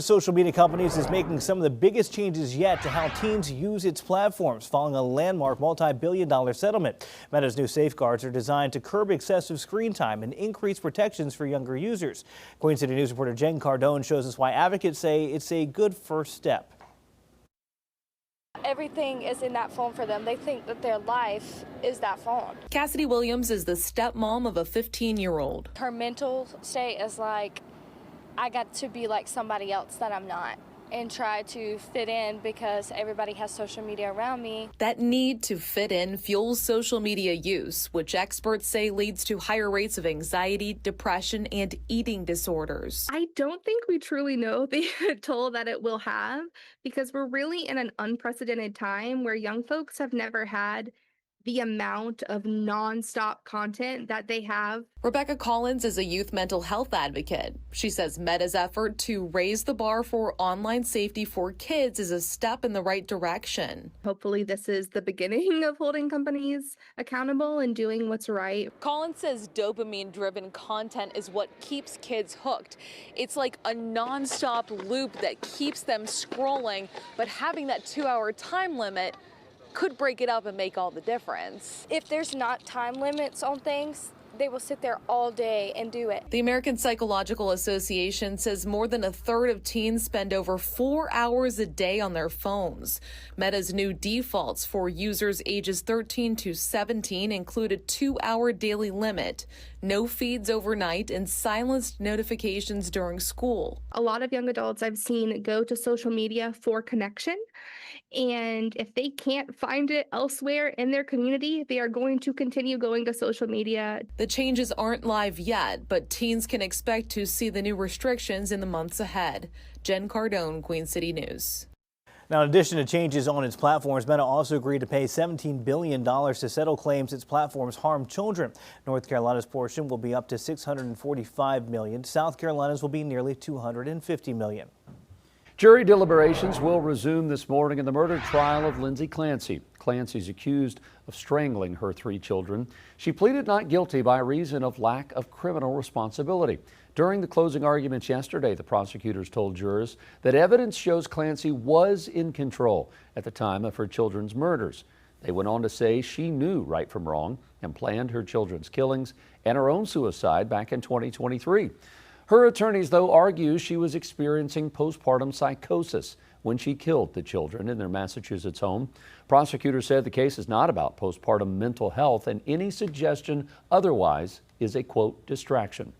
Social media companies is making some of the biggest changes yet to how teens use its platforms following a landmark multi-billion-dollar settlement. Meta's new safeguards are designed to curb excessive screen time and increase protections for younger users. Queen City News reporter Jen Cardone shows us why advocates say it's a good first step. Everything is in that phone for them. They think that their life is that phone. Cassidy Williams is the stepmom of a 15-year-old. Her mental state is like, I got to be like somebody else that I'm not and try to fit in because everybody has social media around me. That need to fit in fuels social media use, which experts say leads to higher rates of anxiety, depression, and eating disorders. I don't think we truly know the toll that it will have because we're really in an unprecedented time where young folks have never had the amount of nonstop content that they have. Rebecca Collins is a youth mental health advocate. She says Meta's effort to raise the bar for online safety for kids is a step in the right direction. Hopefully this is the beginning of holding companies accountable and doing what's right. Collins says dopamine-driven content is what keeps kids hooked. It's like a nonstop loop that keeps them scrolling, but having that 2-hour time limit could break it up and make all the difference. If there's not time limits on things, they will sit there all day and do it. The American Psychological Association says more than a third of teens spend over 4 hours a day on their phones. Meta's new defaults for users ages 13 to 17 include a 2-hour daily limit, no feeds overnight, and silenced notifications during school. A lot of young adults I've seen go to social media for connection, and if they can't find it elsewhere in their community, they are going to continue going to social media. The changes aren't live yet, but teens can expect to see the new restrictions in the months ahead. Jen Cardone, Queen City News. Now, in addition to changes on its platforms, Meta also agreed to pay $17 billion to settle claims its platforms harm children. North Carolina's portion will be up to $645 million. South Carolina's will be nearly $250 million. Jury deliberations will resume this morning in the murder trial of Lindsay Clancy. Clancy's accused of strangling her 3 children. She pleaded not guilty by reason of lack of criminal responsibility. During the closing arguments yesterday, the prosecutors told jurors that evidence shows Clancy was in control at the time of her children's murders. They went on to say she knew right from wrong and planned her children's killings and her own suicide back in 2023. Her attorneys, though, argue she was experiencing postpartum psychosis when she killed the children in their Massachusetts home. Prosecutors said the case is not about postpartum mental health, and any suggestion otherwise is a, quote, distraction.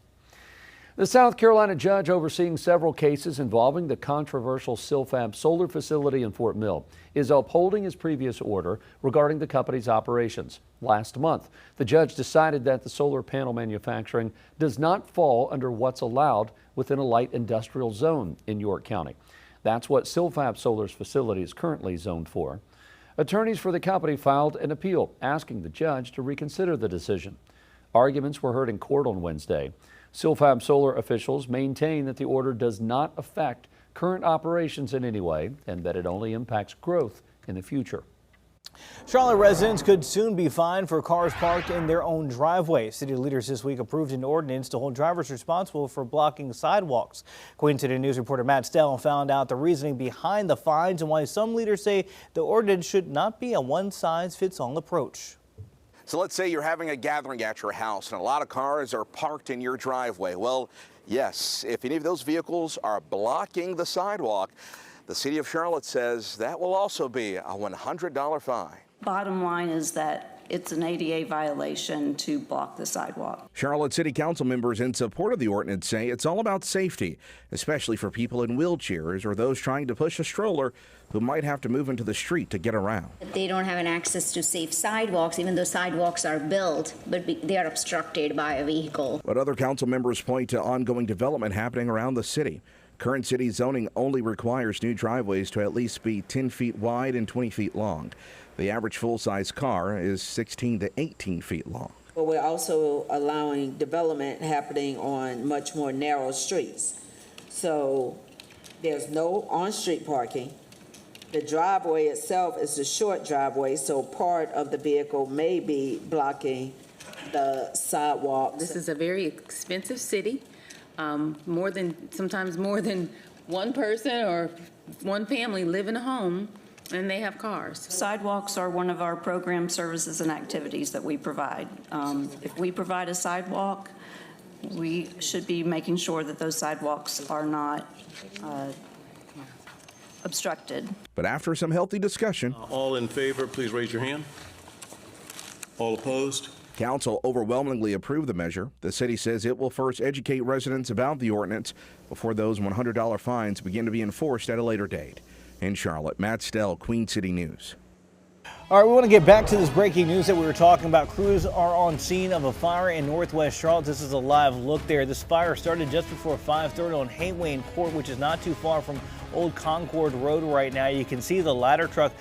The South Carolina judge overseeing several cases involving the controversial Silfab solar facility in Fort Mill is upholding his previous order regarding the company's operations. Last month, the judge decided that the solar panel manufacturing does not fall under what's allowed within a light industrial zone in York County. That's what Silfab Solar's facility is currently zoned for. Attorneys for the company filed an appeal asking the judge to reconsider the decision. Arguments were heard in court on Wednesday. Silfab Solar officials maintain that the order does not affect current operations in any way and that it only impacts growth in the future. Charlotte residents could soon be fined for cars parked in their own driveway. City leaders this week approved an ordinance to hold drivers responsible for blocking sidewalks. Queen City News reporter Matt Stell found out the reasoning behind the fines and why some leaders say the ordinance should not be a one-size-fits-all approach. So let's say you're having a gathering at your house and a lot of cars are parked in your driveway. Well, yes, if any of those vehicles are blocking the sidewalk, the city of Charlotte says that will also be a $100 fine. Bottom line is that it's an ADA violation to block the sidewalk. Charlotte City Council members in support of the ordinance say it's all about safety, especially for people in wheelchairs or those trying to push a stroller who might have to move into the street to get around. They don't have an access to safe sidewalks, even though sidewalks are built, but they are obstructed by a vehicle. But other council members point to ongoing development happening around the city. Current city zoning only requires new driveways to at least be 10 feet wide and 20 feet long. The average full-size car is 16 to 18 feet long. But we're also allowing development happening on much more narrow streets. So there's no on-street parking. The driveway itself is a short driveway, so part of the vehicle may be blocking the sidewalk. This is a very expensive city, sometimes more than one person or one family live in a home and they have cars. Sidewalks are one of our program services and activities that we provide. If we provide a sidewalk, we should be making sure that those sidewalks are not obstructed. But after some healthy discussion, all in favor, please raise your hand. All opposed? Council overwhelmingly approved the measure. The city says it will first educate residents about the ordinance before those $100 fines begin to be enforced at a later date. In Charlotte, Matt Stell, Queen City News. All right, we want to get back to this breaking news that we were talking about. Crews are on scene of a fire in Northwest Charlotte. This is a live look there. This fire started just before 5:30 on Haywayne Court, which is not too far from Old Concord Road right now. You can see the ladder truck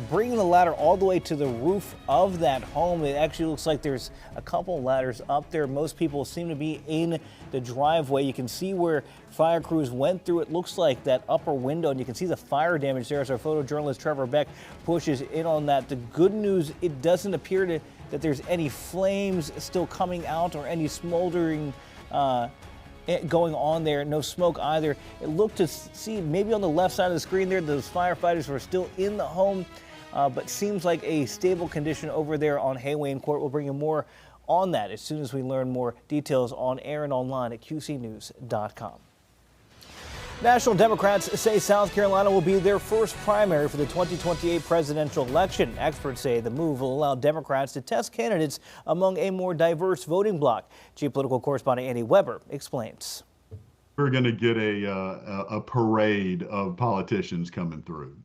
bringing the ladder all the way to the roof of that home. It actually looks like there's a couple ladders up there. Most people seem to be in the driveway. You can see where fire crews went through. It looks like that upper window, and you can see the fire damage there as our photojournalist Trevor Beck pushes in on that. The good news, it doesn't appear that there's any flames still coming out or any smoldering going on there. No smoke either. It looked to see maybe on the left side of the screen there, those firefighters were still in the home, but seems like a stable condition over there on Haywayne Court. We'll bring you more on that as soon as we learn more details on air and online at qcnews.com. National Democrats say South Carolina will be their first primary for the 2028 presidential election. Experts say the move will allow Democrats to test candidates among a more diverse voting bloc. Chief Political Correspondent Andy Weber explains. We're going to get a parade of politicians coming through.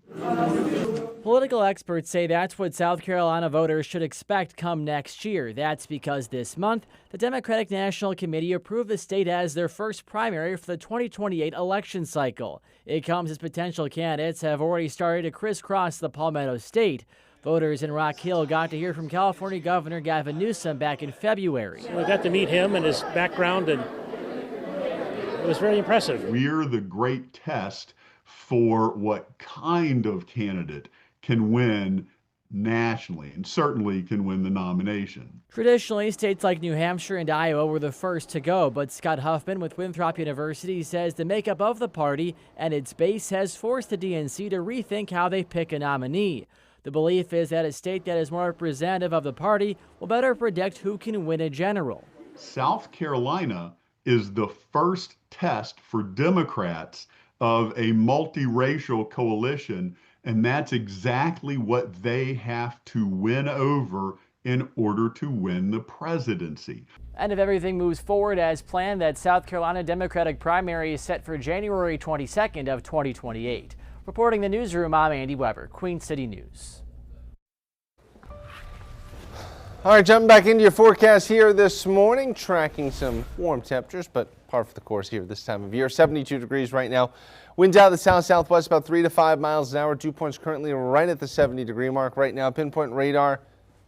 Political experts say that's what South Carolina voters should expect come next year. That's because this month, the Democratic National Committee approved the state as their first primary for the 2028 election cycle. It comes as potential candidates have already started to crisscross the Palmetto State. Voters in Rock Hill got to hear from California Governor Gavin Newsom back in February. We got to meet him and his background, and it was very impressive. We're the great test for what kind of candidate can win nationally and certainly can win the nomination. Traditionally, states like New Hampshire and Iowa were the first to go, but Scott Huffman with Winthrop University says the makeup of the party and its base has forced the DNC to rethink how they pick a nominee. The belief is that a state that is more representative of the party will better predict who can win a general. South Carolina is the first test for Democrats of a multiracial coalition, and that's exactly what they have to win over in order to win the presidency. And if everything moves forward as planned, that South Carolina Democratic primary is set for January 22nd of 2028. Reporting the newsroom, I'm Andy Weber, Queen City News. All right, jumping back into your forecast here this morning, tracking some warm temperatures, but par for the course here this time of year. 72 degrees right now. Winds out of the south-southwest about 3 to 5 miles an hour. Dew points currently right at the 70-degree mark right now. Pinpoint radar,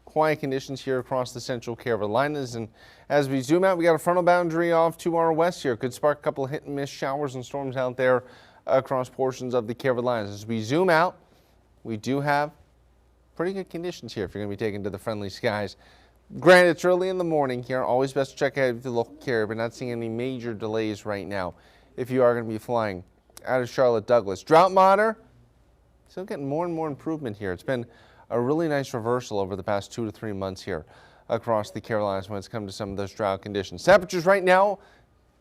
quiet conditions here across the central Carolinas. And as we zoom out, we got a frontal boundary off to our west here. Could spark a couple of hit-and-miss showers and storms out there across portions of the Carolinas. As we zoom out, we do have pretty good conditions here if you're going to be taken to the friendly skies. Granted, it's early in the morning here. Always best to check out with the local carrier, but not seeing any major delays right now if you are going to be flying out of Charlotte Douglas. Drought monitor, still getting more and more improvement here. It's been a really nice reversal over the past 2 to 3 months here across the Carolinas when it's come to some of those drought conditions. Temperatures right now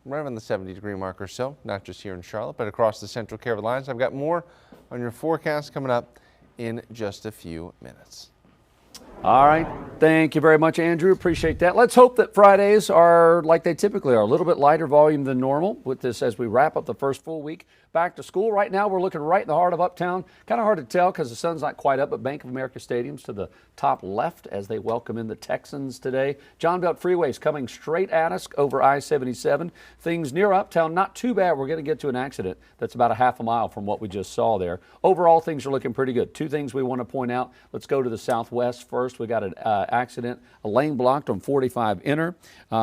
right around the 70-degree mark or so, not just here in Charlotte, but across the central Carolinas. I've got more on your forecast coming up in just a few minutes. All right. Thank you very much, Andrew. Appreciate that. Let's hope that Fridays are like they typically are, a little bit lighter volume than normal with this as we wrap up the first full week back to school. Right now, we're looking right in the heart of Uptown. Kind of hard to tell because the sun's not quite up, but Bank of America Stadium's to the top left as they welcome in the Texans today. John Belt Freeway is coming straight at us over I-77. Things near Uptown, not too bad. We're going to get to an accident that's about a half a mile from what we just saw there. Overall, things are looking pretty good. Two things we want to point out. Let's go to the southwest first. We got an accident, a lane blocked on 45 Inner.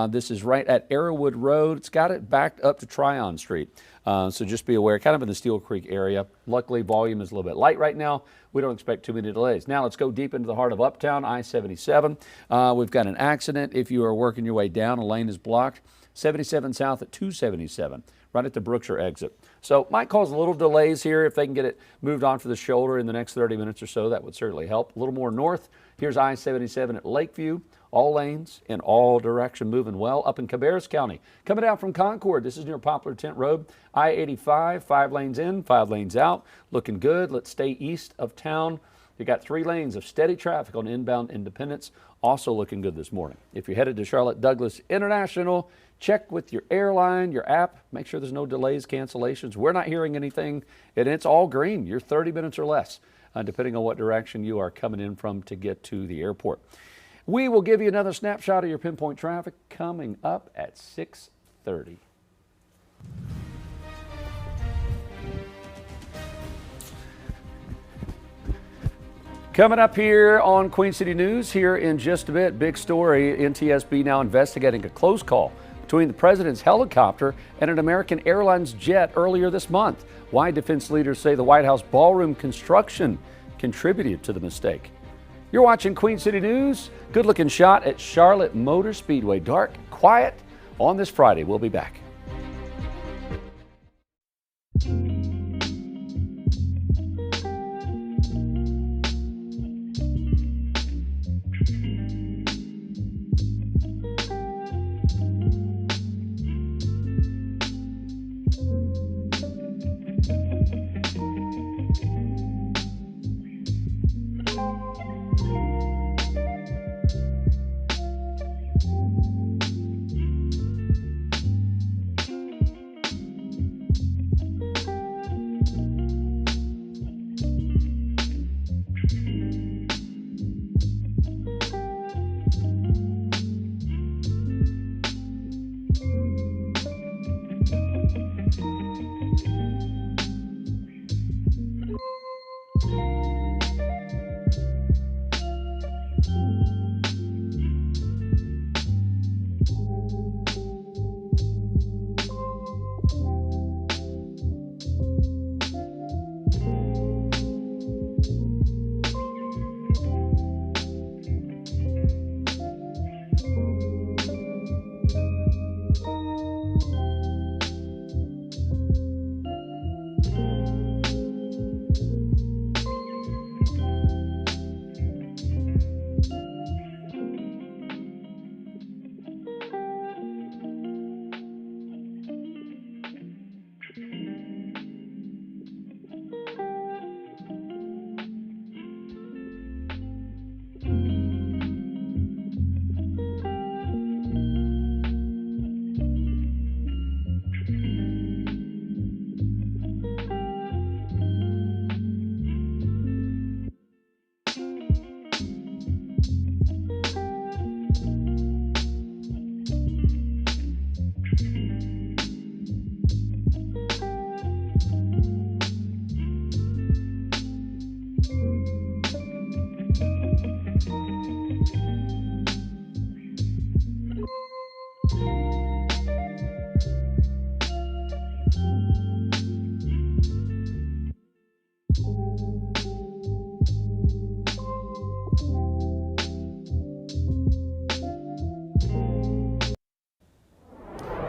This is right at Arrowwood Road. It's got it backed up to Tryon Street. So just be aware, kind of in the Steel Creek area. Luckily, volume is a little bit light right now. We don't expect too many delays. Now let's go deep into the heart of Uptown, I-77. We've got an accident. If you are working your way down, a lane is blocked. 77 south at 277. right at the Brookshire exit. So might cause a little delays here. If they can get it moved on for the shoulder in the next 30 minutes or so, that would certainly help. A little more north, here's I-77 at Lakeview. All lanes in all directions moving well. Up in Cabarrus County, coming down from Concord, this is near Poplar Tent Road. I-85, 5 lanes in, 5 lanes out. Looking good. Let's stay east of town. You got 3 lanes of steady traffic on inbound Independence. Also looking good this morning. If you're headed to Charlotte Douglas International, check with your airline, your app. Make sure there's no delays, cancellations. We're not hearing anything, and it's all green. You're 30 minutes or less, depending on what direction you are coming in from to get to the airport. We will give you another snapshot of your pinpoint traffic coming up at 6:30. Coming up here on Queen City News here in just a bit, big story. NTSB now investigating a close call between the president's helicopter and an American Airlines jet earlier this month. Why defense leaders say the White House ballroom construction contributed to the mistake. You're watching Queen City News. Good looking shot at Charlotte Motor Speedway. Dark, quiet on this Friday. We'll be back.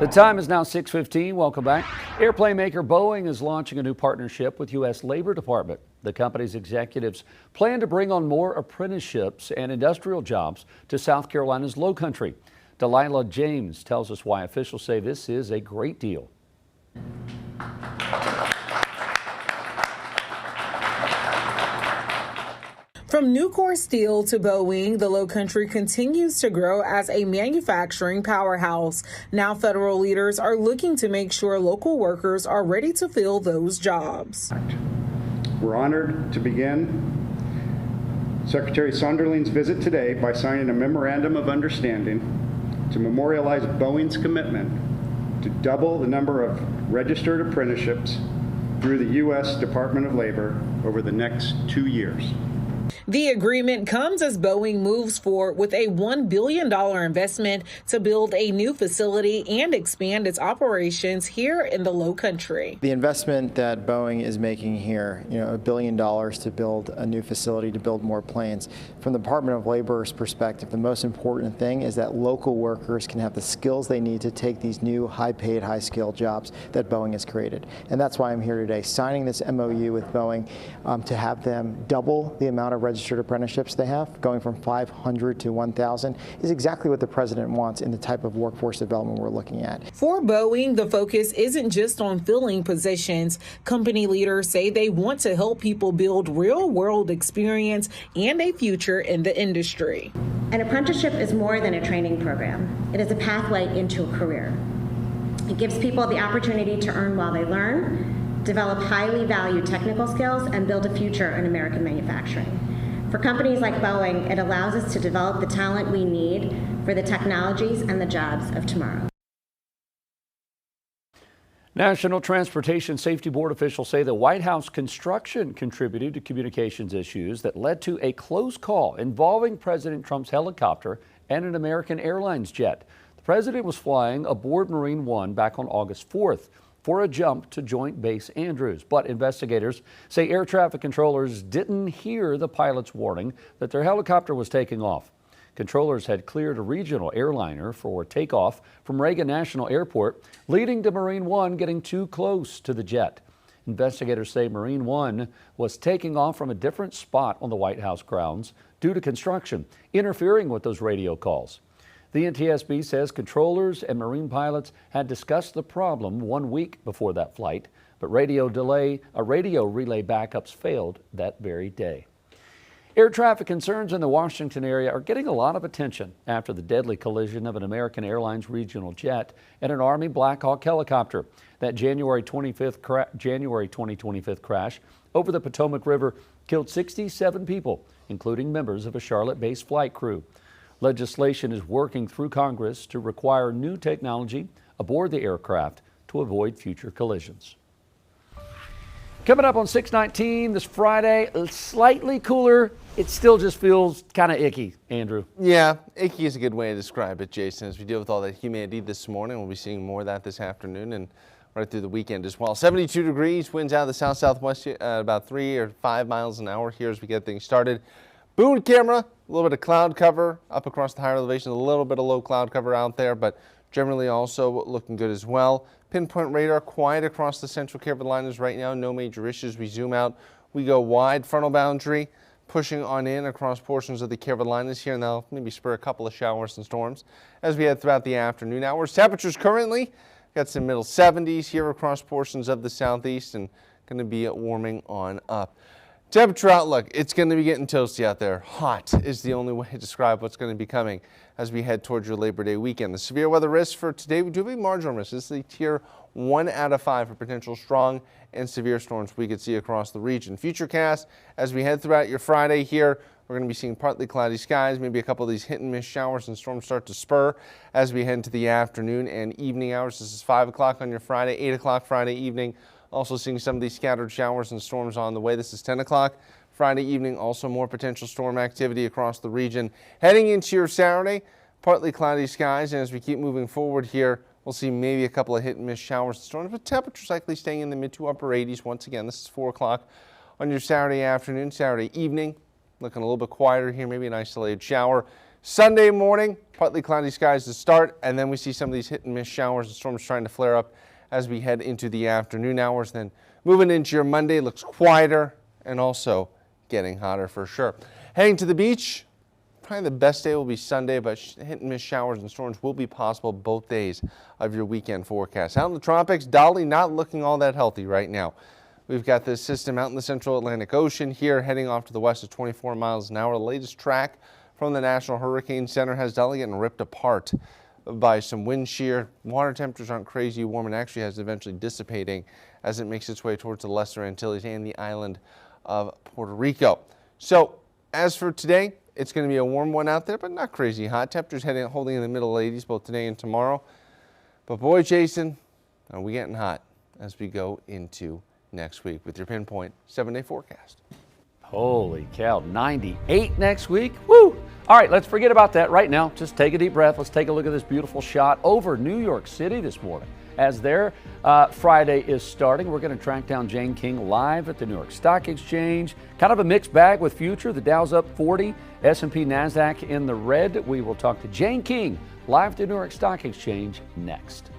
The time is now 6:15. Welcome back. Airplane maker Boeing is launching a new partnership with U.S. Labor Department. The company's executives plan to bring on more apprenticeships and industrial jobs to South Carolina's Low Country. Delilah James tells us why officials say this is a great deal. From Nucor Steel to Boeing, the Low Country continues to grow as a manufacturing powerhouse. Now federal leaders are looking to make sure local workers are ready to fill those jobs. We're honored to begin Secretary Sonderling's visit today by signing a memorandum of understanding to memorialize Boeing's commitment to double the number of registered apprenticeships through the U.S. Department of Labor over the next 2 years. The agreement comes as Boeing moves forward with a $1 billion investment to build a new facility and expand its operations here in the Lowcountry. The investment that Boeing is making here, $1 billion to build a new facility, to build more planes. From the Department of Labor's perspective, the most important thing is that local workers can have the skills they need to take these new high-paid, high-skilled jobs that Boeing has created. And that's why I'm here today, signing this MOU with Boeing to have them double the amount of registered apprenticeships they have, going from 500 to 1,000, is exactly what the president wants in the type of workforce development we're looking at. For Boeing, the focus isn't just on filling positions. Company leaders say they want to help people build real-world experience and a future in the industry. An apprenticeship is more than a training program. It is a pathway into a career. It gives people the opportunity to earn while they learn, develop highly valued technical skills, and build a future in American manufacturing. For companies like Boeing, it allows us to develop the talent we need for the technologies and the jobs of tomorrow. National Transportation Safety Board officials say the White House construction contributed to communications issues that led to a close call involving President Trump's helicopter and an American Airlines jet. The president was flying aboard Marine One back on August 4th. For a jump to Joint Base Andrews. But investigators say air traffic controllers didn't hear the pilot's warning that their helicopter was taking off. Controllers had cleared a regional airliner for takeoff from Reagan National Airport, leading to Marine One getting too close to the jet. Investigators say Marine One was taking off from a different spot on the White House grounds due to construction, interfering with those radio calls. The NTSB says controllers and Marine pilots had discussed the problem 1 week before that flight, but radio relay backups failed that very day. Air traffic concerns in the Washington area are getting a lot of attention after the deadly collision of an American Airlines regional jet and an Army Black Hawk helicopter. That January 2025 crash over the Potomac River killed 67 people, including members of a Charlotte-based flight crew. Legislation is working through Congress to require new technology aboard the aircraft to avoid future collisions. Coming up on 619 this Friday, slightly cooler. It still just feels kind of icky, Andrew. Yeah, icky is a good way to describe it, Jason. As we deal with all that humidity this morning, we'll be seeing more of that this afternoon and right through the weekend as well. 72 degrees, winds out of the south-southwest about 3 or 5 miles an hour here as we get things started. Boom camera, a little bit of cloud cover up across the higher elevation, a little bit of low cloud cover out there, but generally also looking good as well. Pinpoint radar quiet across the central Carolinas right now, no major issues. We zoom out, we go wide frontal boundary, pushing on in across portions of the Carolinas here, and they'll maybe spur a couple of showers and storms as we head throughout the afternoon hours. Temperatures currently got some middle 70s here across portions of the southeast and going to be warming on up. Temperature outlook, it's going to be getting toasty out there. Hot is the only way to describe what's going to be coming as we head towards your Labor Day weekend. The severe weather risks for today, we do have a marginal risk. This is the tier 1 out of 5 for potential strong and severe storms we could see across the region. Futurecast, as we head throughout your Friday here, we're going to be seeing partly cloudy skies, maybe a couple of these hit and miss showers and storms start to spur as we head into the afternoon and evening hours. This is 5 o'clock on your Friday, 8 o'clock Friday evening. Also seeing some of these scattered showers and storms on the way. This is 10 o'clock Friday evening. Also more potential storm activity across the region. Heading into your Saturday, partly cloudy skies. And as we keep moving forward here, we'll see maybe a couple of hit and miss showers and storms, but temperatures likely staying in the mid to upper 80s. Once again, this is 4 o'clock on your Saturday afternoon. Saturday evening, looking a little bit quieter here, maybe an isolated shower. Sunday morning, partly cloudy skies to start, and then we see some of these hit and miss showers and storms trying to flare up as we head into the afternoon hours. Then moving into your Monday, looks quieter and also getting hotter for sure. Heading to the beach, probably the best day will be Sunday, but hit and miss showers and storms will be possible both days of your weekend forecast. Out in the tropics, Dolly not looking all that healthy right now. We've got this system out in the central Atlantic Ocean here, heading off to the west at 24 miles an hour. The latest track from the National Hurricane Center has Dolly getting ripped apart by some wind shear. Water temperatures aren't crazy warm and actually has eventually dissipating as it makes its way towards the Lesser Antilles and the island of Puerto Rico. So as for today, it's going to be a warm one out there, but not crazy hot. Temperatures holding in the middle 80s both today and tomorrow. But boy, Jason, are we getting hot as we go into next week with your Pinpoint 7-day forecast. Holy cow, 98 next week? Woo! All right, let's forget about that right now. Just take a deep breath. Let's take a look at this beautiful shot over New York City this morning. As their Friday is starting, we're going to track down Jane King live at the New York Stock Exchange. Kind of a mixed bag with future. The Dow's up 40, S&P, NASDAQ in the red. We will talk to Jane King live at the New York Stock Exchange next.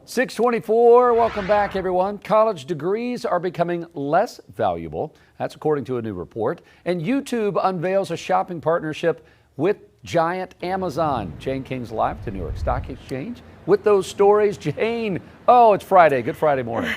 .624, welcome back everyone. College degrees are becoming less valuable. That's according to a new report. And YouTube unveils a shopping partnership with giant Amazon. Jane King's live at the New York Stock Exchange with those stories. Jane, oh, it's Friday. Good Friday morning.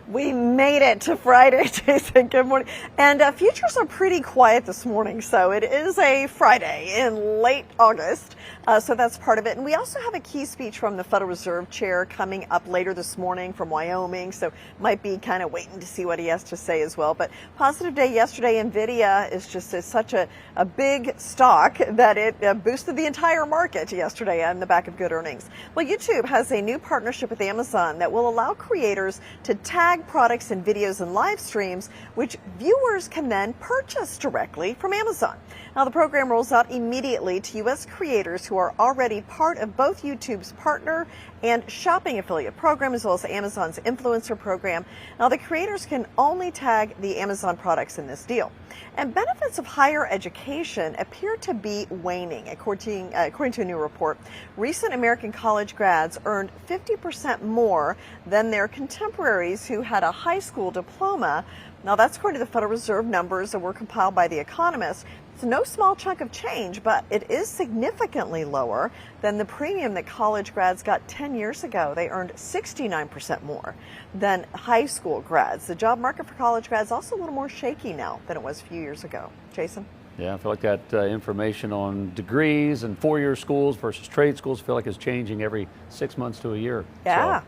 We made it to Friday, Jason. Good morning. And futures are pretty quiet this morning, so it is a Friday in late August. So that's part of it. And we also have a key speech from the Federal Reserve Chair coming up later this morning from Wyoming, so might be kind of waiting to see what he has to say as well. But positive day yesterday. NVIDIA is just such a big stock that it boosted the entire market yesterday on the back of good earnings. Well, YouTube has a new partnership with Amazon that will allow creators to tag products and videos and live streams, which viewers can then purchase directly from Amazon. Now, the program rolls out immediately to U.S. creators who are already part of both YouTube's partner and shopping affiliate program, as well as Amazon's influencer program. Now, the creators can only tag the Amazon products in this deal. And benefits of higher education appear to be waning, according to a new report. Recent American college grads earned 50% more than their contemporaries who had a high school diploma. Now, that's according to the Federal Reserve numbers that were compiled by The Economist. It's no small chunk of change, but it is significantly lower than the premium that college grads got 10 years ago. They earned 69% more than high school grads. The job market for college grads is also a little more shaky now than it was a few years ago. Jason? Yeah, I feel like that information on degrees and four-year schools versus trade schools, I feel like is changing every 6 months to a year. Yeah. So,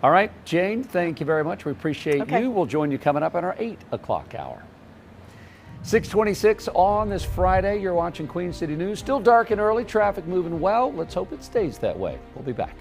all right, Jane, thank you very much. We appreciate you. We'll join you coming up at our 8 o'clock hour. 6:26 on this Friday. You're watching Queen City News. Still dark and early, traffic moving well. Let's hope it stays that way. We'll be back.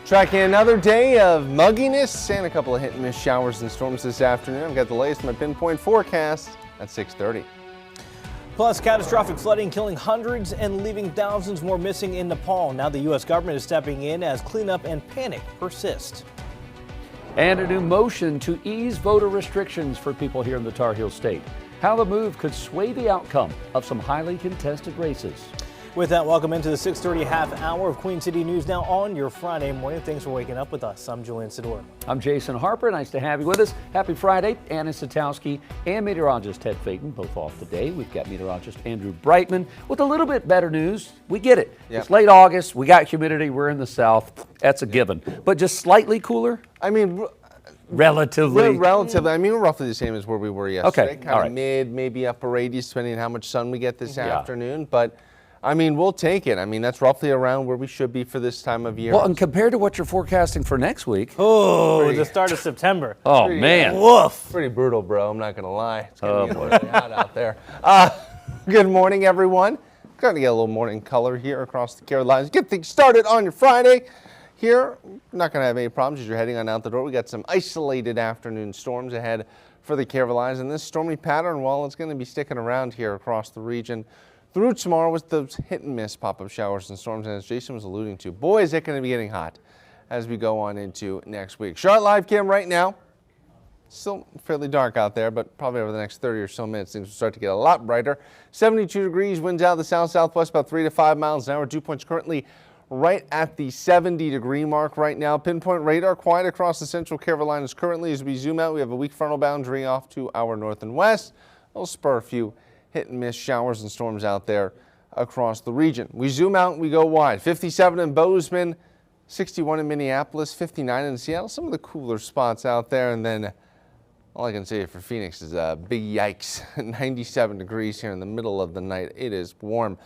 Tracking another day of mugginess and a couple of hit and miss showers and storms this afternoon. I've got the latest in my pinpoint forecast at 6:30. Plus, catastrophic flooding killing hundreds and leaving thousands more missing in Nepal. Now the U.S. government is stepping in as cleanup and panic persist. And a new motion to ease voter restrictions for people here in the Tar Heel State. How the move could sway the outcome of some highly contested races. With that, welcome into the 6:30 half hour of Queen City News now on your Friday morning. Thanks for waking up with us. I'm Julian Sidor. I'm Jason Harper. Nice to have you with us. Happy Friday. Anna Satowski and meteorologist Ted Phaeton both off today. We've got meteorologist Andrew Brightman with a little bit better news. We get it. Yep. It's late August. We got humidity. We're in the south. That's a given. But just slightly cooler? I mean, relatively. I mean, we're roughly the same as where we were yesterday. Okay. Kind of mid, maybe upper 80s, depending on how much sun we get this afternoon. But I mean, we'll take it. I mean, that's roughly around where we should be for this time of year. Well, and compared to what you're forecasting for next week. Oh, the start of September. Oh, man. Woof. Pretty brutal, bro. I'm not going to lie. It's going to be really hot out there. Good morning, everyone. Going to get a little morning color here across the Carolinas. Get things started on your Friday. Here, not going to have any problems as you're heading on out the door. We got some isolated afternoon storms ahead for the Carolinas. And this stormy pattern, well, it's going to be sticking around here across the region through tomorrow with those hit and miss pop-up showers and storms. And as Jason was alluding to, boy, is it going to be getting hot as we go on into next week. Charlotte live cam right now. Still fairly dark out there, but probably over the next 30 or so minutes, things will start to get a lot brighter. 72 degrees, winds out of the south-southwest about 3 to 5 miles an hour. Dew points currently right at the 70-degree mark right now. Pinpoint radar quiet across the central Carolinas currently. As we zoom out, we have a weak frontal boundary off to our north and west. It'll spur a few hit and miss showers and storms out there across the region. We zoom out and we go wide. 57 in Bozeman, 61 in Minneapolis, 59 in Seattle. Some of the cooler spots out there. And then all I can say for Phoenix is big yikes. 97 degrees here in the middle of the night. It is warm.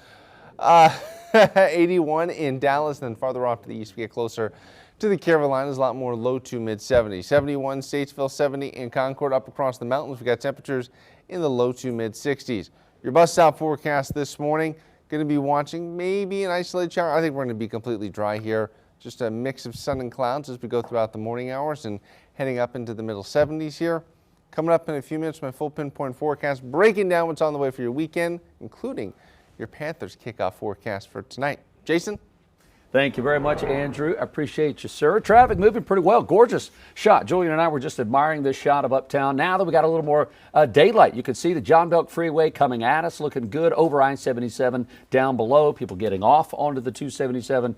81 in Dallas, and then farther off to the east, we get closer to the Carolinas, a lot more low to mid 70s. 71 Statesville, 70 in Concord. Up across the mountains, we got temperatures in the low to mid 60s. Your bus stop forecast this morning, going to be watching maybe an isolated shower. I think we're going to be completely dry here. Just a mix of sun and clouds as we go throughout the morning hours and heading up into the middle 70s here. Coming up in a few minutes, my full pinpoint forecast, breaking down what's on the way for your weekend, including your Panthers kickoff forecast for tonight. Jason? Thank you very much, Andrew. I appreciate you, sir. Traffic moving pretty well. Gorgeous shot. Julian and I were just admiring this shot of uptown. Now that we got a little more daylight, you can see the John Belk Freeway coming at us, looking good over I-77 down below. People getting off onto the 277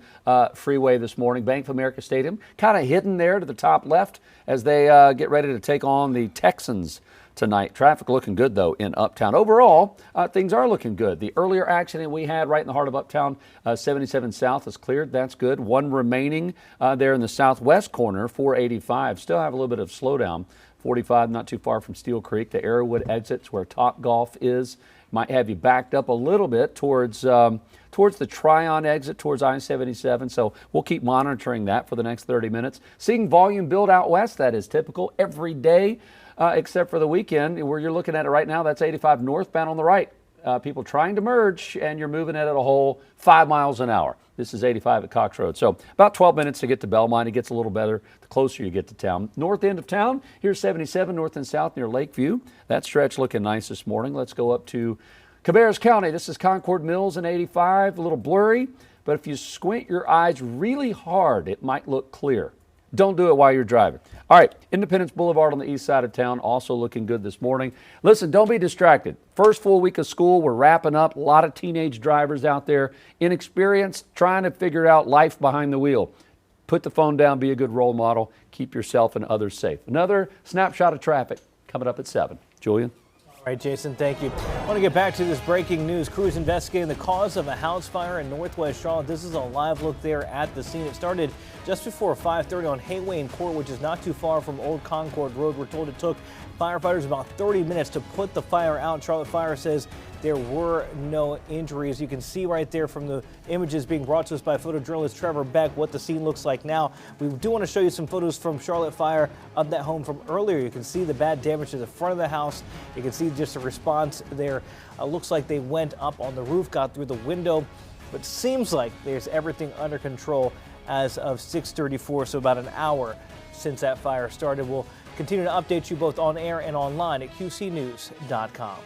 freeway this morning. Bank of America Stadium kind of hidden there to the top left as they get ready to take on the Texans tonight. Traffic looking good, though, in Uptown. Overall, things are looking good. The earlier accident we had right in the heart of Uptown, 77 South, is cleared. That's good. One remaining there in the southwest corner, 485. Still have a little bit of slowdown. 45, not too far from Steel Creek. The Arrowwood exits where Top Golf is. Might have you backed up a little bit towards the Tryon exit, towards I-77. So we'll keep monitoring that for the next 30 minutes. Seeing volume build out west, that is typical every day. Except for the weekend, where you're looking at it right now, that's 85 northbound on the right. People trying to merge, and you're moving it at a whole 5 miles an hour. This is 85 at Cox Road. So about 12 minutes to get to Belmont. It gets a little better the closer you get to town. North end of town, here's 77 north and south near Lakeview. That stretch looking nice this morning. Let's go up to Cabarrus County. This is Concord Mills in 85, a little blurry, but if you squint your eyes really hard, it might look clear. Don't do it while you're driving. All right, Independence Boulevard on the east side of town, also looking good this morning. Listen, don't be distracted. First full week of school, we're wrapping up. A lot of teenage drivers out there, inexperienced, trying to figure out life behind the wheel. Put the phone down, be a good role model, keep yourself and others safe. Another snapshot of traffic coming up at 7. Julian? All right, Jason, thank you. I want to get back to this breaking news. Crews investigating the cause of a house fire in northwest Charlotte. This is a live look there at the scene. It started just before 5:30 on Hayway and Court, which is not too far from Old Concord Road. We're told it took firefighters about 30 minutes to put the fire out. Charlotte Fire says there were no injuries. You can see right there from the images being brought to us by photojournalist Trevor Beck what the scene looks like now. We do want to show you some photos from Charlotte Fire of that home from earlier. You can see the bad damage to the front of the house. You can see just a response there. Looks like they went up on the roof, got through the window, but seems like there's everything under control as of 6:34, so about an hour since that fire started. We'll continue to update you both on air and online at qcnews.com.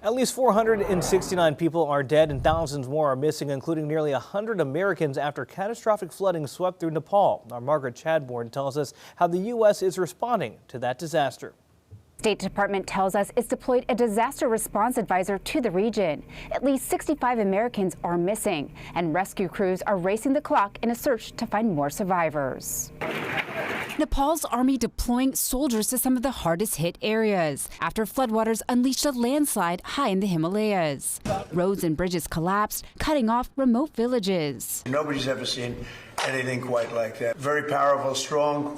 At least 469 people are dead and thousands more are missing, including nearly 100 Americans after catastrophic flooding swept through Nepal. Our Margaret Chadbourne tells us how the U.S. is responding to that disaster. State Department tells us it's deployed a disaster response advisor to the region. At least 65 Americans are missing, and rescue crews are racing the clock in a search to find more survivors. Nepal's army deploying soldiers to some of the hardest hit areas after floodwaters unleashed a landslide high in the Himalayas. Roads and bridges collapsed, cutting off remote villages. Nobody's ever seen anything quite like that. Very powerful, strong,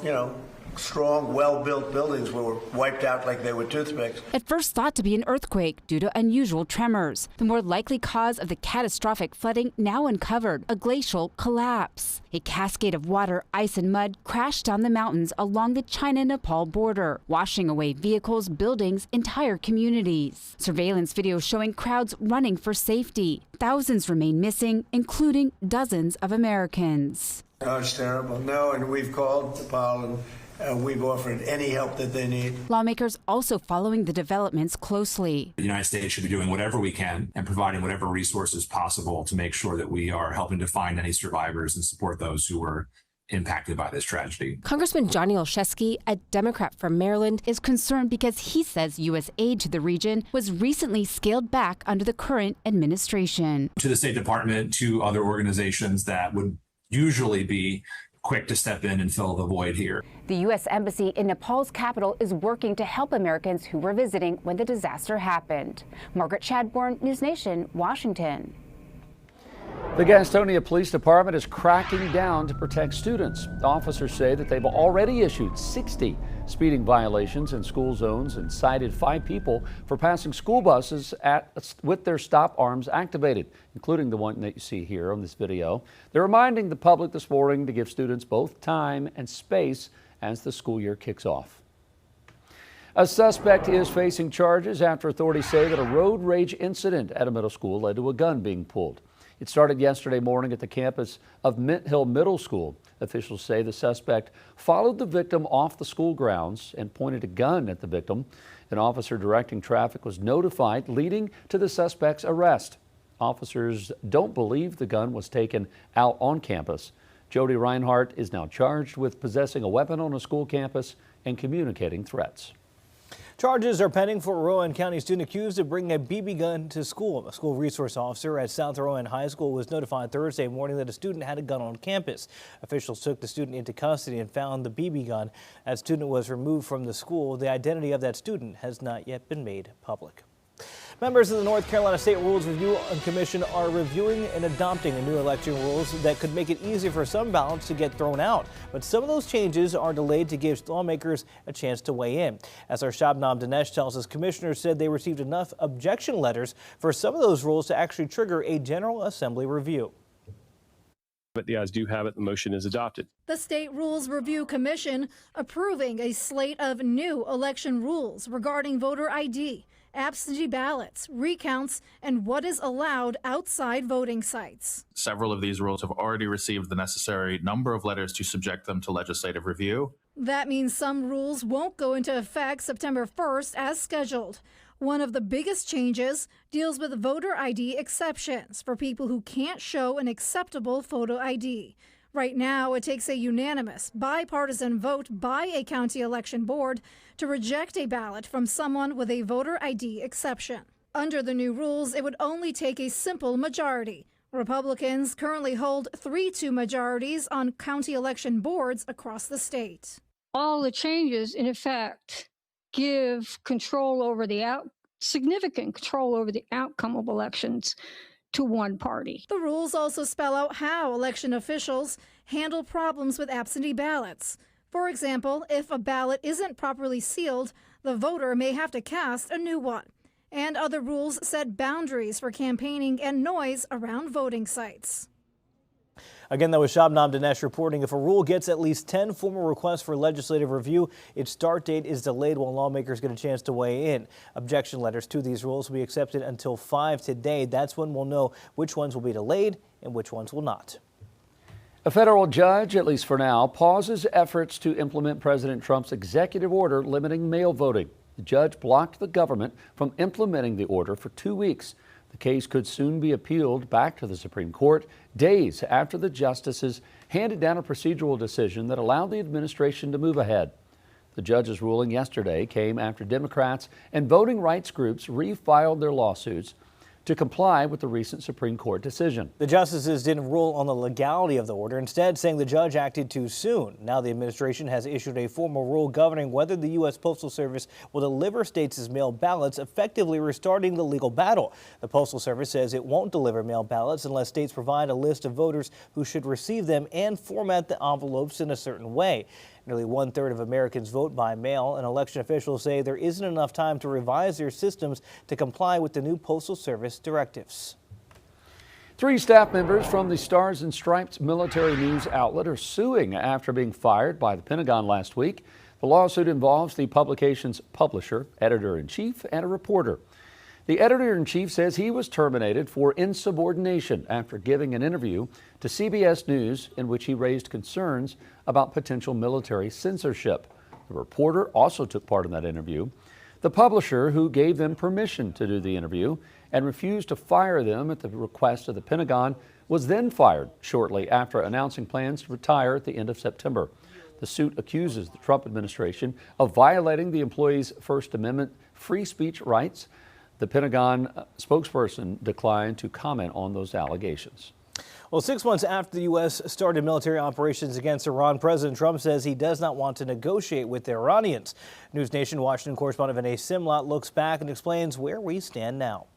strong, well-built buildings were wiped out like they were toothpicks. At first thought to be an earthquake due to unusual tremors, the more likely cause of the catastrophic flooding now uncovered, a glacial collapse. A cascade of water, ice, and mud crashed down the mountains along the China-Nepal border, washing away vehicles, buildings, entire communities. Surveillance video showing crowds running for safety. Thousands remain missing, including dozens of Americans. Oh, it's terrible. No, and we've called Nepal and we've offered any help that they need. Lawmakers also following the developments closely. The United States should be doing whatever we can and providing whatever resources possible to make sure that we are helping to find any survivors and support those who were impacted by this tragedy. Congressman Johnny Olszewski, a Democrat from Maryland, is concerned because he says U.S. aid to the region was recently scaled back under the current administration. To the State Department, to other organizations that would usually be quick to step in and fill the void here. The U.S. Embassy in Nepal's capital is working to help Americans who were visiting when the disaster happened. Margaret Chadbourne, News Nation, Washington. The Gastonia Police Department is cracking down to protect students. Officers say that they've already issued 60 speeding violations in school zones and cited 5 people for passing school buses with their stop arms activated, including the one that you see here on this video. They're reminding the public this morning to give students both time and space as the school year kicks off. A suspect is facing charges after authorities say that a road rage incident at a middle school led to a gun being pulled. It started yesterday morning at the campus of Mint Hill Middle School. Officials say the suspect followed the victim off the school grounds and pointed a gun at the victim. An officer directing traffic was notified, leading to the suspect's arrest. Officers don't believe the gun was taken out on campus. Jody Reinhardt is now charged with possessing a weapon on a school campus and communicating threats. Charges are pending for a Rowan County student accused of bringing a BB gun to school. A school resource officer at South Rowan High School was notified Thursday morning that a student had a gun on campus. Officials took the student into custody and found the BB gun. That student was removed from the school. The identity of that student has not yet been made public. Members of the North Carolina State Rules Review Commission are reviewing and adopting new election rules that could make it easier for some ballots to get thrown out. But some of those changes are delayed to give lawmakers a chance to weigh in. As our Shabnam Dinesh tells us, commissioners said they received enough objection letters for some of those rules to actually trigger a General Assembly review. But the ayes do have it. The motion is adopted. The State Rules Review Commission approving a slate of new election rules regarding voter ID, absentee ballots, recounts, and what is allowed outside voting sites. Several of these rules have already received the necessary number of letters to subject them to legislative review. That means some rules won't go into effect September 1st as scheduled. One of the biggest changes deals with voter ID exceptions for people who can't show an acceptable photo ID. Right now, it takes a unanimous, bipartisan vote by a county election board to reject a ballot from someone with a voter ID exception. Under the new rules, it would only take a simple majority. Republicans currently hold 3-2 majorities on county election boards across the state. All the changes, in effect, give control over significant control over the outcome of elections to one party. The rules also spell out how election officials handle problems with absentee ballots. For example, if a ballot isn't properly sealed, the voter may have to cast a new one. And other rules set boundaries for campaigning and noise around voting sites. Again, that was Shabnam Dinesh reporting. If a rule gets at least 10 formal requests for legislative review, its start date is delayed while lawmakers get a chance to weigh in. Objection letters to these rules will be accepted until 5 today. That's when we'll know which ones will be delayed and which ones will not. A federal judge, at least for now, pauses efforts to implement President Trump's executive order limiting mail voting. The judge blocked the government from implementing the order for 2 weeks. The case could soon be appealed back to the Supreme Court days after the justices handed down a procedural decision that allowed the administration to move ahead. The judge's ruling yesterday came after Democrats and voting rights groups refiled their lawsuits to comply with the recent Supreme Court decision. The justices didn't rule on the legality of the order, instead saying the judge acted too soon. Now the administration has issued a formal rule governing whether the U.S. Postal Service will deliver states' mail ballots, effectively restarting the legal battle. The Postal Service says it won't deliver mail ballots unless states provide a list of voters who should receive them and format the envelopes in a certain way. Nearly 1/3 of Americans vote by mail, and election officials say there isn't enough time to revise their systems to comply with the new Postal Service directives. 3 staff members from the Stars and Stripes military news outlet are suing after being fired by the Pentagon last week. The lawsuit involves the publication's publisher, editor-in-chief, and a reporter. The editor-in-chief says he was terminated for insubordination after giving an interview to CBS News in which he raised concerns about potential military censorship. The reporter also took part in that interview. The publisher, who gave them permission to do the interview and refused to fire them at the request of the Pentagon, was then fired shortly after announcing plans to retire at the end of September. The suit accuses the Trump administration of violating the employees' First Amendment free speech rights. The Pentagon spokesperson declined to comment on those allegations. Well, 6 months after the U.S. started military operations against Iran, President Trump says he does not want to negotiate with the Iranians. News Nation Washington correspondent Vinay Simlot looks back and explains where we stand now.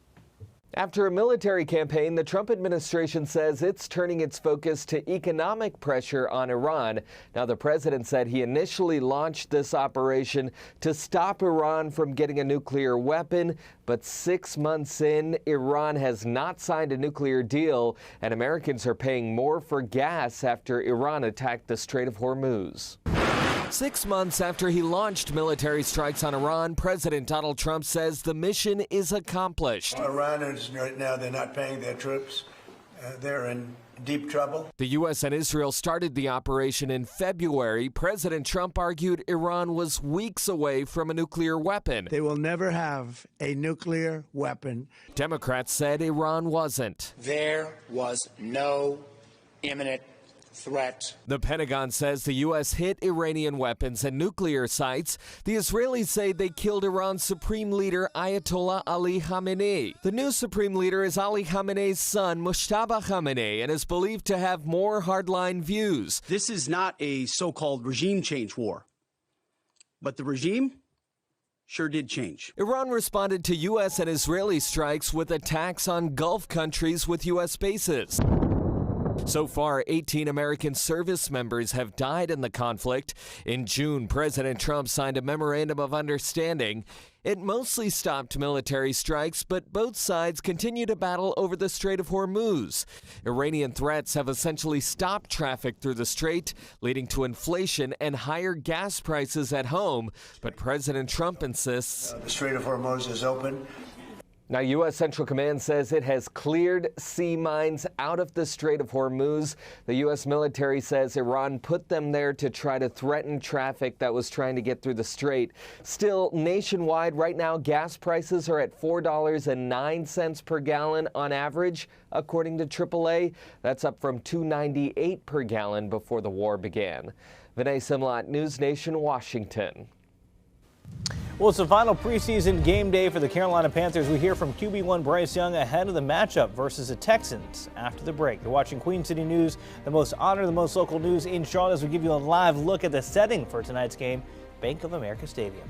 After a military campaign, the Trump administration says it's turning its focus to economic pressure on Iran. Now, the president said he initially launched this operation to stop Iran from getting a nuclear weapon, but 6 months in, Iran has not signed a nuclear deal, and Americans are paying more for gas after Iran attacked the Strait of Hormuz. 6 months after he launched military strikes on Iran, President Donald Trump says the mission is accomplished. Iran is right now, they're not paying their troops. They're in deep trouble. The U.S. and Israel started the operation in February. President Trump argued Iran was weeks away from a nuclear weapon. They will never have a nuclear weapon. Democrats said Iran wasn't. There was no imminent threat. The Pentagon says the U.S. hit Iranian weapons and nuclear sites. The Israelis say they killed Iran's supreme leader Ayatollah Ali Khamenei. The new supreme leader is Ali Khamenei's son, Mojtaba Khamenei, and is believed to have more hardline views. This is not a so-called regime change war, but the regime sure did change. Iran responded to U.S. and Israeli strikes with attacks on Gulf countries with U.S. bases. So far, 18 American service members have died in the conflict. In June, President Trump signed a memorandum of understanding. It mostly stopped military strikes, but both sides continue to battle over the Strait of Hormuz. Iranian threats have essentially stopped traffic through the strait, leading to inflation and higher gas prices at home. But President Trump insists The Strait of Hormuz is open. Now, U.S. Central Command says it has cleared sea mines out of the Strait of Hormuz. The U.S. military says Iran put them there to try to threaten traffic that was trying to get through the strait. Still, nationwide right now, gas prices are at $4.09 per gallon on average, according to AAA. That's up from $2.98 per gallon before the war began. Vinay Simlat, News Nation, Washington. Well, it's the final preseason game day for the Carolina Panthers. We hear from QB1 Bryce Young ahead of the matchup versus the Texans after the break. You're watching Queen City News, the most honor, the most local news in Charlotte, as we give you a live look at the setting for tonight's game, Bank of America Stadium.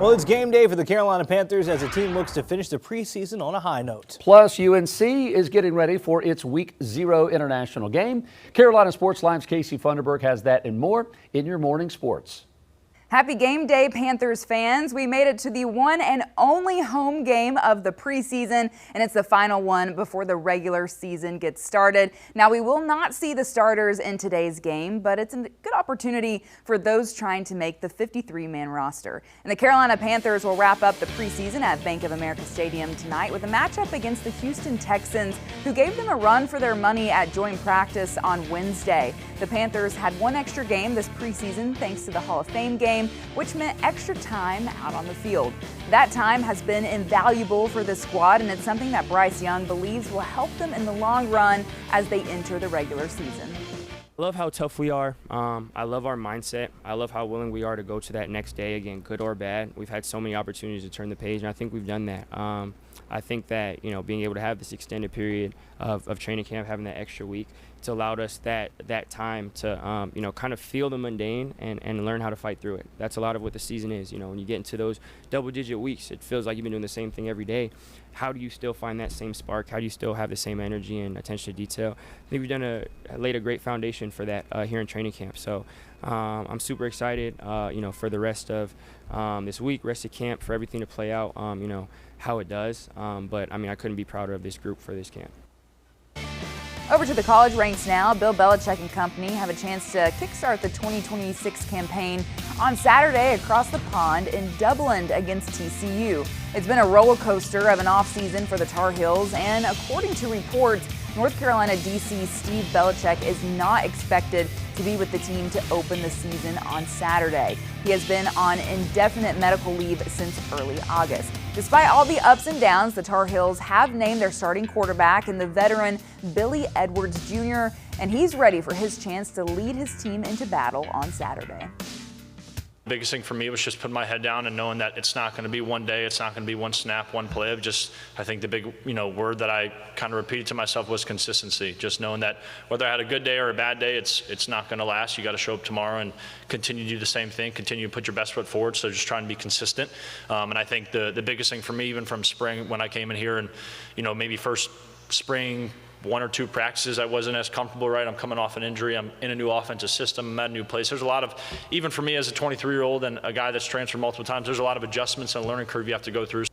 Well, it's game day for the Carolina Panthers as the team looks to finish the preseason on a high note. Plus, UNC is getting ready for its Week 0 international game. Carolina Sports Live's Casey Funderburg has that and more in your morning sports. Happy game day, Panthers fans. We made it to the one and only home game of the preseason, and it's the final one before the regular season gets started. Now, we will not see the starters in today's game, but it's a good opportunity for those trying to make the 53-man roster. And the Carolina Panthers will wrap up the preseason at Bank of America Stadium tonight with a matchup against the Houston Texans, who gave them a run for their money at joint practice on Wednesday. The Panthers had one extra game this preseason thanks to the Hall of Fame game, which meant extra time out on the field. That time has been invaluable for the squad, and it's something that Bryce Young believes will help them in the long run as they enter the regular season. I love how tough we are. I love our mindset. I love how willing we are to go to that next day, again, good or bad. We've had so many opportunities to turn the page, and I think we've done that. I think that, being able to have this extended period of training camp, having that extra week, it's allowed us that time to, kind of feel the mundane and learn how to fight through it. That's a lot of what the season is. When you get into those double-digit weeks, it feels like you've been doing the same thing every day. How do you still find that same spark? How do you still have the same energy and attention to detail? I think we've laid a great foundation for that here in training camp. So I'm super excited, for the rest of this week, rest of camp, for everything to play out, how it does. But I couldn't be prouder of this group for this camp. Over to the college ranks now. Bill Belichick and company have a chance to kickstart the 2026 campaign on Saturday across the pond in Dublin against TCU. It's been a roller coaster of an offseason for the Tar Heels, and according to reports, North Carolina DC Steve Belichick is not expected to be with the team to open the season on Saturday. He has been on indefinite medical leave since early August. Despite all the ups and downs, the Tar Heels have named their starting quarterback in the veteran Billy Edwards Jr., and he's ready for his chance to lead his team into battle on Saturday. The biggest thing for me was just putting my head down and knowing that it's not going to be one day, it's not going to be one snap, one play. I think the big, word that I kind of repeated to myself was consistency. Just knowing that whether I had a good day or a bad day, it's not going to last. You got to show up tomorrow and continue to do the same thing, continue to put your best foot forward. So just trying to be consistent. And I think the biggest thing for me, even from spring when I came in here and, maybe first spring, one or two practices I wasn't as comfortable, right? I'm coming off an injury. I'm in a new offensive system. I'm at a new place. There's a lot of, even for me as a 23-year-old and a guy that's transferred multiple times, there's a lot of adjustments and a learning curve you have to go through.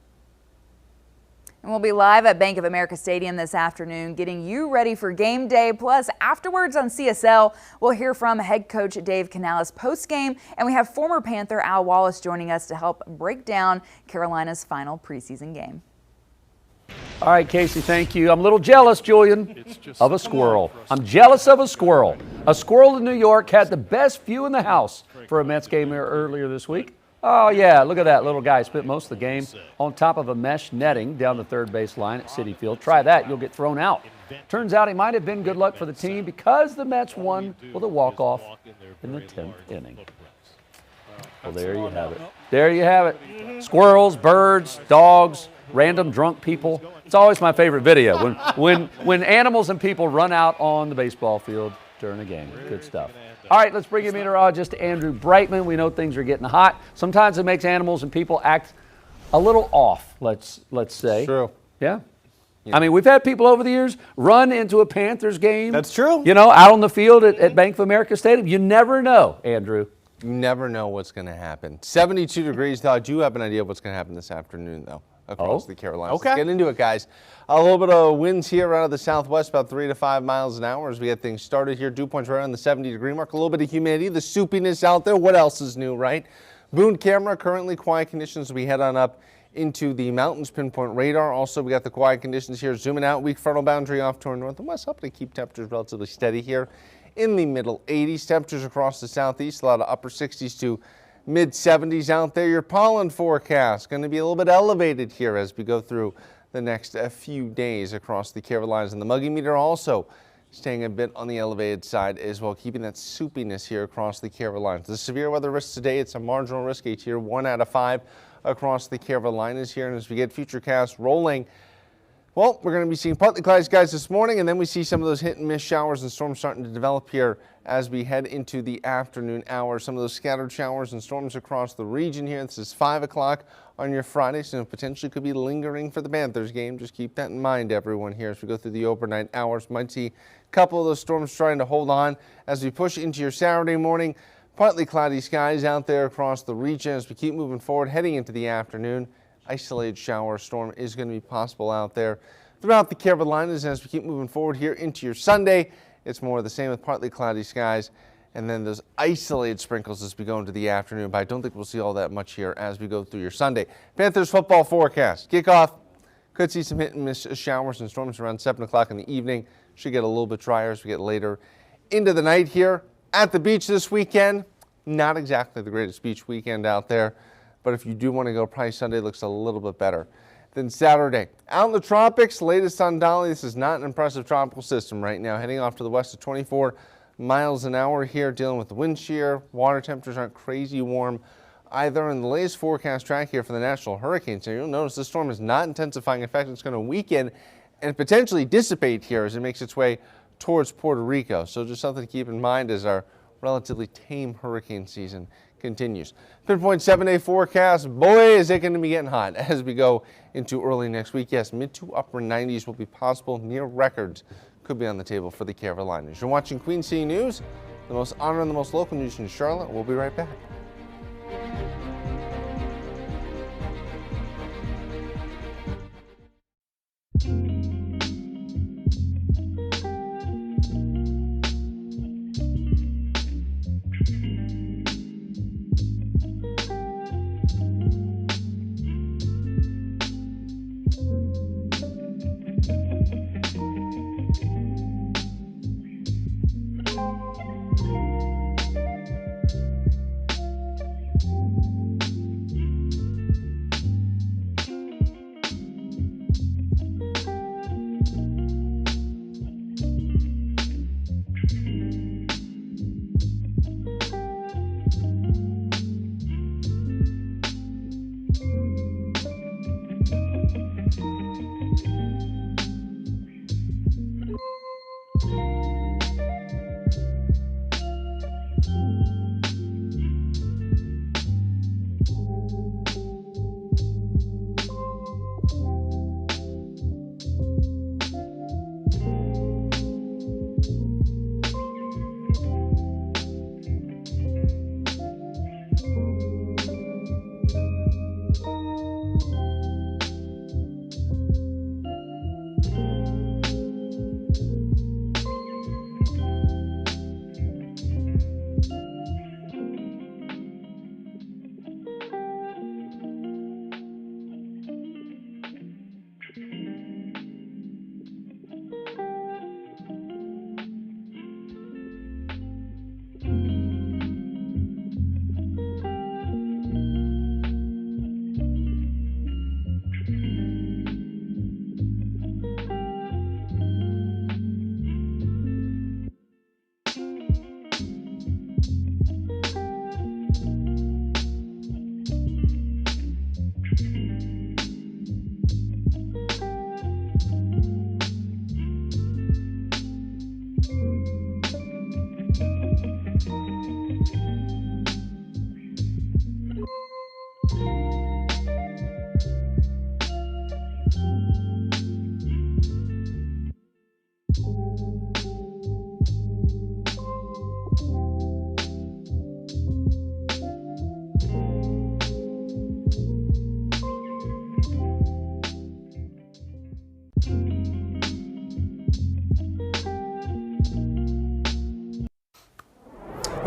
And we'll be live at Bank of America Stadium this afternoon, getting you ready for game day. Plus, afterwards on CSL, we'll hear from head coach Dave Canales post-game, and we have former Panther Al Wallace joining us to help break down Carolina's final preseason game. All right, Casey, thank you. I'm a little jealous, Julian, of a squirrel. I'm jealous of a squirrel. A squirrel in New York had the best view in the house for a Mets game earlier this week. Oh, yeah, look at that little guy. Spent most of the game on top of a mesh netting down the third base line at Citi Field. Try that, you'll get thrown out. Turns out it might have been good luck for the team because the Mets won with a walk-off in the 10th inning. Well, there you have it. There you have it. Squirrels, birds, dogs, random drunk people. It's always my favorite video when animals and people run out on the baseball field during a game. Good stuff. All right, let's bring in meteorologist Andrew Brightman. We know things are getting hot. Sometimes it makes animals and people act a little off, let's say. True. Yeah. We've had people over the years run into a Panthers game. That's true. Out on the field at Bank of America Stadium. You never know, Andrew. You never know what's going to happen. 72 degrees, though. I do have an idea of what's going to happen this afternoon, though, across the Carolinas. Okay. Let's get into it, guys. A little bit of winds here out of the southwest, about 3 to 5 miles an hour as we get things started here. Dew points right on the 70-degree mark. A little bit of humidity, the soupiness out there. What else is new, right? Boone camera, currently quiet conditions. We head on up into the mountains, pinpoint radar. Also, we got the quiet conditions here. Zooming out, weak frontal boundary off to our north and west, helping to keep temperatures relatively steady here in the middle 80s. Temperatures across the southeast, a lot of upper 60s to mid 70s out there. Your pollen forecast going to be a little bit elevated here as we go through the next few days across the Carolinas. And the muggy meter also staying a bit on the elevated side as well, keeping that soupiness here across the Carolinas. The severe weather risks today, it's a marginal risk, a tier 1 out of 5 across the Carolinas here. And as we get Futurecast rolling, Well, we're going to be seeing partly cloudy skies this morning, and then we see some of those hit and miss showers and storms starting to develop here as we head into the afternoon hours. Some of those scattered showers and storms across the region here. This is 5 o'clock on your Friday, so potentially could be lingering for the Panthers game. Just keep that in mind, everyone, here as we go through the overnight hours. Might see a couple of those storms trying to hold on as we push into your Saturday morning. Partly cloudy skies out there across the region as we keep moving forward, heading into the afternoon. Isolated shower storm is going to be possible out there throughout the Carolinas as we keep moving forward here into your Sunday. It's more of the same with partly cloudy skies and then those isolated sprinkles as we go into the afternoon. But I don't think we'll see all that much here as we go through your Sunday. Panthers football forecast. Kickoff could see some hit and miss showers and storms around 7 o'clock in the evening. Should get a little bit drier as we get later into the night here. At the beach this weekend, not exactly the greatest beach weekend out there. But if you do want to go, probably Sunday looks a little bit better than Saturday. Out in the tropics, latest on Dolly. This is not an impressive tropical system right now. Heading off to the west at 24 miles an hour here, dealing with the wind shear. Water temperatures aren't crazy warm either. In the latest forecast track here for the National Hurricane Center, you'll notice this storm is not intensifying. In fact, it's going to weaken and potentially dissipate here as it makes its way towards Puerto Rico. So just something to keep in mind as our relatively tame hurricane season continues. Pinpoint 7-day forecast. Boy, is it going to be getting hot as we go into early next week. Yes, mid to upper 90s will be possible. Near records could be on the table for the Carolinas. You're watching Queen City News, the most honor and the most local news in Charlotte. We'll be right back.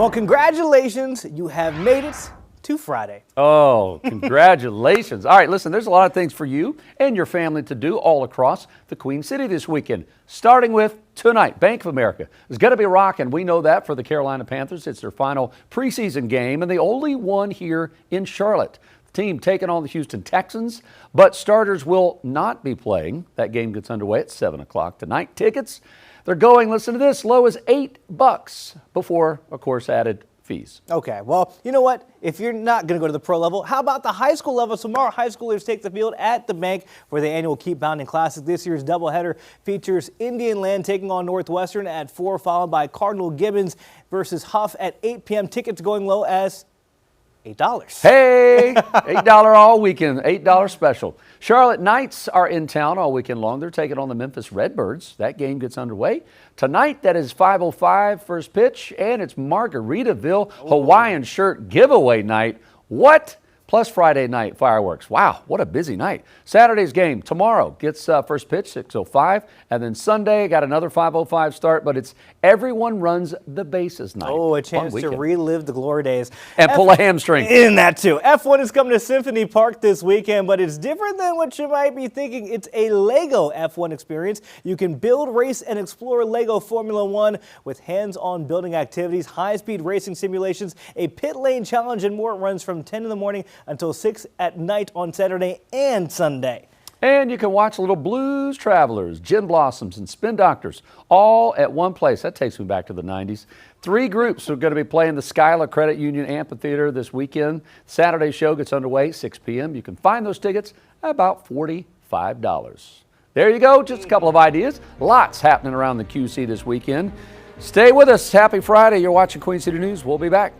Well, congratulations. You have made it to Friday. Oh, congratulations. All right, listen, there's a lot of things for you and your family to do all across the Queen City this weekend, starting with tonight. Bank of America is going to be rocking. We know that for the Carolina Panthers. It's their final preseason game and the only one here in Charlotte. The team taking on the Houston Texans, but starters will not be playing. That game gets underway at 7 o'clock tonight. Tickets, they're going, listen to this, low as $8 before, of course, added fees. Okay, well, you know what? If you're not going to go to the pro level, how about the high school level? Tomorrow, high schoolers take the field at the Bank for the annual Keep Pounding Classic. This year's doubleheader features Indian Land taking on Northwestern at 4, followed by Cardinal Gibbons versus Huff at 8 p.m. Tickets going low as $8. Hey, $8 all weekend, $8 special. Charlotte Knights are in town all weekend long. They're taking on the Memphis Redbirds. That game gets underway tonight. That is 5:05 first pitch, and it's Margaritaville Hawaiian shirt giveaway night. What? Plus Friday night fireworks. Wow, what a busy night. Saturday's game tomorrow gets first pitch, 6:05, and then Sunday got another 5:05 start, but it's everyone runs the bases night. Oh, a chance to relive the glory days. And pull a hamstring. In that too. F1 is coming to Symphony Park this weekend, but it's different than what you might be thinking. It's a Lego F1 experience. You can build, race, and explore Lego Formula One with hands-on building activities, high-speed racing simulations, a pit lane challenge, and more. It runs from 10 in the morning until 6 at night on Saturday and Sunday. And you can watch Little Blues Travelers, Gin Blossoms, and Spin Doctors all at one place. That takes me back to the 90s. 3 groups are going to be playing the Skyla Credit Union Amphitheater this weekend. Saturday show gets underway 6 p.m. You can find those tickets at about $45. There you go, just a couple of ideas. Lots happening around the QC this weekend. Stay with us. Happy Friday. You're watching Queen City News. We'll be back.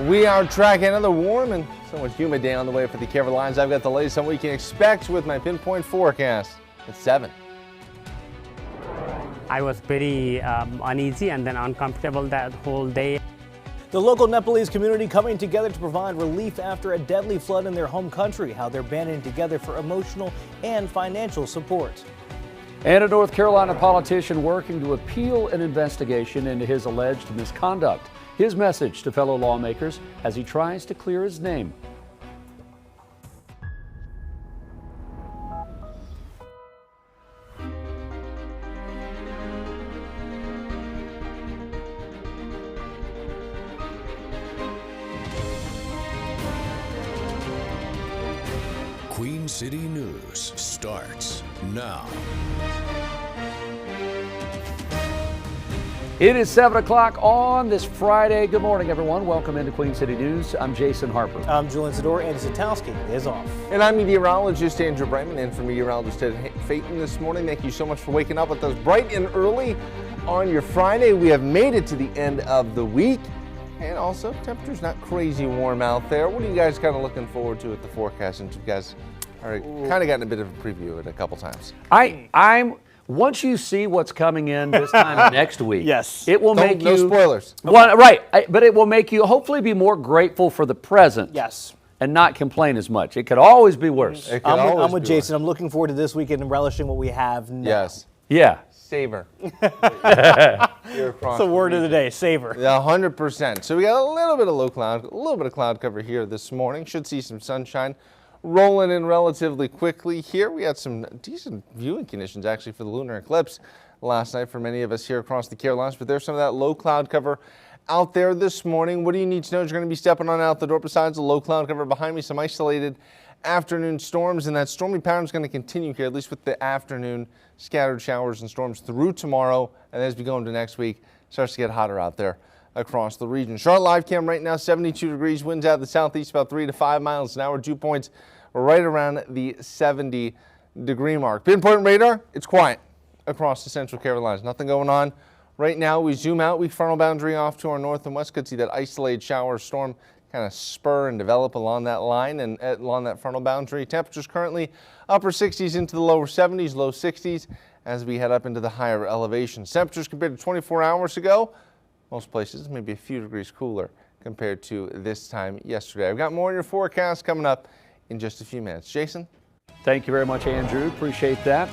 We are tracking another warm and somewhat humid day on the way for the Carolinas. I've got the latest on what you can expect with my pinpoint forecast at 7. I was pretty uneasy and then uncomfortable that whole day. The local Nepalese community coming together to provide relief after a deadly flood in their home country, how they're banding together for emotional and financial support. And a North Carolina politician working to appeal an investigation into his alleged misconduct. His message to fellow lawmakers as he tries to clear his name. Queen City News. starts now. It is 7 o'clock on this Friday. Good morning, everyone. Welcome into Queen City News. I'm Jason Harper. I'm Julian Zador. Andy Satowski is off. And I'm meteorologist Andrew Brightman, in for meteorologist Ted Phaeton this morning. Thank you so much for waking up with us bright and early on your Friday. We have made it to the end of the week. And also, temperature's not crazy warm out there. What are you guys kind of looking forward to at the forecast? Since you guys are kind of gotten a bit of a preview of it a couple times. Once you see what's coming in this time next week, yes, it will make no you spoilers. Well, right, but it will make you hopefully be more grateful for the present. Yes. And not complain as much. It could always be worse. I'm with Jason. I'm looking forward to this weekend and relishing what we have now. Yes. Yeah. Savor. It's the word of the day, savor. Yeah, 100%. So we got a little bit of low cloud, a little bit of cloud cover here this morning. Should see some sunshine rolling in relatively quickly here. We had some decent viewing conditions actually for the lunar eclipse last night for many of us here across the Carolinas, but there's some of that low cloud cover out there this morning. What do you need to know as you're going to be stepping on out the door? Besides the low cloud cover behind me, some isolated afternoon storms, and that stormy pattern is going to continue here, at least with the afternoon scattered showers and storms through tomorrow, and as we go into next week, it starts to get hotter out there across the region. Charlotte live cam right now, 72 degrees, winds out of the southeast about 3 to 5 miles an hour, dew points right around the 70-degree mark. Pinpoint radar, it's quiet across the central Carolinas. Nothing going on right now. We zoom out, we frontal boundary off to our north and west. Could see that isolated shower storm kind of spur and develop along that line and along that frontal boundary. Temperatures currently upper 60s into the lower 70s, low 60s as we head up into the higher elevations. Temperatures compared to 24 hours ago, most places maybe a few degrees cooler compared to this time yesterday. I've got more in your forecast coming up in just a few minutes. Jason? Thank you very much, Andrew. Appreciate that.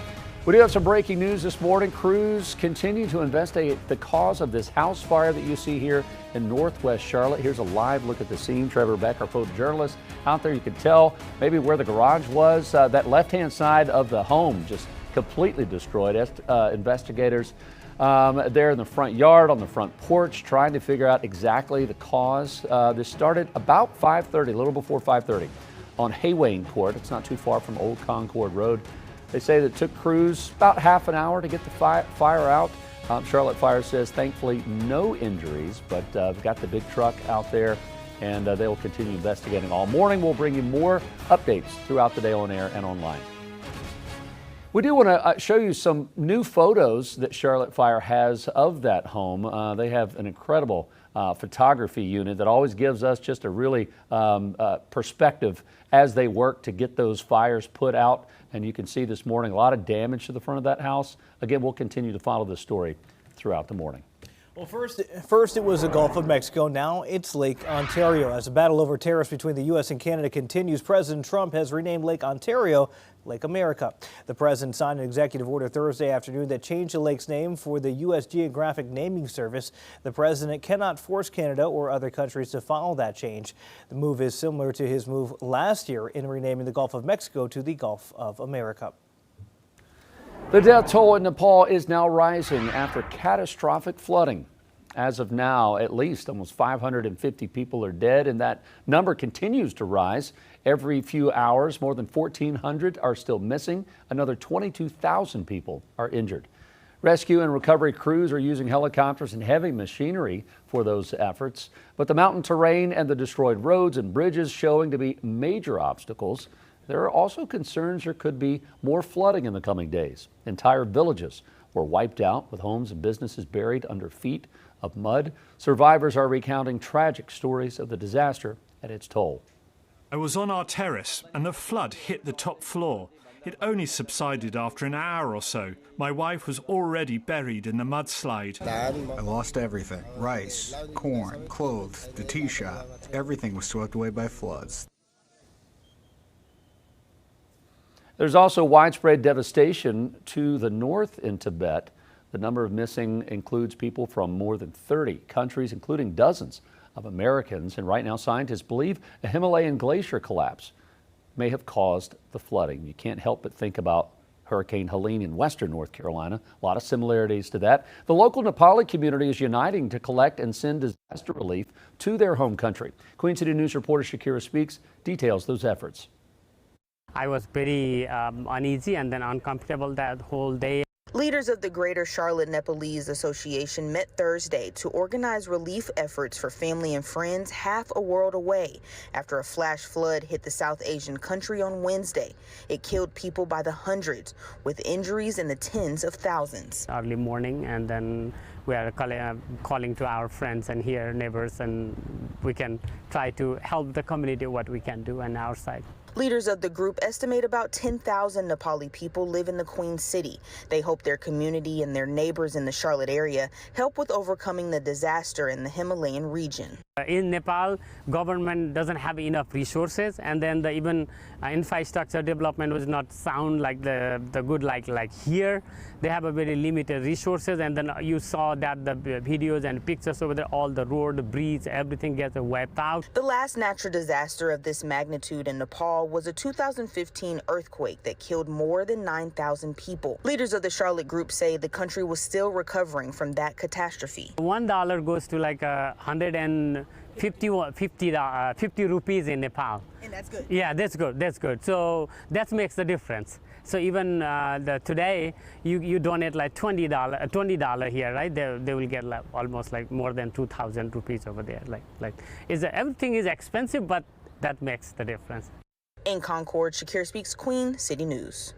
We do have some breaking news this morning. Crews continue to investigate the cause of this house fire that you see here in northwest Charlotte. Here's a live look at the scene. Trevor Beck, our photojournalist, out there. You can tell maybe where the garage was. That left-hand side of the home just completely destroyed. Investigators there in the front yard, on the front porch, trying to figure out exactly the cause. This started about 5:30, a little before 5:30, on Haywain Court. It's not too far from Old Concord Road. They say that it took crews about half an hour to get the fire out. Charlotte Fire says thankfully no injuries, but we've got the big truck out there, and they will continue investigating all morning. We'll bring you more updates throughout the day on air and online. We do want to show you some new photos that Charlotte Fire has of that home. They have an incredible photography unit that always gives us just a really perspective as they work to get those fires put out. And you can see this morning a lot of damage to the front of that house. Again, we'll continue to follow this story throughout the morning. Well, first it was the Gulf of Mexico. Now it's Lake Ontario. As the battle over tariffs between the U.S. and Canada continues, President Trump has renamed Lake Ontario Lake America. The president signed an executive order Thursday afternoon that changed the lake's name for the U.S. Geographic Naming Service. The president cannot force Canada or other countries to follow that change. The move is similar to his move last year in renaming the Gulf of Mexico to the Gulf of America. The death toll in Nepal is now rising after catastrophic flooding. As of now, at least almost 550 people are dead, and that number continues to rise. Every few hours, more than 1,400 are still missing. Another 22,000 people are injured. Rescue and recovery crews are using helicopters and heavy machinery for those efforts, but the mountain terrain and the destroyed roads and bridges showing to be major obstacles. There are also concerns there could be more flooding in the coming days. Entire villages were wiped out with homes and businesses buried under feet of mud. Survivors are recounting tragic stories of the disaster and its toll. I was on our terrace and the flood hit the top floor. It only subsided after an hour or so. My wife was already buried in the mudslide. I lost everything. Rice, corn, clothes, the tea shop. Everything was swept away by floods. There's also widespread devastation to the north in Tibet. The number of missing includes people from more than 30 countries, including dozens of Americans. And right now, scientists believe a Himalayan glacier collapse may have caused the flooding. You can't help but think about Hurricane Helene in western North Carolina. A lot of similarities to that. The local Nepali community is uniting to collect and send disaster relief to their home country. Queen City News reporter Shakira Speaks details those efforts. I was very uneasy and then uncomfortable that whole day. Leaders of the Greater Charlotte Nepalese Association met Thursday to organize relief efforts for family and friends half a world away after a flash flood hit the South Asian country on Wednesday. It killed people by the hundreds, with injuries in the tens of thousands. Early morning, and then we are calling to our friends and here neighbors, and we can try to help the community what we can do on our side. Leaders of the group estimate about 10,000 Nepali people live in the Queen City. They hope their community and their neighbors in the Charlotte area help with overcoming the disaster in the Himalayan region. In Nepal, government doesn't have enough resources, and then even infrastructure development was not sound like the good like here. They have a very limited resources, and then you saw that the videos and pictures over there, all the road, the bridge, everything gets wiped out. The last natural disaster of this magnitude in Nepal was a 2015 earthquake that killed more than 9,000 people. Leaders of the Charlotte group say the country was still recovering from that catastrophe. $1 goes to like 150 rupees in Nepal. And that's good. Yeah, that's good. That's good. So that makes the difference. So even today, you donate like $20 here, right? They will get like almost like more than 2,000 rupees over there. Everything is expensive, but that makes the difference. In Concord, Shakir Speaks, Queen City News.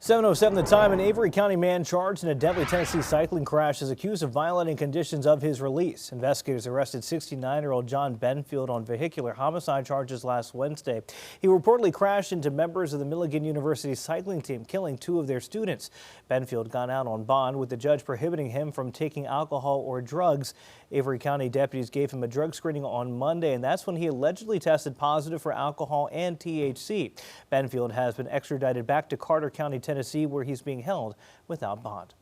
7:07 the time. An Avery County man charged in a deadly Tennessee cycling crash is accused of violating conditions of his release. Investigators arrested 69-year-old John Benfield on vehicular homicide charges last Wednesday. He reportedly crashed into members of the Milligan University cycling team, killing 2 of their students. Benfield got out on bond, with the judge prohibiting him from taking alcohol or drugs. Avery County deputies gave him a drug screening on Monday, and that's when he allegedly tested positive for alcohol and THC. Benfield has been extradited back to Carter County, Tennessee, where he's being held without bond.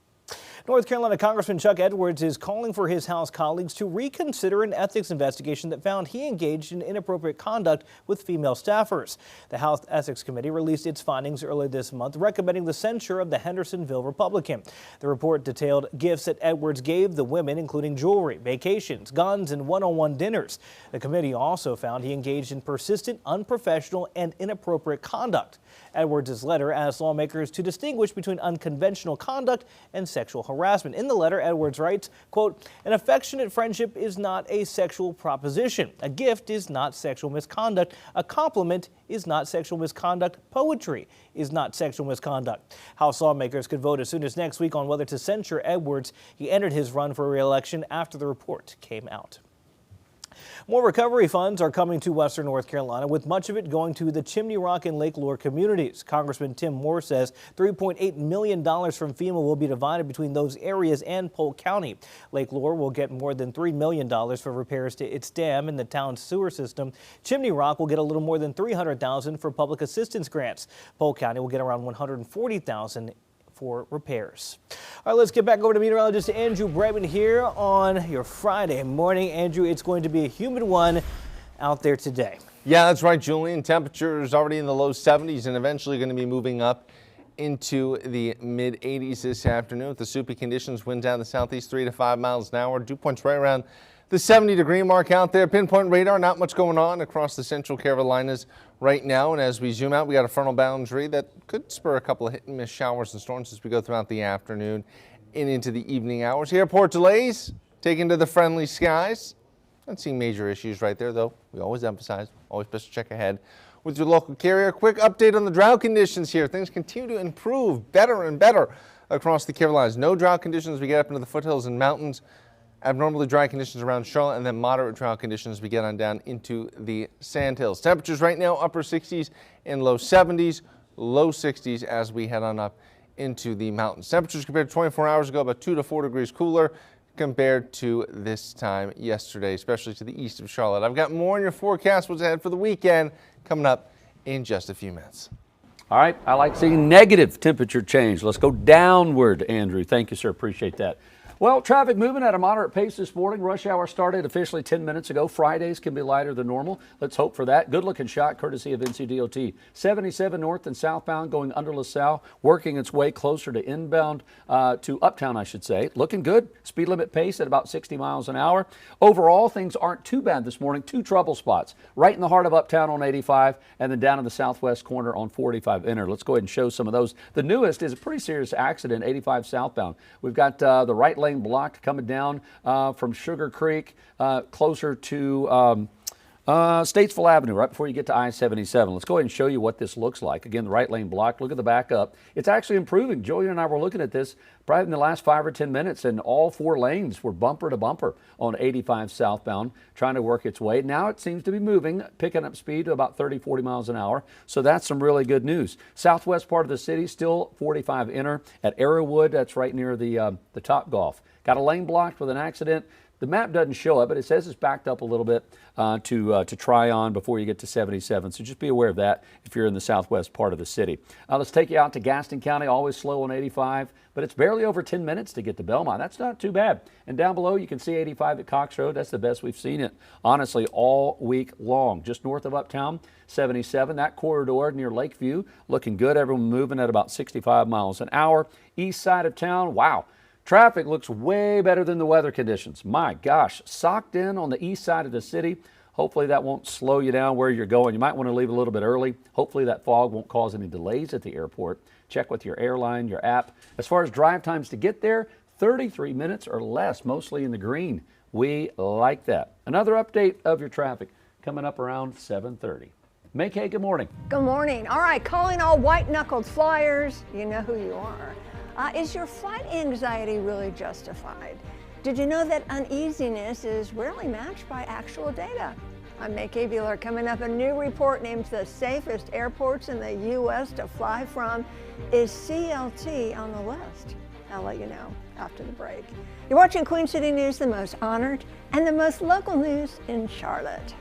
North Carolina Congressman Chuck Edwards is calling for his House colleagues to reconsider an ethics investigation that found he engaged in inappropriate conduct with female staffers. The House Ethics Committee released its findings earlier this month, recommending the censure of the Hendersonville Republican. The report detailed gifts that Edwards gave the women, including jewelry, vacations, guns, and one-on-one dinners. The committee also found he engaged in persistent, unprofessional, and inappropriate conduct. Edwards' letter asked lawmakers to distinguish between unconventional conduct and sexual harassment. In the letter, Edwards writes, quote, "An affectionate friendship is not a sexual proposition. A gift is not sexual misconduct. A compliment is not sexual misconduct. Poetry is not sexual misconduct." House lawmakers could vote as soon as next week on whether to censure Edwards. He entered his run for re-election after the report came out. More recovery funds are coming to Western North Carolina, with much of it going to the Chimney Rock and Lake Lure communities. Congressman Tim Moore says $3.8 million from FEMA will be divided between those areas and Polk County. Lake Lure will get more than $3 million for repairs to its dam and the town's sewer system. Chimney Rock will get a little more than $300,000 for public assistance grants. Polk County will get around $140,000 for repairs. All right, let's get back over to meteorologist Andrew Bregman here on your Friday morning. Andrew, it's going to be a humid one out there today. Yeah, that's right, Julian. Temperatures already in the low 70s and eventually going to be moving up into the mid 80s this afternoon with the soupy conditions. Wind down the southeast 3 to 5 miles an hour. Dew points right around the 70-degree mark out there. Pinpoint radar, not much going on across the central Carolinas right now. And as we zoom out, we got a frontal boundary that could spur a couple of hit and miss showers and storms as we go throughout the afternoon and into the evening hours. Airport delays taken to the friendly skies. Not seeing major issues right there, though. We always emphasize, always best to check ahead with your local carrier. Quick update on the drought conditions here. Things continue to improve better and better across the Carolinas. No drought conditions as we get up into the foothills and mountains. Abnormally dry conditions around Charlotte, and then moderate drought conditions as we get on down into the Sandhills. Temperatures right now upper 60s and low 70s, low 60s as we head on up into the mountains. Temperatures compared to 24 hours ago about 2 to 4 degrees cooler compared to this time yesterday, especially to the east of Charlotte. I've got more in your forecast, what's ahead for the weekend, coming up in just a few minutes. All right, I like seeing negative temperature change. Let's go downward, Andrew. Thank you, sir. Appreciate that. Well, traffic moving at a moderate pace this morning. Rush hour started officially 10 minutes ago. Fridays can be lighter than normal. Let's hope for that. Good looking shot courtesy of NCDOT. 77 north and southbound going under LaSalle, working its way closer to inbound to uptown, I should say. Looking good. Speed limit pace at about 60 miles an hour. Overall, things aren't too bad this morning. 2 trouble spots right in the heart of uptown on 85 and then down in the southwest corner on 45 inner. Let's go ahead and show some of those. The newest is a pretty serious accident, 85 southbound. We've got the right lane blocked coming down from Sugar Creek closer to Statesville Avenue, right before you get to I-77. Let's go ahead and show you what this looks like. Again, the right lane blocked. Look at the backup. It's actually improving. Julia and I were looking at this probably in the last 5 or 10 minutes, and all 4 lanes were bumper to bumper on 85 southbound, trying to work its way. Now it seems to be moving, picking up speed to about 30, 40 miles an hour. So that's some really good news. Southwest part of the city, still 45 inner at Arrowwood. That's right near the Top Golf. Got a lane blocked with an accident. The map doesn't show it, but it says it's backed up a little bit to try on before you get to 77. So just be aware of that if you're in the southwest part of the city. Let's take you out to Gaston County, always slow on 85, but it's barely over 10 minutes to get to Belmont. That's not too bad. And down below, you can see 85 at Cox Road. That's the best we've seen it, honestly, all week long. Just north of Uptown, 77. That corridor near Lakeview, looking good. Everyone moving at about 65 miles an hour. East side of town, wow. Traffic looks way better than the weather conditions. My gosh, socked in on the east side of the city. Hopefully that won't slow you down where you're going. You might want to leave a little bit early. Hopefully that fog won't cause any delays at the airport. Check with your airline, your app. As far as drive times to get there, 33 minutes or less, mostly in the green. We like that. Another update of your traffic coming up around 7:30. Make hay, good morning. Good morning. All right, calling all white-knuckled flyers. You know who you are. Is your flight anxiety really justified? Did you know that uneasiness is rarely matched by actual data? I'm May Bueller. Coming up, a new report named the safest airports in the U.S. to fly from. Is CLT on the list? I'll let you know after the break. You're watching Queen City News, the most honored and the most local news in Charlotte.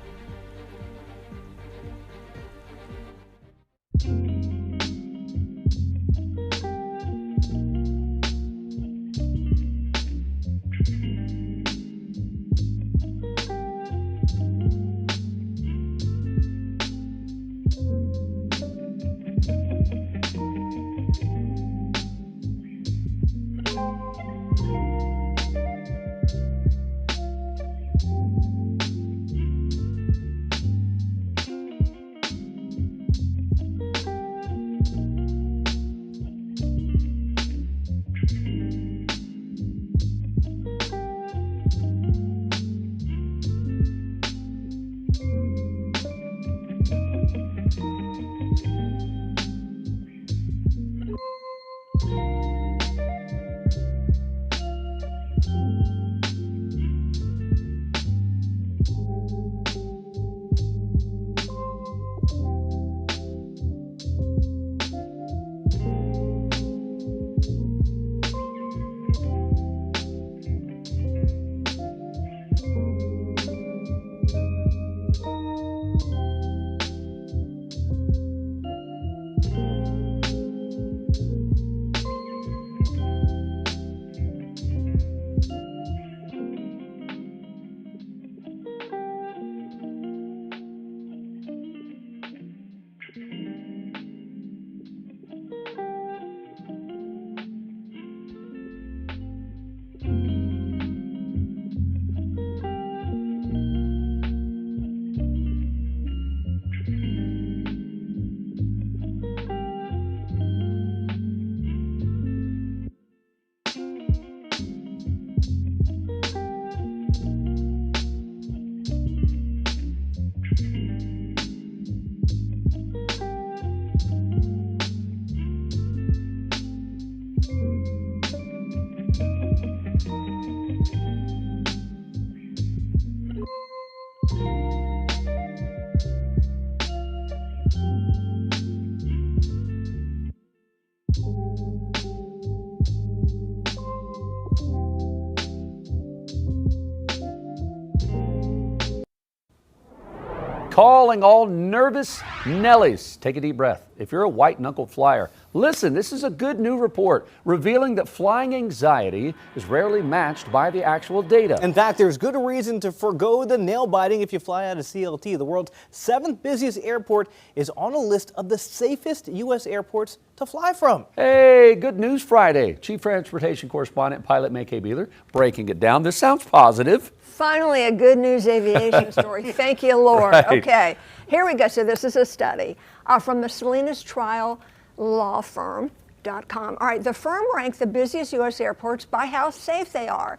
calling all nervous Nellies. Take a deep breath. If you're a white-knuckled flyer, listen, this is a good new report revealing that flying anxiety is rarely matched by the actual data. In fact, there's good reason to forgo the nail biting if you fly out of CLT. The world's 7th busiest airport is on a list of the safest U.S. airports to fly from. Hey, good news Friday. Chief Transportation Correspondent Pilot Mackay Beeler breaking it down. This sounds positive. Finally, a good news aviation story. Thank you, Lord. Right. Okay, here we go. So this is a study from the Salinas Trial Law Firm.com. All right, the firm ranked the busiest U.S. airports by how safe they are.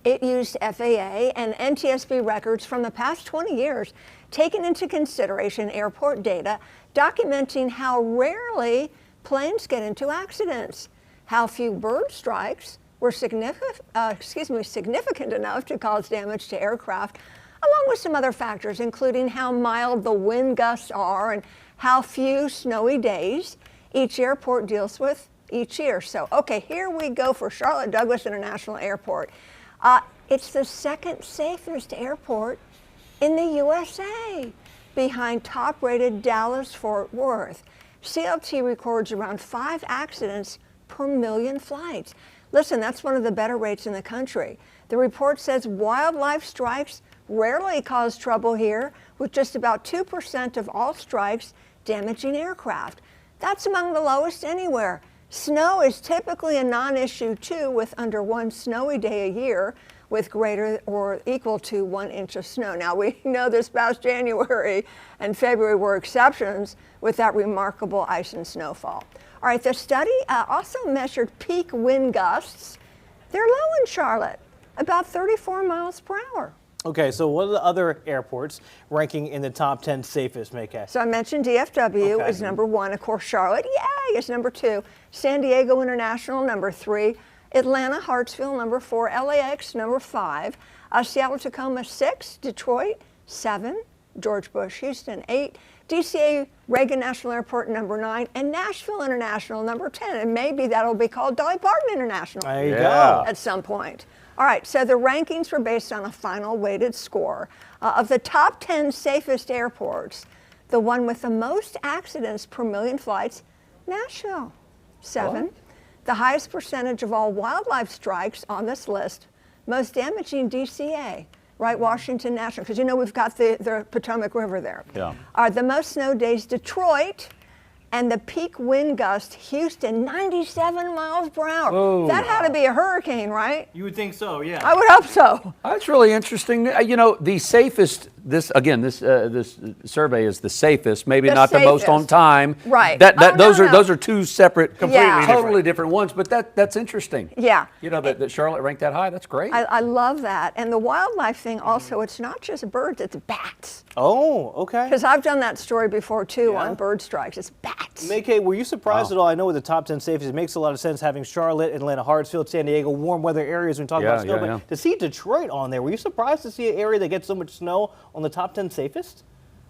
It used FAA and NTSB records from the past 20 years, taking into consideration airport data, documenting how rarely planes get into accidents, how few bird strikes were significant enough to cause damage to aircraft, along with some other factors, including how mild the wind gusts are and how few snowy days each airport deals with each year. So, okay, here we go for Charlotte Douglas International Airport. It's the second safest airport in the USA, behind top-rated Dallas-Fort Worth. CLT records around 5 accidents per million flights. Listen, that's one of the better rates in the country. The report says wildlife strikes rarely cause trouble here, with just about 2% of all strikes damaging aircraft. That's among the lowest anywhere. Snow is typically a non-issue too, with under 1 snowy day a year, with greater or equal to 1 inch of snow. Now, we know this past January and February were exceptions with that remarkable ice and snowfall. All right, the study also measured peak wind gusts. They're low in Charlotte, about 34 miles per hour. Okay, so what are the other airports ranking in the top 10 safest, Mackay? So I mentioned DFW is number 1. Of course, Charlotte, yay, is number 2. San Diego International, number 3. Atlanta Hartsfield, number 4. LAX, number 5. Seattle Tacoma, 6. Detroit, 7. George Bush Houston, 8. DCA Reagan National Airport, number 9. And Nashville International, number 10. And maybe that'll be called Dolly Parton International. There you go. At some point. All right, so the rankings were based on a final weighted score. Of the top 10 safest airports, the one with the most accidents per million flights, Nashville, 7. What? The highest percentage of all wildlife strikes on this list, most damaging DCA, right, Washington National, because you know we've got the Potomac River there. Yeah. The most snow days, Detroit, and the peak wind gust, Houston, 97 miles per hour. Whoa. That had to be a hurricane, right? You would think so, yeah. I would hope so. That's really interesting. You know, the safest, this survey is the safest, maybe not the most on time. Right. Those are two separate, Completely totally different ones, but that's interesting. Yeah. You know, that Charlotte ranked that high, that's great. I love that. And the wildlife thing also, it's not just birds, it's bats. Oh, okay. Because I've done that story before too on bird strikes. It's bats. Mackay, were you surprised at all? I know with the top 10 safest, it makes a lot of sense having Charlotte, Atlanta, Hartsfield, San Diego, warm weather areas when we talk about snow. But to see Detroit on there, were you surprised to see an area that gets so much snow on the top 10 safest?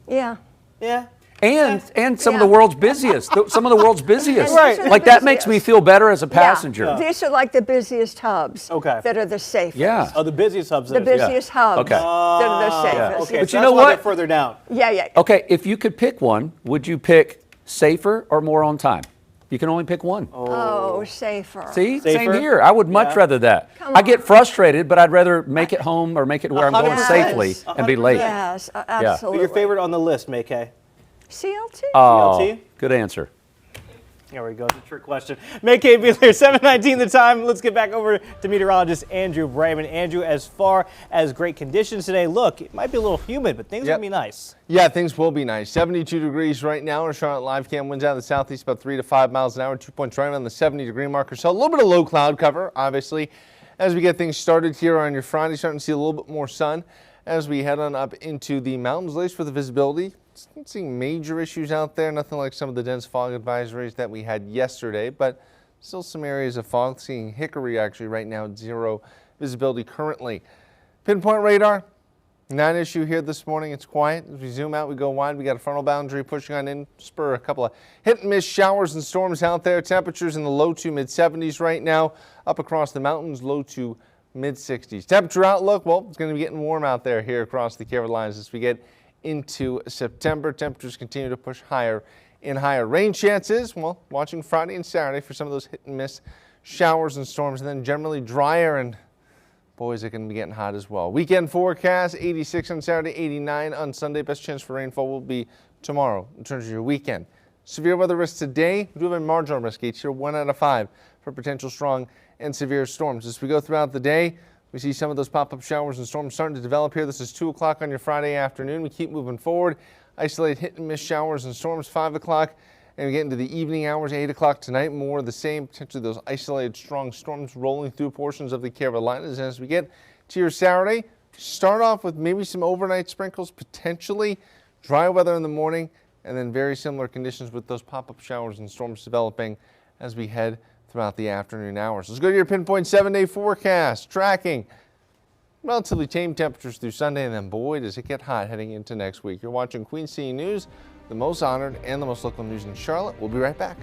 Yeah. Yeah. And some of the world's busiest. Some of the world's busiest. Right. Like that makes me feel better as a passenger. Yeah. These are like the busiest hubs that are the safest. Yeah. Oh, the busiest hubs. The busiest hubs okay. that are the safest. Okay, but so you know what? Further down. Yeah. Okay, if you could pick one, would you pick safer or more on time? You can only pick one. Oh, safer. See, Safer? same here. I would much rather that. I get frustrated, but I'd rather make it home or make it where I'm going safely and be late. Yes, absolutely. But your favorite on the list, Mackay? CLT. Oh, CLT? good answer. There we go. It's a trick question. Mackay Beeler, 7:19 the time. Let's get back over to meteorologist Andrew Brayman. Andrew, as far as great conditions today, look, it might be a little humid, but things are going to be nice. Yeah, things will be nice. 72 degrees right now. Our Charlotte live cam winds out of the southeast about 3 to 5 miles an hour. 2 points right around the 70-degree marker. So a little bit of low cloud cover, obviously. As we get things started here on your Friday, starting to see a little bit more sun as we head on up into the mountains. At least for the visibility. Not seeing major issues out there, nothing like some of the dense fog advisories that we had yesterday, but still some areas of fog. Seeing Hickory actually right now at 0 visibility currently. Pinpoint radar, non-issue here this morning. It's quiet. As we zoom out, we go wide. We got a frontal boundary pushing on in, spur a couple of hit and miss showers and storms out there. Temperatures in the low to mid 70s right now. Up across the mountains, low to mid 60s. Temperature outlook, well, it's going to be getting warm out there here across the Carolinas as we get into September. Temperatures continue to push higher and higher. Rain chances, well, watching Friday and Saturday for some of those hit and miss showers and storms, and then generally drier, and boy, is it going to be getting hot as well. Weekend forecast, 86 on Saturday, 89 on Sunday. Best chance for rainfall will be tomorrow in terms of your weekend. Severe weather risk today. We do have a marginal risk each year, 1 out of 5 for potential strong and severe storms. As we go throughout the day, we see some of those pop-up showers and storms starting to develop here. This is 2 o'clock on your Friday afternoon. We keep moving forward. Isolated hit and miss showers and storms, 5 o'clock. And we get into the evening hours, 8 o'clock tonight. More of the same, potentially those isolated strong storms rolling through portions of the Carolinas. As we get to your Saturday, start off with maybe some overnight sprinkles, potentially dry weather in the morning, and then very similar conditions with those pop-up showers and storms developing as we head throughout the afternoon hours. Let's go to your pinpoint 7-day forecast. Tracking relatively tame temperatures through Sunday, and then boy, does it get hot heading into next week. You're watching Queen City News, the most honored and the most local news in Charlotte. We'll be right back.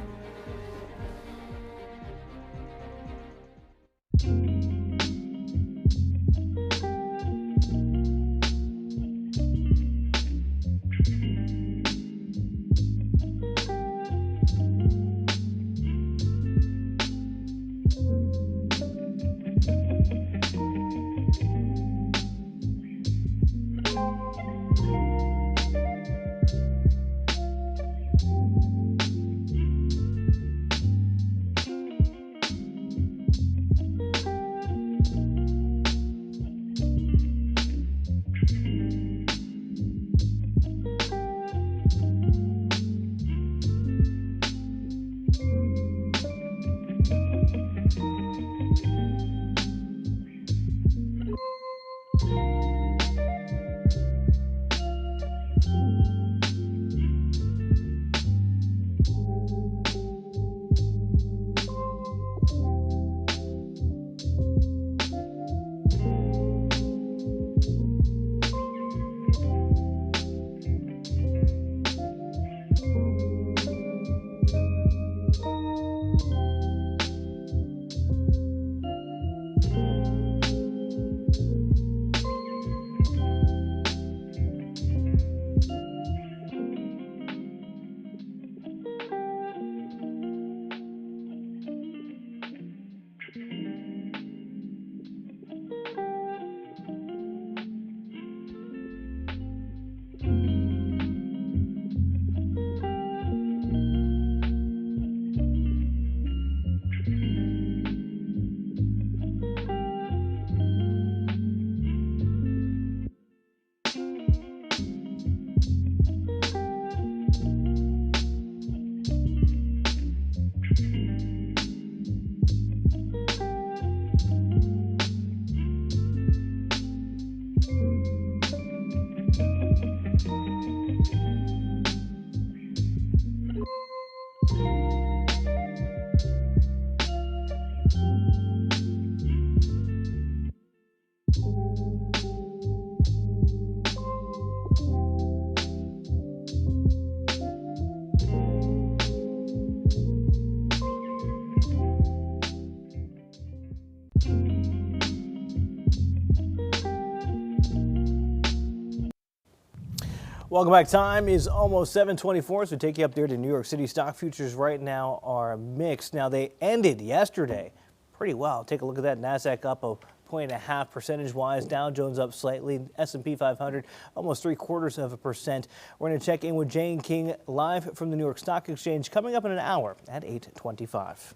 Welcome back. Time is almost 7:24, so take you up there to New York City. Stock futures right now are mixed. Now, they ended yesterday pretty well. Take a look at that. NASDAQ up a 1.5 percentage-wise. Dow Jones up slightly. S&P 500 almost 0.75%. We're going to check in with Jane King live from the New York Stock Exchange coming up in an hour at 8:25.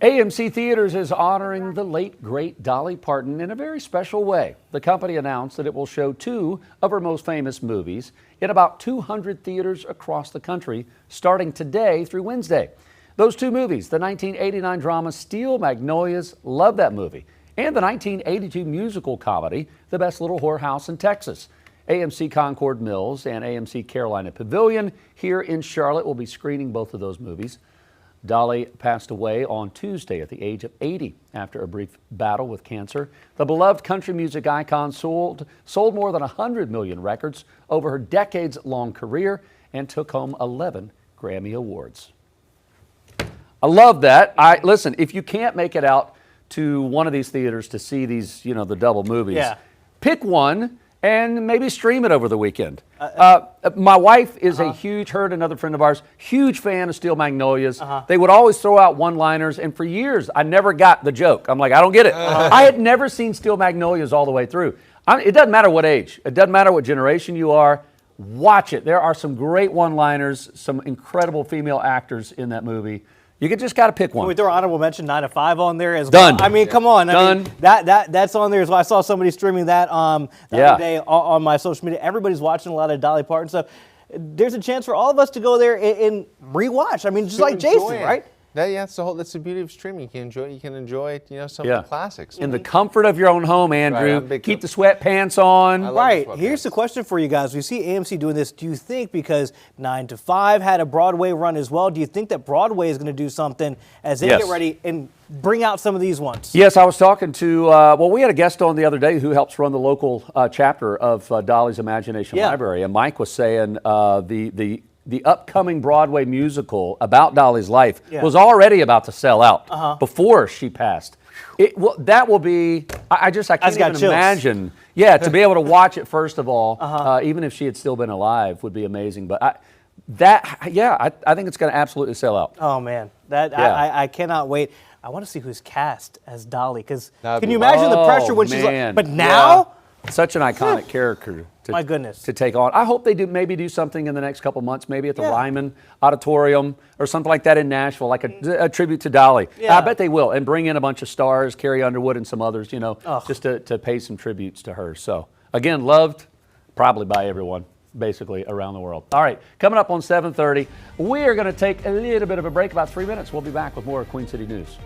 AMC Theaters is honoring the late, great Dolly Parton in a very special way. The company announced that it will show 2 of her most famous movies in about 200 theaters across the country, starting today through Wednesday. Those 2 movies, the 1989 drama Steel Magnolias, love that movie, and the 1982 musical comedy, The Best Little Whorehouse in Texas. AMC Concord Mills and AMC Carolina Pavilion here in Charlotte will be screening both of those movies. Dolly passed away on Tuesday at the age of 80 after a brief battle with cancer. The beloved country music icon sold more than 100 million records over her decades-long career and took home 11 Grammy Awards. I love that. Listen, if you can't make it out to one of these theaters to see these, the double movies, pick one and maybe stream it over the weekend. My wife is a huge, her and another friend of ours, huge fan of Steel Magnolias. They would always throw out one-liners, and for years, I never got the joke. I'm like, I don't get it. I had never seen Steel Magnolias all the way through. It doesn't matter what age. It doesn't matter what generation you are. Watch it. There are some great one-liners, some incredible female actors in that movie. You just got to pick one. Can we throw honorable mention 9 to 5 on there as Done. well? I mean, come on. Done. I mean, that's on there as well. I saw somebody streaming that the other day on my social media. Everybody's watching a lot of Dolly Parton stuff. There's a chance for all of us to go there and rewatch. I mean, just like Jason, right? That's the beauty of streaming. You can enjoy some of the classics. In the comfort of your own home, Andrew. Right, keep the sweatpants on. Right. Here's the question for you guys. We see AMC doing this. Do you think, because 9 to 5 had a Broadway run as well, do you think that Broadway is going to do something as they get ready and bring out some of these ones? Yes, I was talking to, we had a guest on the other day who helps run the local chapter of Dolly's Imagination Library, and Mike was saying the upcoming Broadway musical about Dolly's life was already about to sell out before she passed. That will be, I can't even imagine. Yeah, to be able to watch it, first of all, even if she had still been alive, would be amazing. But I think it's going to absolutely sell out. Oh, man. I cannot wait. I want to see who's cast as Dolly, because can you imagine the pressure when she's like, but now? Such an iconic character. My goodness. To take on. I hope they do something in the next couple months, maybe at the Ryman Auditorium or something like that in Nashville, like a tribute to Dolly. I bet they will, and bring in a bunch of stars, Carrie Underwood and some others, just to pay some tributes to her. So, again, loved probably by everyone, basically, around the world. All right, coming up on 7:30, we are going to take a little bit of a break, about 3 minutes. We'll be back with more Queen City News.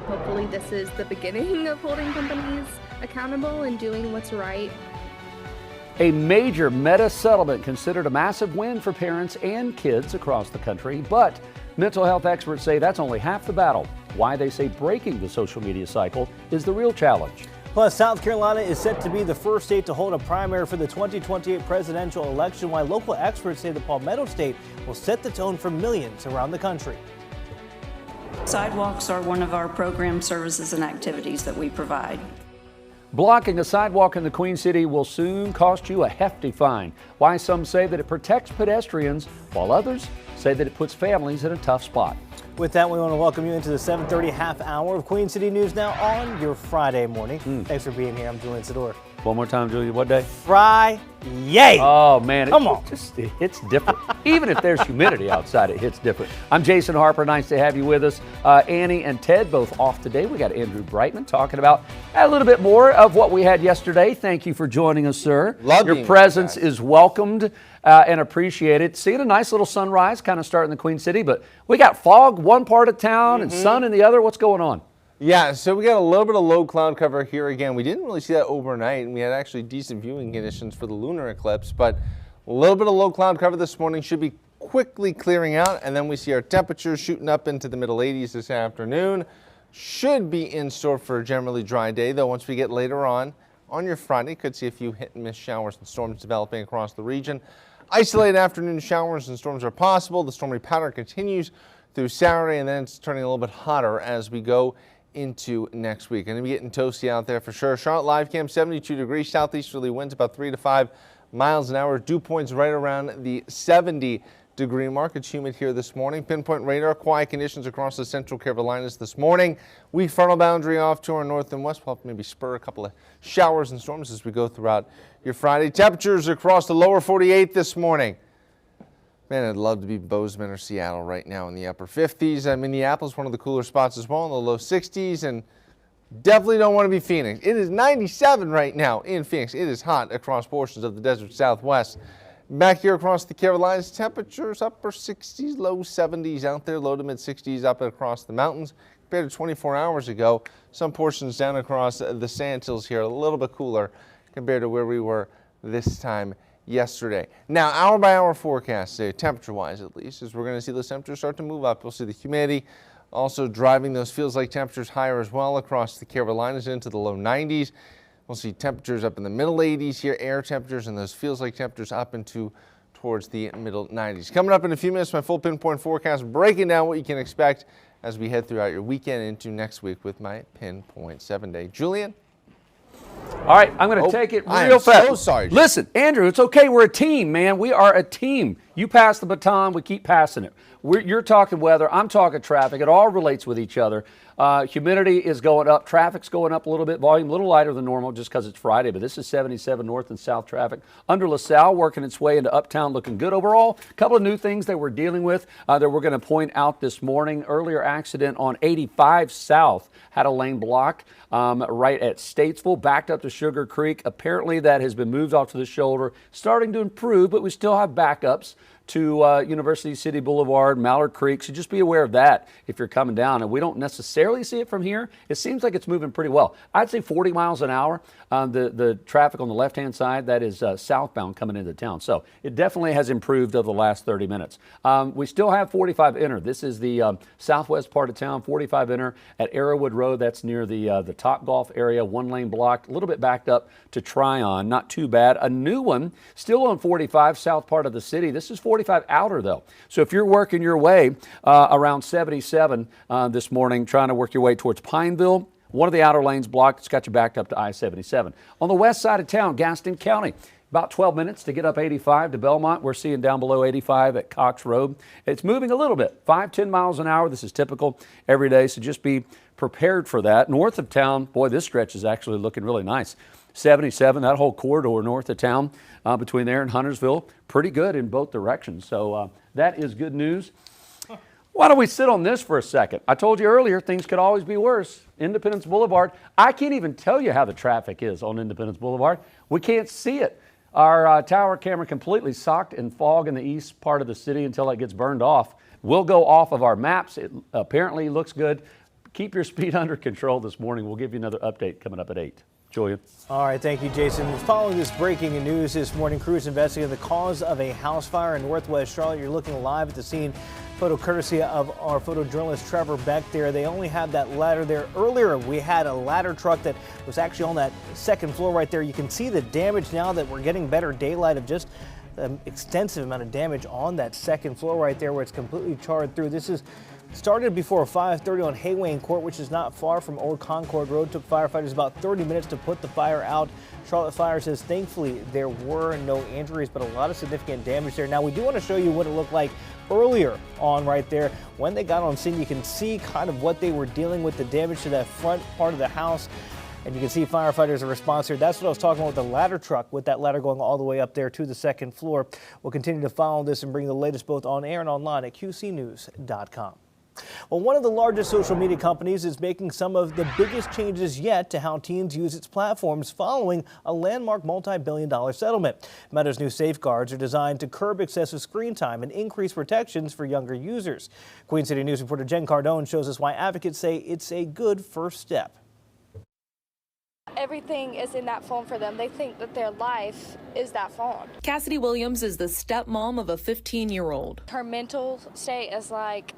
Hopefully this is the beginning of holding companies accountable and doing what's right. A major Meta settlement considered a massive win for parents and kids across the country, but mental health experts say that's only half the battle. Why they say breaking the social media cycle is the real challenge. Plus, South Carolina is set to be the first state to hold a primary for the 2028 presidential election, while local experts say the Palmetto State will set the tone for millions around the country. Sidewalks are one of our program services and activities that we provide. Blocking a sidewalk in the Queen City will soon cost you a hefty fine. Why some say that it protects pedestrians, while others say that it puts families in a tough spot. With that, we want to welcome you into the 7:30 half hour of Queen City News Now on your Friday morning. Thanks for being here. I'm Julian Sador. One more time, Julian. What day? Friday. Oh, man. Come on. It hits different. Even if there's humidity outside, it hits different. I'm Jason Harper. Nice to have you with us. Annie and Ted both off today. We got Andrew Brightman talking about a little bit more of what we had yesterday. Thank you for joining us, sir. Your presence is welcomed and appreciated. Seeing a nice little sunrise kind of starting in the Queen City, but we got fog one part of town and sun in the other. What's going on? Yeah, so we got a little bit of low cloud cover here again. We didn't really see that overnight, and we had actually decent viewing conditions for the lunar eclipse, but a little bit of low cloud cover this morning should be quickly clearing out, and then we see our temperatures shooting up into the middle 80s this afternoon. Should be in store for a generally dry day, though once we get later on your Friday, could see a few hit and miss showers and storms developing across the region. Isolated afternoon showers and storms are possible. The stormy pattern continues through Saturday, and then it's turning a little bit hotter as we go into next week. Going to be getting toasty out there for sure. Charlotte live cam, 72 degrees, southeasterly winds about 3 to 5 miles an hour. Dew points right around the 70-degree mark. It's humid here this morning. Pinpoint radar, quiet conditions across the central Carolinas this morning. Weak frontal boundary off to our north and west. We'll maybe spur a couple of showers and storms as we go throughout your Friday. Temperatures across the lower 48 this morning. Man, I'd love to be Bozeman or Seattle right now in the upper 50s. Minneapolis, one of the cooler spots as well, in the low 60s, and definitely don't want to be Phoenix. It is 97 right now in Phoenix. It is hot across portions of the desert Southwest. Back here across the Carolinas, temperatures upper 60s, low 70s out there, low to mid 60s up across the mountains. Compared to 24 hours ago, some portions down across the Sandhills here, a little bit cooler compared to where we were this time yesterday. Now, hour by hour forecast, temperature-wise at least, as we're going to see those temperatures start to move up. We'll see the humidity also driving those feels-like temperatures higher as well across the Carolinas into the low 90s. We'll see temperatures up in the middle 80s here, air temperatures, and those feels-like temperatures up into towards the middle 90s. Coming up in a few minutes, my full pinpoint forecast, breaking down what you can expect as we head throughout your weekend into next week with my Pinpoint 7-Day. Julian? All right, I'm going to take it real fast. I'm so sorry. Listen, Andrew, it's okay. We're a team, man. We are a team. You pass the baton, we keep passing it. You're talking weather, I'm talking traffic. It all relates with each other. Humidity is going up. Traffic's going up a little bit. Volume a little lighter than normal just because it's Friday, but this is 77 north and south traffic. Under LaSalle, working its way into Uptown, looking good overall. A couple of new things that we're dealing with that we're going to point out this morning. Earlier accident on 85 South had a lane block right at Statesville, backed up to Sugar Creek. Apparently that has been moved off to the shoulder, starting to improve, but we still have backups to University City Boulevard, Mallard Creek, so just be aware of that if you're coming down. And we don't necessarily see it from here. It seems like it's moving pretty well. I'd say 40 miles an hour. The traffic on the left-hand side, that is southbound coming into town. So it definitely has improved over the last 30 minutes. We still have 45 inner. This is the southwest part of town, 45 inner at Arrowwood Road. That's near the Topgolf area, one lane blocked, a little bit backed up to Tryon. Not too bad. A new one still on 45, south part of the city. This is 45 outer though. So if you're working your way around 77 this morning, trying to work your way towards Pineville, one of the outer lanes blocked. It's got you backed up to I-77. On the west side of town, Gaston County, about 12 minutes to get up 85 to Belmont. We're seeing down below 85 at Cox Road. It's moving a little bit, 5-10 miles an hour. This is typical every day, so just be prepared for that. North of town, boy, this stretch is actually looking really nice. 77, that whole corridor north of town between there and Huntersville, pretty good in both directions. So that is good news. Why don't we sit on this for a second? I told you earlier, things could always be worse. Independence Boulevard, I can't even tell you how the traffic is on Independence Boulevard. We can't see it. Our tower camera completely socked in fog in the east part of the city until it gets burned off. We'll go off of our maps. It apparently looks good. Keep your speed under control this morning. We'll give you another update coming up at 8. Julia. All right, thank you, Jason. Following this breaking news this morning, crews investigating the cause of a house fire in Northwest Charlotte. You're looking live at the scene. Photo courtesy of our photojournalist Trevor Beck there. They only had that ladder there. Earlier, we had a ladder truck that was actually on that second floor right there. You can see the damage now that we're getting better daylight of just the extensive amount of damage on that second floor right there where it's completely charred through. This is started before 5:30 on Haywayne Court, which is not far from Old Concord Road. Took firefighters about 30 minutes to put the fire out. Charlotte Fire says thankfully there were no injuries, but a lot of significant damage there. Now we do want to show you what it looked like earlier on right there. When they got on scene, you can see kind of what they were dealing with, the damage to that front part of the house. And you can see firefighters are response here. That's what I was talking about with the ladder truck, with that ladder going all the way up there to the second floor. We'll continue to follow this and bring the latest both on air and online at QCnews.com. Well, one of the largest social media companies is making some of the biggest changes yet to how teens use its platforms following a landmark multi-billion-dollar settlement. Meta's new safeguards are designed to curb excessive screen time and increase protections for younger users. Queen City News reporter Jen Cardone shows us why advocates say it's a good first step. Everything is in that phone for them. They think that their life is that phone. Cassidy Williams is the stepmom of a 15-year-old. Her mental state is like,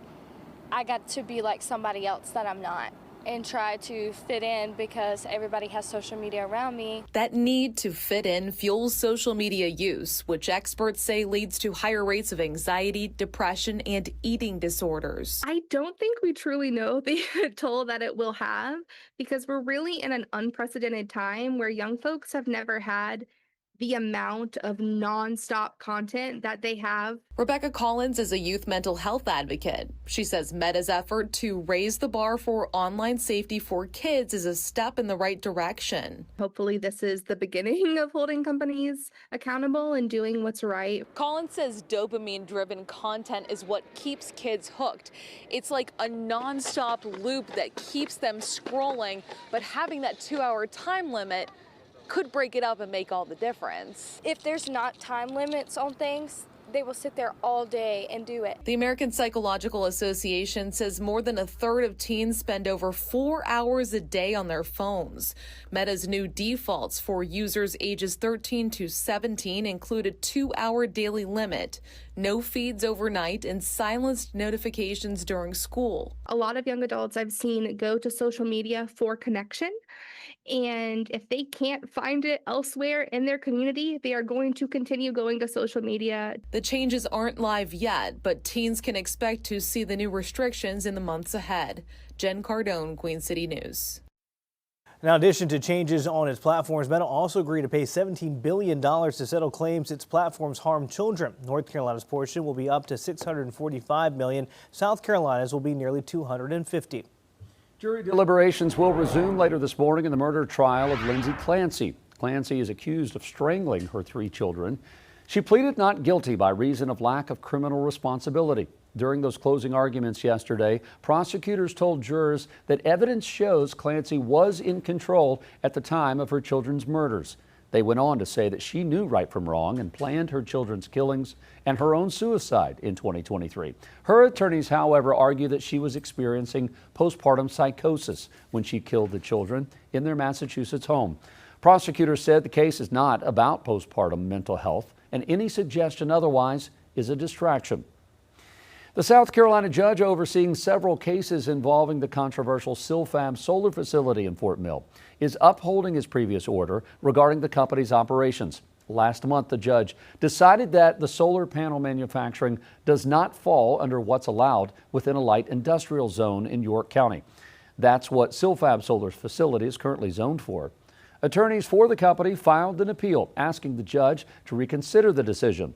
I got to be like somebody else that I'm not and try to fit in because everybody has social media around me. That need to fit in fuels social media use, which experts say leads to higher rates of anxiety, depression, and eating disorders. I don't think we truly know the toll that it will have because we're really in an unprecedented time where young folks have never had the amount of nonstop content that they have. Rebecca Collins is a youth mental health advocate. She says Meta's effort to raise the bar for online safety for kids is a step in the right direction. Hopefully this is the beginning of holding companies accountable and doing what's right. Collins says dopamine-driven content is what keeps kids hooked. It's like a nonstop loop that keeps them scrolling, but having that 2-hour time limit could break it up and make all the difference. If there's not time limits on things, they will sit there all day and do it. The American Psychological Association says more than a third of teens spend over 4 hours a day on their phones. Meta's new defaults for users ages 13 to 17 include a 2-hour daily limit, no feeds overnight, and silenced notifications during school. A lot of young adults I've seen go to social media for connection. And if they can't find it elsewhere in their community, they are going to continue going to social media. The changes aren't live yet, but teens can expect to see the new restrictions in the months ahead. Jen Cardone, Queen City News. In addition to changes on its platforms, Meta also agreed to pay $17 billion to settle claims its platforms harm children. North Carolina's portion will be up to $645 million. South Carolina's will be nearly $250. Jury deliberations will resume later this morning in the murder trial of Lindsay Clancy. Clancy is accused of strangling her 3 children. She pleaded not guilty by reason of lack of criminal responsibility. During those closing arguments yesterday, prosecutors told jurors that evidence shows Clancy was in control at the time of her children's murders. They went on to say that she knew right from wrong and planned her children's killings and her own suicide in 2023. Her attorneys, however, argue that she was experiencing postpartum psychosis when she killed the children in their Massachusetts home. Prosecutors said the case is not about postpartum mental health, and any suggestion otherwise is a distraction. The South Carolina judge overseeing several cases involving the controversial Silfab solar facility in Fort Mill is upholding his previous order regarding the company's operations. Last month, the judge decided that the solar panel manufacturing does not fall under what's allowed within a light industrial zone in York County. That's what Silfab Solar's facility is currently zoned for. Attorneys for the company filed an appeal asking the judge to reconsider the decision.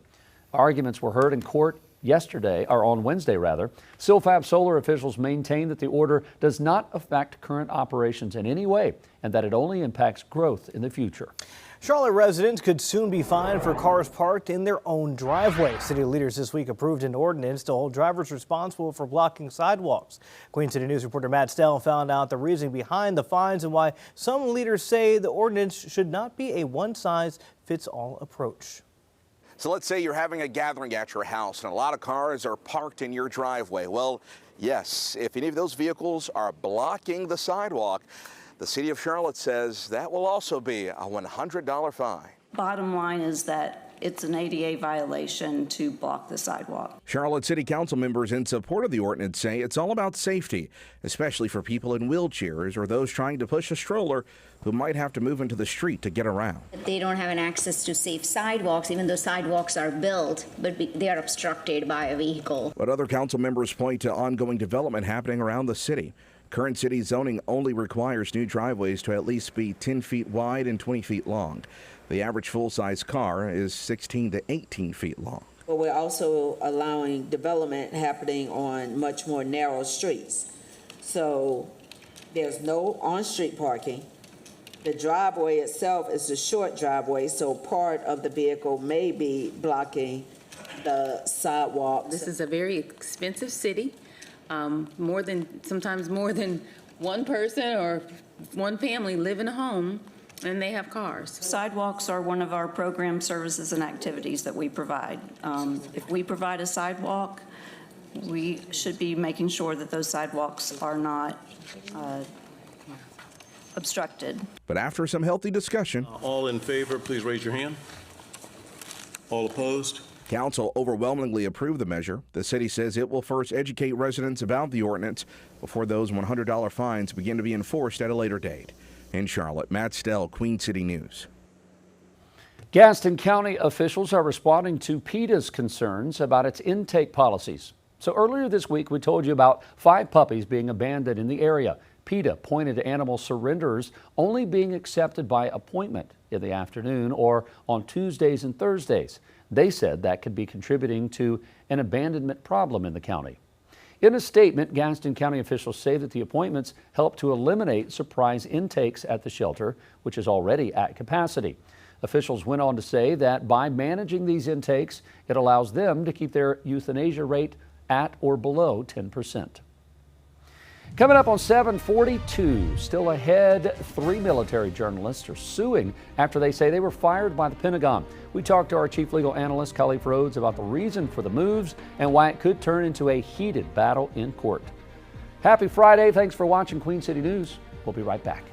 Arguments were heard in court on Wednesday. Silfab Solar officials maintain that the order does not affect current operations in any way and that it only impacts growth in the future. Charlotte residents could soon be fined for cars parked in their own driveway. City leaders this week approved an ordinance to hold drivers responsible for blocking sidewalks. Queen City News reporter Matt Stell found out the reasoning behind the fines and why some leaders say the ordinance should not be a one-size-fits-all approach. So let's say you're having a gathering at your house and a lot of cars are parked in your driveway. Well, yes, if any of those vehicles are blocking the sidewalk, The city of Charlotte says that will also be a $100 fine. Bottom line is that it's an ADA violation to block the sidewalk. Charlotte City Council members in support of the ordinance say it's all about safety, especially for people in wheelchairs or those trying to push a stroller who might have to move into the street to get around. They don't have an access to safe sidewalks, even though sidewalks are built, but they are obstructed by a vehicle. But other council members point to ongoing development happening around the city. Current city zoning only requires new driveways to at least be 10 feet wide and 20 feet long. The average full-size car is 16 to 18 feet long. But we're also allowing development happening on much more narrow streets. So there's no on-street parking. The driveway itself is a short driveway, so part of the vehicle may be blocking the sidewalks. This is a very expensive city. Sometimes more than one person or one family live in a home and they have cars. Sidewalks are one of our program services and activities that we provide. If we provide a sidewalk, we should be making sure that those sidewalks are not obstructed. But after some healthy discussion, all in favor, please raise your hand. All opposed? Council overwhelmingly approved the measure. The city says it will first educate residents about the ordinance before those $100 fines begin to be enforced at a later date. In Charlotte, Matt Stell, Queen City News. Gaston County officials are responding to PETA's concerns about its intake policies. So earlier this week, we told you about 5 puppies being abandoned in the area. PETA pointed to animal surrenderers only being accepted by appointment in the afternoon or on Tuesdays and Thursdays. They said that could be contributing to an abandonment problem in the county. In a statement, Gaston County officials say that the appointments help to eliminate surprise intakes at the shelter, which is already at capacity. Officials went on to say that by managing these intakes, it allows them to keep their euthanasia rate at or below 10%. Coming up on 7:42, still ahead, 3 military journalists are suing after they say they were fired by the Pentagon. We talked to our chief legal analyst, Khalif Rhodes, about the reason for the moves and why it could turn into a heated battle in court. Happy Friday. Thanks for watching Queen City News. We'll be right back.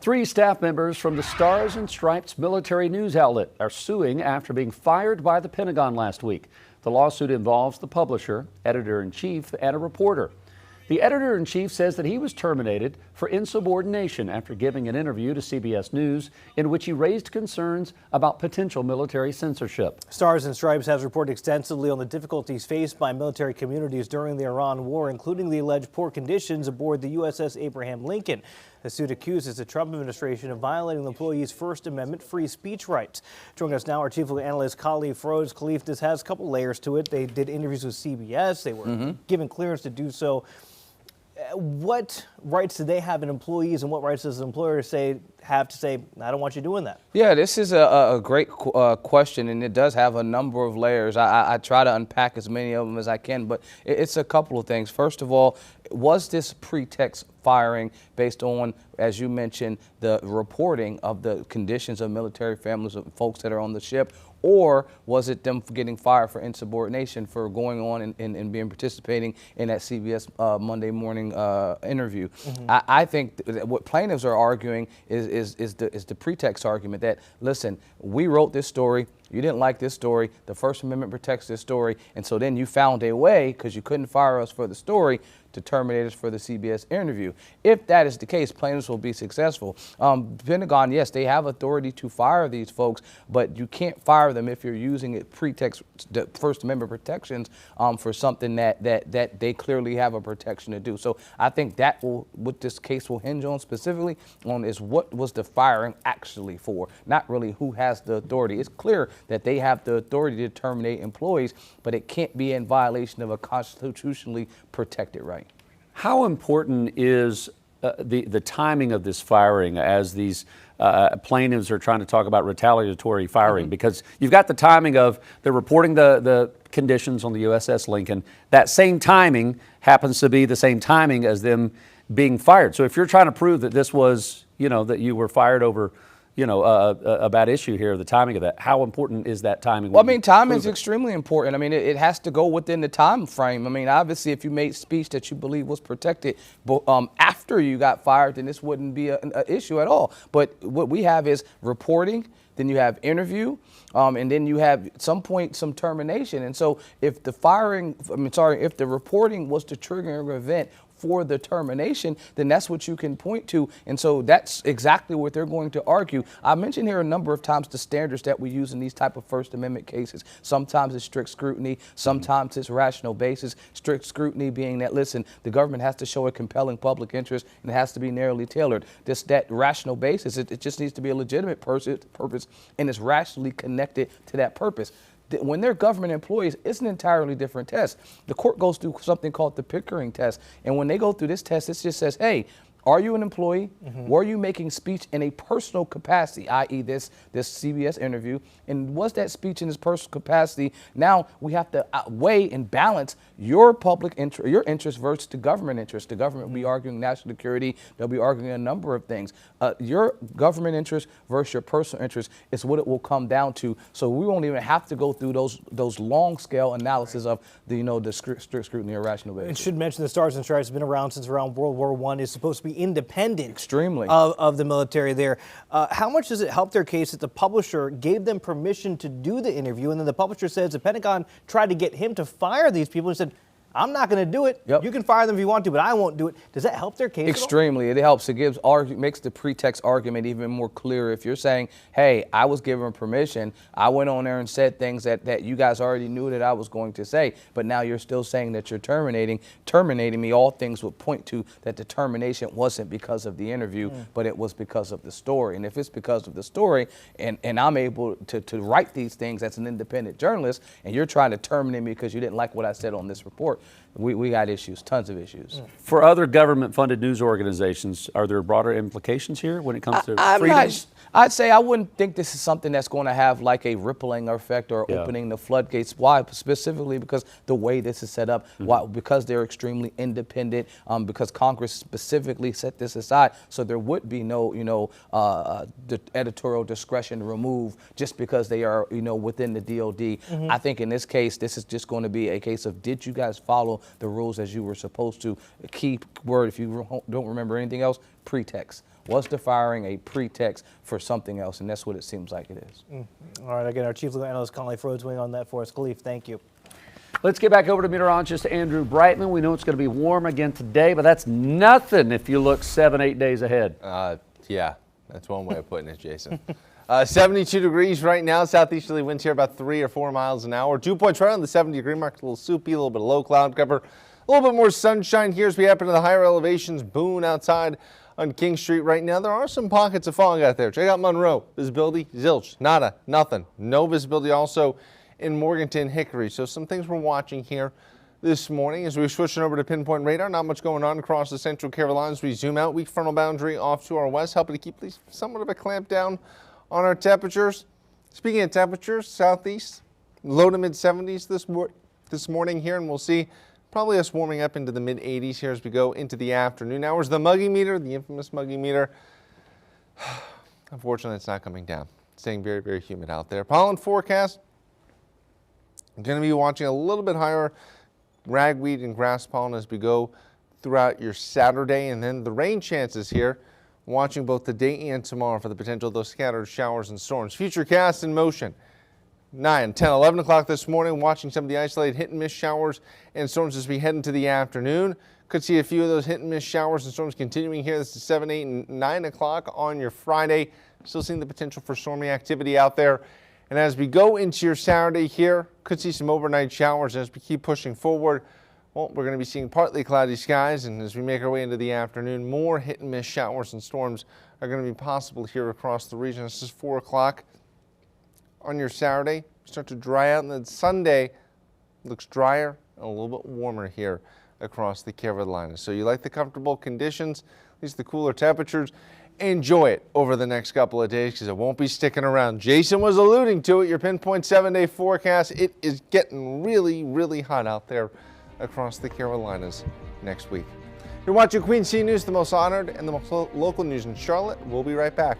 3 staff members from the Stars and Stripes military news outlet are suing after being fired by the Pentagon last week. The lawsuit involves the publisher, editor-in-chief, and a reporter. The editor-in-chief says that he was terminated for insubordination after giving an interview to CBS News in which he raised concerns about potential military censorship. Stars and Stripes has reported extensively on the difficulties faced by military communities during the Iran war, including the alleged poor conditions aboard the USS Abraham Lincoln. The suit accuses the Trump administration of violating the employees' First Amendment free speech rights. Joining us now, our chief legal analyst, Khalif Feroz. Khalif, this has a couple layers to it. They did interviews with CBS. They were given clearance to do so. What rights do they have in employees, and what rights does the employer have to say, I don't want you doing that? Yeah, this is a great question, and it does have a number of layers. I try to unpack as many of them as I can, but it's a couple of things. First of all, was this pretext firing based on, as you mentioned, the reporting of the conditions of military families of folks that are on the ship? Or was it them getting fired for insubordination for going on and being participating in that CBS Monday morning interview? I think that what plaintiffs are arguing is the pretext argument that, listen, we wrote this story. You didn't like this story. The First Amendment protects this story. And so then you found a way, because you couldn't fire us for the story, to terminate us for the CBS interview. If that is the case, plaintiffs will be successful. Pentagon, yes, they have authority to fire these folks, but you can't fire them if you're using it pretext, the First Amendment protections for something that they clearly have a protection to do. So I think that what this case will hinge on specifically on is what was the firing actually for, not really who has the authority. It's clear that they have the authority to terminate employees, but it can't be in violation of a constitutionally protected right. How important is the timing of this firing as these plaintiffs are trying to talk about retaliatory firing? Because you've got the timing of they're reporting the conditions on the USS Lincoln. That same timing happens to be the same timing as them being fired. So if you're trying to prove that this was, that you were fired over a bad issue here, the timing of that, how important is that timing? Well, I mean, timing is extremely important. I mean, it has to go within the time frame. I mean, obviously, if you made speech that you believe was protected after you got fired, then this wouldn't be an issue at all. But what we have is reporting, then you have interview, and then you have at some point some termination. And so if the if the reporting was the triggering event for the termination, then that's what you can point to. And so that's exactly what they're going to argue. I mentioned here a number of times the standards that we use in these type of First Amendment cases. Sometimes it's strict scrutiny, sometimes it's rational basis. Strict scrutiny being that, listen, the government has to show a compelling public interest and it has to be narrowly tailored. That rational basis, it just needs to be a legitimate purpose and it's rationally connected to that purpose. When they're government employees, it's an entirely different test. The court goes through something called the Pickering test. And when they go through this test, it just says, hey, are you an employee? Were you making speech in a personal capacity, i.e. this CBS interview? And was that speech in this personal capacity? Now we have to weigh and balance your public interest, your interest versus the government interest. The government will be arguing national security. They'll be arguing a number of things. Your government interest versus your personal interest is what it will come down to. So we won't even have to go through those long scale analysis of the strict scrutiny or rational basis. And should mention the Stars and Stripes have been around since around World War I. Is supposed to be independent extremely of the military there. How much does it help their case that the publisher gave them permission to do the interview, and then the publisher says the Pentagon tried to get him to fire these people and said, I'm not going to do it. You can fire them if you want to, but I won't do it. Does that help their case? Extremely. It helps. It makes the pretext argument even more clear. If you're saying, hey, I was given permission, I went on there and said things that you guys already knew that I was going to say, but now you're still saying that you're terminating me, all things would point to that the termination wasn't because of the interview, but it was because of the story. And if it's because of the story, and I'm able to write these things as an independent journalist, and you're trying to terminate me because you didn't like what I said on this report, we got issues, tons of issues. For other government-funded news organizations, are there broader implications here when it comes to freedom? I'd say I wouldn't think this is something that's going to have like a rippling effect or opening the floodgates. Why? Specifically because the way this is set up, because they're extremely independent, because Congress specifically set this aside, so there would be no, the editorial discretion removed just because they are, within the DOD. I think in this case, this is just going to be a case of, did you guys follow the rules as you were supposed to? Key word, if you don't remember anything else, pretext. Was the firing a pretext for something else? And that's what it seems like it is. All right, again, our chief legal analyst, Conley Frodes, weighing on that for us. Khalif, thank you. Let's get back over to meteorologist Andrew Brightman. We know it's going to be warm again today, but that's nothing if you look 7-8 days ahead. Yeah, that's one way of putting it, Jason. 72 degrees right now. Southeasterly winds here about 3 or 4 miles an hour. Dew points right on the 70-degree mark. A little soupy, a little bit of low cloud cover. A little bit more sunshine here as we happen to the higher elevations. Boone outside on King Street right now. There are some pockets of fog out there. Check out Monroe. Visibility, zilch, nada, nothing. No visibility also in Morganton, Hickory. So some things we're watching here this morning as we're switching over to pinpoint radar. Not much going on across the central Carolinas. We zoom out, weak frontal boundary off to our west, helping to keep at least somewhat of a clamp down on our temperatures. Speaking of temperatures, southeast, low to mid 70s this morning here, and we'll see probably us warming up into the mid 80s here as we go into the afternoon hours. The muggy meter, the infamous muggy meter, unfortunately it's not coming down. It's staying very, very humid out there. Pollen forecast. I'm going to be watching a little bit higher ragweed and grass pollen as we go throughout your Saturday, and then the rain chances here, watching both today and tomorrow for the potential of those scattered showers and storms. Futurecast in motion. 9, 10, 11 o'clock this morning, watching some of the isolated hit and miss showers and storms as we head into the afternoon. Could see a few of those hit and miss showers and storms continuing here. This is 7, 8, and 9 o'clock on your Friday. Still seeing the potential for stormy activity out there. And as we go into your Saturday here, could see some overnight showers as we keep pushing forward. Well, we're going to be seeing partly cloudy skies, and as we make our way into the afternoon, more hit and miss showers and storms are going to be possible here across the region. This is 4 o'clock on your Saturday. Start to dry out, and then Sunday looks drier and a little bit warmer here across the Carolinas. So you like the comfortable conditions, at least the cooler temperatures. Enjoy it over the next couple of days because it won't be sticking around. Jason was alluding to it, your pinpoint 7-day forecast. It is getting really, really hot out there across the Carolinas next week. You're watching Queen City News, the most honored and the most local news in Charlotte. We'll be right back.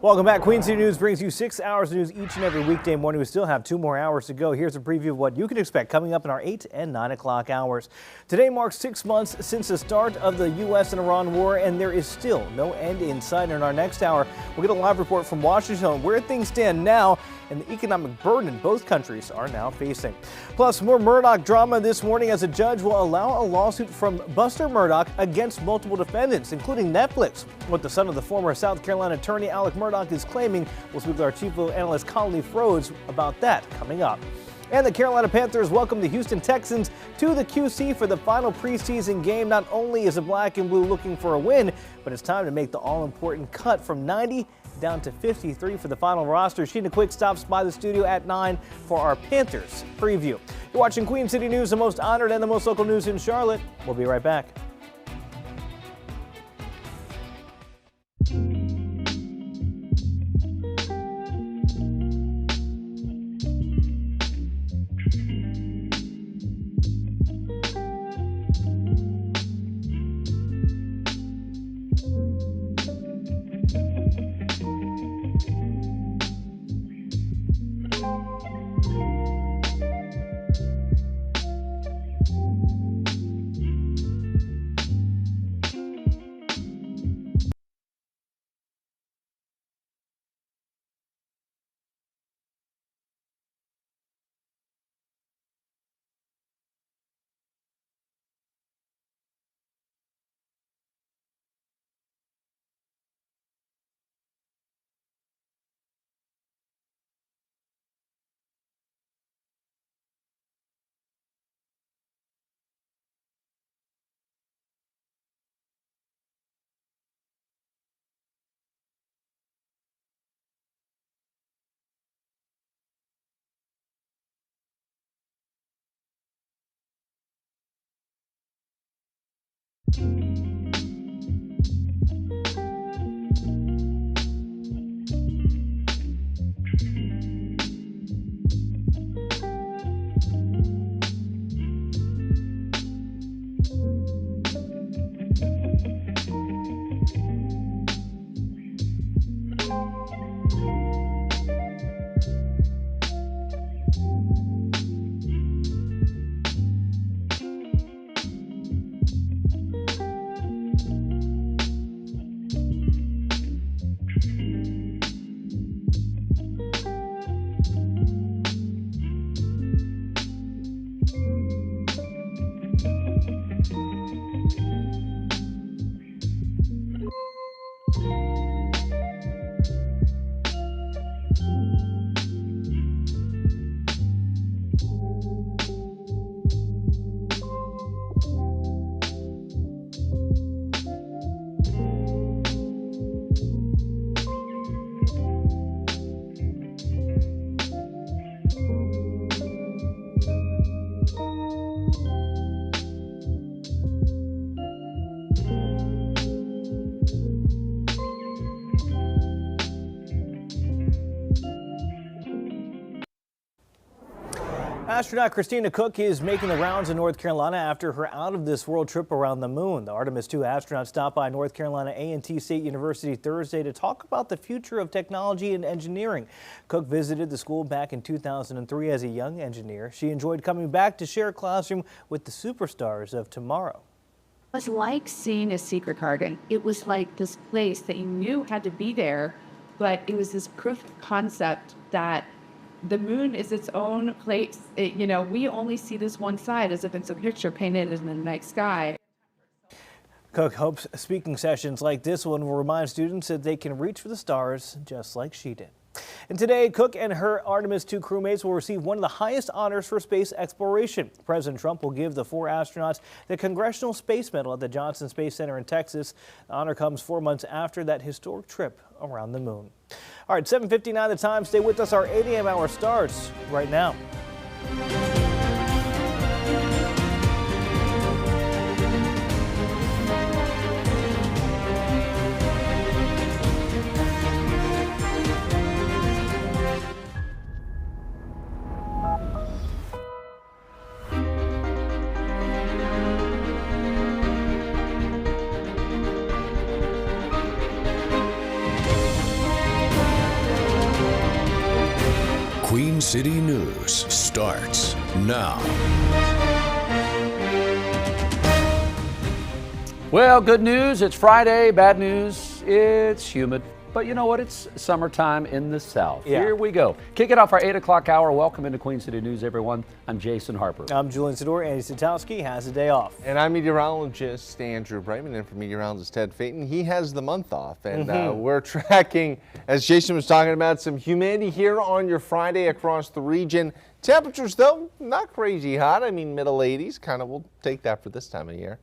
Welcome back. Queen City News brings you 6 hours of news each and every weekday morning. We still have 2 more hours to go. Here's a preview of what you can expect coming up in our 8 and 9 o'clock hours. Today marks 6 months since the start of the U.S. and Iran war, and there is still no end in sight. In our next hour, we'll get a live report from Washington on where things stand now and the economic burden both countries are now facing. Plus, more Murdaugh drama this morning as a judge will allow a lawsuit from Buster Murdaugh against multiple defendants, including Netflix. What the son of the former South Carolina attorney Alec Murdaugh is claiming. We'll speak with our chief analyst Colin Leaf Rhodes about that coming up. And the Carolina Panthers welcome the Houston Texans to the QC for the final preseason game. Not only is the black and blue looking for a win, but it's time to make the all-important cut from 90 down to 53 for the final roster. Sheena Quick stops by the studio at 9 for our Panthers preview. You're watching Queen City News, the most honored and the most local news in Charlotte. We'll be right back. Astronaut Christina Koch is making the rounds in North Carolina after her out-of-this-world trip around the moon. The Artemis II astronaut stopped by North Carolina A&T State University Thursday to talk about the future of technology and engineering. Koch visited the school back in 2003 as a young engineer. She enjoyed coming back to share a classroom with the superstars of tomorrow. It was like seeing a secret garden. It was like this place that you knew had to be there, but it was this proof of concept that the moon is its own place. We only see this one side as if it's a picture painted in the night sky. Koch hopes speaking sessions like this one will remind students that they can reach for the stars just like she did. And today, Koch and her Artemis II crewmates will receive one of the highest honors for space exploration. President Trump will give the 4 astronauts the Congressional Space Medal at the Johnson Space Center in Texas. The honor comes 4 months after that historic trip around the moon. All right, 7:59 the time. Stay with us. Our 8 a.m. hour starts right now. City News starts now. Well, good news, it's Friday. Bad news, it's humid. But you know what? It's summertime in the South. Yeah. Here we go. Kicking off our 8 o'clock hour. Welcome into Queen City News, everyone. I'm Jason Harper. I'm Julian Sador. Andy Satowski has a day off. And I'm meteorologist Andrew Brightman, and for meteorologist Ted Phaeton, he has the month off. And we're tracking, as Jason was talking about, some humidity here on your Friday across the region. Temperatures, though, not crazy hot. I mean, middle 80s. Kind of, we'll take that for this time of year.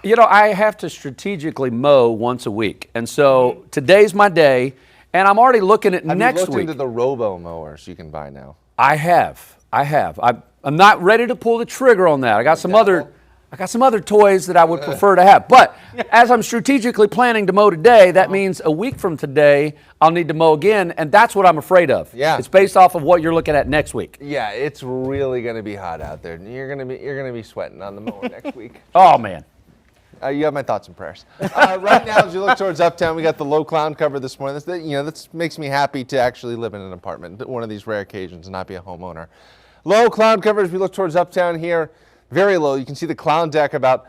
You know, I have to strategically mow once a week. And so today's my day, and I'm already looking at next Have you looked week. into the robo mowers you can buy now? I have. I'm not ready to pull the trigger on that. I got some other toys that I would prefer to have. But as I'm strategically planning to mow today, that means a week from today, I'll need to mow again, and that's what I'm afraid of. Yeah. It's based off of what you're looking at next week. Yeah, it's really going to be hot out there. You're going to be sweating on the mower next week. Oh, man. You have my thoughts and prayers. Right now, as you look towards uptown, we got the low cloud cover this morning. That makes me happy to actually live in an apartment, one of these rare occasions, and not be a homeowner. Low cloud cover as we look towards uptown here, very low. You can see the cloud deck about,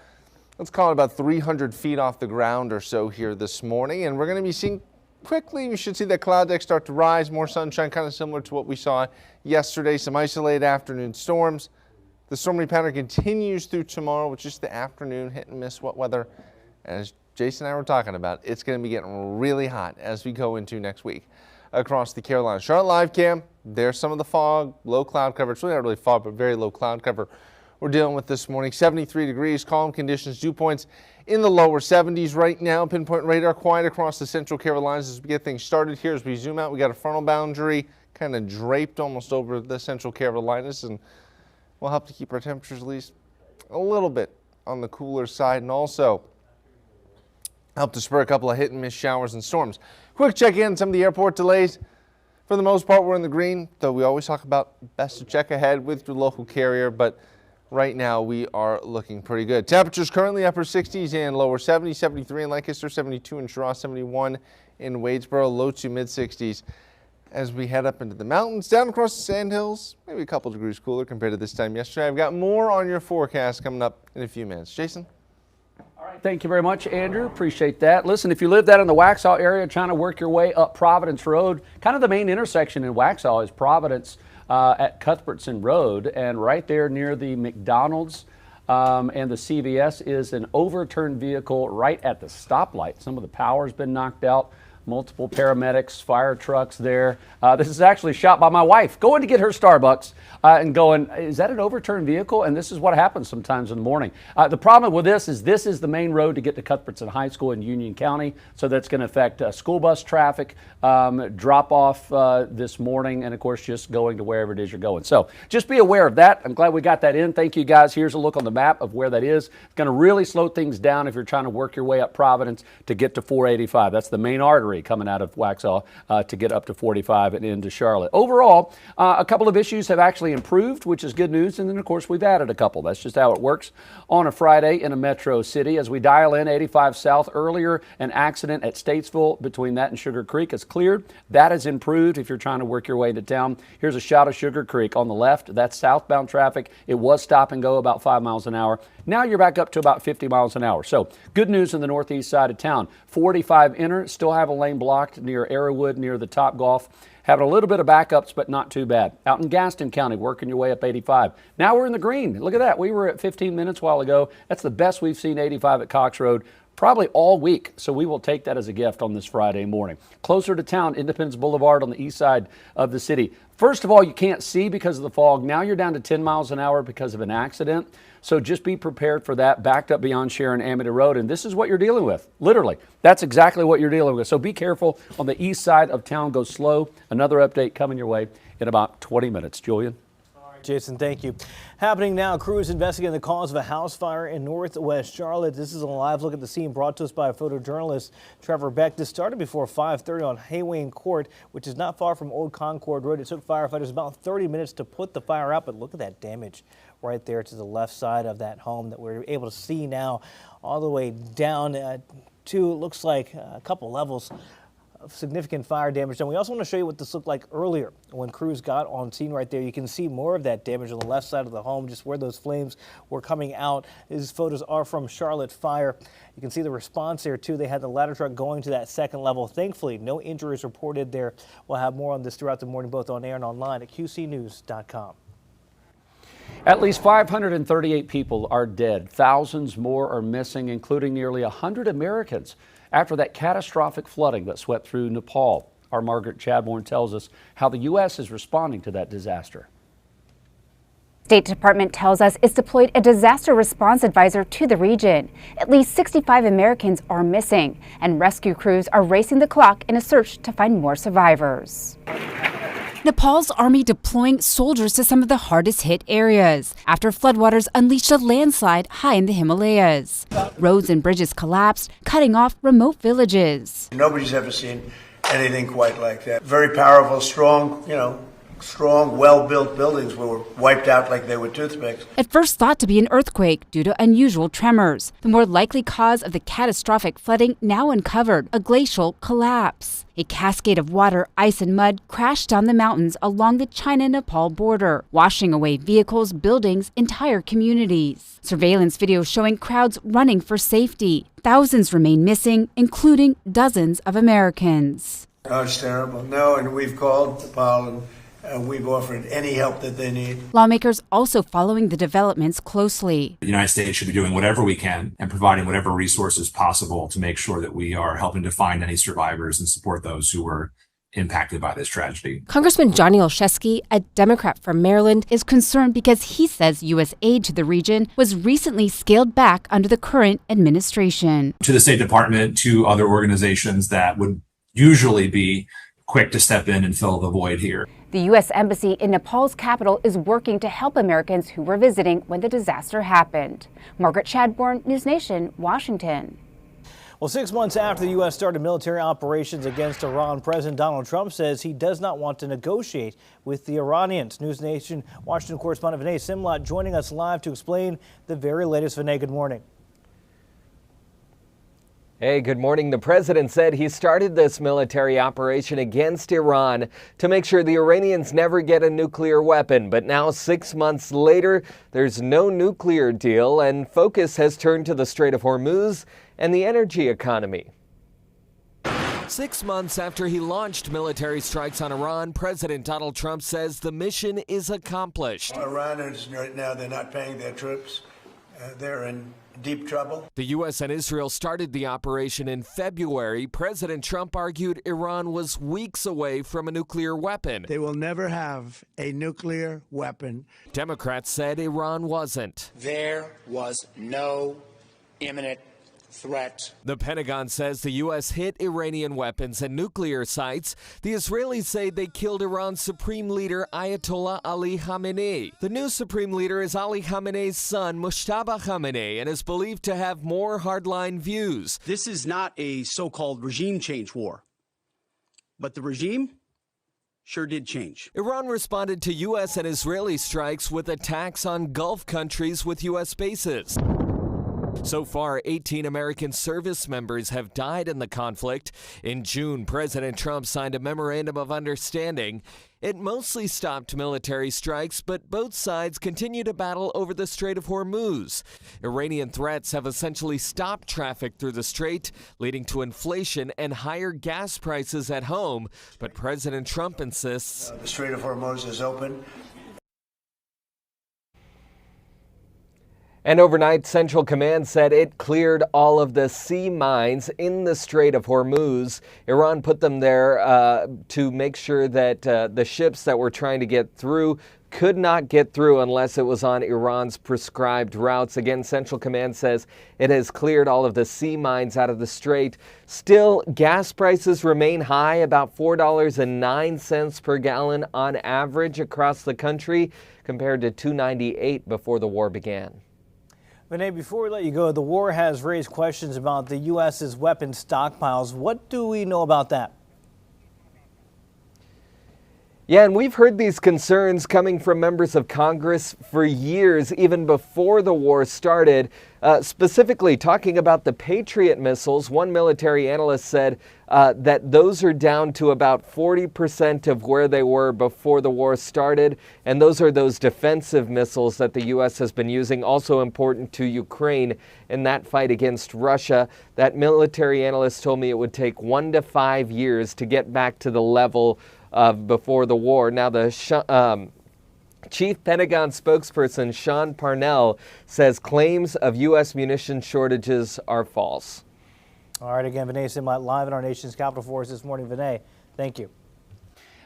let's call it about 300 feet off the ground or so here this morning. And we're going to be seeing quickly, we should see that cloud deck start to rise, more sunshine, kind of similar to what we saw yesterday, some isolated afternoon storms. The stormy pattern continues through tomorrow with just the afternoon hit and miss wet weather. As Jason and I were talking about, it's going to be getting really hot as we go into next week across the Carolinas. Charlotte Live Cam, there's some of the fog, low cloud cover. It's really not really fog, but very low cloud cover we're dealing with this morning. 73 degrees, calm conditions, dew points in the lower 70s right now. Pinpoint radar quiet across the central Carolinas as we get things started here. As we zoom out, we got a frontal boundary kind of draped almost over the central Carolinas, and will help to keep our temperatures at least a little bit on the cooler side, and also help to spur a couple of hit and miss showers and storms. Quick check in some of the airport delays. For the most part, we're in the green, though we always talk about best to check ahead with your local carrier, but right now we are looking pretty good. Temperatures currently upper 60s and lower 70s, 73 in Lancaster, 72 in Cheraw, 71 in Wadesboro, low to mid 60s. As we head up into the mountains, down across the Sandhills, maybe a couple degrees cooler compared to this time yesterday. I've got more on your forecast coming up in a few minutes. Jason? All right, thank you very much, Andrew. Appreciate that. Listen, if you live down in the Waxhaw area trying to work your way up Providence Road, kind of the main intersection in Waxhaw is Providence at Cuthbertson Road, and right there near the McDonald's and the CVS is an overturned vehicle right at the stoplight. Some of the power's been knocked out. Multiple paramedics, fire trucks there. This is actually shot by my wife, going to get her Starbucks and going, is that an overturned vehicle? And this is what happens sometimes in the morning. The problem with this is the main road to get to Cuthbertson High School in Union County, so that's going to affect school bus traffic, drop off this morning, and of course just going to wherever it is you're going. So just be aware of that. I'm glad we got that in. Thank you guys. Here's a look on the map of where that is. It's going to really slow things down if you're trying to work your way up Providence to get to 485. That's the main artery coming out of Waxhaw to get up to 45 and into Charlotte. Overall, a couple of issues have actually improved, which is good news. And then, of course, we've added a couple. That's just how it works on a Friday in a metro city. As we dial in 85 South earlier, an accident at Statesville between that and Sugar Creek is cleared. That has improved if you're trying to work your way into town. Here's a shot of Sugar Creek on the left. That's southbound traffic. It was stop and go about 5 miles an hour. Now you're back up to about 50 miles an hour. So good news in the northeast side of town. 45 inner, still have a lane blocked near Arrowwood, near the Top Golf. Having a little bit of backups, but not too bad. Out in Gaston County, working your way up 85. Now we're in the green. Look at that. We were at 15 minutes a while ago. That's the best we've seen 85 at Cox Road probably all week, so we will take that as a gift on this Friday morning. Closer to town, Independence Boulevard on the east side of the city. First of all, you can't see because of the fog. Now you're down to 10 miles an hour because of an accident. So just be prepared for that, backed up beyond Sharon Amity Road. And this is what you're dealing with, literally. That's exactly what you're dealing with. So be careful on the east side of town. Go slow. Another update coming your way in about 20 minutes. Julian? Jason, thank you. Happening now, crews investigating the cause of a house fire in northwest Charlotte. This is a live look at the scene brought to us by photojournalist Trevor Beck. This started before 5:30 on Haywayne Court, which is not far from Old Concord Road. It took firefighters about 30 minutes to put the fire out, but look at that damage right there to the left side of that home that we're able to see now all the way down to, it looks like a couple levels significant fire damage. And we also want to show you what this looked like earlier when crews got on scene right there. You can see more of that damage on the left side of the home, just where those flames were coming out. These photos are from Charlotte Fire. You can see the response there too. They had the ladder truck going to that second level. Thankfully, no injuries reported there. We'll have more on this throughout the morning, both on air and online at QCnews.com. At least 538 people are dead. Thousands more are missing, including nearly 100 Americans after that catastrophic flooding that swept through Nepal. Our Margaret Chadbourne tells us how the U.S. is responding to that disaster. State Department tells us it's deployed a disaster response advisor to the region. At least 65 Americans are missing, and rescue crews are racing the clock in a search to find more survivors. Nepal's army deploying soldiers to some of the hardest hit areas after floodwaters unleashed a landslide high in the Himalayas. Roads and bridges collapsed, cutting off remote villages. Nobody's ever seen anything quite like that. Very powerful, strong, strong, well-built buildings were wiped out like they were toothpicks. At first thought to be an earthquake due to unusual tremors, the more likely cause of the catastrophic flooding now uncovered, a glacial collapse. A cascade of water, ice, and mud crashed down the mountains along the China-Nepal border, washing away vehicles, buildings, entire communities. Surveillance video showing crowds running for safety. Thousands remain missing, including dozens of Americans. Oh, it's terrible. No, and we've called Nepal and we've offered any help that they need. Lawmakers also following the developments closely. The United States should be doing whatever we can and providing whatever resources possible to make sure that we are helping to find any survivors and support those who were impacted by this tragedy. Congressman Johnny Olszewski, a Democrat from Maryland, is concerned because he says U.S. aid to the region was recently scaled back under the current administration. To the State Department, to other organizations that would usually be quick to step in and fill the void here. The U.S. Embassy in Nepal's capital is working to help Americans who were visiting when the disaster happened. Margaret Chadbourne, News Nation, Washington. Well, 6 months after the U.S. started military operations against Iran, President Donald Trump says he does not want to negotiate with the Iranians. News Nation Washington correspondent Vinay Simlot joining us live to explain the very latest. Vinay, good morning. Hey, good morning. The president said he started this military operation against Iran to make sure the Iranians never get a nuclear weapon. But now, 6 months later, there's no nuclear deal, and focus has turned to the Strait of Hormuz and the energy economy. 6 months after he launched military strikes on Iran, President Donald Trump says the mission is accomplished. Iraners right now, they're not paying their troops. They're in deep trouble. The U.S. and Israel started the operation in February. President Trump argued Iran was weeks away from a nuclear weapon. They will never have a nuclear weapon. Democrats said Iran wasn't. There was no imminent threat. The Pentagon says the U.S. hit Iranian weapons and nuclear sites. The Israelis say they killed Iran's supreme leader Ayatollah Ali Khamenei. The new supreme leader is Ali Khamenei's son, Mojtaba Khamenei, and is believed to have more hardline views. This is not a so-called regime change war, but the regime sure did change. Iran responded to U.S. and Israeli strikes with attacks on Gulf countries with U.S. bases. So far, 18 American service members have died in the conflict. In June, President Trump signed a memorandum of understanding. It mostly stopped military strikes, but both sides continue to battle over the Strait of Hormuz. Iranian threats have essentially stopped traffic through the strait, leading to inflation and higher gas prices at home. But President Trump insists The Strait of Hormuz is open. And overnight, Central Command said it cleared all of the sea mines in the Strait of Hormuz. Iran put them there to make sure that the ships that were trying to get through could not get through unless it was on Iran's prescribed routes. Again, Central Command says it has cleared all of the sea mines out of the strait. Still, gas prices remain high, about $4.09 per gallon on average across the country, compared to $2.98 before the war began. Vinay, before we let you go, the war has raised questions about the U.S.'s weapons stockpiles. What do we know about that? Yeah, and we've heard these concerns coming from members of Congress for years, even before the war started, specifically talking about the Patriot missiles. One military analyst said that those are down to about 40% of where they were before the war started, and those are those defensive missiles that the U.S. has been using, also important to Ukraine in that fight against Russia. That military analyst told me it would take 1 to 5 years to get back to the level of before the war. Now, the Chief Pentagon spokesperson Sean Parnell says claims of U.S. munition shortages are false. All right, again, Vinay Simlat live in our nation's capital for us this morning. Vinay, thank you.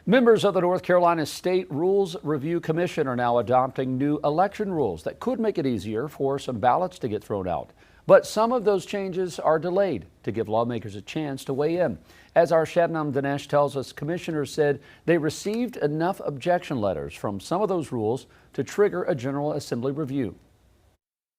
Members of the North Carolina State Rules Review Commission are now adopting new election rules that could make it easier for some ballots to get thrown out. But some of those changes are delayed to give lawmakers a chance to weigh in. As our Shabnam Dinesh tells us, commissioners said they received enough objection letters from some of those rules to trigger a General Assembly review.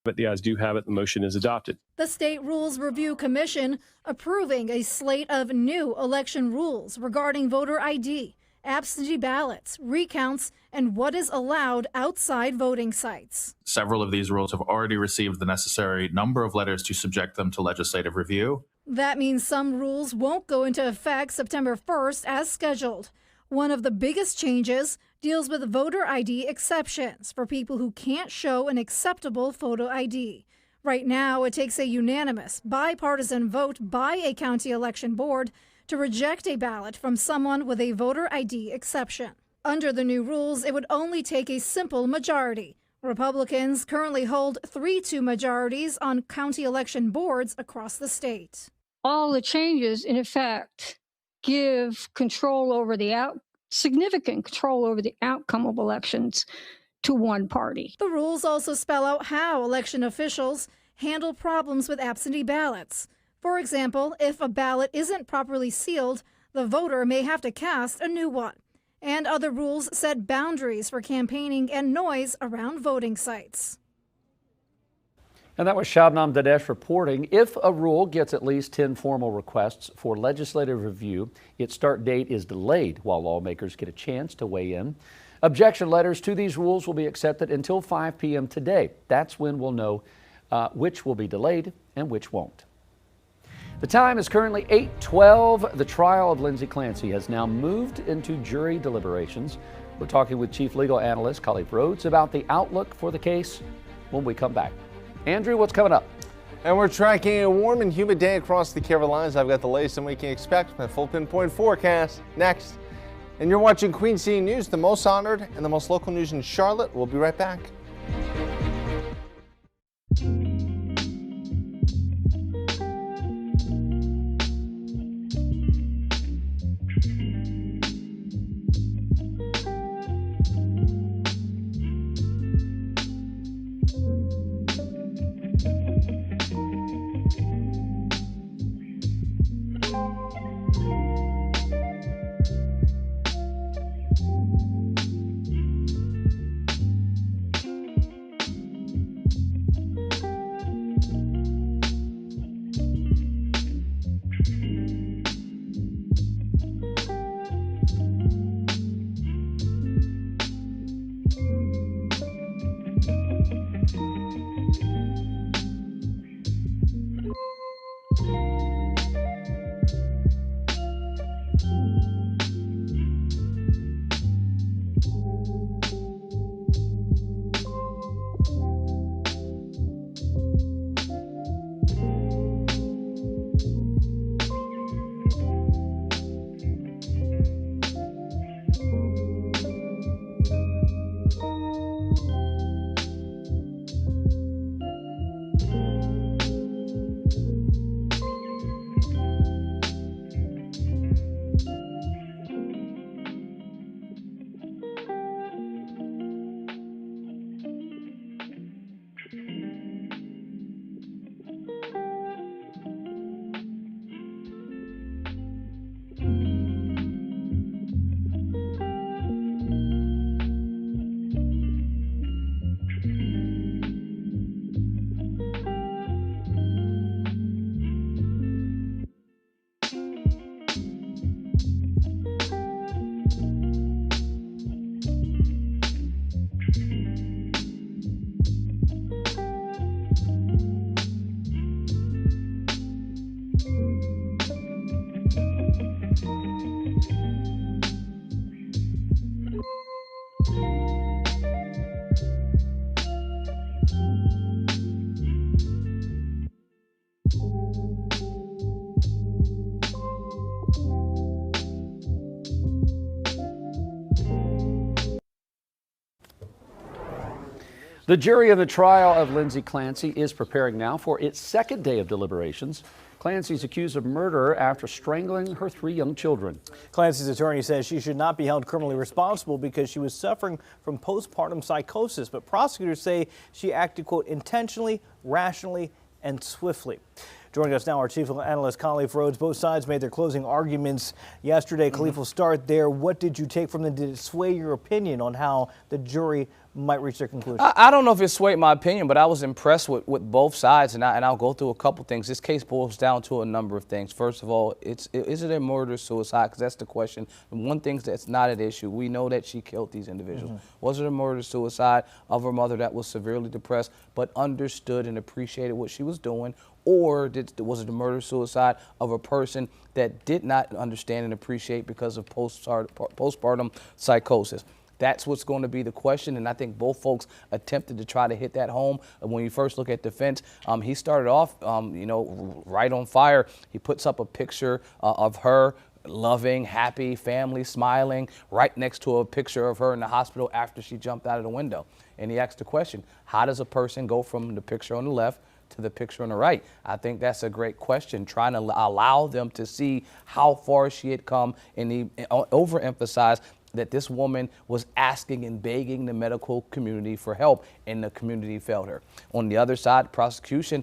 But the ayes do have it. The motion is adopted. The State Rules Review Commission approving a slate of new election rules regarding voter ID, absentee ballots, recounts, and what is allowed outside voting sites. Several of these rules have already received the necessary number of letters to subject them to legislative review. That means some rules won't go into effect September 1st as scheduled. One of the biggest changes deals with voter ID exceptions for people who can't show an acceptable photo ID. Right now, it takes a unanimous, bipartisan vote by a county election board to reject a ballot from someone with a voter ID exception. Under the new rules, it would only take a simple majority. Republicans currently hold 3-2 majorities on county election boards across the state. All the changes, in effect, give control over significant control over the outcome of elections to one party. The rules also spell out how election officials handle problems with absentee ballots. For example, if a ballot isn't properly sealed, the voter may have to cast a new one. And other rules set boundaries for campaigning and noise around voting sites. And that was Shabnam Dinesh reporting. If a rule gets at least 10 formal requests for legislative review, its start date is delayed while lawmakers get a chance to weigh in. Objection letters to these rules will be accepted until 5 p.m. today. That's when we'll know which will be delayed and which won't. The time is currently 8:12. The trial of Lindsay Clancy has now moved into jury deliberations. We're talking with Chief Legal Analyst Khalif Rhodes about the outlook for the case when we come back. Andrew, what's coming up? And we're tracking a warm and humid day across the Carolinas. I've got the latest and we can expect a full pinpoint forecast next. And you're watching Queen City News, the most honored and the most local news in Charlotte. We'll be right back. The jury in the trial of Lindsay Clancy is preparing now for its second day of deliberations. Clancy is accused of murder after strangling her 3 young children. Clancy's attorney says she should not be held criminally responsible because she was suffering from postpartum psychosis, but prosecutors say she acted, quote, intentionally, rationally, and swiftly. Joining us now, our chief analyst, Khalif Rhodes. Both sides made their closing arguments yesterday. Khalif, will start there. What did you take from them? Did it sway your opinion on how the jury might reach their conclusion? I don't know if it swayed my opinion, but I was impressed with both sides, and I'll go through a couple things. This case boils down to a number of things. First of all, is it a murder or suicide? Because that's the question. And one thing that's not at issue, we know that she killed these individuals. Was it a murder or suicide of her mother that was severely depressed but understood and appreciated what she was doing? Or was it a murder-suicide of a person that did not understand and appreciate because of postpartum psychosis? That's what's going to be the question, and I think both folks attempted to try to hit that home. When you first look at defense, he started off, right on fire. He puts up a picture of her loving, happy, family, smiling, right next to a picture of her in the hospital after she jumped out of the window. And he asked the question, how does a person go from the picture on the left to the picture on the right? I think that's a great question, trying to allow them to see how far she had come, and he overemphasized that this woman was asking and begging the medical community for help, and the community failed her. On the other side, the prosecution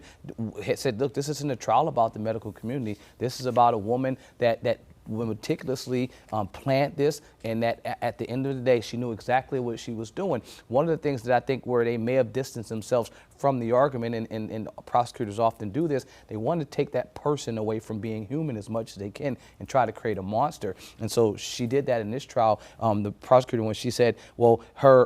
said, look, this isn't a trial about the medical community. This is about a woman that meticulously planned this, and that at the end of the day, she knew exactly what she was doing. One of the things that I think where they may have distanced themselves from the argument, and prosecutors often do this, they want to take that person away from being human as much as they can and try to create a monster. And so she did that in this trial. The prosecutor, when she said, well, her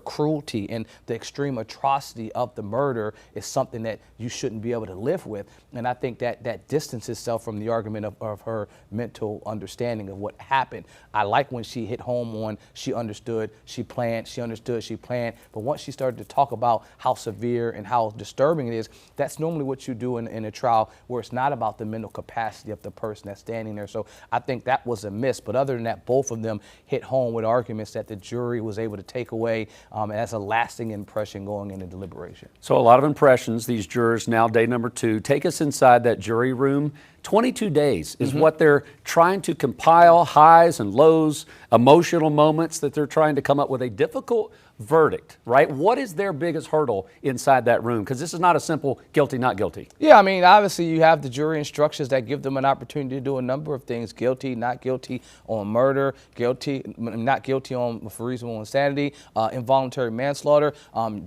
cruelty and the extreme atrocity of the murder is something that you shouldn't be able to live with. And I think that distances itself from the argument of her mental understanding of what happened. I like when she hit home on she understood, she planned, she understood, she planned. But once she started to talk about how severe and how disturbing it is, that's normally what you do in a trial where it's not about the mental capacity of the person that's standing there. So I think that was a miss. But other than that, both of them hit home with arguments that the jury was able to take away as a lasting impression going into deliberation. So a lot of impressions. These jurors now, day number 2. Take us inside that jury room. 22 days is what they're trying to compile, highs and lows, emotional moments that they're trying to come up with a difficult verdict, right? What is their biggest hurdle inside that room? Because this is not a simple guilty, not guilty. Yeah, I mean, obviously you have the jury instructions that give them an opportunity to do a number of things. Guilty, not guilty on murder, guilty, not guilty on for reasonable insanity, involuntary manslaughter.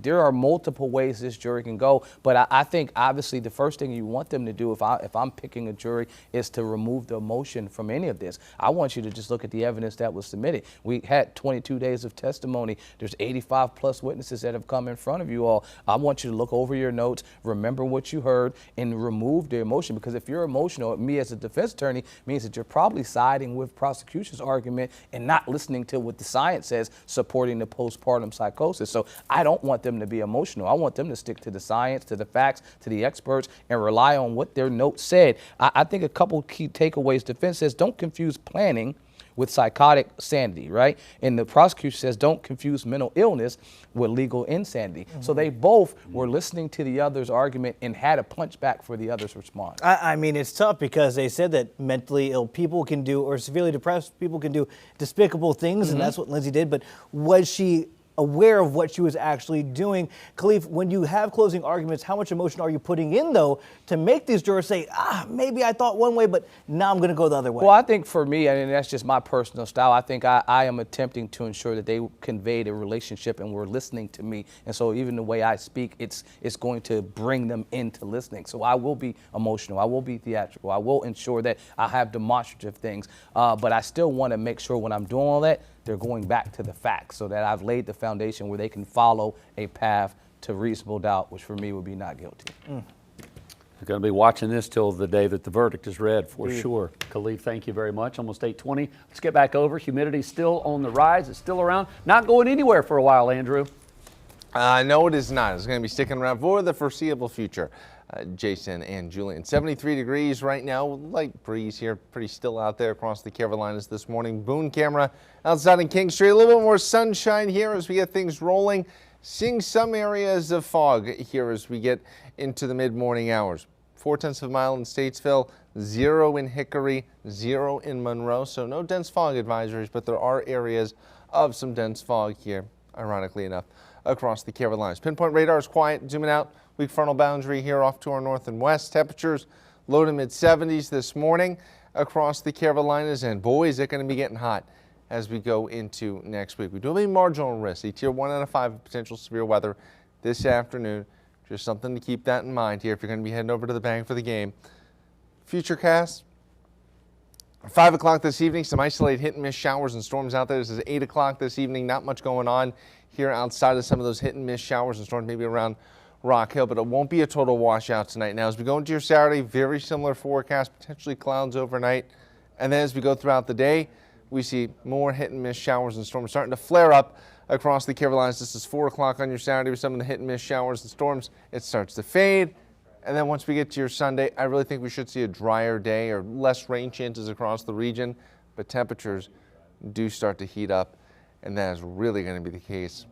There are multiple ways this jury can go, but I think obviously the first thing you want them to do, if I'm picking a jury, is to remove the emotion from any of this. I want you to just look at the evidence that was submitted. We had 22 days of testimony. There's 85 plus witnesses that have come in front of you all. I want you to look over your notes, remember what you heard, and remove the emotion, because if you're emotional, me as a defense attorney, means that you're probably siding with prosecution's argument and not listening to what the science says supporting the postpartum psychosis. So I don't want them to be emotional. I want them to stick to the science, to the facts, to the experts, and rely on what their notes said. I think a couple key takeaways. Defense says don't confuse planning with psychotic sanity, right? And the prosecution says don't confuse mental illness with legal insanity. So they both were listening to the other's argument and had a punch back for the other's response. I mean, it's tough because they said that mentally ill people can do, or severely depressed people can do despicable things, and that's what Lindsay did. But was she aware of what she was actually doing? Khalif, when you have closing arguments, how much emotion are you putting in, though, to make these jurors say, maybe I thought one way, but now I'm going to go the other way? Well, I think for me, and that's just my personal style, I think I am attempting to ensure that they conveyed a relationship and were listening to me. And so even the way I speak, it's going to bring them into listening. So I will be emotional. I will be theatrical. I will ensure that I have demonstrative things. But I still want to make sure when I'm doing all that, they're going back to the facts so that I've laid the foundation where they can follow a path to reasonable doubt, which for me would be not guilty. We're going to be watching this till the day that the verdict is read for sure. Khalif, thank you very much. Almost 8:20. Let's get back over. Humidity's still on the rise. It's still around. Not going anywhere for a while, Andrew. No, it is not. It's going to be sticking around for the foreseeable future. Jason and Julian. 73 degrees right now. Light breeze here. Pretty still out there across the Carolinas this morning. Boone camera outside in King Street. A little bit more sunshine here as we get things rolling. Seeing some areas of fog here as we get into the mid-morning hours. 0.4 of a mile in Statesville, 0 in Hickory, 0 in Monroe. So no dense fog advisories, but there are areas of some dense fog here, ironically enough, across the Carolinas. Pinpoint radar is quiet. Zooming out, weak frontal boundary here off to our north and west. Temperatures low to mid-70s this morning across the Carolinas. And boy, is it going to be getting hot as we go into next week. We do have a marginal risk, a tier 1 out of 5 of potential severe weather this afternoon. Just something to keep that in mind here if you're going to be heading over to the bank for the game. Futurecast, 5 o'clock this evening, some isolated hit and miss showers and storms out there. This is 8 o'clock this evening. Not much going on here outside of some of those hit and miss showers and storms, maybe around Rock Hill, but it won't be a total washout tonight. Now, as we go into your Saturday, very similar forecast, potentially clouds overnight. And then as we go throughout the day, we see more hit and miss showers and storms starting to flare up across the Carolinas. This is 4 o'clock on your Saturday with some of the hit and miss showers and storms. It starts to fade. And then once we get to your Sunday, I really think we should see a drier day or less rain chances across the region. But temperatures do start to heat up, and that is really going to be the case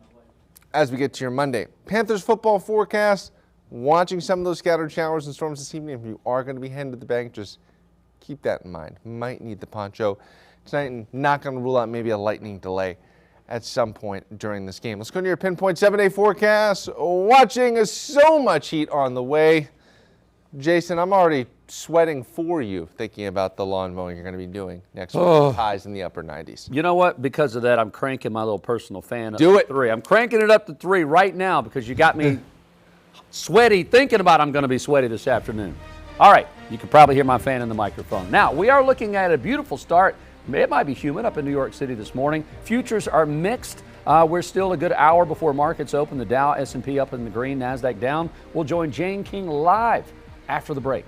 as we get to your Monday. Panthers football forecast, watching some of those scattered showers and storms this evening. If you are going to be heading to the bank, just keep that in mind. Might need the poncho tonight, and not going to rule out maybe a lightning delay at some point during this game. Let's go to your Pinpoint 7-day forecast. Watching so much heat on the way. Jason, I'm already sweating for you thinking about the lawn mowing you're going to be doing next week. Highs in the upper 90s. You know what? Because of that, I'm cranking my little personal fan up Do to it. 3. I'm cranking it up to 3 right now because you got me sweaty thinking about I'm going to be sweaty this afternoon. All right, you can probably hear my fan in the microphone. Now, we are looking at a beautiful start. It might be humid up in New York City this morning. Futures are mixed. We're still a good hour before markets open. The Dow, S&P up in the green, NASDAQ down. We'll join Jane King live after the break.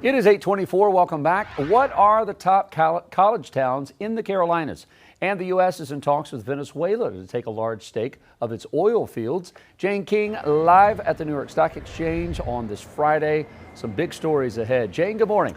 It is 8:24. Welcome back. What are the top college towns in the Carolinas? And the U.S. is in talks with Venezuela to take a large stake of its oil fields. Jane King live at the New York Stock Exchange on this Friday. Some big stories ahead. Jane, good morning.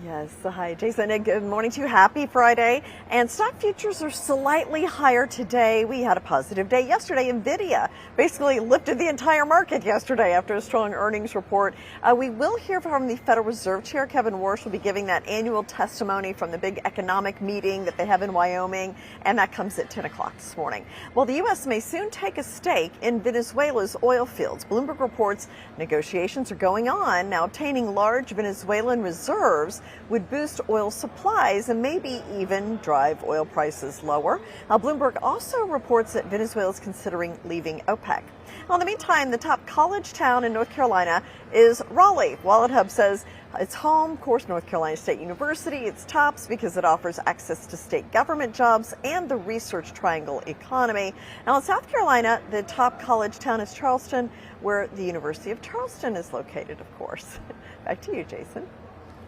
Yes, hi Jason, and good morning to you. Happy Friday. And stock futures are slightly higher today. We had a positive day yesterday. NVIDIA basically lifted the entire market yesterday after a strong earnings report. We will hear from the Federal Reserve Chair. Kevin Warsh will be giving that annual testimony from the big economic meeting that they have in Wyoming, and that comes at 10 o'clock this morning. Well, the U.S. may soon take a stake in Venezuela's oil fields. Bloomberg reports negotiations are going on. Now, obtaining large Venezuelan reserves would boost oil supplies and maybe even drive oil prices lower. Now, Bloomberg also reports that Venezuela is considering leaving OPEC. Well, in the meantime, the top college town in North Carolina is Raleigh. WalletHub says it's home, of course, North Carolina State University. It's tops because it offers access to state government jobs and the Research Triangle economy. Now, in South Carolina, the top college town is Charleston, where the University of Charleston is located, of course. Back to you, Jason.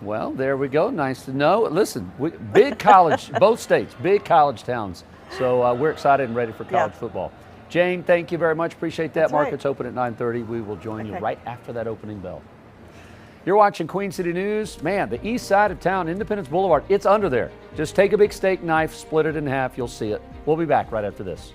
Well, there we go. Nice to know. Listen, big college, both states, big college towns. So we're excited and ready for college football. Jane, thank you very much. Appreciate that. That's Markets right. open at 9:30. We will join you right after that opening bell. You're watching Queen City News. Man, the east side of town, Independence Boulevard, it's under there. Just take a big steak knife, split it in half. You'll see it. We'll be back right after this.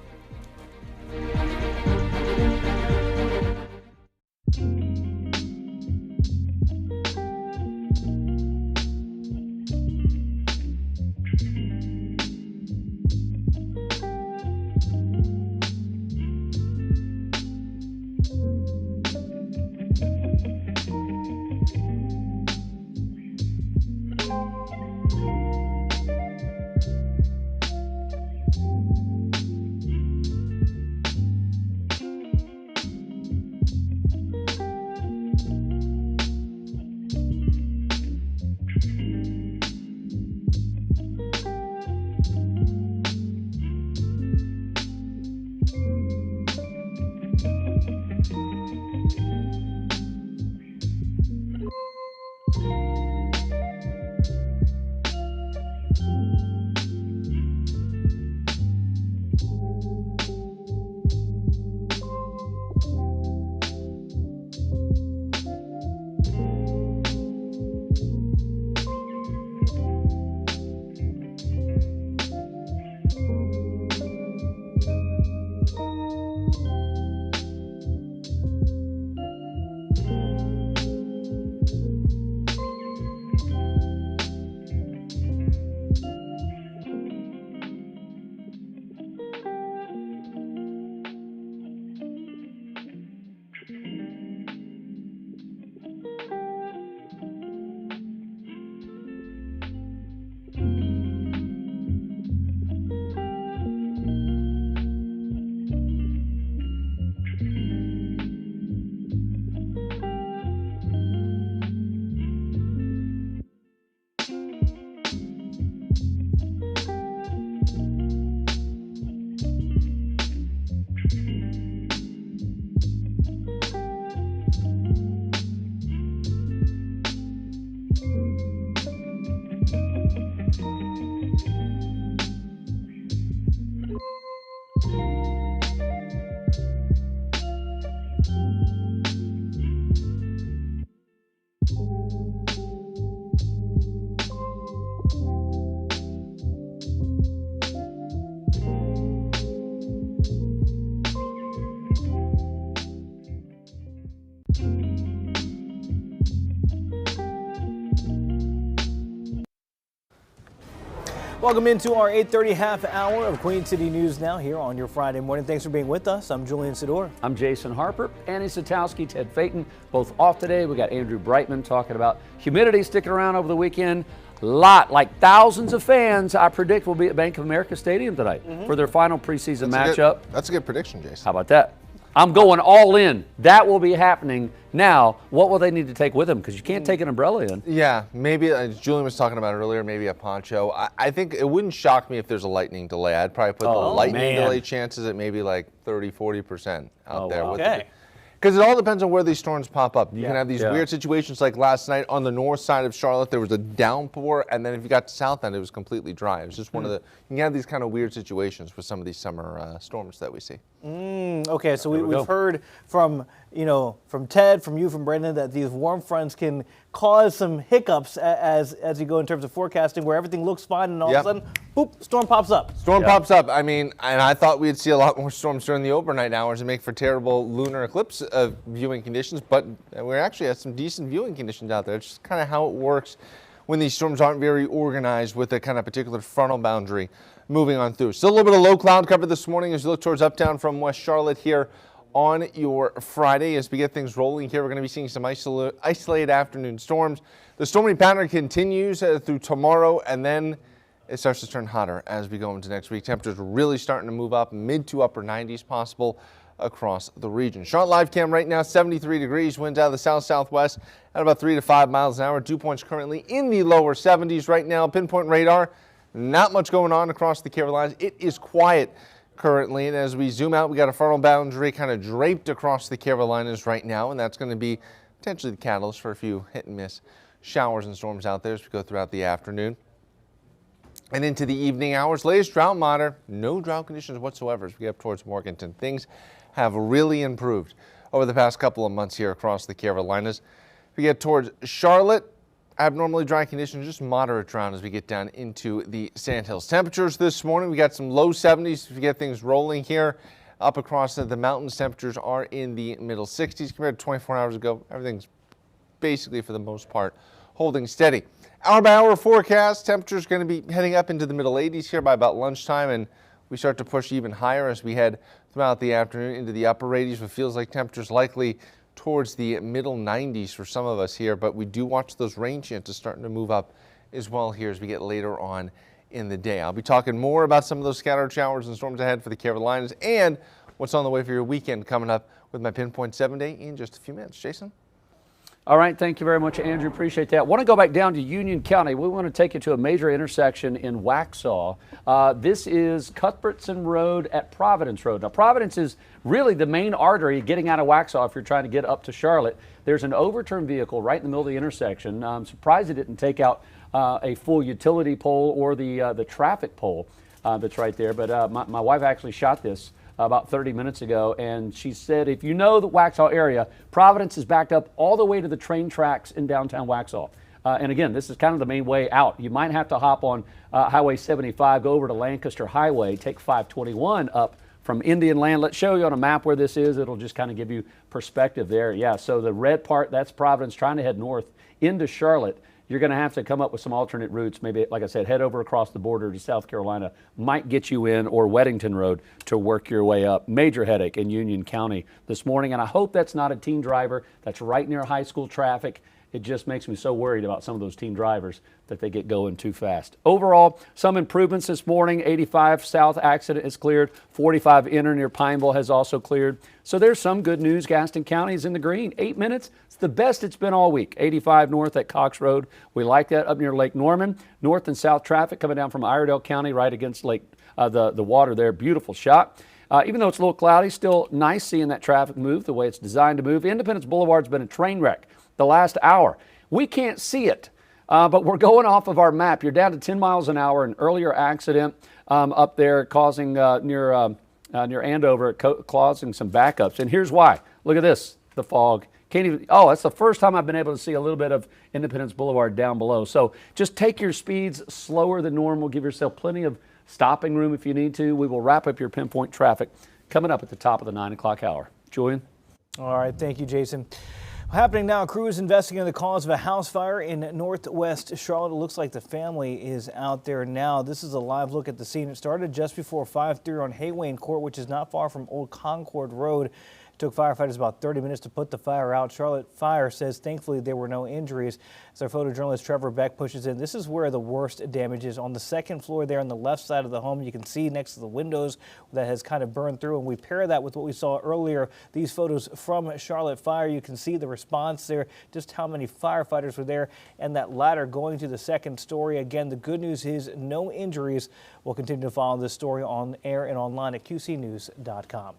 Welcome into our 8:30 half hour of Queen City News now here on your Friday morning. Thanks for being with us. I'm Julian Sidor. I'm Jason Harper, Annie Satowski, Ted Phaeton, both off today. We got Andrew Brightman talking about humidity sticking around over the weekend. Like thousands of fans, I predict, will be at Bank of America Stadium tonight for their final preseason matchup. That's a good prediction, Jason. How about that? I'm going all in. That will be happening. Now, what will they need to take with them? Because you can't take an umbrella in. Yeah, maybe, as Julian was talking about earlier, maybe a poncho. I think it wouldn't shock me if there's a lightning delay. I'd probably put the lightning delay chances at maybe like 30-40% out there. Wow. Okay. Because it all depends on where these storms pop up. You can have these weird situations like last night on the north side of Charlotte. There was a downpour, and then if you got to south end, it was completely dry. It was just one of the. You can have these kind of weird situations with some of these summer storms that we see. Okay, so we've heard from from Ted, from you, from Brendan, that these warm fronts can cause some hiccups as you go in terms of forecasting, where everything looks fine, and all of a sudden, boop, storm pops up. Storm pops up. I mean, and I thought we'd see a lot more storms during the overnight hours and make for terrible lunar eclipse viewing conditions, but we actually had some decent viewing conditions out there. It's just kind of how it works when these storms aren't very organized with a kind of particular frontal boundary moving on through. Still a little bit of low cloud cover this morning as you look towards uptown from West Charlotte here on your Friday. As we get things rolling here, we're going to be seeing some isolated afternoon storms. The stormy pattern continues through tomorrow, and then it starts to turn hotter as we go into next week. Temperatures really starting to move up, mid to upper 90s possible across the region. Charlotte live cam right now, 73 degrees, winds out of the south-southwest at about 3 to 5 miles an hour. Dew points currently in the lower 70s right now. Pinpoint radar, not much going on across the Carolinas. It is quiet currently, and as we zoom out, we got a frontal boundary kind of draped across the Carolinas right now, and that's going to be potentially the catalyst for a few hit and miss showers and storms out there as we go throughout the afternoon and into the evening hours. Latest drought monitor, no drought conditions whatsoever as we get up towards Morganton. Things have really improved over the past couple of months here across the Carolinas. If we get towards Charlotte, abnormally dry conditions, just moderate drought as we get down into the Sandhills. Temperatures this morning, we got some low 70s if we get things rolling here. Up across the mountains, temperatures are in the middle 60s compared to 24 hours ago. Everything's basically, for the most part, holding steady. Hour-by-hour forecast, temperatures going to be heading up into the middle 80s here by about lunchtime, and we start to push even higher as we head throughout the afternoon into the upper 80s. It feels like temperatures likely towards the middle 90s for some of us here, but we do watch those rain chances starting to move up as well here as we get later on in the day. I'll be talking more about some of those scattered showers and storms ahead for the Carolinas and what's on the way for your weekend coming up with my Pinpoint 7-Day in just a few minutes. Jason? All right, thank you very much, Andrew. Appreciate that. Want to go back down to Union County. We want to take you to a major intersection in Waxhaw. This is Cuthbertson Road at Providence Road. Now, Providence is really the main artery getting out of Waxhaw if you're trying to get up to Charlotte. There's an overturned vehicle right in the middle of the intersection. I'm surprised it didn't take out a full utility pole or the traffic pole that's right there. But my wife actually shot this about 30 minutes ago, and she said, if you know the Waxhaw area, Providence is backed up all the way to the train tracks in downtown Waxhaw. And again, this is kind of the main way out. You might have to hop on Highway 75, go over to Lancaster Highway, take 521 up from Indian Land. Let's show you on a map where this is. It'll just kind of give you perspective there. Yeah, so the red part, that's Providence trying to head north into Charlotte. You're going to have to come up with some alternate routes. Maybe, like I said, head over across the border to South Carolina, might get you in, or Weddington Road to work your way up. Major headache in Union County this morning, and I hope that's not a teen driver. That's right near high school traffic. It just makes me so worried about some of those teen drivers that they get going too fast. Overall, some improvements this morning. 85 south accident is cleared. 45 inner near Pineville has also cleared. So there's some good news. Gaston County is in the green. 8 minutes. It's the best it's been all week. 85 north at Cox Road. We like that up near Lake Norman. North and south traffic coming down from Iredell County right against Lake the water there. Beautiful shot. Even though it's a little cloudy, still nice seeing that traffic move the way it's designed to move. Independence Boulevard's been a train wreck the last hour. We can't see it, but we're going off of our map. You're down to 10 miles an hour. An earlier accident up there causing near Andover, causing some backups. And here's why. Look at this, the fog. Can't even, that's the first time I've been able to see a little bit of Independence Boulevard down below. So just take your speeds slower than normal. Give yourself plenty of stopping room if you need to. We will wrap up your pinpoint traffic coming up at the top of the 9 o'clock hour. Julian? All right, thank you, Jason. Happening now, crews investigating the cause of a house fire in northwest Charlotte. It looks like the family is out there now. This is a live look at the scene. It started just before 5:30 on Haywayne Court, which is not far from Old Concord Road. It took firefighters about 30 minutes to put the fire out. Charlotte Fire says thankfully there were no injuries. As our photojournalist Trevor Beck pushes in, this is where the worst damage is. On the second floor there on the left side of the home, you can see next to the windows that has kind of burned through. And we pair that with what we saw earlier, these photos from Charlotte Fire. You can see the response there, just how many firefighters were there, and that ladder going to the second story. Again, the good news is no injuries. We'll continue to follow this story on air and online at QCnews.com.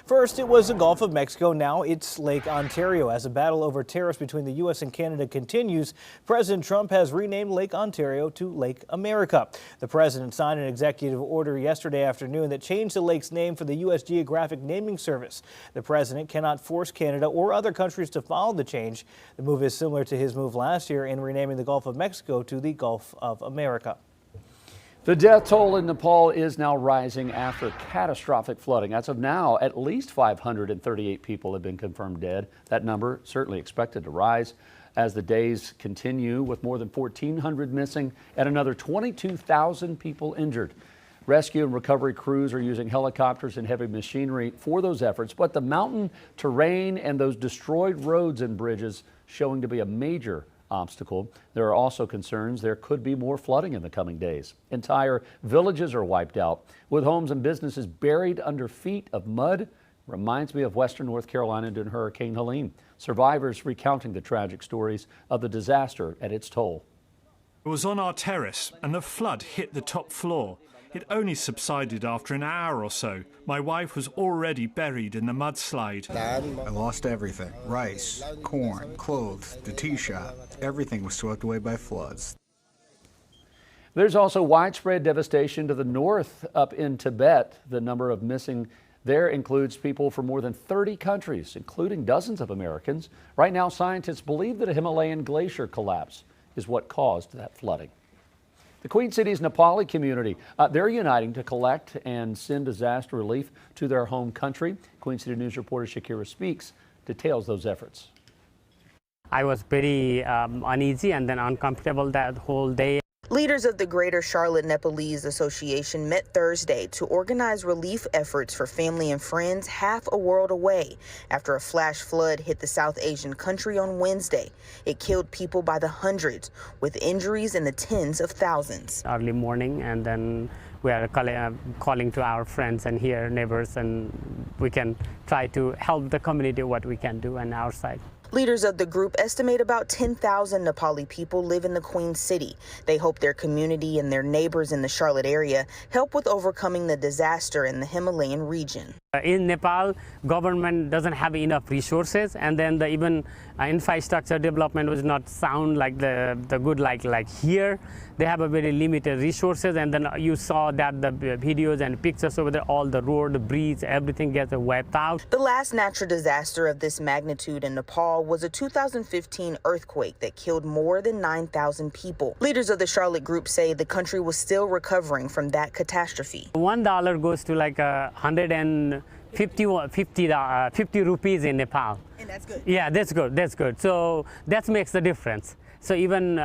First, it was the Gulf of Mexico. Now it's Lake Ontario. As the battle over tariffs between the U.S. and Canada continues, President Trump has renamed Lake Ontario to Lake America. The president signed an executive order yesterday afternoon that changed the lake's name for the U.S. Geographic Naming Service. The president cannot force Canada or other countries to follow the change. The move is similar to his move last year in renaming the Gulf of Mexico to the Gulf of America. The death toll in Nepal is now rising after catastrophic flooding. As of now, at least 538 people have been confirmed dead. That number certainly expected to rise as the days continue, with more than 1,400 missing and another 22,000 people injured. Rescue and recovery crews are using helicopters and heavy machinery for those efforts, but the mountain terrain and those destroyed roads and bridges showing to be a major obstacle. There are also concerns there could be more flooding in the coming days. Entire villages are wiped out, with homes and businesses buried under feet of mud. Reminds me of western North Carolina during Hurricane Helene. Survivors recounting the tragic stories of the disaster and its toll. It was on our terrace and the flood hit the top floor. It only subsided after an hour or so. My wife was already buried in the mudslide. I lost everything. Rice, corn, clothes, the tea shop. Everything was swept away by floods. There's also widespread devastation to the north up in Tibet. The number of missing there includes people from more than 30 countries, including dozens of Americans. Right now, scientists believe that a Himalayan glacier collapse is what caused that flooding. The Queen City's Nepali community, they're uniting to collect and send disaster relief to their home country. Queen City News reporter Shakira Speaks details those efforts. I was very uneasy and then uncomfortable that whole day. Leaders of the Greater Charlotte Nepalese Association met Thursday to organize relief efforts for family and friends half a world away after a flash flood hit the South Asian country on Wednesday. It killed people by the hundreds, with injuries in the tens of thousands. Early morning, and then we are calling to our friends and here neighbors, and we can try to help the community what we can do on our side. Leaders of the group estimate about 10,000 Nepali people live in the Queen City. They hope their community and their neighbors in the Charlotte area help with overcoming the disaster in the Himalayan region. In Nepal, government doesn't have enough resources, and then even infrastructure development was not sound like the good like here. They have a very limited resources, and then you saw that the videos and pictures over there, all the road, the bridge, everything gets wiped out. The last natural disaster of this magnitude in Nepal was a 2015 earthquake that killed more than 9,000 people. Leaders of the Charlotte group say the country was still recovering from that catastrophe. $1 goes to like 150 rupees in Nepal. And that's good. Yeah, that's good. That's good. So that makes the difference. So even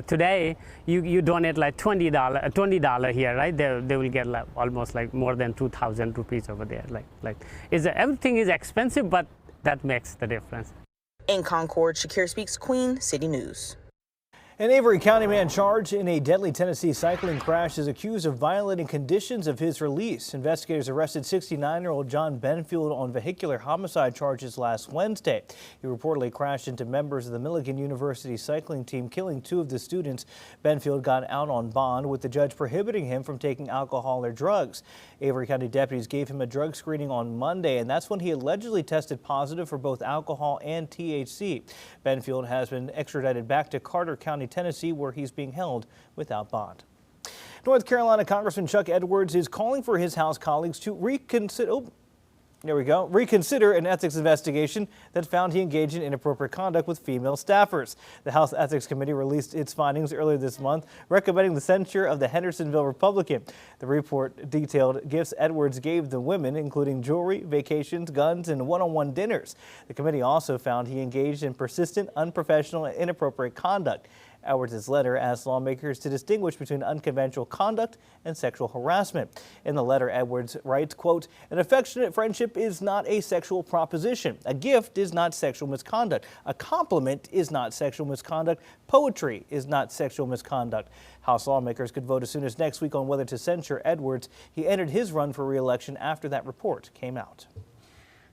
today, you donate like $20 here, right? They will get like almost like more than 2,000 rupees over there. Everything is expensive, but that makes the difference. In Concord, Shakira Speaks, Queen City News. An Avery County man charged in a deadly Tennessee cycling crash is accused of violating conditions of his release. Investigators arrested 69-year-old John Benfield on vehicular homicide charges last Wednesday. He reportedly crashed into members of the Milligan University cycling team, killing 2 of the students. Benfield got out on bond, with the judge prohibiting him from taking alcohol or drugs. Avery County deputies gave him a drug screening on Monday, and that's when he allegedly tested positive for both alcohol and THC. Benfield has been extradited back to Carter County, Tennessee, where he's being held without bond. North Carolina Congressman Chuck Edwards is calling for his House colleagues to reconsider an ethics investigation that found he engaged in inappropriate conduct with female staffers. The House Ethics Committee released its findings earlier this month, recommending the censure of the Hendersonville Republican. The report detailed gifts Edwards gave the women, including jewelry, vacations, guns, and one-on-one dinners. The committee also found he engaged in persistent, unprofessional, and inappropriate conduct. Edwards' letter asked lawmakers to distinguish between unconventional conduct and sexual harassment. In the letter, Edwards writes, quote, "An affectionate friendship is not a sexual proposition. A gift is not sexual misconduct. A compliment is not sexual misconduct. Poetry is not sexual misconduct." House lawmakers could vote as soon as next week on whether to censure Edwards. He ended his run for re-election after that report came out.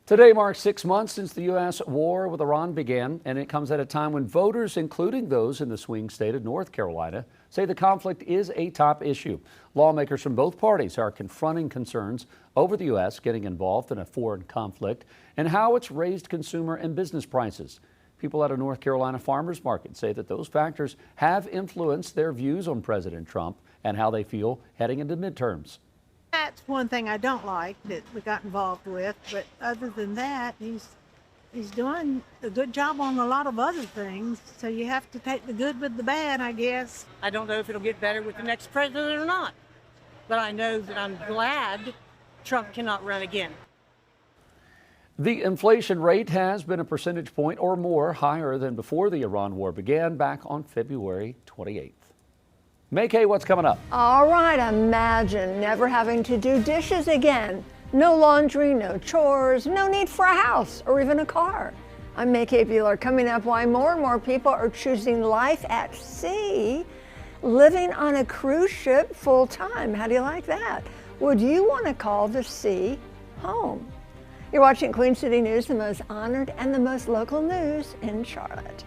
Today marks 6 months since the U.S. war with Iran began, and it comes at a time when voters, including those in the swing state of North Carolina, say the conflict is a top issue. Lawmakers from both parties are confronting concerns over the U.S. getting involved in a foreign conflict and how it's raised consumer and business prices. People at a North Carolina farmers market say that those factors have influenced their views on President Trump and how they feel heading into midterms. That's one thing I don't like that we got involved with, but other than that, he's doing a good job on a lot of other things, so you have to take the good with the bad, I guess. I don't know if it'll get better with the next president or not, but I know that I'm glad Trump cannot run again. The inflation rate has been a percentage point or more higher than before the Iran war began back on February 28th. May Kay, what's coming up? All right, imagine never having to do dishes again. No laundry, no chores, no need for a house or even a car. I'm May Kay Bueller. Coming up, why more and more people are choosing life at sea, living on a cruise ship full time. How do you like that? Would you want to call the sea home? You're watching Queen City News, the most honored and the most local news in Charlotte.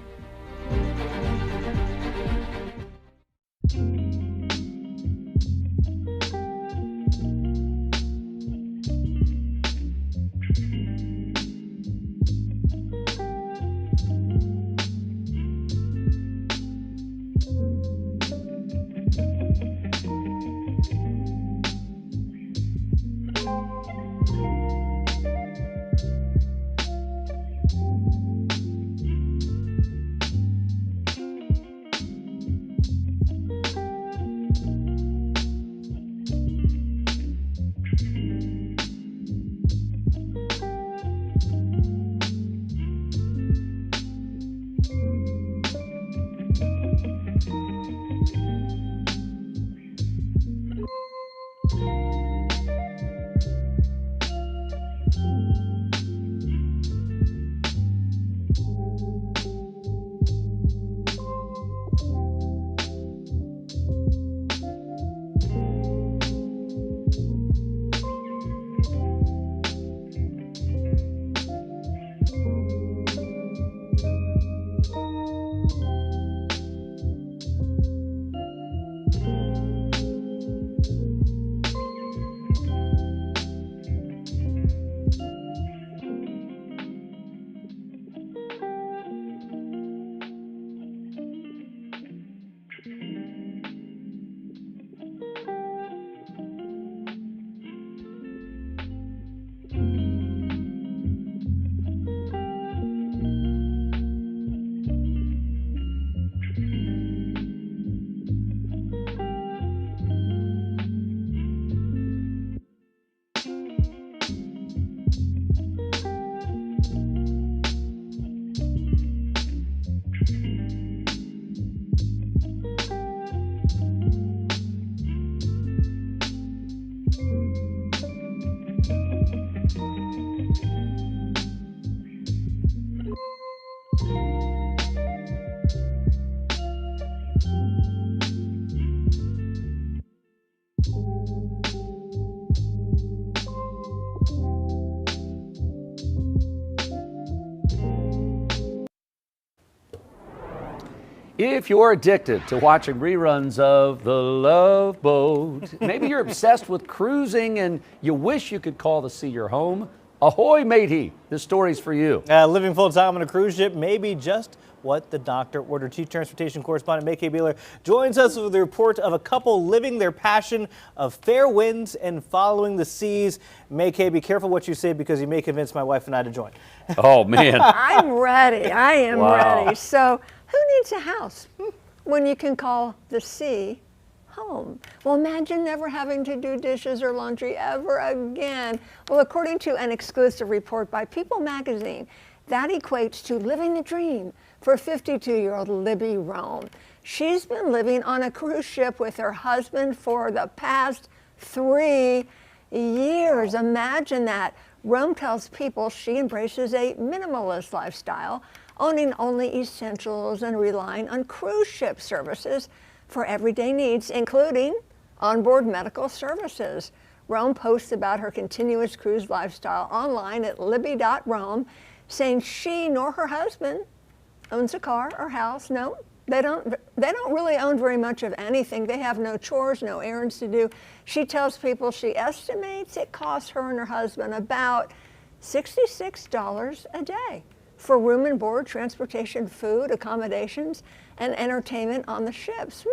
If you're addicted to watching reruns of The Love Boat, maybe you're obsessed with cruising and you wish you could call the sea your home, ahoy matey, this story's for you. Living full-time on a cruise ship may be just what the doctor ordered. Chief Transportation Correspondent May Kay Bueller joins us with a report of a couple living their passion of fair winds and following the seas. May Kay, be careful what you say because you may convince my wife and I to join. Oh, man. I'm ready. I am Wow. ready. So who needs a house when you can call the sea home? Well, imagine never having to do dishes or laundry ever again. Well, according to an exclusive report by People magazine, That equates to living the dream for 52-year-old Libby Rome. She's been living on a cruise ship with her husband for the past 3 years. Imagine that. Rome tells people she embraces a minimalist lifestyle, owning only essentials and relying on cruise ship services for everyday needs, including onboard medical services. Rome posts about her continuous cruise lifestyle online at libby.rome, saying she nor her husband owns a car or house. No, they don't really own very much of anything. They have no chores, no errands to do. She tells people she estimates it costs her and her husband about $66 a day for room and board, transportation, food, accommodations, and entertainment on the ships.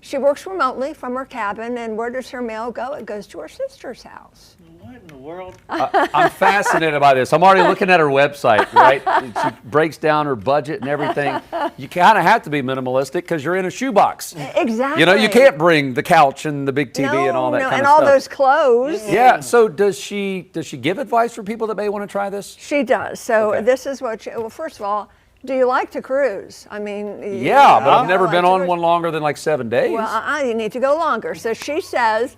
She works remotely from her cabin, and where does her mail go? It goes to her sister's house. What in the world? I'm fascinated by this. I'm already looking at her website, right? She breaks down her budget and everything. You kind of have to be minimalistic because you're in a shoebox. Exactly. You know, you can't bring the couch and the big TV and all that kind of and stuff. all those clothes. Yeah. So does she give advice for people that may want to try this? She does. So this is what well, first of all, do you like to cruise? I mean, yeah, but I've never been on one longer than like 7 days. Well, you need to go longer. So she says,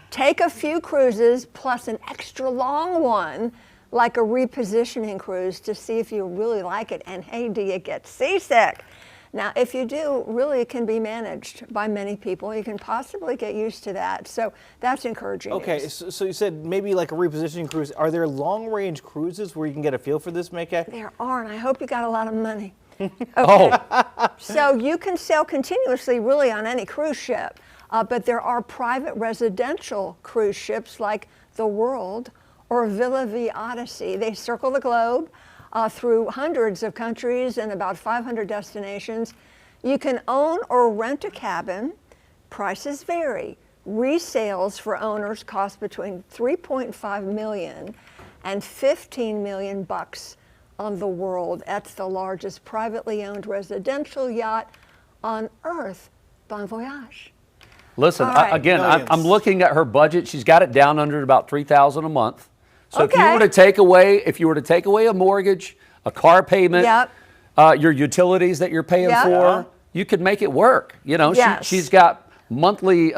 take a few cruises plus an extra long one, like a repositioning cruise, to see if you really like it. And hey, do you get seasick? Now, if you do, really it can be managed by many people. You can possibly get used to that. So that's encouraging. Okay, news. so you said maybe like a repositioning cruise. Are there long-range cruises where you can get a feel for this, May-Kay? There are, and I hope you got a lot of money. Oh. So you can sail continuously really on any cruise ship, but there are private residential cruise ships like the World or Villa V Odyssey. They circle the globe through hundreds of countries and about 500 destinations. You can own or rent a cabin. Prices vary. Resales for owners cost between $3.5 million and $15 million bucks on the World. That's the largest privately owned residential yacht on Earth. Bon voyage. Listen, All right. again, I'm looking at her budget. She's got it down under about $3,000 a month. So Okay. if you were to take away a mortgage, a car payment, your utilities that you're paying for, you could make it work. You know, Yes. she's got monthly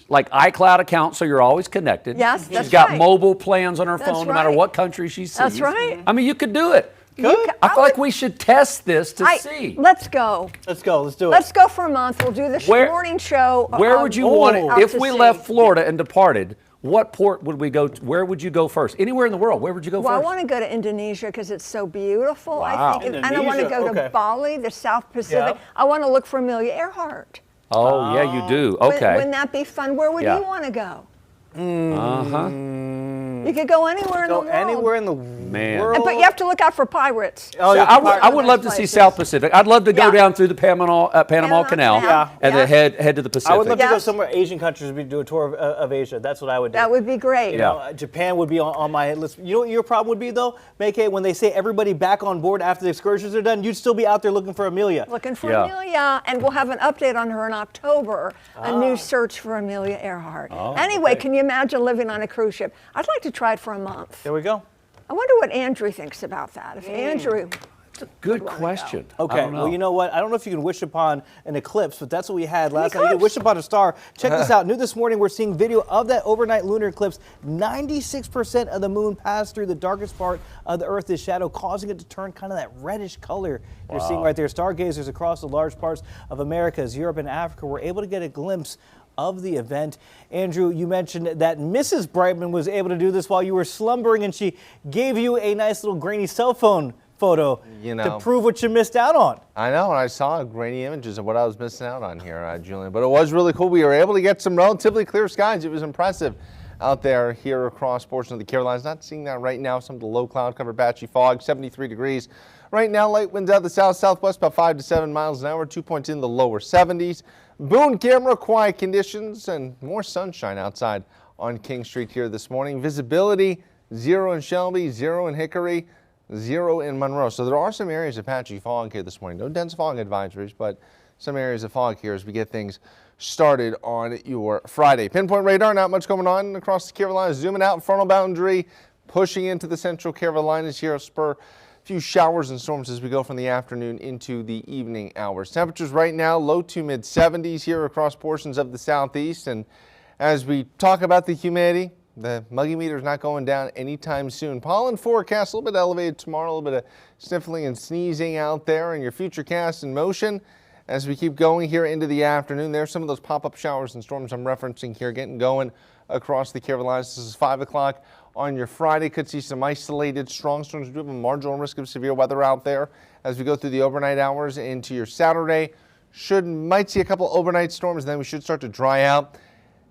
like iCloud accounts, so you're always connected. Yes, She's that's got right. mobile plans on her That's phone, no matter right. what country she sees. That's right. I mean, you could do it. I feel like we should test this to see. Let's go. Let's go. Let's do it. Let's go for a month. We'll do the morning show. Where would you want it? out If to we sea. left Florida and departed, what port would we go to? Where would you go first? Anywhere in the world. Where would you go Well, I first? want to go to Indonesia because it's so beautiful. Wow. I think, and I want to go to Bali, the South Pacific. Yeah. I want to look for Amelia Earhart. Oh, yeah, you do. Okay. Wouldn't that be fun? Where would Yeah. you want to go? Uh-huh. You could go anywhere in the world. Anywhere in the Man. world. But you have to look out for pirates. Oh, yeah, I would love to see South Pacific. I'd love to go down through the Panama Canal and then head to the Pacific. I would love to go somewhere Asian countries and do a tour of Asia. That's what I would do. That would be great. You know, Japan would be on my list. You know what your problem would be though, May-Kay? When they say everybody back on board after the excursions are done, you'd still be out there looking for Amelia. Looking for Amelia, and we'll have an update on her in October, a new search for Amelia Earhart. Anyway, can you imagine living on a cruise ship? I'd like to try it for a month. There we go. I wonder what Andrew thinks about that. If Andrew... Good question. Okay, well, you know what? I don't know if you can wish upon an eclipse, but that's what we had last night. You can wish upon a star. Check this out. New this morning, we're seeing video of that overnight lunar eclipse. 96% of the moon passed through the darkest part of the Earth's shadow, causing it to turn kind of that reddish color you're seeing right there. Stargazers across the large parts of Americas, Europe, and Africa were able to get a glimpse of the event. Andrew, you mentioned that Mrs. Brightman was able to do this while you were slumbering, and she gave you a nice little grainy cell phone photo to prove what you missed out on. I know, and I saw grainy images of what I was missing out on here, Julian. But it was really cool. We were able to get some relatively clear skies. It was impressive out there here across portions of the Carolinas. Not seeing that right now. Some of the low cloud covered patchy fog, 73 degrees. Right now, light winds out of the south-southwest, about 5 to 7 miles an hour, 2 points in the lower 70s. Boone camera, quiet conditions, and more sunshine outside on King Street here this morning. Visibility, 0 in Shelby, 0 in Hickory, 0 in Monroe. So there are some areas of patchy fog here this morning. No dense fog advisories, but some areas of fog here as we get things started on your Friday. Pinpoint radar, not much going on across the Carolinas. Zooming out, frontal boundary pushing into the Central Carolinas here, spur a few showers and storms as we go from the afternoon into the evening hours. Temperatures right now low to mid 70s here across portions of the southeast. And as we talk about the humidity, the muggy meter is not going down anytime soon. Pollen forecast a little bit elevated tomorrow, a little bit of sniffling and sneezing out there. And your futurecast in motion as we keep going here into the afternoon. There's some of those pop-up showers and storms I'm referencing here getting going across the Carolinas. This is 5 o'clock on your Friday. Could see some isolated strong storms. We do have a marginal risk of severe weather out there as we go through the overnight hours into your Saturday. Might see a couple overnight storms, then we should start to dry out.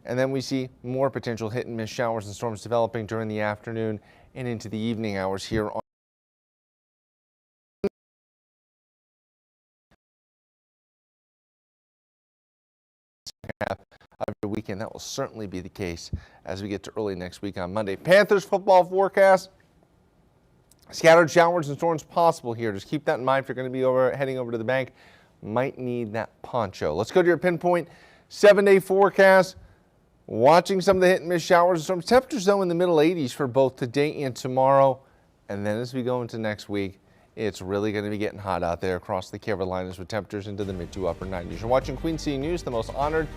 And then we see more potential hit and miss showers and storms developing during the afternoon and into the evening hours here on half of your weekend. That will certainly be the case as we get to early next week on Monday. Panthers football forecast. Scattered showers and storms possible here. Just keep that in mind if you're going to be heading over to the bank. Might need that poncho. Let's go to your pinpoint 7-day forecast. Watching some of the hit and miss showers and storms. Temperatures though in the middle 80s for both today and tomorrow. And then as we go into next week, it's really going to be getting hot out there across the Carolinas with temperatures into the mid to upper 90s. You're watching Queen City News, the most honored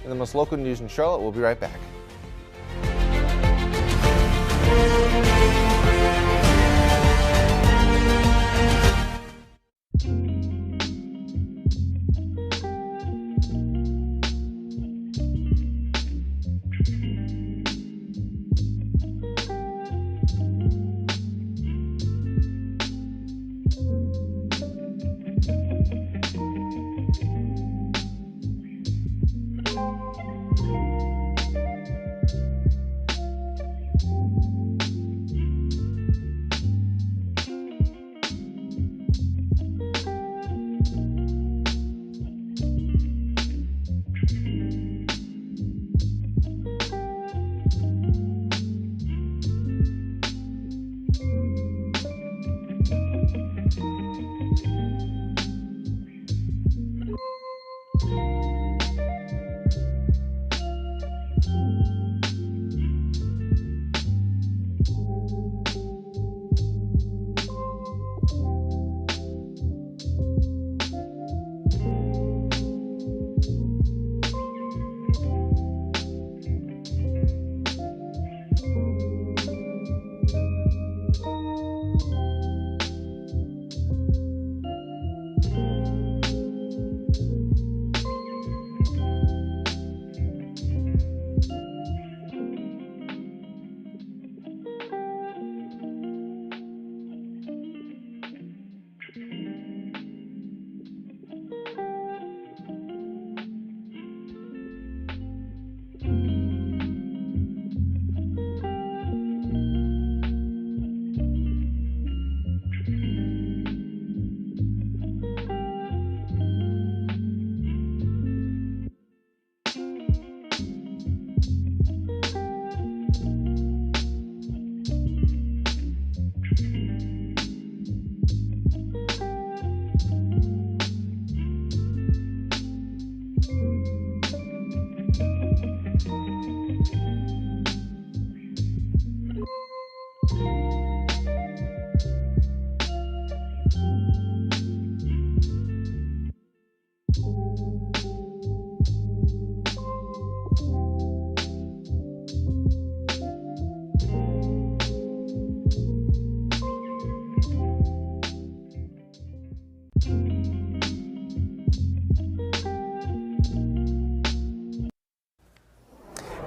and the most local news in Charlotte. We'll be right back.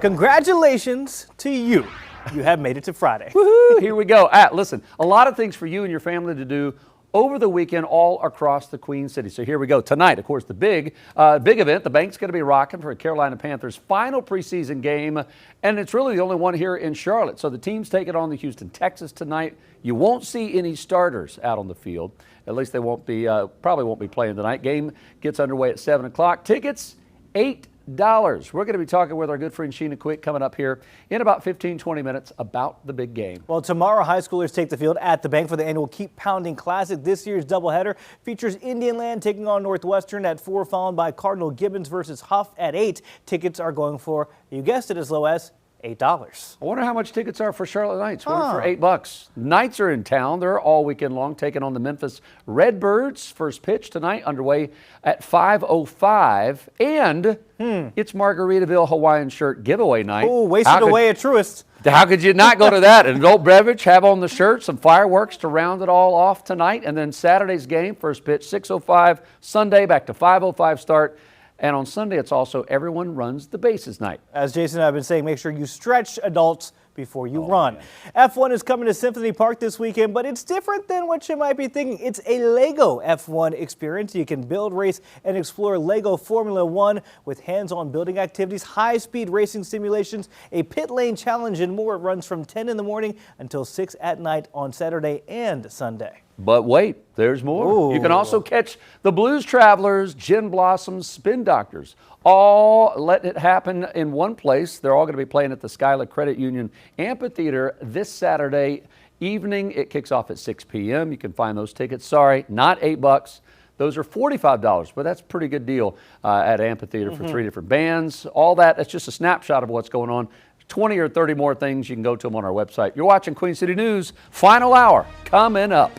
Congratulations to you. You have made it to Friday. Woohoo! Here we go. Listen, a lot of things for you and your family to do over the weekend all across the Queen City. So here we go. Tonight, of course, the big event. The bank's going to be rocking for a Carolina Panthers final preseason game, and it's really the only one here in Charlotte. So the team's taking on the Houston Texans tonight. You won't see any starters out on the field. At least they won't be, probably won't be playing tonight. Game gets underway at 7 o'clock. Tickets, $8. We're going to be talking with our good friend Sheena Quick coming up here in about 15-20 minutes about the big game. Well, tomorrow high schoolers take the field at the bank for the annual Keep Pounding Classic. This year's doubleheader features Indian Land taking on Northwestern at 4, followed by Cardinal Gibbons versus Huff at 8. Tickets are going for, you guessed it, as low as $8. I wonder how much tickets are for Charlotte Knights. One for $8. Knights are in town. They're all weekend long, taking on the Memphis Redbirds. First pitch tonight, underway at 5:05. And it's Margaritaville Hawaiian shirt giveaway night. Oh, wasted away at Truist. How could you not go to that? An adult beverage, have on the shirt, some fireworks to round it all off tonight. And then Saturday's game, first pitch, 6:05. Sunday, back to 5:05 start. And on Sunday, it's also Everyone Runs the Bases night. As Jason and I have been saying, make sure you stretch adults before you run. F1 is coming to Symphony Park this weekend, but it's different than what you might be thinking. It's a Lego F1 experience. You can build, race, and explore Lego Formula One with hands-on building activities, high-speed racing simulations, a pit lane challenge, and more. It runs from 10 in the morning until 6 at night on Saturday and Sunday. But wait, there's more. Ooh. You can also catch the Blues Travelers, Gin Blossoms, Spin Doctors. All let it happen in one place. They're all going to be playing at the Skyla Credit Union Amphitheater this Saturday evening. It kicks off at 6 p.m. You can find those tickets. Sorry, not $8. Those are $45, but that's a pretty good deal at Amphitheater for 3 different bands. All that's just a snapshot of what's going on. 20 or 30 more things. You can go to them on our website. You're watching Queen City News. Final hour coming up.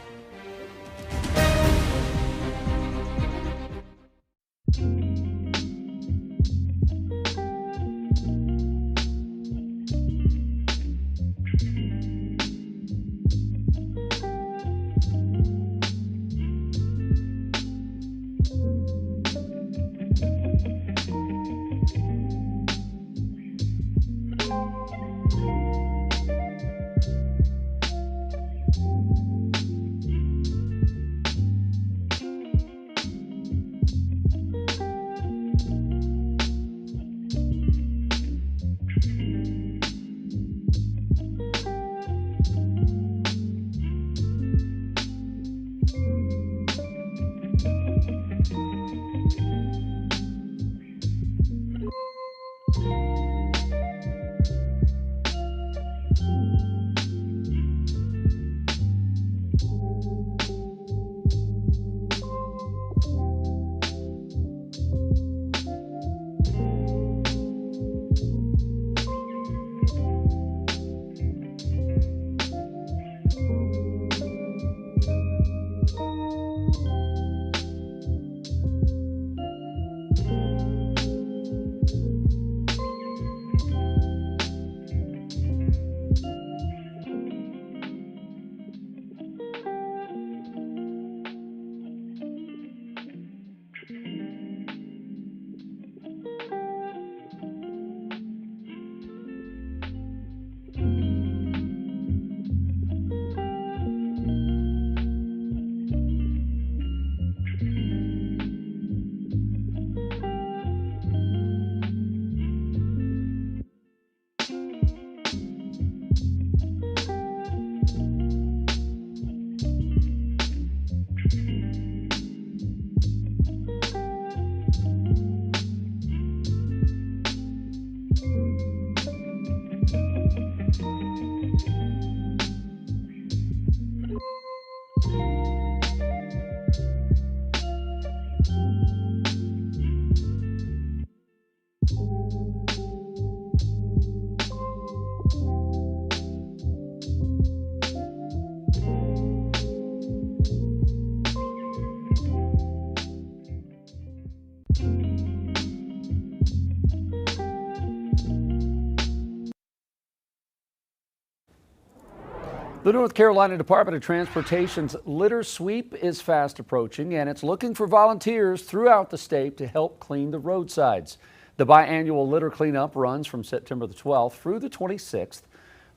The North Carolina Department of Transportation's litter sweep is fast approaching, and it's looking for volunteers throughout the state to help clean the roadsides. The biannual litter cleanup runs from September the 12th through the 26th.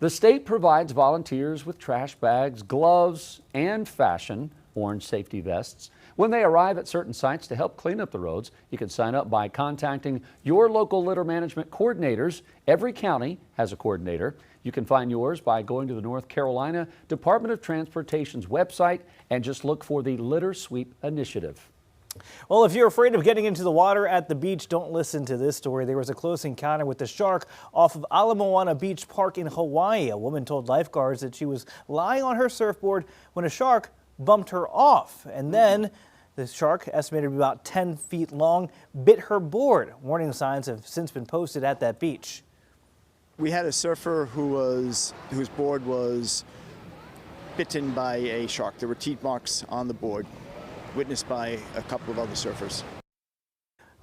The state provides volunteers with trash bags, gloves, and fashion orange safety vests. When they arrive at certain sites to help clean up the roads, you can sign up by contacting your local litter management coordinators. Every county has a coordinator. You can find yours by going to the North Carolina Department of Transportation's website and just look for the Litter Sweep Initiative. Well, if you're afraid of getting into the water at the beach, don't listen to this story. There was a close encounter with a shark off of Ala Moana Beach Park in Hawaii. A woman told lifeguards that she was lying on her surfboard when a shark bumped her off. And then the shark, estimated to be about 10 feet long, bit her board. Warning signs have since been posted at that beach. We had a surfer whose board was bitten by a shark. There were teeth marks on the board, witnessed by a couple of other surfers.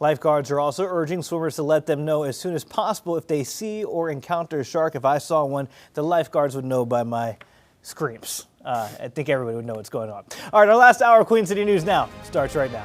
Lifeguards are also urging swimmers to let them know as soon as possible if they see or encounter a shark. If I saw one, the lifeguards would know by my screams. I think everybody would know what's going on. All right, our last hour of Queen City News Now starts right now.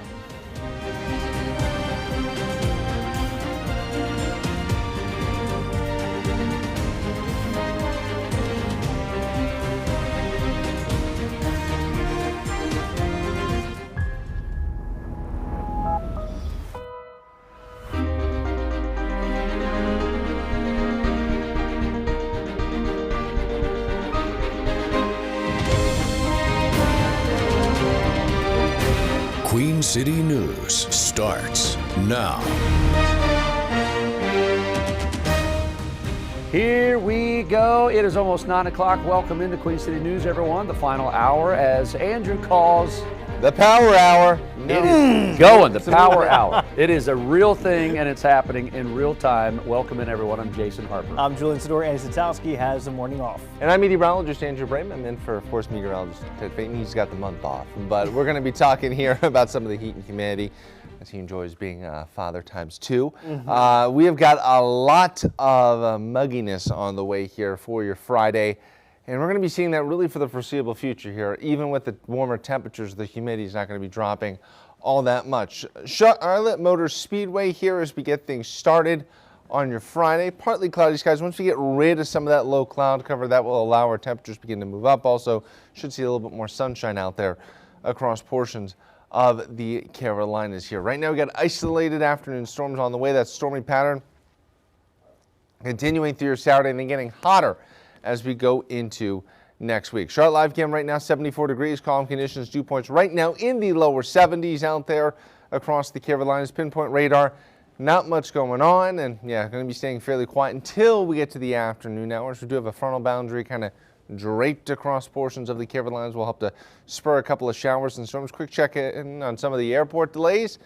Queen City News starts now. Here we go. It is almost 9 o'clock. Welcome into Queen City News, everyone. The final hour as Andrew calls the Power Hour. It is going, the Power Hour. It is a real thing and it's happening in real time. Welcome in, everyone. I'm Jason Harper. I'm Julian Sador. Andy Satowski has the morning off. And I'm meteorologist Andrew Brame. I'm in for, of course, meteorologist Ted Payton. He's got the month off. But we're going to be talking here about some of the heat and humidity as he enjoys being father times two. We have got a lot of mugginess on the way here for your Friday. And we're going to be seeing that really for the foreseeable future here. Even with the warmer temperatures, the humidity is not going to be dropping all that much. Charlotte Motor Speedway here as we get things started on your Friday. Partly cloudy skies. Once we get rid of some of that low cloud cover, that will allow our temperatures to begin to move up. Also, should see a little bit more sunshine out there across portions of the Carolinas here. Right now, we got isolated afternoon storms on the way. That stormy pattern continuing through your Saturday and then getting hotter as we go into next week. Charlotte live cam right now, 74 degrees, calm conditions, dew points right now in the lower 70s out there across the Carolinas. Pinpoint radar, not much going on, and yeah, going to be staying fairly quiet until we get to the afternoon hours. We do have a frontal boundary kind of draped across portions of the Carolinas. Will help to spur a couple of showers and storms. Quick check in on some of the airport delays.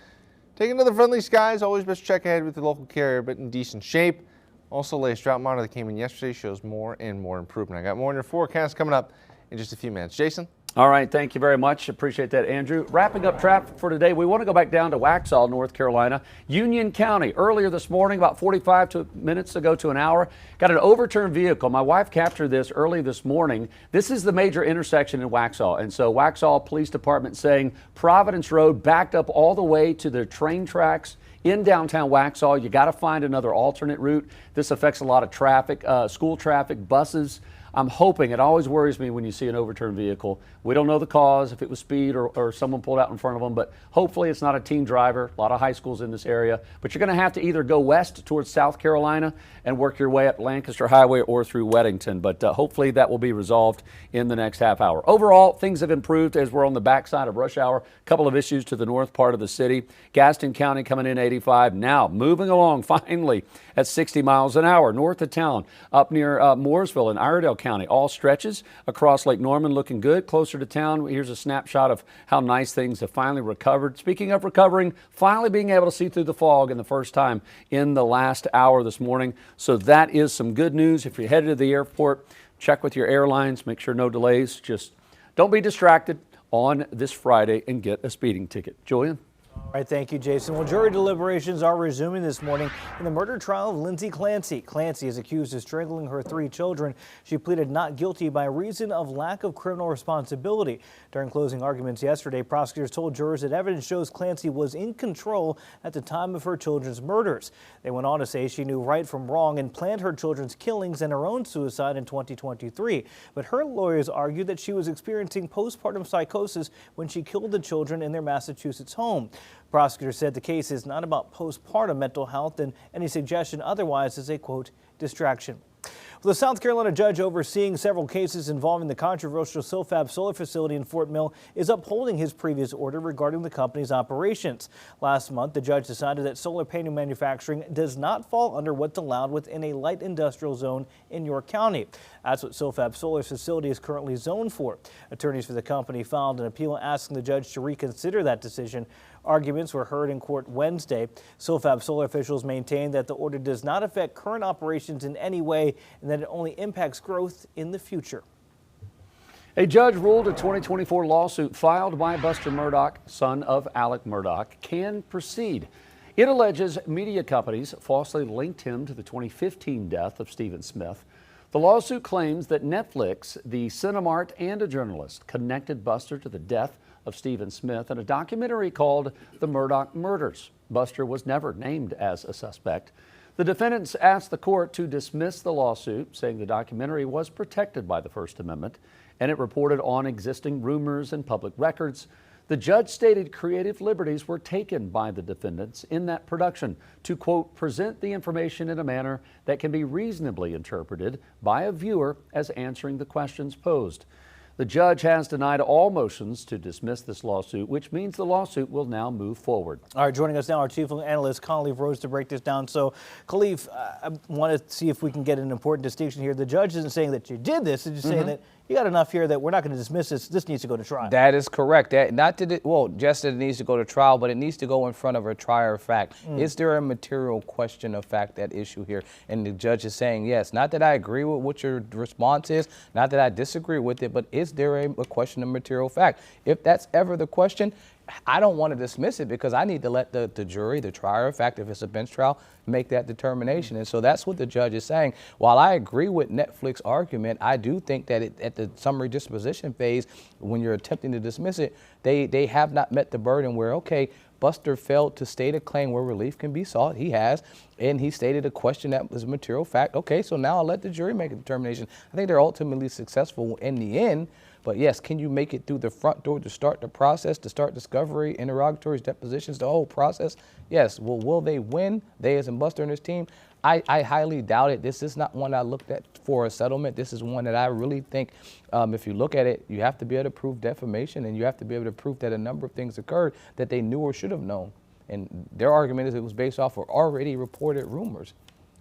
Take another friendly skies. Always best check ahead with the local carrier, but in decent shape. Also, latest drought monitor that came in yesterday shows more and more improvement. I got more in your forecast coming up in just a few minutes. Jason? All right, thank you very much. Appreciate that, Andrew. Wrapping up traffic for today, we want to go back down to Waxhaw, North Carolina. Union County, earlier this morning, about 45 minutes ago to an hour, got an overturned vehicle. My wife captured this early this morning. This is the major intersection in Waxhaw, and so Waxhaw Police Department saying Providence Road backed up all the way to the train tracks in downtown Waxhaw. You got to find another alternate route. This affects a lot of traffic, school traffic, buses. I'm hoping, it always worries me when you see an overturned vehicle. We don't know the cause, if it was speed or someone pulled out in front of them, but hopefully it's not a teen driver. A lot of high schools in this area. But you're going to have to either go west towards South Carolina and work your way up Lancaster Highway or through Weddington. But hopefully that will be resolved in the next half hour. Overall, things have improved as we're on the backside of rush hour. A couple of issues to the north part of the city. Gaston County coming in 85. Now moving along finally at 60 miles an hour north of town up near Mooresville and Iredell County. All stretches across Lake Norman looking good. Closer to town, here's a snapshot of how nice things have finally recovered. Speaking of recovering, finally being able to see through the fog in the first time in the last hour this morning. So that is some good news. If you're headed to the airport, check with your airlines, make sure no delays. Just don't be distracted on this Friday and get a speeding ticket. Julian? All right, thank you, Jason. Well, jury deliberations are resuming this morning in the murder trial of Lindsay Clancy. Clancy is accused of strangling her 3 children. She pleaded not guilty by reason of lack of criminal responsibility. During closing arguments yesterday, prosecutors told jurors that evidence shows Clancy was in control at the time of her children's murders. They went on to say she knew right from wrong and planned her children's killings and her own suicide in 2023. But her lawyers argued that she was experiencing postpartum psychosis when she killed the children in their Massachusetts home. Prosecutors said the case is not about postpartum mental health, and any suggestion otherwise is a, quote, distraction. Well, the South Carolina judge overseeing several cases involving the controversial SoFab solar facility in Fort Mill is upholding his previous order regarding the company's operations. Last month, the judge decided that solar panel manufacturing does not fall under what's allowed within a light industrial zone in York County. That's what SoFab Solar's facility is currently zoned for. Attorneys for the company filed an appeal asking the judge to reconsider that decision. Arguments were heard in court Wednesday. SoFab Solar officials maintain that the order does not affect current operations in any way and that it only impacts growth in the future. A judge ruled a 2024 lawsuit filed by Buster Murdaugh, son of Alec Murdaugh, can proceed. It alleges media companies falsely linked him to the 2015 death of Stephen Smith. The lawsuit claims that Netflix, the Cinemark, and a journalist connected Buster to the death of Stephen Smith in a documentary called The Murdaugh Murders. Buster was never named as a suspect. The defendants asked the court to dismiss the lawsuit, saying the documentary was protected by the First Amendment and it reported on existing rumors and public records. The judge stated creative liberties were taken by the defendants in that production to, quote, present the information in a manner that can be reasonably interpreted by a viewer as answering the questions posed. The judge has denied all motions to dismiss this lawsuit, which means the lawsuit will now move forward. All right, joining us now, our chief analyst, Khalif Rose, to break this down. So, Khalif, I want to see if we can get an important distinction here. The judge isn't saying that you did this, it's just saying that you got enough here that we're not going to dismiss this. This needs to go to trial. That is correct. Just that it needs to go to trial, but it needs to go in front of a trier of fact. Is there a material question of fact at issue here? And the judge is saying yes. Not that I agree with what your response is, not that I disagree with it, but is there a question of material fact? If that's ever the question, I don't want to dismiss it because I need to let the jury, the trier of fact, if it's a bench trial, make that determination. And so that's what the judge is saying. While I agree with Netflix's argument, I do think that at the summary disposition phase, when you're attempting to dismiss it, they have not met the burden where, okay, Buster failed to state a claim where relief can be sought. He has, and he stated a question that was material fact. Okay, so now I'll let the jury make a determination. I think they're ultimately successful in the end. But yes, can you make it through the front door to start the process, to start discovery, interrogatories, depositions, the whole process? Yes. Well, will they win? They as in Buster and his team? I highly doubt it. This is not one I looked at for a settlement. This is one that I really think, if you look at it, you have to be able to prove defamation, and you have to be able to prove that a number of things occurred that they knew or should have known. And their argument is it was based off of already reported rumors.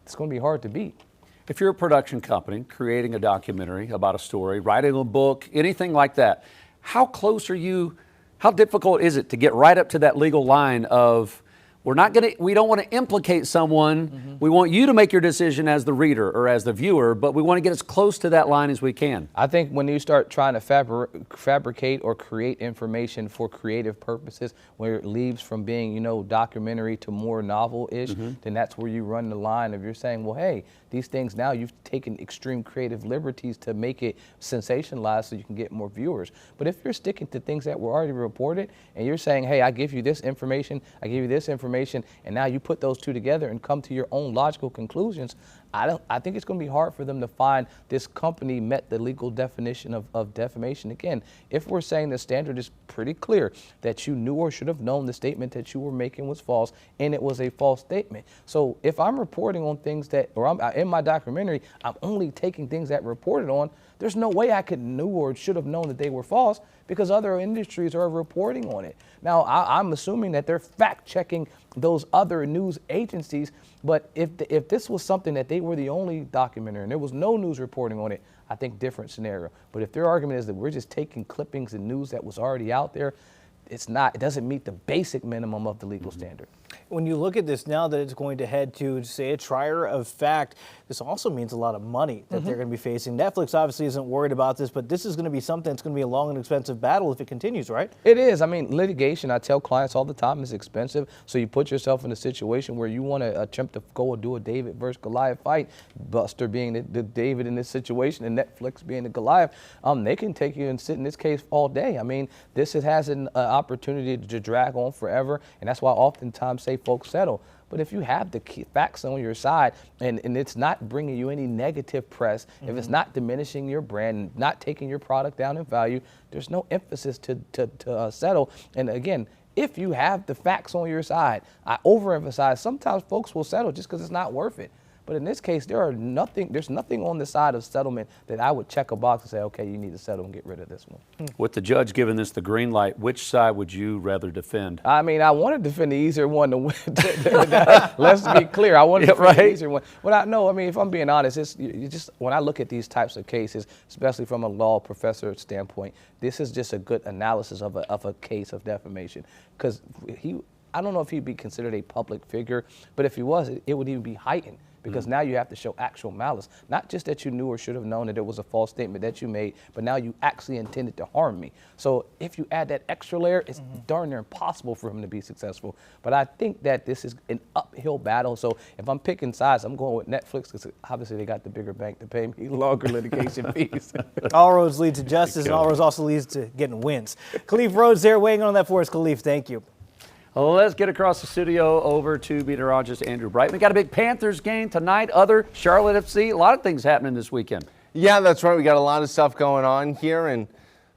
It's going to be hard to beat. If you're a production company creating a documentary about a story, writing a book, anything like that, how close are you, how difficult is it to get right up to that legal line of we don't want to implicate someone. We want you to make your decision as the reader or as the viewer, but we want to get as close to that line as we can. I think when you start trying to fabricate or create information for creative purposes, where it leaves from being, documentary to more novel-ish, then that's where you run the line of you're saying, well, hey, these things now you've taken extreme creative liberties to make it sensationalized so you can get more viewers. But if you're sticking to things that were already reported and you're saying, hey, I give you this information, I give you this information, and now you put those two together and come to your own logical conclusions, I think it's going to be hard for them to find this company met the legal definition of defamation. Again, if we're saying the standard is pretty clear that you knew or should have known the statement that you were making was false, and it was a false statement. So if I'm reporting on things or I'm in my documentary, I'm only taking things that reported on, there's no way I could knew or should have known that they were false because other industries are reporting on it. Now, I'm assuming that they're fact-checking those other news agencies, but if this was something that they were the only documentary and there was no news reporting on it, I think different scenario. But if their argument is that we're just taking clippings and news that was already out there, it doesn't meet the basic minimum of the legal standard. When you look at this now that it's going to head to, say, a trier of fact, this also means a lot of money that they're going to be facing. Netflix obviously isn't worried about this, but this is going to be something that's going to be a long and expensive battle if it continues, right? It is. I mean, litigation, I tell clients all the time, is expensive. So you put yourself in a situation where you want to attempt to go and do a David versus Goliath fight, Buster being the David in this situation and Netflix being the Goliath, they can take you and sit in this case all day. I mean, this has an opportunity to drag on forever, and that's why oftentimes say folks settle. But if you have the facts on your side and it's not bringing you any negative press, if it's not diminishing your brand, not taking your product down in value, there's no emphasis to settle. And again, if you have the facts on your side, I overemphasize, sometimes folks will settle just because it's not worth it. But in this case, there's nothing on the side of settlement that I would check a box and say, okay, you need to settle and get rid of this one. With the judge giving this the green light, which side would you rather defend? I mean, I want to defend the easier one to win. Let's be clear. I want to defend the easier one. But I mean, if I'm being honest, you just when I look at these types of cases, especially from a law professor standpoint, this is just a good analysis of a case of defamation. Because I don't know if he'd be considered a public figure, but if he was, it would even be heightened. Because now you have to show actual malice. Not just that you knew or should have known that it was a false statement that you made, but now you actually intended to harm me. So if you add that extra layer, it's darn near impossible for him to be successful. But I think that this is an uphill battle. So if I'm picking sides, I'm going with Netflix because obviously they got the bigger bank to pay me longer litigation fees. All roads lead to justice, and all roads also leads to getting wins. Khalif Rhodes there weighing on that for us. Khalif, thank you. Let's get across the studio over to meteorologist Andrew Bright. We got a big Panthers game tonight, other Charlotte FC, a lot of things happening this weekend. Yeah, that's right. We got a lot of stuff going on here, and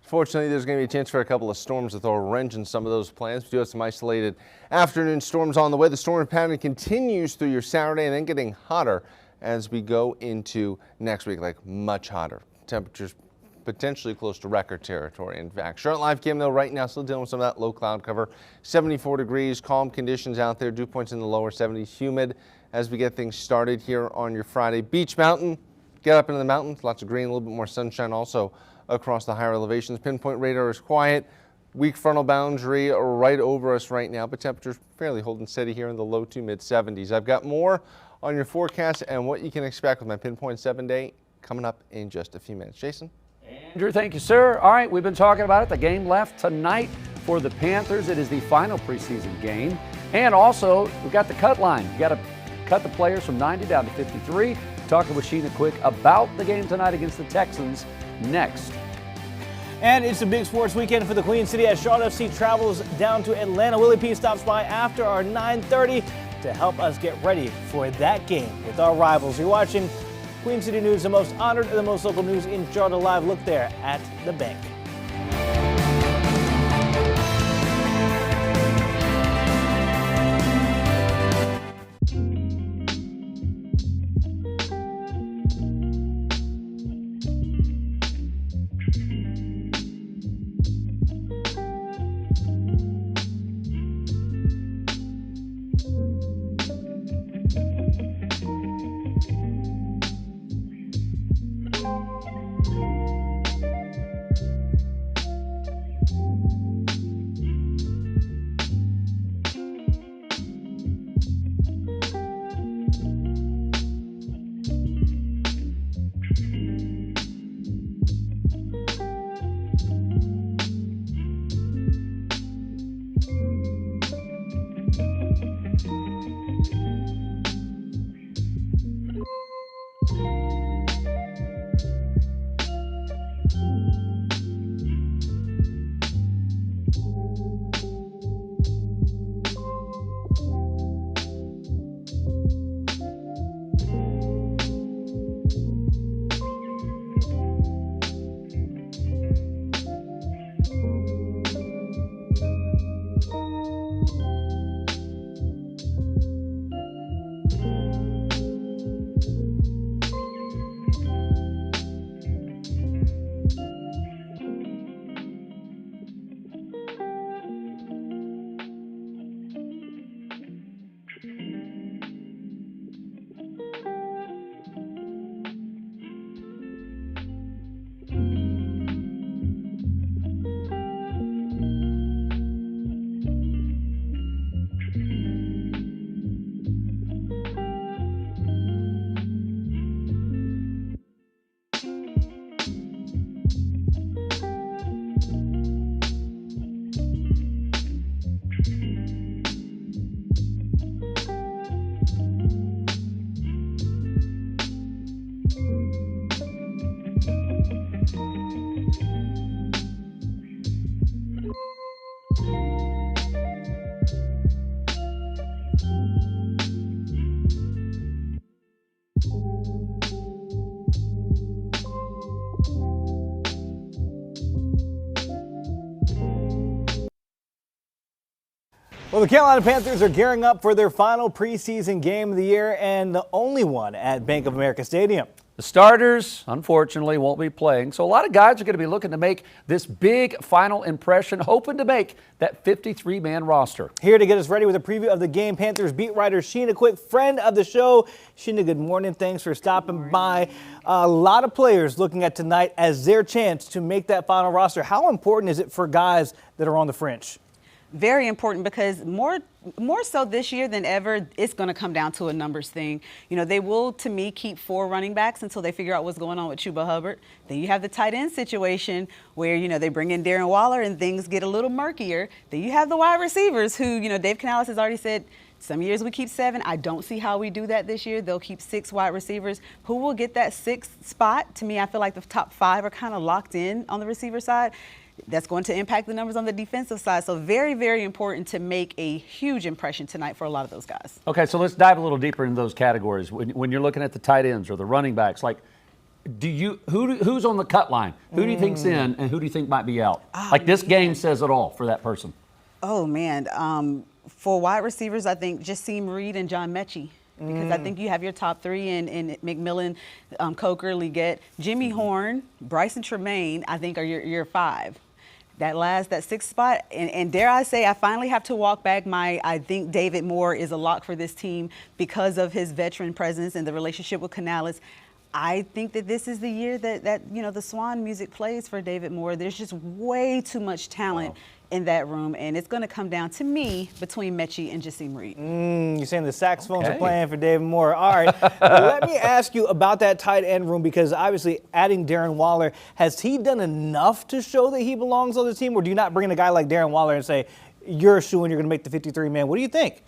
fortunately there's going to be a chance for a couple of storms to throw a wrench in some of those plans. We do have some isolated afternoon storms on the way. The storm pattern continues through your Saturday and then getting hotter as we go into next week, like much hotter. Temperatures potentially close to record territory. In fact, Charlotte Live Cam though right now still dealing with some of that low cloud cover. 74 degrees, calm conditions out there. Dew points in the lower 70s, humid as we get things started here on your Friday. Beach Mountain, get up into the mountains, lots of green, a little bit more sunshine also across the higher elevations. Pinpoint radar is quiet. Weak frontal boundary right over us right now, but temperatures fairly holding steady here in the low to mid 70s. I've got more on your forecast and what you can expect with my Pinpoint 7-day coming up in just a few minutes. Jason? Andrew, thank you, sir. All right, we've been talking about it. The game left tonight for the Panthers. It is the final preseason game. And also, we've got the cut line. You got to cut the players from 90 down to 53. Talking with Sheena Quick about the game tonight against the Texans next. And it's a big sports weekend for the Queen City as Charlotte FC travels down to Atlanta. Willie P stops by after our 9:30 to help us get ready for that game with our rivals. You're watching Queen City News, the most honored and the most local news in Charlotte Live. Look there at the bank. Well, the Carolina Panthers are gearing up for their final preseason game of the year and the only one at Bank of America Stadium. The starters, unfortunately, won't be playing, so a lot of guys are going to be looking to make this big final impression, hoping to make that 53-man roster. Here to get us ready with a preview of the game, Panthers beat writer Sheena Quick, friend of the show. Sheena, good morning. Thanks for stopping by. A lot of players looking at tonight as their chance to make that final roster. How important is it for guys that are on the fringe? Very important, because more so this year than ever, it's going to come down to a numbers thing. You know, they will, to me, keep 4 running backs until they figure out what's going on with Chuba Hubbard. Then you have the tight end situation where, you know, they bring in Darren Waller and things get a little murkier. Then you have the wide receivers who, you know, Dave Canales has already said, some years we keep 7. I don't see how we do that this year. They'll keep 6 wide receivers. Who will get that 6th spot? To me, I feel like the top 5 are kind of locked in on the receiver side. That's going to impact the numbers on the defensive side. So very, very important to make a huge impression tonight for a lot of those guys. Okay, so let's dive a little deeper into those categories. When you're looking at the tight ends or the running backs, like, who's on the cut line? Who do you think's in and who do you think might be out? Like this game says it all for that person. Oh, man. For wide receivers, I think Jassim Reed and John Mechie. Because I think you have your top 3 in McMillan, Coker, Leggett, Jimmy Horn, Bryson Tremaine, I think are your 5. That 6th spot, and dare I say, I finally have to walk back I think David Moore is a lock for this team because of his veteran presence and the relationship with Canales. I think that this is the year that you know, the Swan music plays for David Moore. There's just way too much talent in that room, and it's going to come down to me between Mechie and Jassim Reed. You're saying the saxophones are playing for David Moore. All right, let me ask you about that tight end room, because obviously adding Darren Waller, has he done enough to show that he belongs on the team, or do you not bring in a guy like Darren Waller and say, you're a shoo-in, you're going to make the 53-man? What do you think?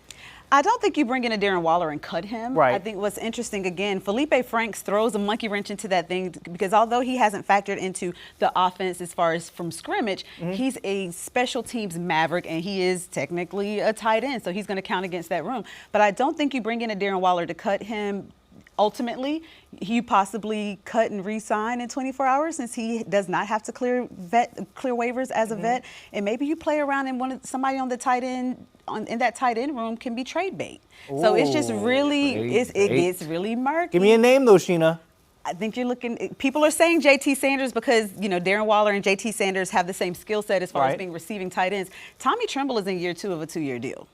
I don't think you bring in a Darren Waller and cut him. Right. I think what's interesting, again, Felipe Franks throws a monkey wrench into that thing, because although he hasn't factored into the offense as far as from scrimmage, he's a special teams maverick, and he is technically a tight end, so he's going to count against that room. But I don't think you bring in a Darren Waller to cut him. Ultimately, you possibly cut and re-sign in 24 hours, since he does not have to clear waivers as a vet, and maybe you play around and somebody on the tight end. In that tight end room can be trade bait. So it's just really, it gets really murky. Give me a name though, Sheena. I think you're looking, people are saying JT Sanders because, you know, Darren Waller and JT Sanders have the same skill set as far as being receiving tight ends. Tommy Tremble is in year 2 of a 2-year deal.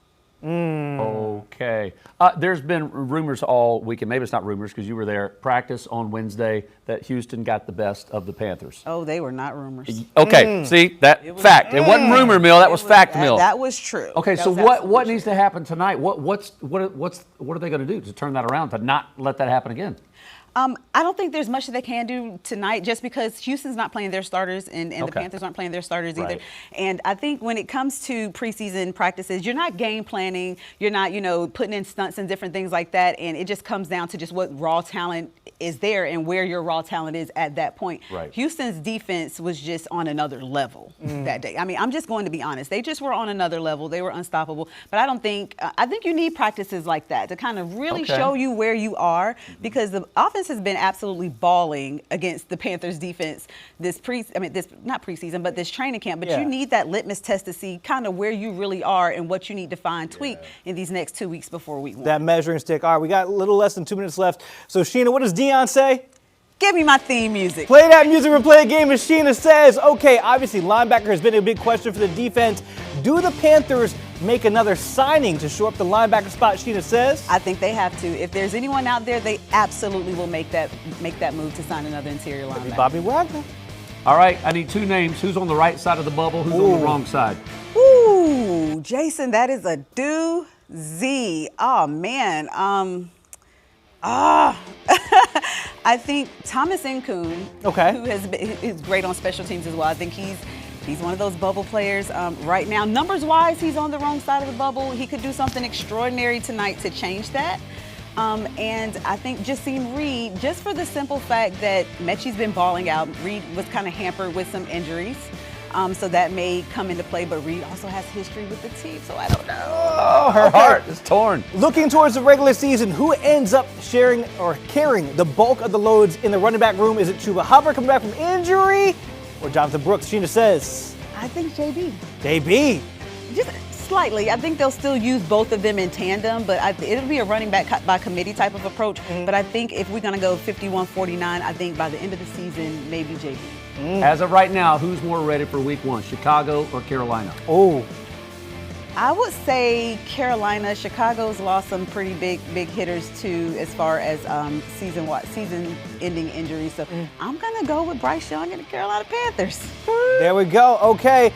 Okay. There's been rumors all weekend, maybe it's not rumors because you were there, practice on Wednesday that Houston got the best of the Panthers. Oh, they were not rumors. Okay, see, fact. It wasn't rumor mill, that was fact mill. That was true. Okay, that so what needs to happen tonight? What are they going to do to turn that around, to not let that happen again? I don't think there's much that they can do tonight, just because Houston's not playing their starters and the Panthers aren't playing their starters either. And I think when it comes to preseason practices, you're not game planning, you're not, you know, putting in stunts and different things like that. And it just comes down to just what raw talent is there and where your raw talent is at that point. Houston's defense was just on another level that day. I mean, I'm just going to be honest. They just were on another level. They were unstoppable. But I don't think, I think you need practices like that to kind of really show you where you are, because the offense has been absolutely balling against the Panthers defense this not preseason, but this training camp. But you need that litmus test to see kind of where you really are and what you need to find tweak in these next 2 weeks before week 1. That measuring stick. All right, we got a little less than 2 minutes left. So, Sheena, what does Dion say? Give me my theme music. Play that music, we play a game, as Sheena says. Okay, obviously, linebacker has been a big question for the defense. Do the Panthers make another signing to shore up the linebacker spot, Sheena says? I think they have to. If there's anyone out there, they absolutely will make that move to sign another interior linebacker. Bobby Wagner. All right, I need 2 names. Who's on the right side of the bubble? Who's on the wrong side? Ooh, Jason, that is a doozy. Oh, man. I think Thomas Nkoun, who is great on special teams as well. I think he's one of those bubble players right now. Numbers-wise, he's on the wrong side of the bubble. He could do something extraordinary tonight to change that. And I think Jassim Reed, just for the simple fact that Mechie's been balling out, Reed was kind of hampered with some injuries. So that may come into play, but Reed also has history with the team, so I don't know. Oh, her heart is torn. Looking towards the regular season, who ends up sharing or carrying the bulk of the loads in the running back room? Is it Chuba Hubbard coming back from injury, or Jonathan Brooks? Sheena says. I think JB. JB. Just Slightly. I think they'll still use both of them in tandem, but it'll be a running back by committee type of approach. But I think if we're going to go 51-49, I think by the end of the season, maybe JB. As of right now, who's more ready for week 1, Chicago or Carolina? Oh, I would say Carolina. Chicago's lost some pretty big hitters too, as far as season-ending injuries. So I'm gonna go with Bryce Young and the Carolina Panthers. there we go. Okay.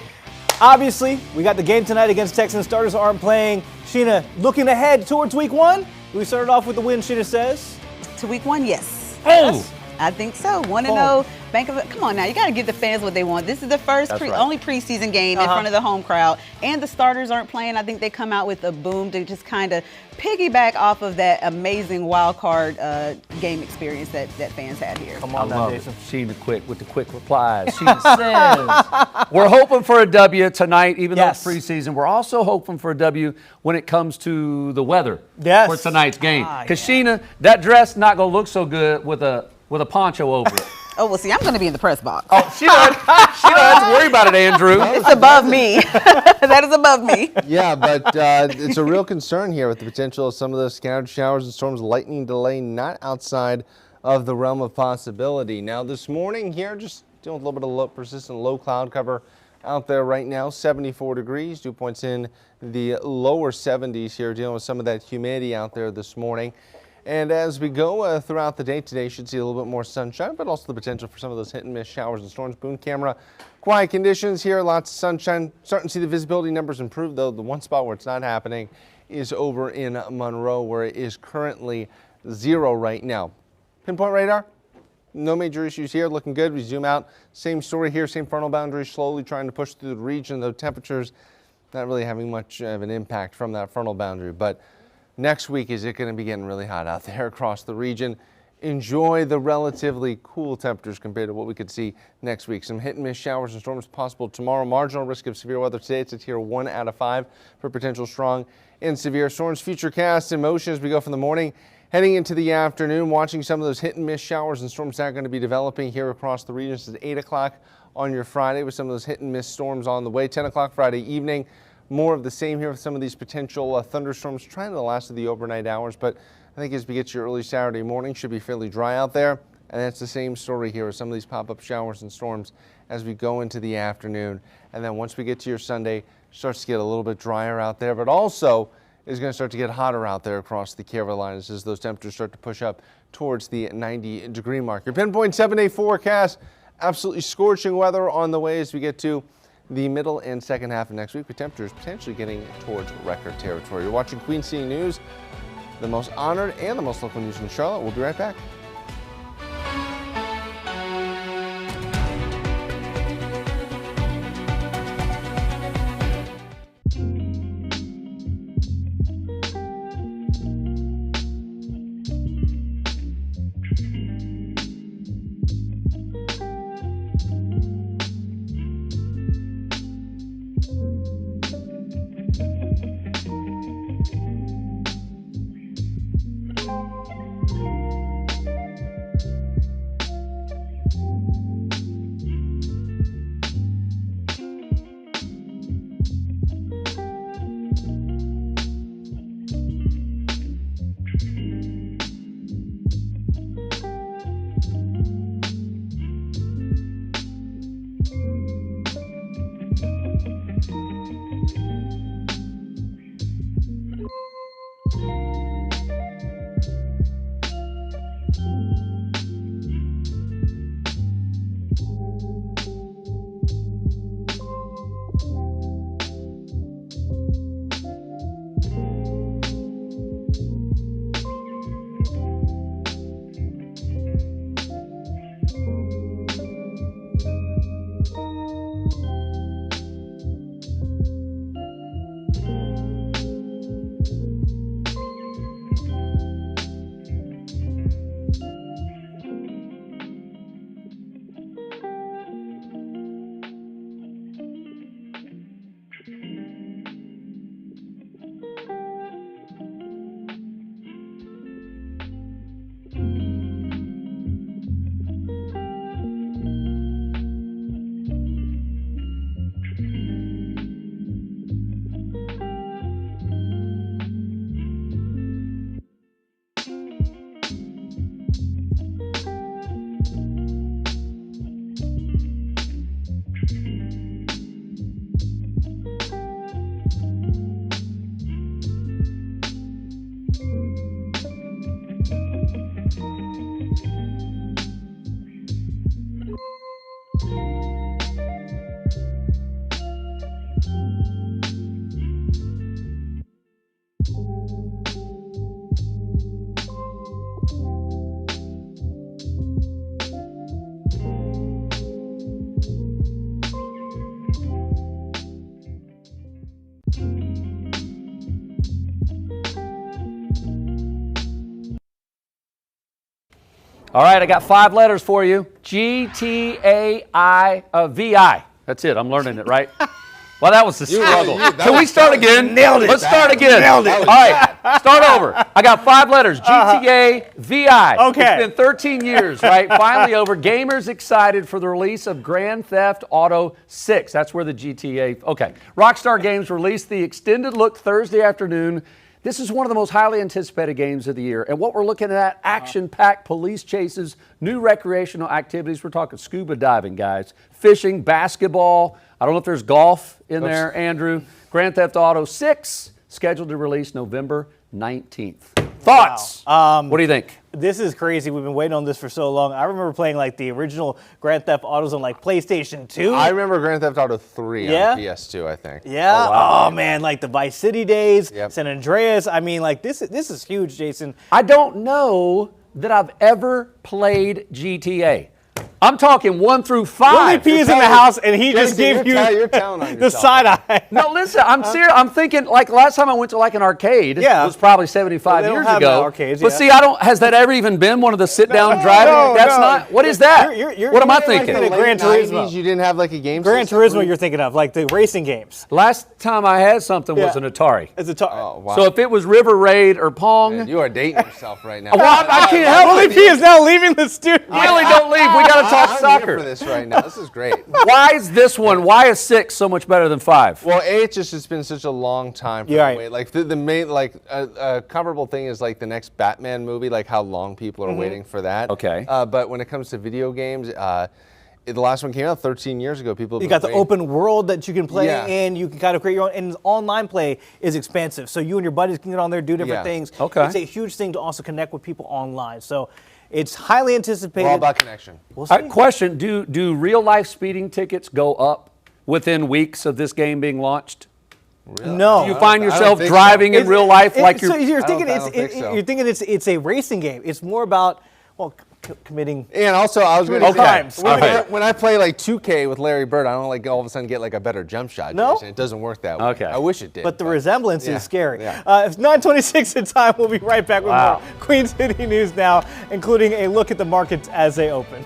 Obviously, we got the game tonight against Texans. Starters aren't playing. Sheena, looking ahead towards week 1. We started off with the win, Sheena says. To week 1, yes. Yes. I think so. 1-0. Bank of it. Come on now, you got to give the fans what they want. This is the first only preseason game in front of the home crowd, and the starters aren't playing. I think they come out with a boom to just kind of piggyback off of that amazing wild card game experience that fans had here. Come on now, Jason. Sheena quick with the quick replies. She says, we're hoping for a W tonight, even though it's preseason. We're also hoping for a W when it comes to the weather for tonight's game. Because Sheena, that dress not going to look so good with a poncho over it. Oh, well, see, I'm going to be in the press box. Oh, she don't have to worry about it, Andrew. It's above me. That is above me. Yeah, but it's a real concern here with the potential of some of those scattered showers and storms, lightning delay not outside of the realm of possibility. Now, this morning here, just dealing with a little bit of persistent low cloud cover out there right now, 74 degrees, dew points in the lower 70s here, dealing with some of that humidity out there this morning. And as we go throughout the day today, should see a little bit more sunshine, but also the potential for some of those hit and miss showers and storms. Boone camera, quiet conditions here, lots of sunshine. Starting to see the visibility numbers improve, though. The one spot where it's not happening is over in Monroe, where it is currently 0 right now. Pinpoint radar, no major issues here, looking good. We zoom out, same story here, same frontal boundary, slowly trying to push through the region, though temperatures not really having much of an impact from that frontal boundary. But next week, is it going to be getting really hot out there across the region? Enjoy the relatively cool temperatures compared to what we could see next week. Some hit and miss showers and storms possible tomorrow. Marginal risk of severe weather today. It's a tier 1 out of 5 for potential strong and severe storms. Future casts in motion as we go from the morning heading into the afternoon. Watching some of those hit and miss showers and storms that are going to be developing here across the region. This is 8 o'clock on your Friday with some of those hit and miss storms on the way. 10 o'clock Friday evening. More of the same here with some of these potential thunderstorms trying to last through the overnight hours. But I think as we get to your early Saturday morning, should be fairly dry out there. And that's the same story here with some of these pop-up showers and storms as we go into the afternoon. And then once we get to your Sunday, starts to get a little bit drier out there, but also is going to start to get hotter out there across the Carolinas as those temperatures start to push up towards the 90-degree mark. Your Pinpoint 7-day forecast, absolutely scorching weather on the way as we get to the middle and second half of next week, with temperatures potentially getting towards record territory. You're watching Queen City News, the most honored and the most local news in Charlotte. We'll be right back. All right, I got 5 letters for you. G-T-A-I-V-I. That's it. I'm learning it, right? Well, that was the struggle. Can we start again? Nailed it. Let's start again. Nailed it. All right, start over. I got 5 letters. G-T-A-V-I. Okay. It's been 13 years, right? Finally over. Gamers excited for the release of Grand Theft Auto 6. That's where the GTA. Okay. Rockstar Games released the extended look Thursday afternoon. This is one of the most highly anticipated games of the year. And what we're looking at, action-packed police chases, new recreational activities. We're talking scuba diving, guys. Fishing, basketball. I don't know if there's golf in there, Andrew. Grand Theft Auto 6, scheduled to release November 19th. Thoughts? Wow. What do you think? This is crazy. We've been waiting on this for so long. I remember playing like the original Grand Theft Autos on like PlayStation 2. I remember Grand Theft Auto 3 on PS2, I think. Yeah. Oh, wow. Oh man, like the Vice City days, Yep. San Andreas. I mean, like this is huge, Jason. I don't know that I've ever played GTA. I'm talking 1 through 5. Willie P is in the house, and he just gave you you're telling on the yourself. side eye. No, listen, I'm serious. I'm thinking, like, last time I went to, like, an arcade, Yeah. it was probably 75 They don't years have ago. arcades, But yeah. see, has that ever even been one of the sit-down driving? no, That's no. not, what is that? You're What am I like thinking? the Gran Turismo. You didn't have like a game Gran system? Turismo you're thinking of, like the racing games. Last time I had something was Yeah. an Atari. It's a Oh, wow. So if it was River Raid or Pong, Man, you are dating yourself right now. well, I can't help Willie it. P is now leaving the studio. Willie, don't leave. We got to talk I'm soccer. here for this right now. This is great. Why is this one? Why is 6 so much better than 5? Well, it's been such a long time for Yeah, the right. wait. Like the main comparable thing is like the next Batman movie, like how long people are waiting for that. Okay. But when it comes to video games, the last one came out 13 years ago. People have You been got the waiting. open world that you can play Yeah. in. You can kind of create your own. And online play is expensive. So you and your buddies can get on there, do different Yeah. things. Okay. It's a huge thing to also connect with people online. So it's highly anticipated. We're all about connection. We'll see. Question, do real-life speeding tickets go up within weeks of this game being launched? No. Do you find I don't yourself think driving so. in real life like so you're... you're thinking I don't think so. you're thinking it's a racing game. It's more about committing. And also, I was going to Okay. say, Crimes. when I play like 2K with Larry Bird, I don't like all of a sudden get like a better jump shot. No? Jason. It doesn't work that way. Okay. I wish it did. But the resemblance yeah, is scary. yeah. It's 9:26 in time. We'll be right back with Wow. more Queen City News now, including a look at the markets as they open.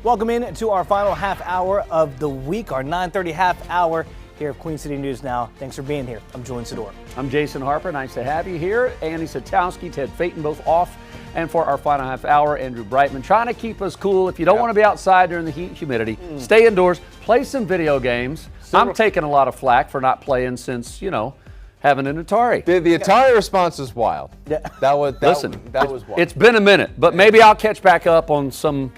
Welcome in to our final half hour of the week, our 9:30 half hour here at Queen City News Now. Thanks for being here. I'm Julian Sador. I'm Jason Harper. Nice to have you here. Andy Satowski, Ted Phaeton, both off. And for our final half hour, Andrew Brightman, trying to keep us cool. If you don't want to be outside during the heat and humidity, stay indoors, play some video games. I'm taking a lot of flack for not playing since, having an Atari. The Atari response is wild. Yeah. That was wild. It's been a minute, but maybe I'll catch back up on some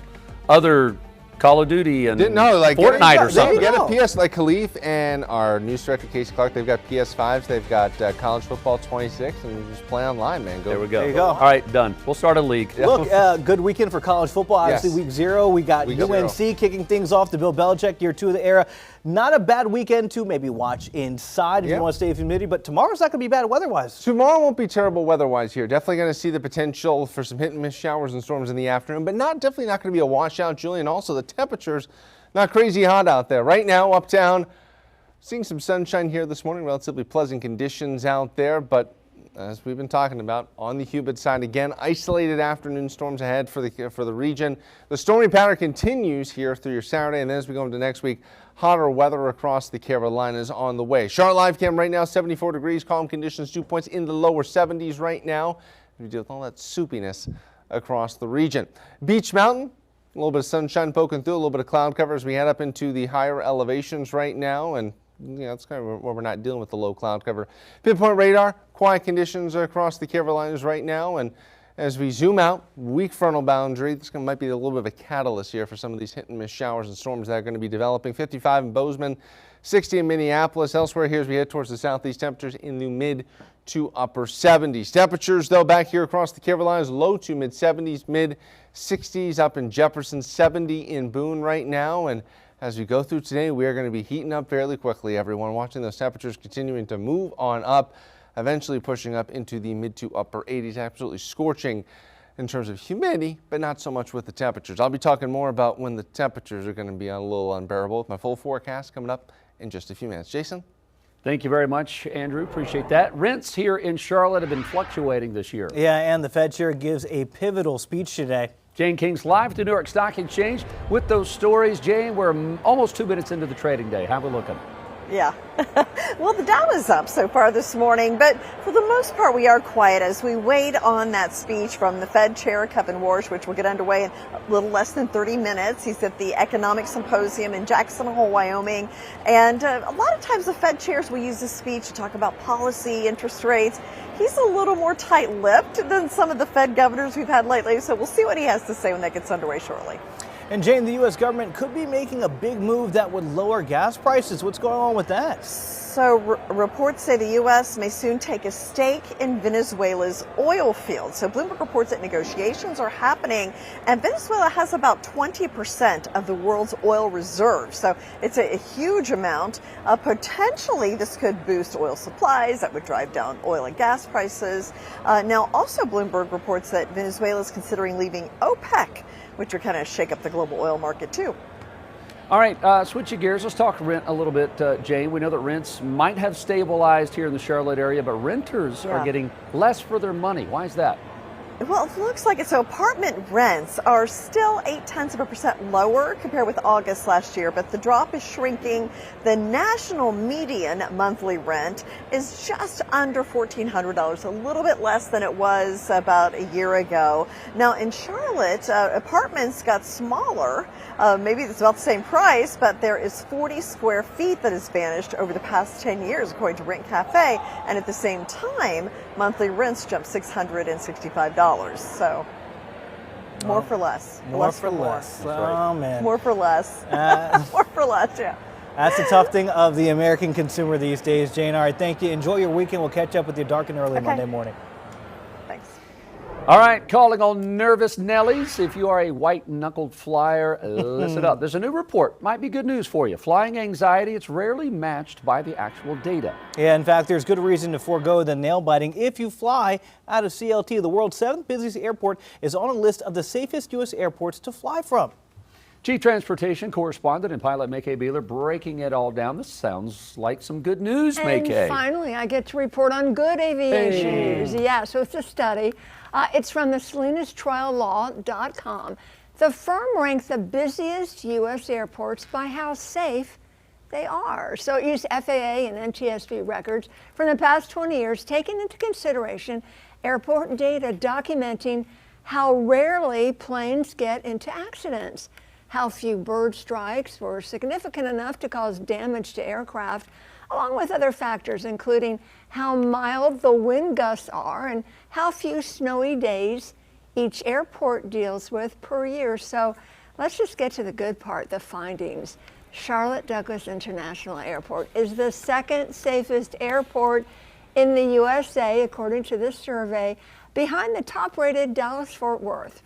other Call of Duty and Fortnite or something. Get a PS, like Khalif and our news director Casey Clark, they've got PS5s, they've got College Football 26, and you just play online, man. There we go. There you go. All right, done. We'll start a league. Look, good weekend for college football. Obviously, week 0, we got UNC kicking things off, the Bill Belichick year 2 of the era. Not a bad weekend to maybe watch inside if you want to stay in humidity, but tomorrow's not going to be bad weather-wise. Tomorrow won't be terrible weather-wise here. Definitely going to see the potential for some hit-and-miss showers and storms in the afternoon, but definitely not going to be a washout, Julian. Also, the temperatures not crazy hot out there. Right now, uptown, seeing some sunshine here this morning, relatively pleasant conditions out there, but as we've been talking about, on the humid side again, isolated afternoon storms ahead for the region. The stormy pattern continues here through your Saturday, and then as we go into next week, hotter weather across the Carolinas on the way. Charlotte live cam right now, 74 degrees, calm conditions, dew points in the lower 70s right now. We deal with all that soupiness across the region. Beach Mountain, a little bit of sunshine poking through, a little bit of cloud cover as we head up into the higher elevations right now, and that's kind of where we're not dealing with the low cloud cover. Pinpoint radar, quiet conditions across the Carolinas right now, and as we zoom out, weak frontal boundary, this might be a little bit of a catalyst here for some of these hit-and-miss showers and storms that are going to be developing. 55 in Bozeman, 60 in Minneapolis. Elsewhere here as we head towards the southeast, temperatures in the mid to upper 70s. Temperatures, though, back here across the Carolinas, low to mid 70s, mid 60s up in Jefferson, 70 in Boone right now. And as we go through today, we are going to be heating up fairly quickly, everyone. Watching those temperatures continuing to move on up, eventually pushing up into the mid to upper 80s. Absolutely scorching in terms of humidity, but not so much with the temperatures. I'll be talking more about when the temperatures are going to be a little unbearable with my full forecast coming up in just a few minutes. Jason? Thank you very much, Andrew. Appreciate that. Rents here in Charlotte have been fluctuating this year. Yeah, and the Fed chair gives a pivotal speech today. Jane King's live at the New York Stock Exchange with those stories. Jane, we're almost 2 minutes into the trading day. How are we looking? Yeah. Well, the Dow is up so far this morning, but for the most part, we are quiet as we wait on that speech from the Fed chair, Kevin Warsh, which will get underway in a little less than 30 minutes. He's at the Economic Symposium in Jackson Hole, Wyoming. And a lot of times the Fed chairs will use this speech to talk about policy, interest rates. He's a little more tight-lipped than some of the Fed governors we've had lately, so we'll see what he has to say when that gets underway shortly. And Jane, the U.S. government could be making a big move that would lower gas prices. What's going on with that? So reports say the U.S. may soon take a stake in Venezuela's oil fields. So Bloomberg reports that negotiations are happening, and Venezuela has about 20% of the world's oil reserves. So it's a huge amount. Potentially, this could boost oil supplies. That would drive down oil and gas prices. Now, also Bloomberg reports that Venezuela is considering leaving OPEC, which would kind of shake up the global oil market too. All right, switching gears, let's talk rent a little bit, Jane. We know that rents might have stabilized here in the Charlotte area, but renters are getting less for their money. Why is that? Well, it looks like it. So apartment rents are still 0.8% lower compared with August last year, but the drop is shrinking. The national median monthly rent is just under $1,400, a little bit less than it was about a year ago. Now in Charlotte, apartments got smaller. Maybe it's about the same price, but there is 40 square feet that has vanished over the past 10 years, according to Rent Cafe. And at the same time, monthly rents jumped $665. So more for less. More for less. Oh, man. More for less. More for less, yeah. That's the tough thing of the American consumer these days, Jane. All right, thank you. Enjoy your weekend. We'll catch up with you dark and early Monday morning. Thanks. All right, calling on nervous Nellies. If you are a white-knuckled flyer, listen up. There's a new report. Might be good news for you. Flying anxiety, it's rarely matched by the actual data. Yeah, in fact, there's good reason to forego the nail-biting if you fly out of CLT. The world's 7th busiest airport is on a list of the safest U.S. airports to fly from. Chief Transportation Correspondent and pilot Mackay Beeler breaking it all down. This sounds like some good news, Mackay. And finally, I get to report on good aviation news. Yeah, so it's a study. It's from the SalinasTrialLaw.com. The firm ranked the busiest U.S. airports by how safe they are. So it used FAA and NTSB records from the past 20 years, taking into consideration airport data documenting how rarely planes get into accidents, how few bird strikes were significant enough to cause damage to aircraft, along with other factors, including how mild the wind gusts are and how few snowy days each airport deals with per year. So let's just get to the good part, the findings. Charlotte Douglas International Airport is the second safest airport in the USA, according to this survey, behind the top-rated Dallas-Fort Worth.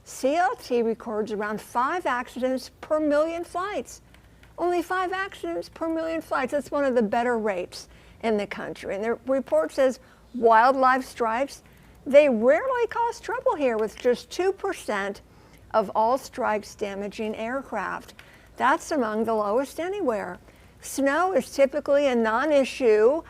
CLT records around 5 accidents per million flights. Only 5 accidents per million flights. That's one of the better rates in the country. And the report says wildlife strikes, they rarely cause trouble here, with just 2% of all strikes damaging aircraft. That's among the lowest anywhere. Snow is typically a non-issue,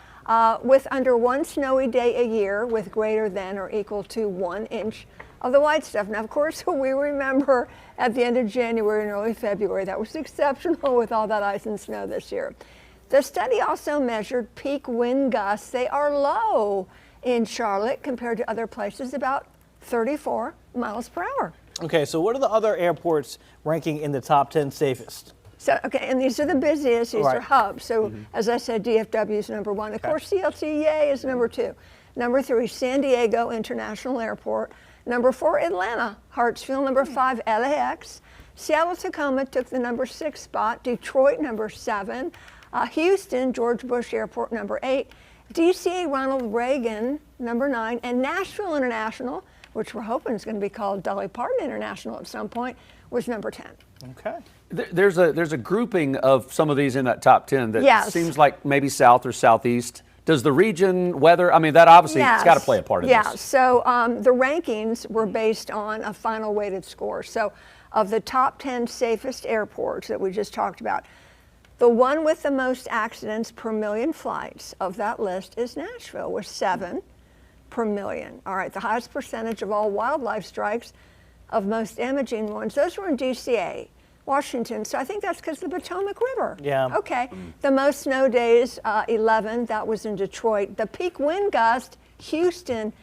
with under 1 snowy day a year with greater than or equal to 1 inch of the white stuff. Now, of course, we remember at the end of January and early February, that was exceptional with all that ice and snow this year. The study also measured peak wind gusts. They are low in Charlotte compared to other places, about 34 miles per hour. Okay, so what are the other airports ranking in the top 10 safest? So, okay, and these are the busiest, these Right. are hubs. So, as I said, DFW is number 1. Of course, CLTA is number 2. Number 3, San Diego International Airport. Number 4, Atlanta Hartsfield. Number 5, LAX. Seattle Tacoma took the number 6 spot. Detroit, number 7. Houston George Bush Airport, number 8. DCA Ronald Reagan, number 9. And Nashville International, which we're hoping is going to be called Dolly Parton International at some point, was number 10. Okay. There's a grouping of some of these in that top 10 that Yes. seems like maybe south or southeast. Does the region, weather, I mean, that obviously it's got to play a part in Yeah, this. so the rankings were based on a final weighted score. So of the top 10 safest airports that we just talked about, the one with the most accidents per million flights of that list is Nashville, with 7 per million. All right, the highest percentage of all wildlife strikes of most damaging ones, those were in DCA, Washington. So I think that's because of the Potomac River. Yeah. Okay. The most snow days, 11, that was in Detroit. The peak wind gust, Houston,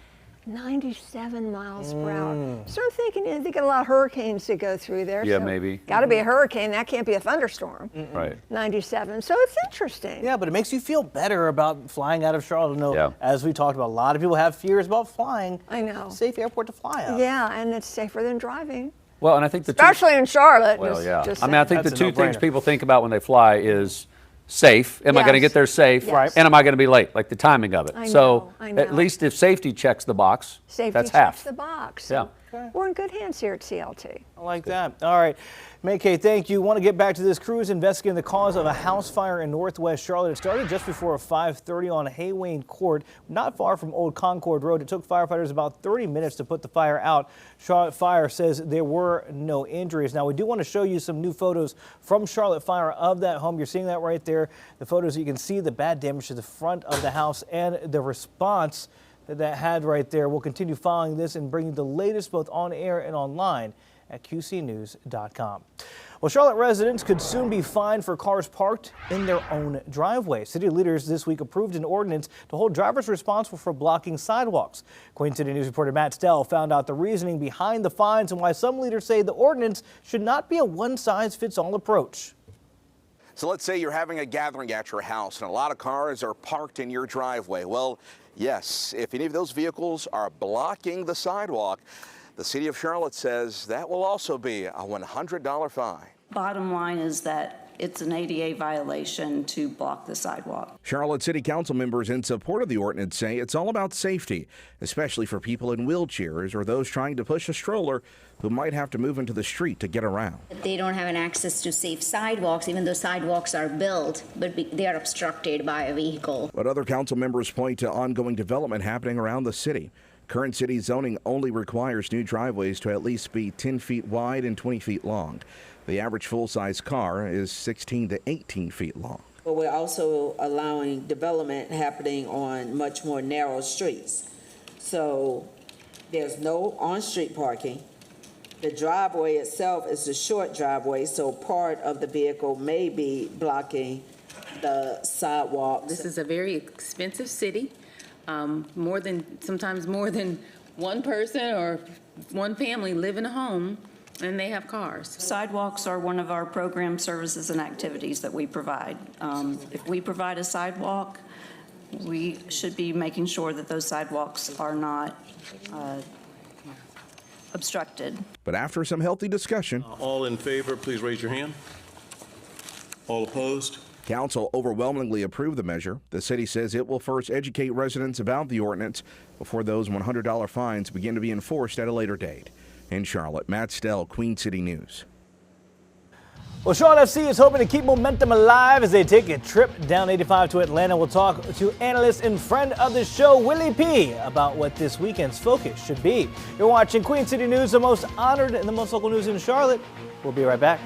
97 miles per hour. So I'm thinking, they get a lot of hurricanes that go through there. Yeah, so maybe. Got to be a hurricane. That can't be a thunderstorm. Right. 97. So it's interesting. Yeah, but it makes you feel better about flying out of Charlotte. No, as we talked about, a lot of people have fears about flying. I know. Safe airport to fly out. Yeah, and it's safer than driving. Well, and I think the Especially in Charlotte. Well, just- yeah. just I mean, I think That's the a two things no-brainer. people think about when they fly is safe. Am I going to Yes. get there safe? Yes. And am I going to be late? Like the timing of it. I So know, I at know. least if safety checks the box, Safety that's checks half. the box. Yeah. We're in good hands here at CLT. I like that. All right. Maykay, thank you. Want to get back to this crews investigating the cause of a house fire in northwest Charlotte. It started just before 5:30 on Haywayne Court, not far from Old Concord Road. It took firefighters about 30 minutes to put the fire out. Charlotte Fire says there were no injuries. Now, we do want to show you some new photos from Charlotte Fire of that home. You're seeing that right there. The photos, you can see the bad damage to the front of the house and the response that had right there. We'll continue following this and bringing the latest both on air and online at QCnews.com. Well, Charlotte residents could soon be fined for cars parked in their own driveway. City leaders this week approved an ordinance to hold drivers responsible for blocking sidewalks. Queen City News reporter Matt Stell found out the reasoning behind the fines and why some leaders say the ordinance should not be a one-size-fits-all approach. So let's say you're having a gathering at your house and a lot of cars are parked in your driveway. Well, yes, if any of those vehicles are blocking the sidewalk, the City of Charlotte says that will also be a $100 fine. Bottom line is that it's an ADA violation to block the sidewalk. Charlotte City Council members in support of the ordinance say it's all about safety, especially for people in wheelchairs or those trying to push a stroller who might have to move into the street to get around. They don't have an access to safe sidewalks, even though sidewalks are built, but they are obstructed by a vehicle. But other council members point to ongoing development happening around the city. Current city zoning only requires new driveways to at least be 10 feet wide and 20 feet long. The average full-size car is 16 to 18 feet long. But we're also allowing development happening on much more narrow streets. So there's no on-street parking. The driveway itself is a short driveway, so part of the vehicle may be blocking the sidewalks. This is a very expensive city. Sometimes more than one person or one family live in a home and they have cars. Sidewalks are one of our program services and activities that we provide. If we provide a sidewalk, we should be making sure that those sidewalks are not obstructed. But after some healthy discussion, all in favor, please raise your hand. All opposed? Council overwhelmingly approved the measure. The city says it will first educate residents about the ordinance before those $100 fines begin to be enforced at a later date. In Charlotte, Matt Stell, Queen City News. Well, Charlotte FC is hoping to keep momentum alive as they take a trip down 85 to Atlanta. We'll talk to analyst and friend of the show, Willie P., about what this weekend's focus should be. You're watching Queen City News, the most honored and the most local news in Charlotte. We'll be right back.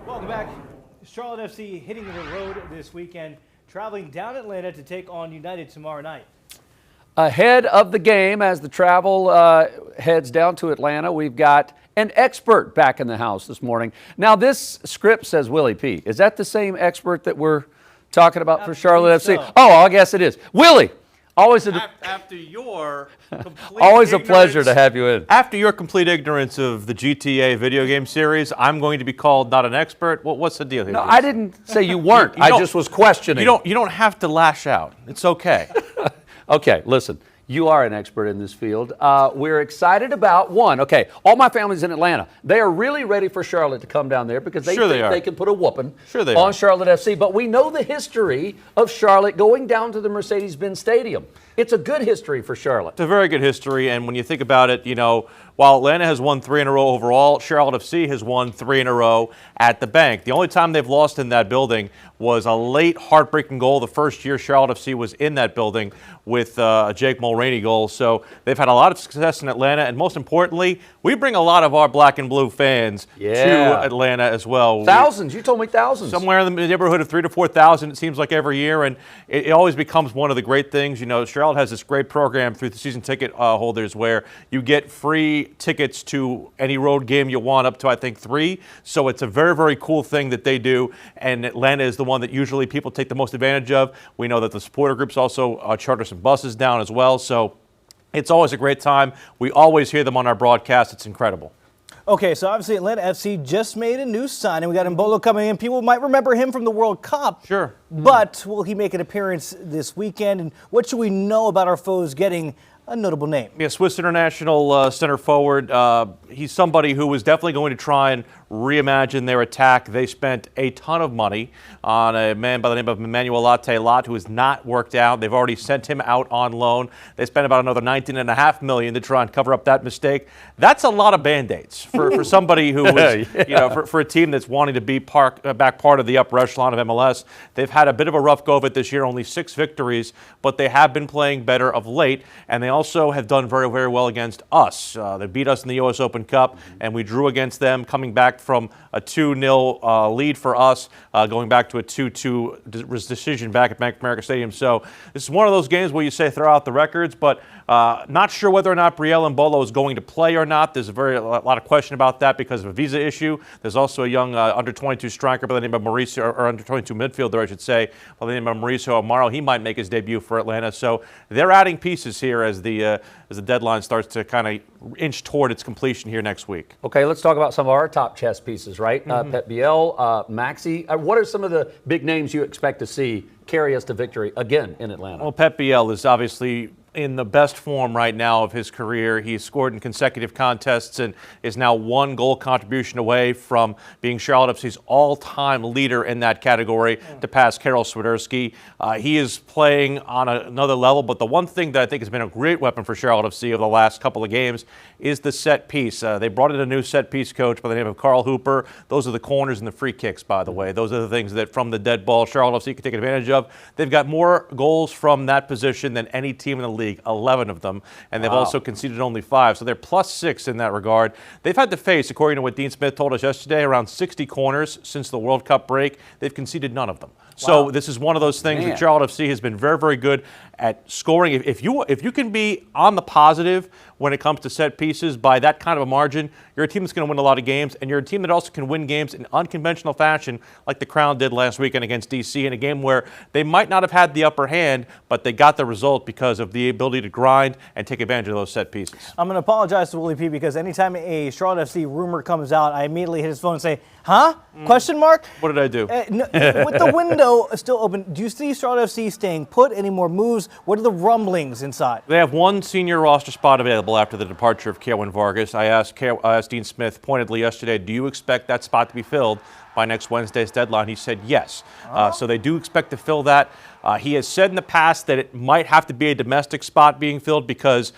Welcome back. Charlotte FC hitting the road this weekend, traveling down Atlanta to take on United tomorrow night. Ahead of the game, as the travel heads down to Atlanta, we've got an expert back in the house this morning. Now, this script says Willie P. Is that the same expert that we're talking about for Charlotte FC? So. Oh, I guess it is. Willie, always after your complete always a pleasure to have you in. After your complete ignorance of the GTA video game series, I'm going to be called not an expert. What's the deal here? No, I didn't say you weren't. I just was questioning. You don't have to lash out. It's okay. Okay, listen. You are an expert in this field. We're excited about one. Okay, all my family's in Atlanta. They are really ready for Charlotte to come down there because they think they can put a whooping on Charlotte FC. But we know the history of Charlotte going down to the Mercedes-Benz Stadium. It's a good history for Charlotte. It's a very good history, and when you think about it, you know, while Atlanta has won 3 in a row overall, Charlotte FC has won 3 in a row at the bank. The only time they've lost in that building was a late heartbreaking goal the first year Charlotte FC was in that building with Jake Mulroney Mulroney goal. So they've had a lot of success in Atlanta, and most importantly, we bring a lot of our black and blue fans to Atlanta as well. Thousands. You told me thousands. Somewhere in the neighborhood of 3,000 to 4,000, it seems like every year, and it always becomes one of the great things. You know, Charlotte has this great program through the season ticket holders where you get free tickets to any road game you want, up to I think 3. So it's a very, very cool thing that they do, and Atlanta is the one that usually people take the most advantage of. We know that the supporter groups also charter some buses down as well. So it's always a great time. We always hear them on our broadcast. It's incredible. Okay, so obviously Atlanta FC just made a new signing. We got Mbolo coming in. People might remember him from the World Cup. Sure. But will he make an appearance this weekend? And what should we know about our foes getting a notable name? Yeah, Swiss international center forward. He's somebody who was definitely going to try and reimagine their attack. They spent a ton of money on a man by the name of Emmanuel Latte-Lot, who has not worked out. They've already sent him out on loan. They spent about another $19.5 million to try and cover up that mistake. That's a lot of Band-Aids for somebody who was, you know, for a team that's wanting to be back part of the upper echelon of MLS. They've had a bit of a rough go of it this year, only 6 victories, but they have been playing better of late, and they also have done very, very well against us. They beat us in the U.S. Open Cup, and we drew against them, coming back from a 2-0 lead for us, going back to a 2-2 decision back at Bank of America Stadium. So this is one of those games where you say throw out the records, but not sure whether or not Brielle Mbolo is going to play or not. There's a lot of question about that because of a visa issue. There's also a young under-22 striker by the name of Mauricio, or under-22 midfielder, I should say, by the name of Mauricio Amaro. He might make his debut for Atlanta. So they're adding pieces here as the deadline starts to kind of inch toward its completion here next week. Okay, let's talk about some of our top chess pieces, right? Pep Biel, Maxi. What are some of the big names you expect to see carry us to victory again in Atlanta? Well, Pep Biel is obviously in the best form right now of his career. He's scored in consecutive contests and is now 1 goal contribution away from being Charlotte FC's all-time leader in that category to pass Karol Swiderski. He is playing on another level, but the one thing that I think has been a great weapon for Charlotte FC over the last couple of games is the set piece. They brought in a new set piece coach by the name of Carl Hooper. Those are the corners and the free kicks, by the way. Those are the things that from the dead ball Charlotte FC can take advantage of. They've got more goals from that position than any team in the league, 11 of them, and they've also conceded only 5, so they're +6 in that regard. They've had to face, according to what Dean Smith told us yesterday, around 60 corners since the World Cup break. They've conceded none of them. So this is one of those things that Charlotte FC has been very, very good at scoring. If you can be on the positive when it comes to set pieces by that kind of a margin, you're a team that's going to win a lot of games, and you're a team that also can win games in unconventional fashion like the Crown did last weekend against DC in a game where they might not have had the upper hand, but they got the result because of the ability to grind and take advantage of those set pieces. I'm going to apologize to Willie P because anytime a Charlotte FC rumor comes out, I immediately hit his phone and say, huh? Question mark? What did I do? With the window still open, do you see Charlotte FC staying put? Any more moves? What are the rumblings inside? They have 1 senior roster spot available after the departure of Kerwin Vargas. I asked Dean Smith pointedly yesterday, do you expect that spot to be filled by next Wednesday's deadline? He said yes. So they do expect to fill that. He has said in the past that it might have to be a domestic spot being filled because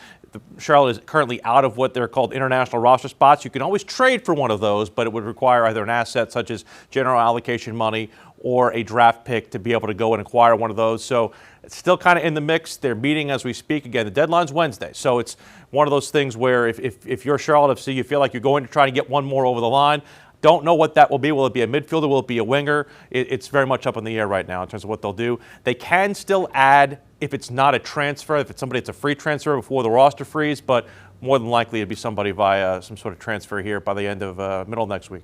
Charlotte is currently out of what they're called international roster spots. You can always trade for one of those, but it would require either an asset such as general allocation money or a draft pick to be able to go and acquire one of those. So it's still kind of in the mix. They're meeting as we speak. Again, the deadline's Wednesday. So it's one of those things where if you're Charlotte FC, you feel like you're going to try to get one more over the line. Don't know what that will be. Will it be a midfielder? Will it be a winger? It's very much up in the air right now in terms of what they'll do. They can still add if it's not a transfer, if it's somebody that's a free transfer before the roster freeze, but more than likely it'd be somebody via some sort of transfer here by the end of middle of next week.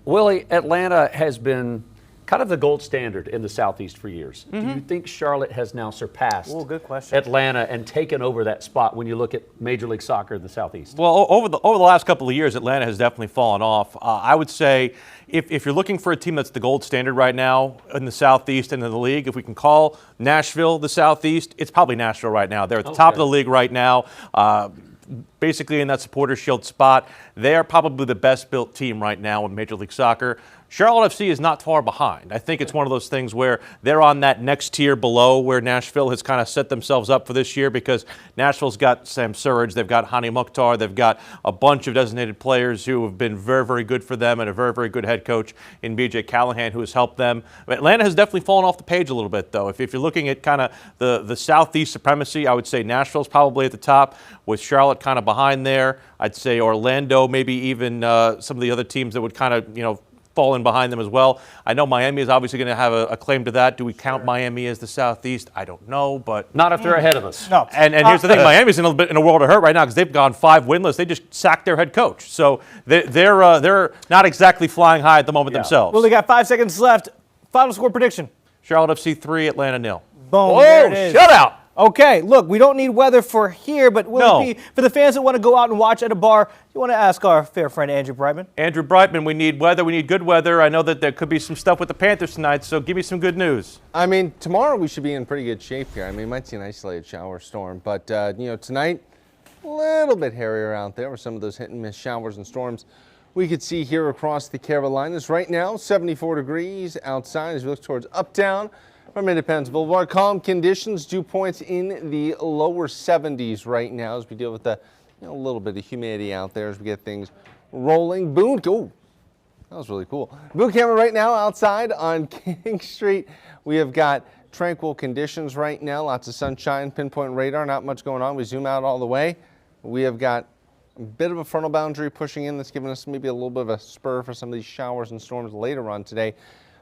Willie, Atlanta has been kind of the gold standard in the Southeast for years. Do you think Charlotte has now surpassed good question. Atlanta and taken over that spot when you look at Major League Soccer in the Southeast? Well, over the last couple of years, Atlanta has definitely fallen off. I would say if you're looking for a team that's the gold standard right now in the Southeast and in the league, if we can call Nashville the Southeast, it's probably Nashville right now. They're at the top of the league right now. basically in that Supporters Shield spot. They are probably the best built team right now in Major League Soccer. Charlotte FC is not far behind. I think it's one of those things where they're on that next tier below where Nashville has kind of set themselves up for this year, because Nashville's got Sam Surridge, they've got Hani Mukhtar, they've got a bunch of designated players who have been very, very good for them, and a very, very good head coach in BJ Callahan who has helped them. Atlanta has definitely fallen off the page a little bit, though. If you're looking at kind of the Southeast supremacy, I would say Nashville's probably at the top, with Charlotte kind of behind there. I'd say Orlando, maybe even some of the other teams that would kind of, fall in behind them as well. I know Miami is obviously going to have a claim to that. Do we count Miami as the Southeast? I don't know, but not if they're ahead of us. No. And here's the thing: Miami's in a world of hurt right now because they've gone 5 winless. They just sacked their head coach, so they're not exactly flying high at the moment themselves. Well, they got 5 seconds left. Final score prediction: Charlotte FC 3, Atlanta 0. Boom! Oh, there it is. shutout! Okay, look, we don't need weather for here, but will it be for the fans that want to go out and watch at a bar? You want to ask our fair friend Andrew Brightman? Andrew Brightman, we need weather. We need good weather. I know that there could be some stuff with the Panthers tonight, so give me some good news. I mean, tomorrow we should be in pretty good shape here. I mean, you might see an isolated shower storm, but tonight, a little bit hairier out there with some of those hit and miss showers and storms we could see here across the Carolinas. Right now, 74 degrees outside as we look towards Uptown from Independence Boulevard. Calm conditions, dew points in the lower 70s right now as we deal with the a little bit of humidity out there as we get things rolling. Boone, oh, that was really cool. Boone camera right now outside on King Street. We have got tranquil conditions right now, lots of sunshine, pinpoint radar, not much going on. We zoom out all the way. We have got a bit of a frontal boundary pushing in that's giving us maybe a little bit of a spur for some of these showers and storms later on today.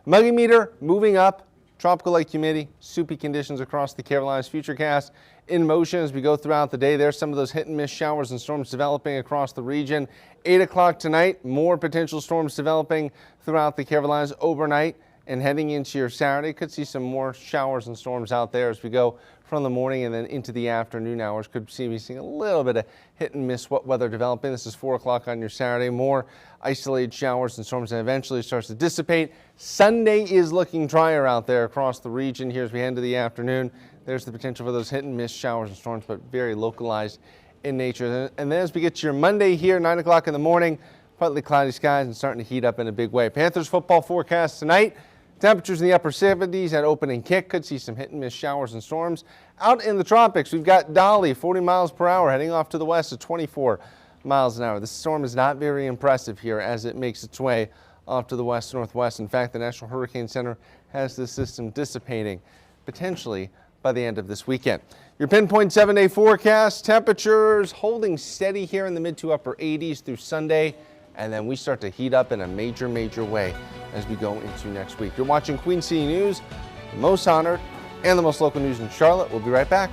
Muggy meter moving up. Tropical-like humidity, soupy conditions across the Carolinas. Futurecast in motion as we go throughout the day. There's some of those hit-and-miss showers and storms developing across the region. 8 o'clock tonight, more potential storms developing throughout the Carolinas overnight. And heading into your Saturday, could see some more showers and storms out there as we go from the morning and then into the afternoon hours. Could be seeing a little bit of hit-and-miss wet weather developing. This is 4 o'clock on your Saturday. More isolated showers and storms, and eventually starts to dissipate. Sunday is looking drier out there across the region here as we head into the afternoon. There's the potential for those hit-and-miss showers and storms, but very localized in nature. And then as we get to your Monday here, 9 o'clock in the morning, partly cloudy skies and starting to heat up in a big way. Panthers football forecast tonight. Temperatures in the upper 70s at opening kick. Could see some hit-and-miss showers and storms. Out in the tropics, we've got Dolly, 40 miles per hour, heading off to the west at 24 miles an hour. This storm is not very impressive here as it makes its way off to the west-northwest. In fact, the National Hurricane Center has this system dissipating potentially by the end of this weekend. Your pinpoint 7-day forecast, temperatures holding steady here in the mid to upper 80s through Sunday. And then we start to heat up in a major, major way as we go into next week. You're watching Queen City News, the most honored and the most local news in Charlotte. We'll be right back.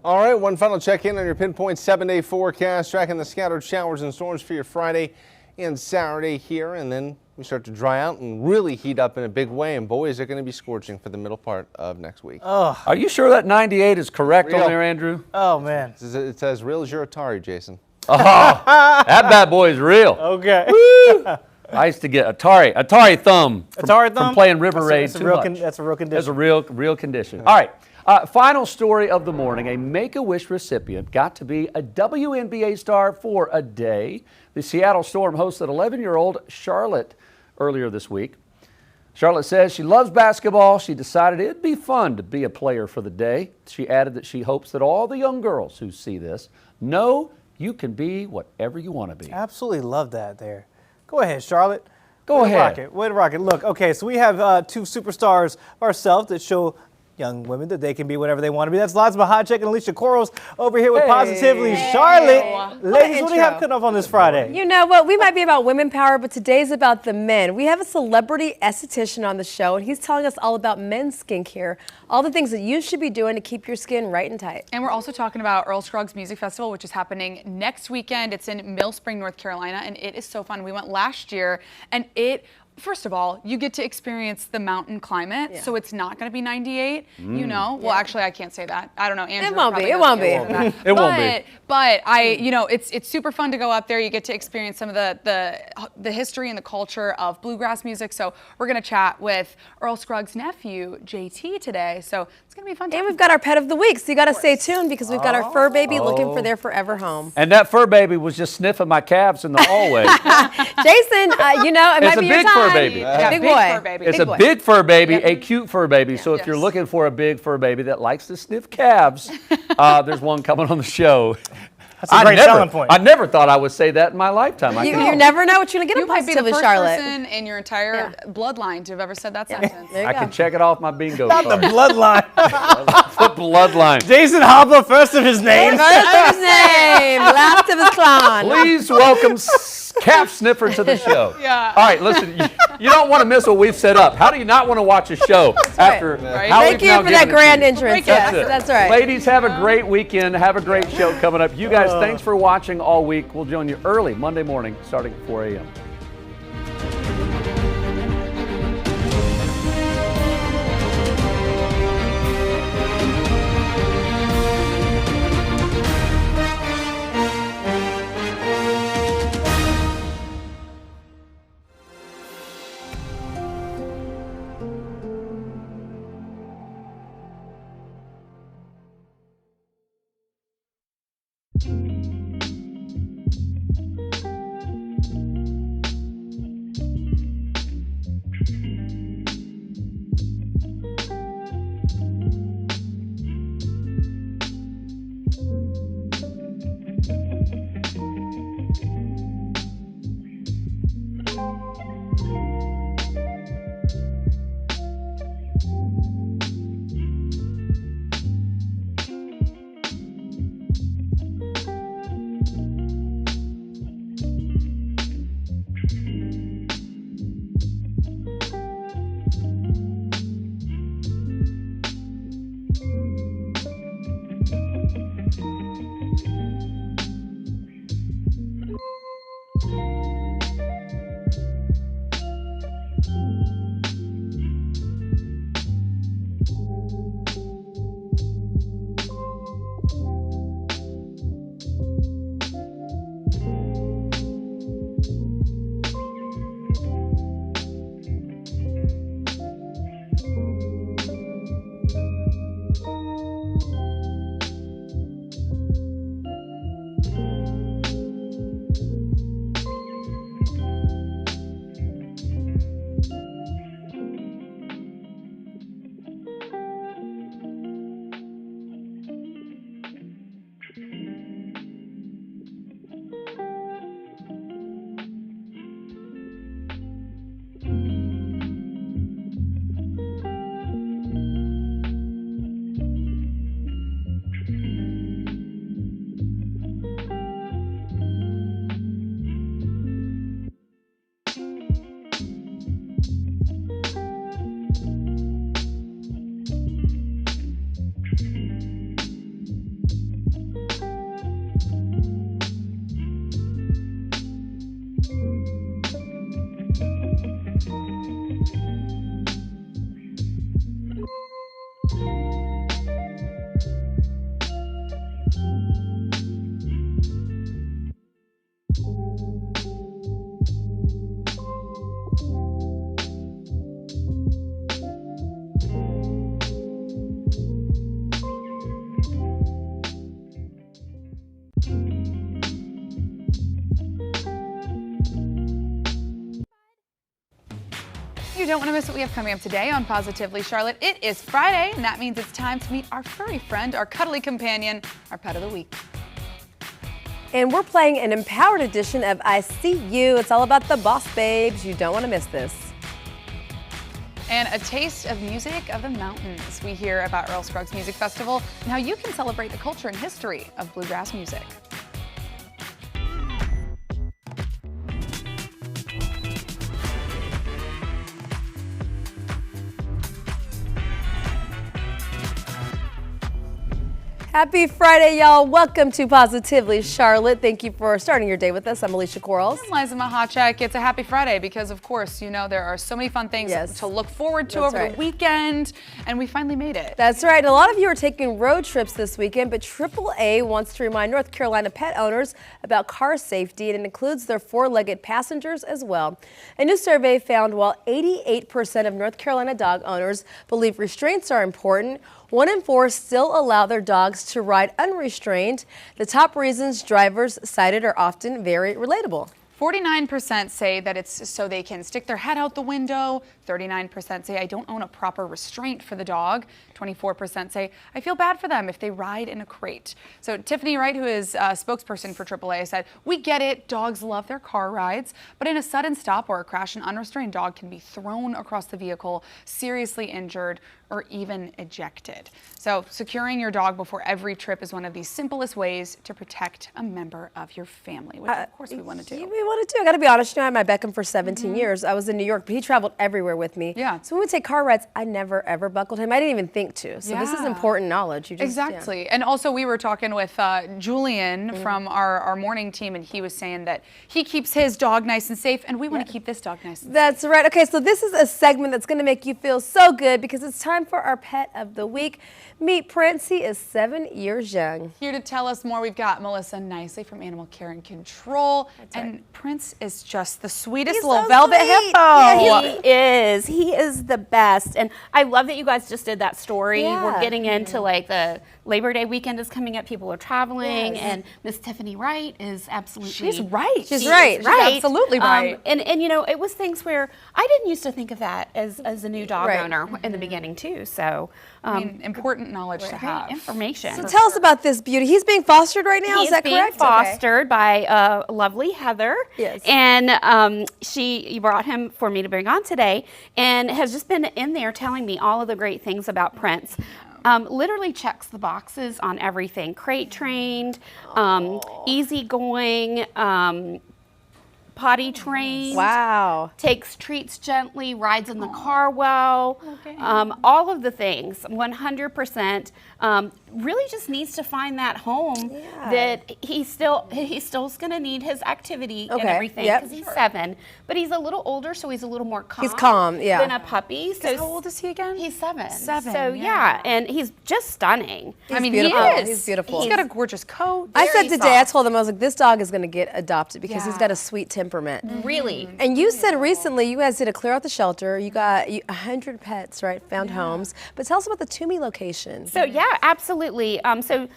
All right, one final check-in on your Pinpoint 7-day forecast, tracking the scattered showers and storms for your Friday and Saturday here, and then we start to dry out and really heat up in a big way, and boy, is it going to be scorching for the middle part of next week. Oh, Are you sure that 98 is correct Real. on there, Andrew? oh man. It's as real as your Atari, Jason. Oh, that bad boy is real. Okay. I used to get Atari thumb from, Atari thumb? from playing River Raid That's a too real much. that's a real condition. That's a real condition. All right. Final story of the morning. A Make-A-Wish recipient got to be a WNBA star for a day. The Seattle Storm hosted 11-year-old Charlotte earlier this week. Charlotte says she loves basketball. She decided it'd be fun to be a player for the day. She added that she hopes that all the young girls who see this know you can be whatever you want to be. Absolutely love that there. Go ahead, Charlotte. Go ahead. Rock it. Way to rock it. Look, okay, so we have two superstars ourselves that show young women that they can be whatever they want to be. That's Lazma Hotcheck and Alicia Quarles over here with Positively Charlotte. Ladies, what do you have coming up on this Friday? You know what? We might be about women power, but today's about the men. We have a celebrity esthetician on the show, and he's telling us all about men's skincare, all the things that you should be doing to keep your skin right and tight. And we're also talking about Earl Scruggs Music Festival, which is happening next weekend. It's in Mill Spring, North Carolina, and it is so fun. We went last year, and first of all, you get to experience the mountain climate, so it's not going to be 98, you know? Well, actually, I can't say that. I don't know. Andrew It won't be. probably It won't knows be. that. It won't be. But it's super fun to go up there. You get to experience some of the history and the culture of bluegrass music. So we're going to chat with Earl Scruggs' nephew, JT, today. So it's going to be fun. And we've got our pet of the week, so you got to stay tuned because we've got our fur baby looking for their forever home. And that fur baby was just sniffing my calves in the hallway. Jason, it might be your time. It's a big fur baby. Yeah, big boy. Fur baby. It's a big fur baby, a cute fur baby. So if you're looking for a big fur baby that likes to sniff calves, there's one coming on the show. That's a great selling point. I never thought I would say that in my lifetime. You never know what you're going to get You might be the Positively first Charlotte. person in your entire bloodline to have ever said that sentence. I can check it off my bingo Not card. the bloodline. The bloodline. Jason Hopla, first of his name. First of his name, last of his clan. Please welcome Calf Sniffer to the show. Yeah. All right, listen, you don't want to miss what we've set up. How do you not want to watch a show after how Thank we've you now for that given it grand to you? entrance. That's Yes, it. that's right. Ladies, have a great weekend. Have a great show coming up. You guys, thanks for watching all week. We'll join you early Monday morning starting at 4 a.m. You don't want to miss what we have coming up today on Positively Charlotte. It is Friday, and that means it's time to meet our furry friend, our cuddly companion, our pet of the week. And we're playing an empowered edition of I See You. It's all about the boss babes. You don't want to miss this. And a taste of music of the mountains. We hear about Earl Scruggs Music Festival and how you can celebrate the culture and history of bluegrass music. Happy Friday, y'all. Welcome to Positively Charlotte. Thank you for starting your day with us. I'm Alicia Quarles. I'm Liza Mahachek. It's a happy Friday because, of course, you know there are so many fun things to look forward to over the weekend, and we finally made it. That's right. A lot of you are taking road trips this weekend, but AAA wants to remind North Carolina pet owners about car safety, and it includes their four-legged passengers as well. A new survey found while 88% of North Carolina dog owners believe restraints are important, 1 in 4 still allow their dogs to ride unrestrained. The top reasons drivers cited are often very relatable. 49% say that it's so they can stick their head out the window. 39% say I don't own a proper restraint for the dog. 24% say I feel bad for them if they ride in a crate. So Tiffany Wright, who is a spokesperson for AAA, said, we get it, dogs love their car rides, but in a sudden stop or a crash, an unrestrained dog can be thrown across the vehicle, seriously injured, or even ejected. So securing your dog before every trip is one of the simplest ways to protect a member of your family, which of course we want to do. We want to do. I got to be honest, you know, I had my Beckham for 17 years. I was in New York, but he traveled everywhere with me. Yeah. So when we take car rides, I never ever buckled him. I didn't even think to. So this is important knowledge. You just, exactly. And also we were talking with Julian from our morning team, and he was saying that he keeps his dog nice and safe, and we want to keep this dog nice and safe. That's right. Okay, so this is a segment that's going to make you feel so good because it's time for our pet of the week. Meet Prince. He is 7 years young. Here to tell us more, we've got Melissa Nicely from Animal Care and Control. And Prince is just the sweetest little velvet hippo. Yeah, he is the best. And I love that you guys just did that story. Yeah. We're getting into like the Labor Day weekend is coming up. People are traveling, and Miss Tiffany Wright is absolutely. She's right. She's right. She's right. Absolutely right. And you know, it was things where I didn't used to think of that as a new dog owner in the beginning too. So I mean, important knowledge to have. Information. So tell us about this beauty. He's being fostered right now. Is that correct? He's being fostered by lovely Heather. Yes. And she brought him for me to bring on today, and has just been in there telling me all of the great things about Prince. Literally checks the boxes on everything. Crate trained, easygoing, potty trained. Wow. Takes treats gently, rides in the car well. Okay. All of the things, 100%. Really just needs to find that home that he's still going to need his activity and everything because he's 7, but he's a little older, so he's a little more calm. He's calm, than a puppy. So how old is he again? He's 7. 7. So and he's just stunning. He's beautiful. He is. He's beautiful. He's got a gorgeous coat. I said today, I told him, I was like, this dog is going to get adopted because he's got a sweet temperament. Really. And you said recently you guys did a clear out the shelter. You got 100 pets, right? Found homes. But tell us about the Toomey location. So yeah, absolutely. So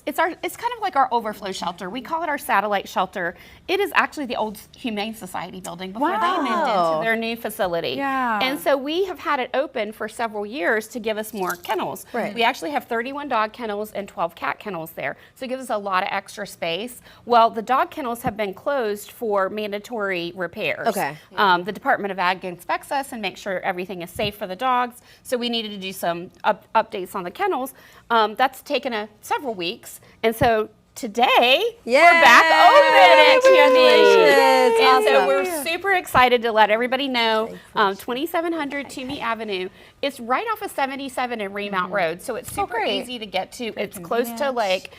it's kind of like our overflow shelter. We call it our satellite shelter. It is actually the old Humane Society building before they moved into their new facility. Yeah. And so we have had it open for several years to give us more kennels. Right. We actually have 31 dog kennels and 12 cat kennels there. So it gives us a lot of extra space. Well, the dog kennels have been closed for mandatory repairs. Okay. The Department of Ag inspects us and makes sure everything is safe for the dogs. So we needed to do some updates on the kennels. That's taken several weeks. And so today Yay! we're back open at Congratulations. Toomey. And so Awesome. we're super excited to let everybody know 2700 Toomey Avenue. It's right off of 77 and Remount Road, so it's super easy to get to. It's close to like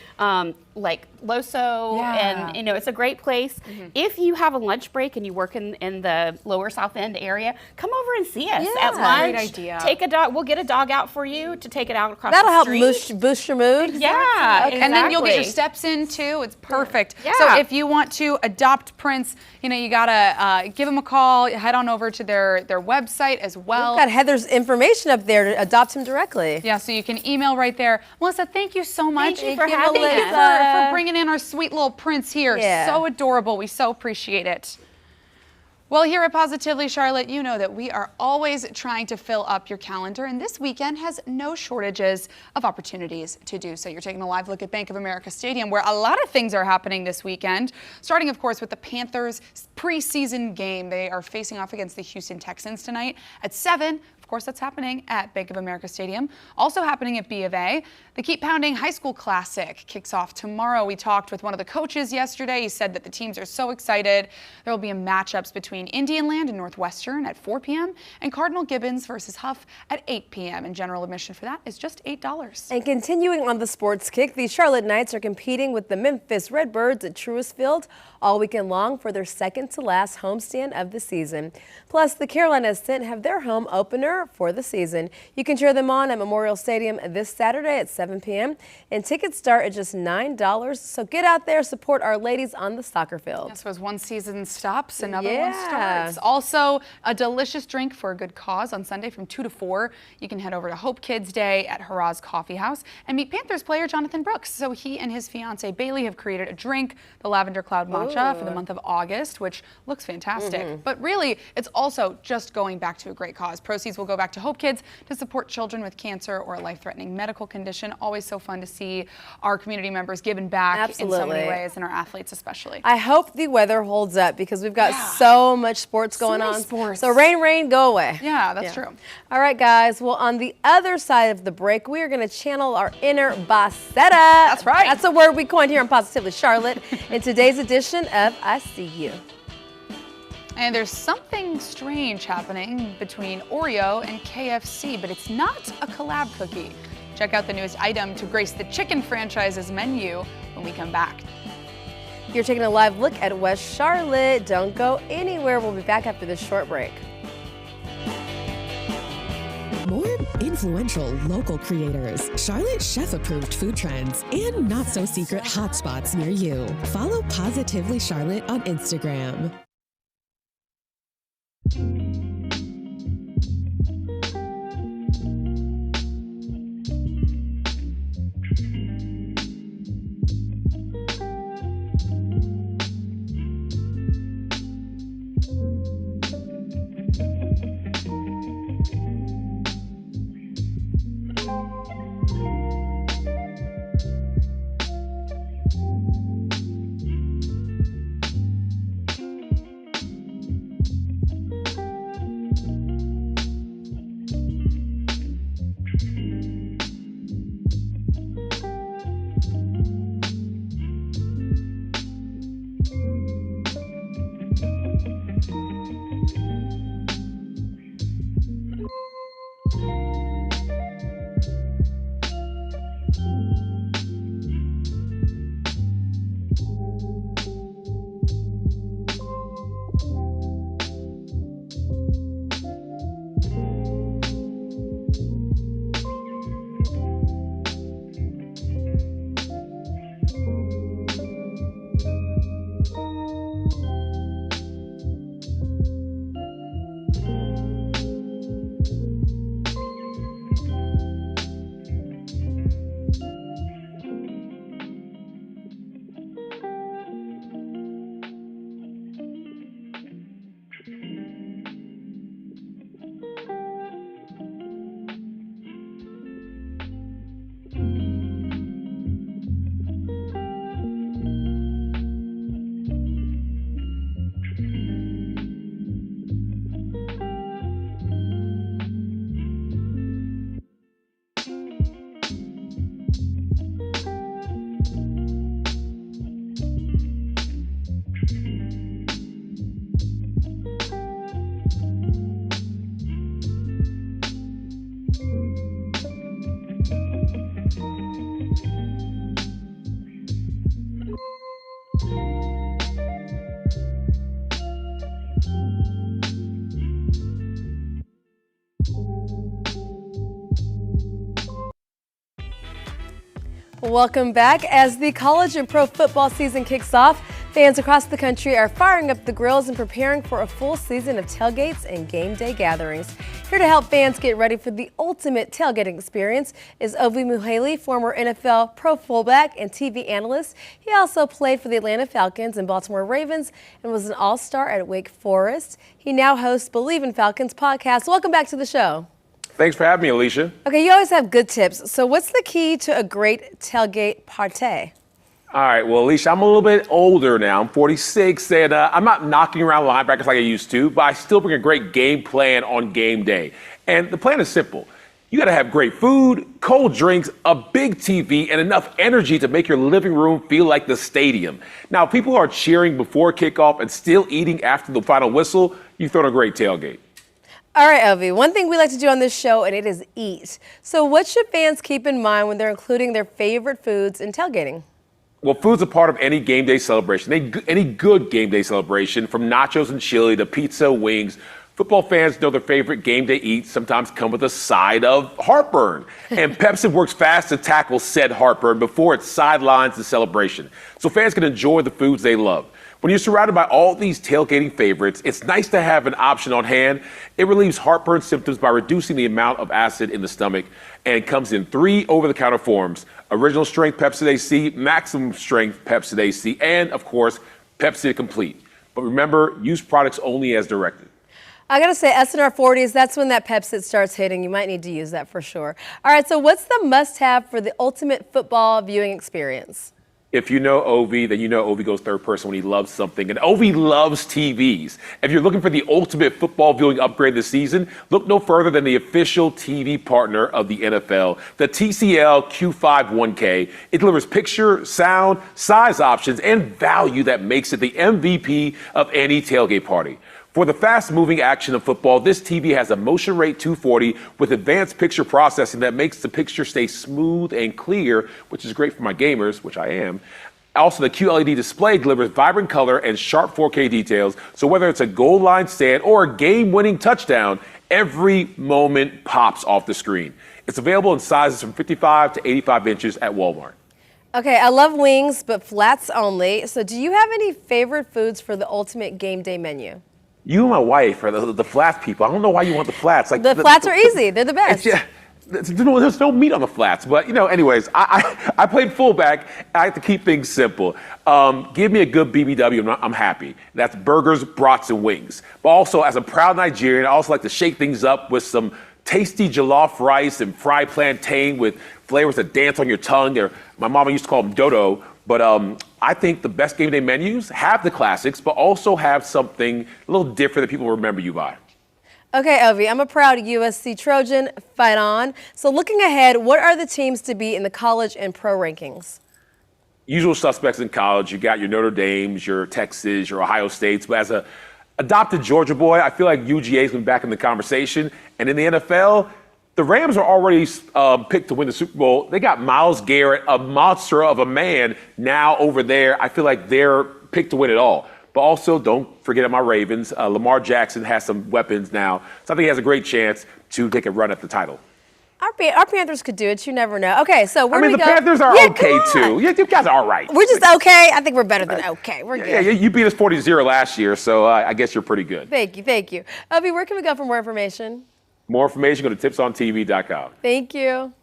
Loso, and you know it's a great place. If you have a lunch break and you work in the lower South End area, come over and see us at lunch. Great idea. Take a dog. We'll get a dog out for you to take it out across That'll the help street. boost your mood. Yeah, And then you'll get your exactly. steps in too. It's perfect. Yeah. So if you want to adopt Prince, you know, you gotta give them a call. Head on over to their website as well. We've got Heather's information up there to adopt him directly. Yeah, so you can email right there. Melissa, thank you so much. Thank you for having Thank you us. for bringing in our sweet little Prince here. Yeah. So adorable. We so appreciate it. Well, here at Positively Charlotte, you know that we are always trying to fill up your calendar, and this weekend has no shortages of opportunities to do so. You're taking a live look at Bank of America Stadium, where a lot of things are happening this weekend, starting, of course, with the Panthers' preseason game. They are facing off against the Houston Texans tonight at 7. Of course, that's happening at Bank of America Stadium. Also happening at B of A, the Keep Pounding High School Classic kicks off tomorrow. We talked with one of the coaches yesterday. He said that the teams are so excited. There will be matchups between Indian Land and Northwestern at 4 p.m. and Cardinal Gibbons versus Huff at 8 p.m. And general admission for that is just $8. And continuing on the sports kick, the Charlotte Knights are competing with the Memphis Redbirds at Truist Field all weekend long for their second to last homestand of the season. Plus, the Carolina Ascent have their home opener for the season. You can cheer them on at Memorial Stadium this Saturday at 7 p.m. and tickets start at just $9. So get out there, support our ladies on the soccer field. So as one season stops, another one starts. Also, a delicious drink for a good cause on Sunday from 2 to 4. You can head over to Hope Kids Day at Haraz Coffee House and meet Panthers player Jonathan Brooks. So he and his fiancee Bailey have created a drink, the Lavender Cloud Matcha, for the month of August, which looks fantastic. But really, it's also just going back to a great cause. Proceeds will go back to Hope Kids to support children with cancer or a life-threatening medical condition. Always so fun to see our community members giving back in so many ways, and our athletes especially. I hope the weather holds up because we've got so much sports going on. So rain, go away. Yeah, that's true. All right, guys. Well, on the other side of the break, we are going to channel our inner bossetta. That's right. That's a word we coined here on Positively Charlotte in today's edition of I See You. And there's something strange happening between Oreo and KFC, but it's not a collab cookie. Check out the newest item to grace the chicken franchise's menu when we come back. You're taking a live look at West Charlotte. Don't go anywhere. We'll be back after this short break. More influential local creators, Charlotte chef-approved food trends, and not-so-secret hotspots near you. Follow Positively Charlotte on Instagram. Welcome back. As the college and pro football season kicks off, fans across the country are firing up the grills and preparing for a full season of tailgates and game day gatherings. Here to help fans get ready for the ultimate tailgating experience is Ovie Mughelli, former NFL pro fullback and TV analyst. He also played for the Atlanta Falcons and Baltimore Ravens and was an all-star at Wake Forest. He now hosts Believe in Falcons podcast. Welcome back to the show. Thanks for having me, Alicia. Okay, you always have good tips. So what's the key to a great tailgate party? All right, well, Alicia, I'm a little bit older now. I'm 46, and I'm not knocking around linebackers like I used to, but I still bring a great game plan on game day. And the plan is simple. You got to have great food, cold drinks, a big TV, and enough energy to make your living room feel like the stadium. Now, if people are cheering before kickoff and still eating after the final whistle, you've thrown a great tailgate. All right, Ovie, one thing we like to do on this show, and it is eat. So what should fans keep in mind when they're including their favorite foods in tailgating? Well, food's a part of any game day celebration, any good game day celebration, from nachos and chili to pizza, wings. Football fans know their favorite game day eats sometimes come with a side of heartburn. And Pepsi works fast to tackle said heartburn before it sidelines the celebration, so fans can enjoy the foods they love. When you're surrounded by all these tailgating favorites, it's nice to have an option on hand. It relieves heartburn symptoms by reducing the amount of acid in the stomach, and it comes in 3 over-the-counter forms: original strength Pepcid AC, maximum strength Pepcid AC, and, of course, Pepcid Complete. But remember, use products only as directed. I gotta say, us in our 40s, that's when that Pepcid starts hitting. You might need to use that for sure. All right, so what's the must-have for the ultimate football viewing experience? If you know Ovie, then you know Ovie goes third person when he loves something. And Ovie loves TVs. If you're looking for the ultimate football viewing upgrade this season, look no further than the official TV partner of the NFL, the TCL Q5 1K. It delivers picture, sound, size options, and value that makes it the MVP of any tailgate party. For the fast-moving action of football, this TV has a motion rate 240 with advanced picture processing that makes the picture stay smooth and clear, which is great for my gamers, which I am. Also, the QLED display delivers vibrant color and sharp 4K details, so whether it's a goal line stand or a game-winning touchdown, every moment pops off the screen. It's available in sizes from 55 to 85 inches at Walmart. Okay, I love wings, but flats only. So do you have any favorite foods for the ultimate game day menu? You and my wife are the flat people. I don't know why you want the flats. Like the flats are easy. They're the best. There's no meat on the flats. But, anyways, I played fullback. I like to keep things simple. Give me a good BBW, and I'm happy. That's burgers, brats, and wings. But also, as a proud Nigerian, I also like to shake things up with some tasty jollof rice and fried plantain with flavors that dance on your tongue. Or my mama used to call them dodo. But I think the best game day menus have the classics, but also have something a little different that people remember you by. Okay, Ovie, I'm a proud USC Trojan. Fight on. So looking ahead, what are the teams to beat in the college and pro rankings? Usual suspects in college. You got your Notre Dames, your Texas, your Ohio States. But as a adopted Georgia boy, I feel like UGA's been back in the conversation. And in the NFL, the Rams are already picked to win the Super Bowl. They got Myles Garrett, a monster of a man, now over there. I feel like they're picked to win it all. But also, don't forget my Ravens. Lamar Jackson has some weapons now. So I think he has a great chance to take a run at the title. Our Panthers could do it. You never know. Okay, so where do we go? The Panthers are okay, too. Yeah, you guys are all right. We're just okay? I think we're better than okay. We're good. Yeah, you beat us 40-0 last year, so I guess you're pretty good. Thank you. Ovie, where can we go for more information? More information, go to tipsontv.com. Thank you.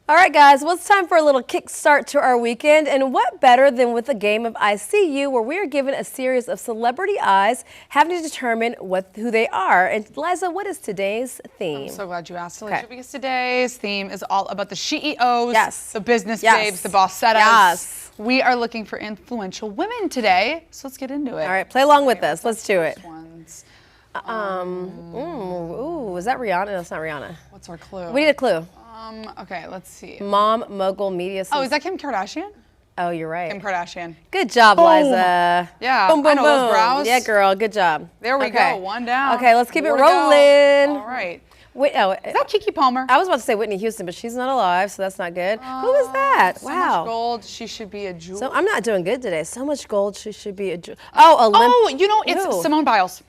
All right, guys, well, it's time for a little kickstart to our weekend. And what better than with a game of I See You, where we are given a series of celebrity eyes having to determine who they are. And Liza, what is today's theme? I'm so glad you asked, Alicia, because today's theme is all about the CEOs, the business babes, the bossettas. Yes. We are looking for influential women today, so let's get into it. All right, play along with us. Let's do it. Is that Rihanna? No, it's not Rihanna. What's our clue? We need a clue. Okay, let's see. Mom, mogul, media. Oh, is that Kim Kardashian? Oh, you're right. Kim Kardashian. Good job, Boom. Liza. Yeah, boom, boom, I know boom. those brows. Yeah, girl, good job. There we go, one down. Okay, let's keep it More to rolling. go. All right. Wait, oh, is that Keke Palmer? I was about to say Whitney Houston, but she's not alive, so that's not good. Who is that? So wow. much gold, she should be a jewel. So I'm not doing good today. So much gold, she should be a jewel. Oh, you know, it's Simone Biles.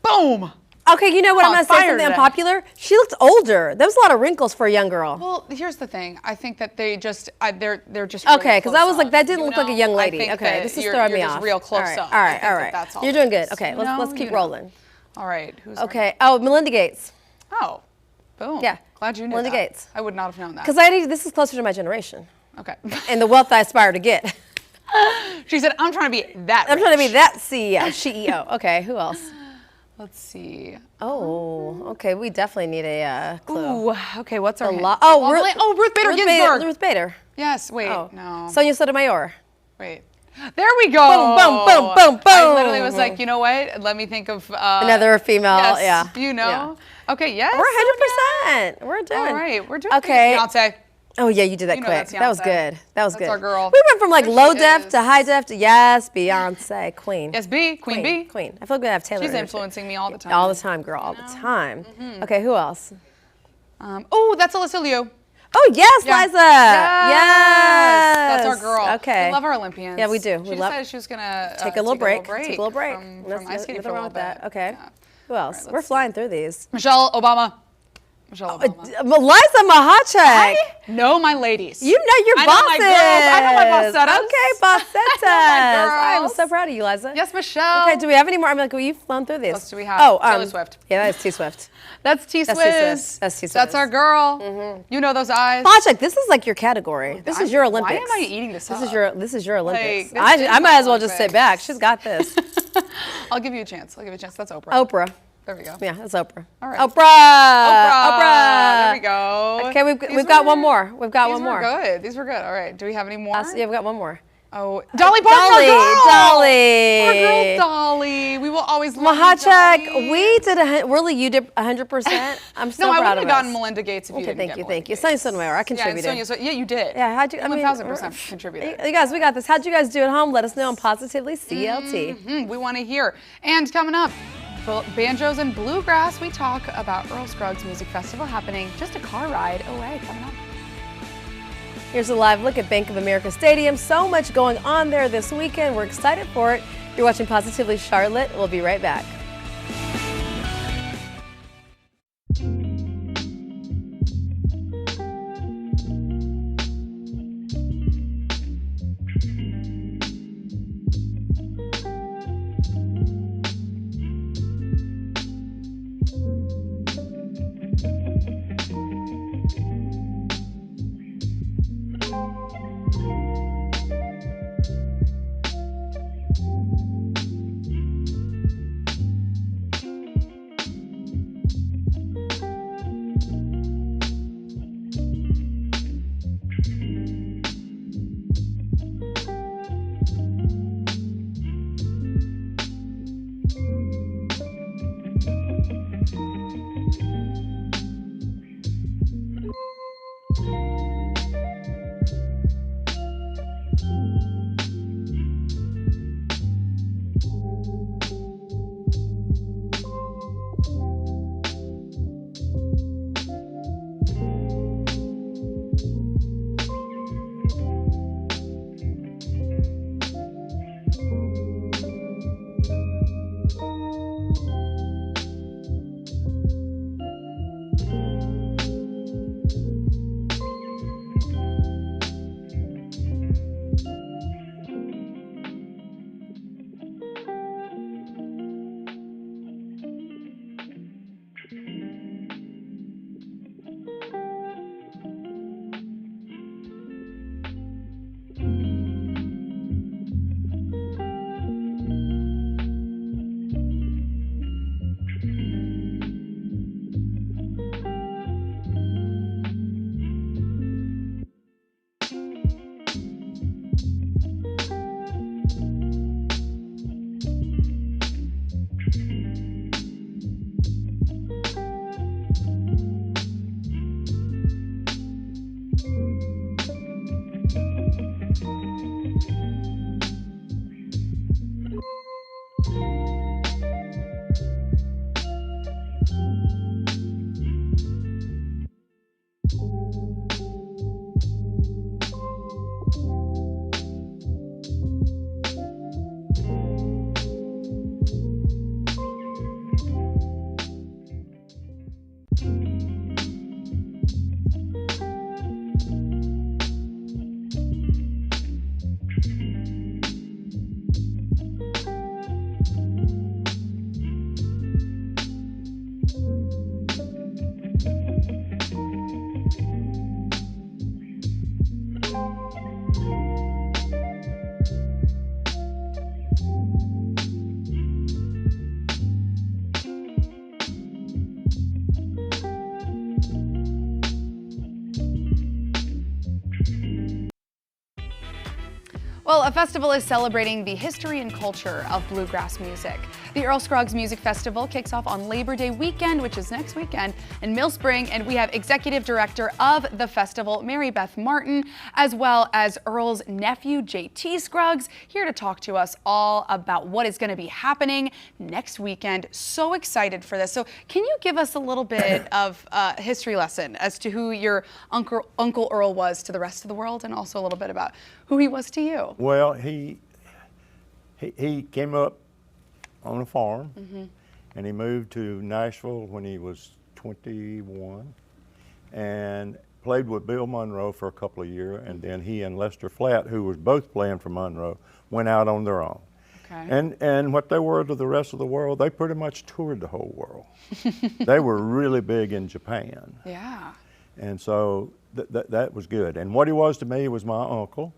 Boom. Okay, you know what? I'm On going to say fire something today. unpopular. She looked older. There was a lot of wrinkles for a young girl. Well, here's the thing. I think that they just they're just Okay, really because I was close like, up, that didn't you look like a know? young I lady. think Okay, that this is you're throwing me just off. real close all right, up. all I right, think all that right. that's all You're it doing good. is. Okay, You let's know, keep you know. rolling. All right. Who's Okay. Oh, Melinda Gates. Oh, boom. Yeah. Glad you knew Melinda that. Gates. I would not have known that. Because this is closer to my generation. Okay. And the wealth I aspire to get. She said, I'm trying to be that I'm trying to be rich." that CEO. Okay, who else? Let's see. Oh, okay. We definitely need a clue. Ooh, okay, what's our hint? Ruth Bader Ginsburg. Ruth Bader. Yes, wait, Oh. no. Sonia Sotomayor. Wait. There we go. Boom, boom, boom, boom, I literally was boom. like, you know what? Let me think of Another female, yes, yeah. You know. Yeah. Okay, yes. We're 100%. We're doing. All right, we're doing Okay. good. Beyonce. Oh yeah, you did that You know quick. that's That was Beyonce. good. That was That's good. our girl. We went from like There low she def is. to high def to yes, Beyonce, Queen. Yes, B, Queen B. Queen. I feel like we have Taylor. She's in it. influencing me all the time. All the time, girl. All the time. Okay, who else? Oh, that's Alyssa Liu. Oh yes, Yeah. Liza. Yes. Yes. That's our girl. Okay. We love our Olympians. Yeah, we do. She We love. decided she was gonna Take a little break. Take a little break. from That's ice skating for a nothing wrong little with that. bit. Okay. Yeah. Who else? We're flying through these. Michelle Obama. Michelle Obama. Liza Mahachek. I know my ladies. You know your I bosses. know my girls. I know my bossettas. Okay, bossettas. My I'm girls. so proud of you, Liza. Yes, Michelle. Okay, do we have any more? I'm like, well, you've flown through these. What else do we have? Oh, Taylor Swift. Yeah, that's T Swift. That's T That's Swizz. T-Swizz. That's T-Swizz. That's our girl. You know those eyes. Mahachek, this is like your category. This is your Why Olympics. am I eating this up? This is your Olympics. Like, this is I might my as well just sit Olympics. back. She's got this. I'll give you a chance. I'll give you a chance. That's Oprah. Oprah. There we go. Yeah, that's Oprah. All right. Oprah. There we go. Okay, we've got one more. We've got one more. These were good. These were good. All right. Do we have any more? Yeah, we've got one more. Oh, Dolly Parton, our girl. Dolly. Our girl Dolly. We will always love you, Mahachek, Dolly. we did really, you did 100%. I'm so No, I proud wouldn't of have gotten us. Melinda Gates if you Okay, didn't thank get you, Melinda thank you. Gates. Sonia Sotomayor, I contributed. Yeah, Sonia, yeah, you did. Yeah, how'd you? I mean, 1,000% contributed. You guys, we got this. How'd you guys do at home? Let us know on Positively CLT. We want to hear. And coming up, Banjos and Bluegrass, we talk about Earl Scruggs Music Festival happening just a car ride away. Coming up. Here's a live look at Bank of America Stadium. So much going on there this weekend. We're excited for it. You're watching Positively Charlotte. We'll be right back. Well, a festival is celebrating the history and culture of bluegrass music. The Earl Scruggs Music Festival kicks off on Labor Day weekend, which is next weekend, in Mill Spring, and we have Executive Director of the festival, Mary Beth Martin, as well as Earl's nephew, JT Scruggs, here to talk to us all about what is going to be happening next weekend. So excited for this. So can you give us a little bit of a history lesson as to who your Uncle Earl was to the rest of the world, and also a little bit about who he was to you? Well, he came up on a farm, and he moved to Nashville when he was 21, and played with Bill Monroe for a couple of years, and then he and Lester Flatt, who was both playing for Monroe, went out on their own. Okay. And what they were to the rest of the world, they pretty much toured the whole world. They were really big in Japan. Yeah. And so that was good. And what he was to me was my uncle.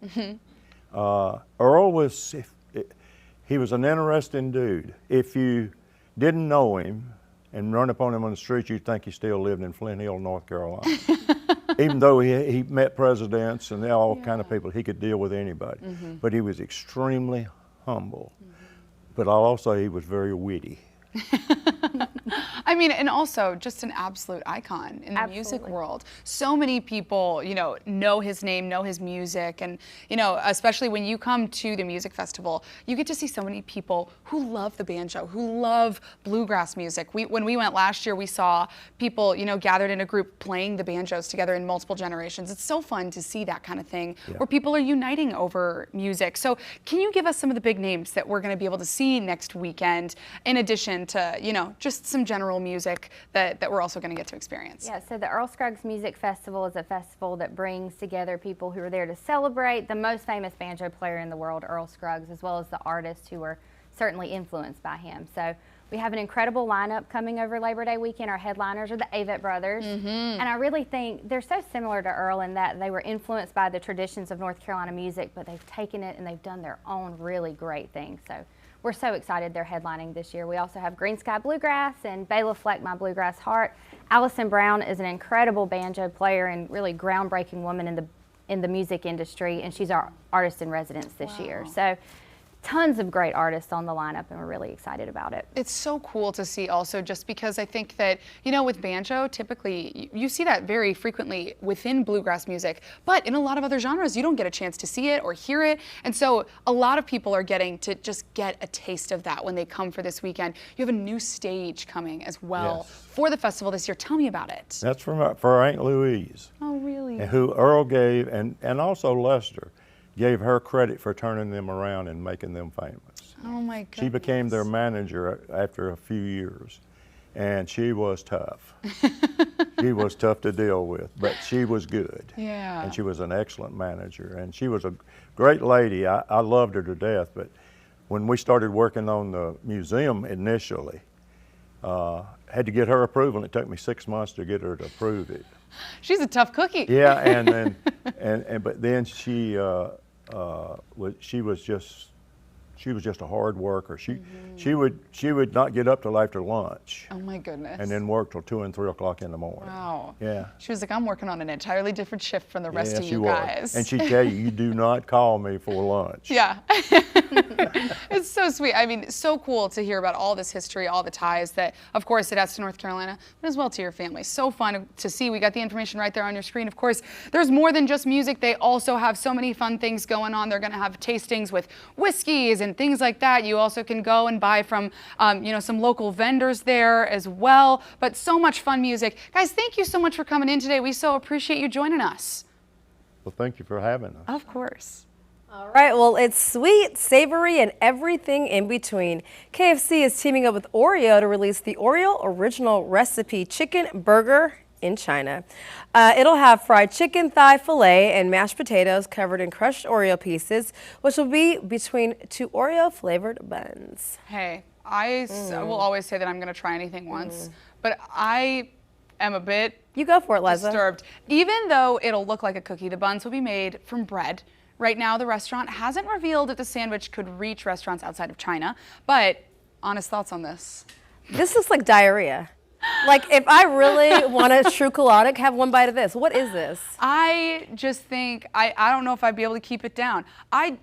Earl was, he was an interesting dude. If you didn't know him and run upon him on the street, you'd think he still lived in Flint Hill, North Carolina. Even though he met presidents and all kind of people, he could deal with anybody. But he was extremely humble. But also he was very witty. I mean, and also just an absolute icon in the music world. So many people, you know his name, know his music, and, especially when you come to the music festival, you get to see so many people who love the banjo, who love bluegrass music. When we went last year, we saw people, gathered in a group playing the banjos together in multiple generations. It's so fun to see that kind of thing where people are uniting over music. So can you give us some of the big names that we're going to be able to see next weekend, in addition to, just some general music that we're also going to get to experience? Yeah, so the Earl Scruggs Music Festival is a festival that brings together people who are there to celebrate the most famous banjo player in the world, Earl Scruggs, as well as the artists who were certainly influenced by him. So we have an incredible lineup coming over Labor Day weekend. Our headliners are the Avett Brothers. And I really think they're so similar to Earl in that they were influenced by the traditions of North Carolina music, but they've taken it and they've done their own really great things. So we're so excited they're headlining this year. We also have Green Sky Bluegrass and Bela Fleck, My Bluegrass Heart. Allison Brown is an incredible banjo player and really groundbreaking woman in the music industry, and she's our artist in residence this year. So tons of great artists on the lineup, and we're really excited about it. It's so cool to see also, just because I think that, with banjo, typically you see that very frequently within bluegrass music, but in a lot of other genres, you don't get a chance to see it or hear it. And so a lot of people are getting to just get a taste of that when they come for this weekend. You have a new stage coming as well for the festival this year. Tell me about it. That's for Aunt Louise. Oh, really? And who Earl gave, and also Lester, gave her credit for turning them around and making them famous. Oh my goodness. She became their manager after a few years, and she was tough. She was tough to deal with, but she was good. Yeah. And she was an excellent manager, and she was a great lady. I loved her to death, but when we started working on the museum initially, had to get her approval. It took me 6 months to get her to approve it. She's a tough cookie. Yeah, but then she was just a hard worker. She would not get up till after lunch. Oh my goodness. And then work till 2 and 3 o'clock in the morning. Wow. Yeah. She was like, I'm working on an entirely different shift from the rest of you guys. And she'd tell you do not call me for lunch. Yeah. It's so sweet. I mean, so cool to hear about all this history, all the ties that, of course, it has to North Carolina, but as well to your family. So fun to see. We got the information right there on your screen. Of course, there's more than just music. They also have so many fun things going on. They're going to have tastings with whiskeys and things like that. You also can go and buy from, some local vendors there as well. But so much fun music. Guys, thank you so much for coming in today. We so appreciate you joining us. Well, thank you for having us. Of course. All right, well, it's sweet, savory, and everything in between. KFC is teaming up with Oreo to release the Oreo Original Recipe Chicken Burger in China. It'll have fried chicken thigh fillet and mashed potatoes covered in crushed Oreo pieces, which will be between 2 Oreo-flavored buns. Hey, I will always say that I'm going to try anything once, but I am a bit disturbed. Even though it'll look like a cookie, the buns will be made from bread. Right now, the restaurant hasn't revealed if the sandwich could reach restaurants outside of China, but honest thoughts on this? This looks like diarrhea. Like, if I really want a true colonic, have one bite of this. What is this? I just think, I don't know if I'd be able to keep it down. I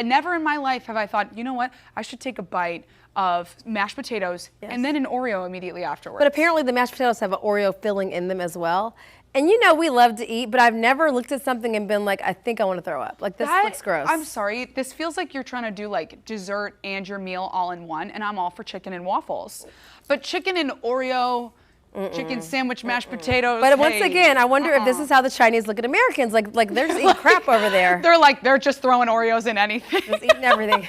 never in my life have I thought, you know what, I should take a bite of mashed potatoes and then an Oreo immediately afterwards. But apparently the mashed potatoes have an Oreo filling in them as well. And you know we love to eat, but I've never looked at something and been like, I think I want to throw up. Like, this looks gross. I'm sorry, this feels like you're trying to do like dessert and your meal all in one, and I'm all for chicken and waffles. But chicken and Oreo, chicken sandwich, mashed potatoes. But once again, I wonder if this is how the Chinese look at Americans. Like they're just eating crap over there. They're just throwing Oreos in anything. Just eating everything.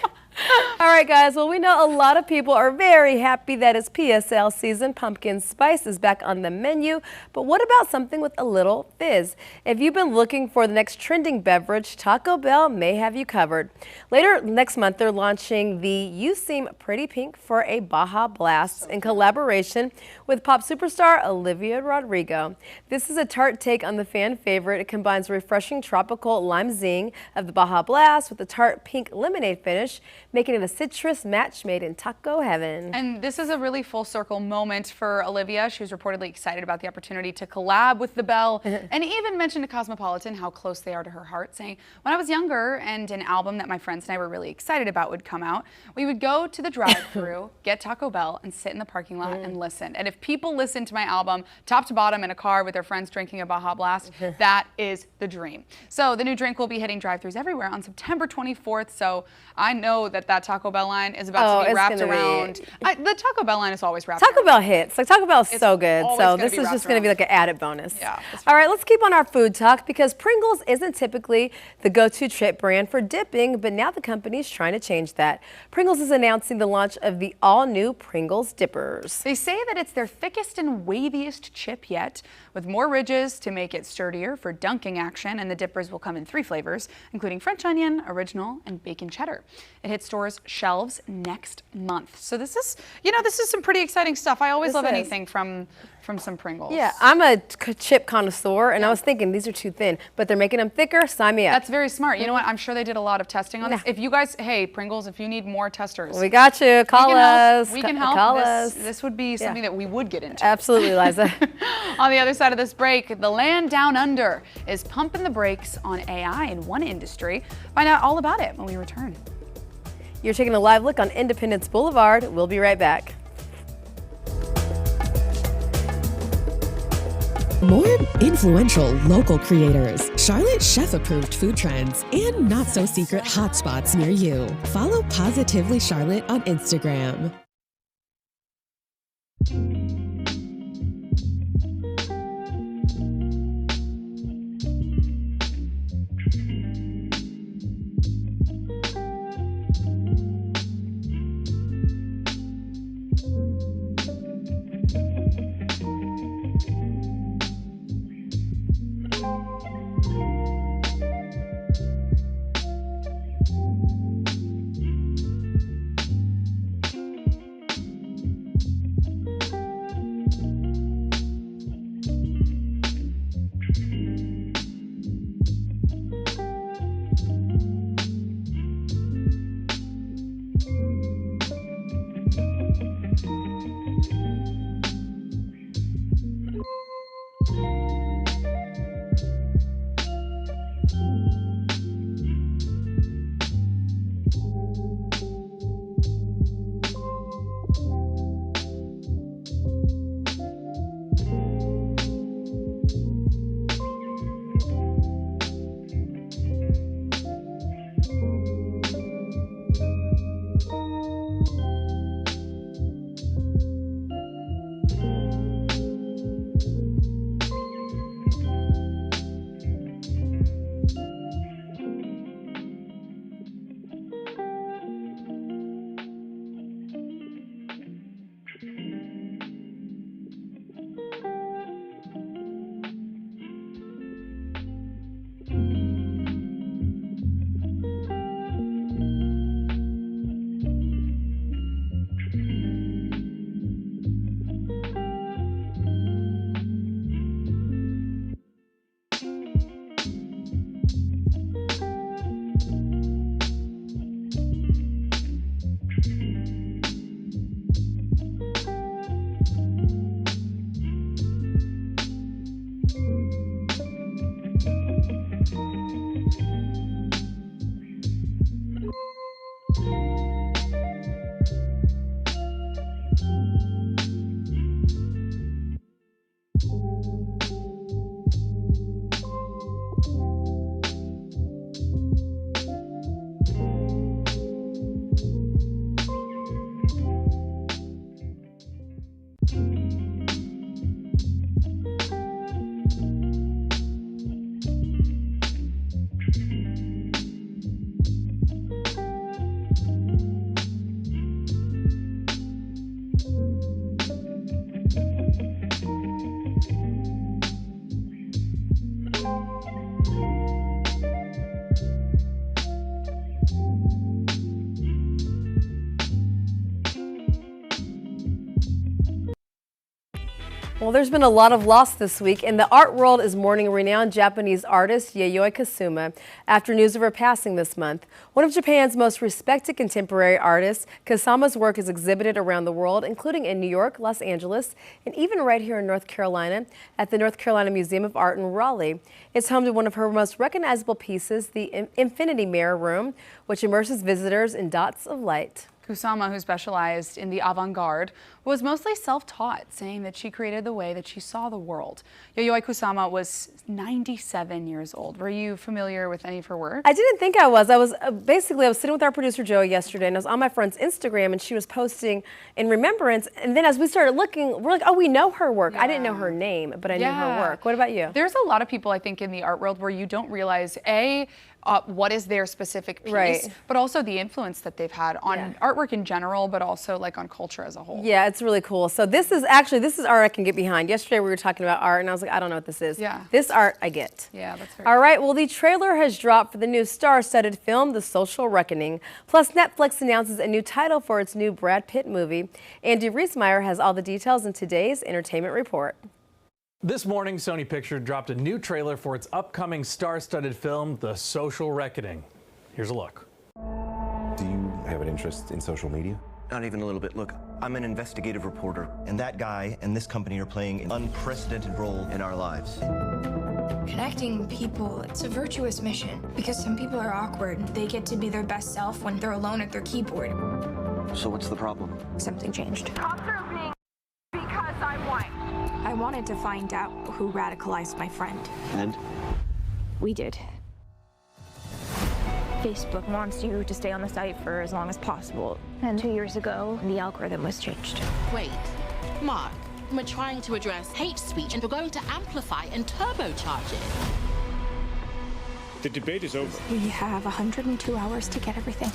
All right, guys. Well, we know a lot of people are very happy that it's PSL season. Pumpkin spice is back on the menu. But what about something with a little fizz? If you've been looking for the next trending beverage, Taco Bell may have you covered. Later next month, they're launching the You Seem Pretty Pink for a Baja Blast in collaboration with pop superstar Olivia Rodrigo. This is a tart take on the fan favorite. It combines refreshing tropical lime zing of the Baja Blast with the tart pink lemonade finish, making it a citrus match made in taco heaven. And this is a really full circle moment for Olivia. She was reportedly excited about the opportunity to collab with the Bell and even mentioned to Cosmopolitan how close they are to her heart, saying, when I was younger and an album that my friends and I were really excited about would come out, we would go to the drive-thru, get Taco Bell, and sit in the parking lot and listen. And if people listen to my album top to bottom in a car with their friends drinking a Baja Blast, that is the dream. So the new drink will be hitting drive-thrus everywhere on September 24th. So I know that Taco Bell line is about to be wrapped around. The Taco Bell line is always wrapped Taco around. Bell hits. Like, Taco Bell is so good. So this is just going to be like an added bonus. Yeah. All right, let's keep on our food talk because Pringles isn't typically the go-to chip brand for dipping, but now the company's trying to change that. Pringles is announcing the launch of the all-new Pringles Dippers. They say that it's their thickest and waviest chip yet, with more ridges to make it sturdier for dunking action, and the dippers will come in 3 flavors, including French onion, original, and bacon cheddar. It hits stores' shelves next month. So this is, this is some pretty exciting stuff. I always love anything from some Pringles. Yeah, I'm a chip connoisseur, and I was thinking these are too thin, but they're making them thicker. Sign me up. That's very smart. You know what? I'm sure they did a lot of testing on this. If you guys, hey, Pringles, if you need more testers. We got you. Call us. We can help. Call us. This would be something that we would get into. Absolutely, Liza. On the other side of this break, the land down under is pumping the brakes on AI in one industry. Find out all about it when we return. You're taking a live look on Independence Boulevard. We'll be right back. More influential local creators, Charlotte chef-approved food trends, and not-so-secret hotspots near you. Follow Positively Charlotte on Instagram. Well, there's been a lot of loss this week, and the art world is mourning renowned Japanese artist Yayoi Kusama after news of her passing this month. One of Japan's most respected contemporary artists, Kusama's work is exhibited around the world, including in New York, Los Angeles, and even right here in North Carolina at the North Carolina Museum of Art in Raleigh. It's home to one of her most recognizable pieces, the Infinity Mirror Room, which immerses visitors in dots of light. Kusama, who specialized in the avant-garde, was mostly self-taught, saying that she created the way that she saw the world. Yayoi Kusama was 97 years old. Were you familiar with any of her work? I didn't think I was. I was sitting with our producer Joey yesterday, and I was on my friend's Instagram, and she was posting in remembrance. And then as we started looking, we're like, oh, we know her work. I didn't know her name, but I knew her work. What about you? There's a lot of people, I think, in the art world where you don't realize, what is their specific piece, but also the influence that they've had on artwork in general, but also like on culture as a whole. Yeah, it's really cool. So this is art I can get behind. Yesterday we were talking about art, and I was like, I don't know what this is. Yeah. This art I get. Yeah, that's very All right, well, the trailer has dropped for the new star-studded film, The Social Reckoning. Plus, Netflix announces a new title for its new Brad Pitt movie. Andy Reesmeyer has all the details in today's Entertainment Report. This morning, Sony Pictures dropped a new trailer for its upcoming star-studded film, The Social Reckoning. Here's a look. Do you have an interest in social media? Not even a little bit. Look, I'm an investigative reporter, and that guy and this company are playing an unprecedented role in our lives. Connecting people, it's a virtuous mission because some people are awkward. They get to be their best self when they're alone at their keyboard. So what's the problem? Something changed. Because I'm white. I wanted to find out who radicalized my friend. And? We did. Facebook wants you to stay on the site for as long as possible. And 2 years ago, the algorithm was changed. Wait, Mark, we're trying to address hate speech and we're going to amplify and turbocharge it. The debate is over. We have 102 hours to get everything.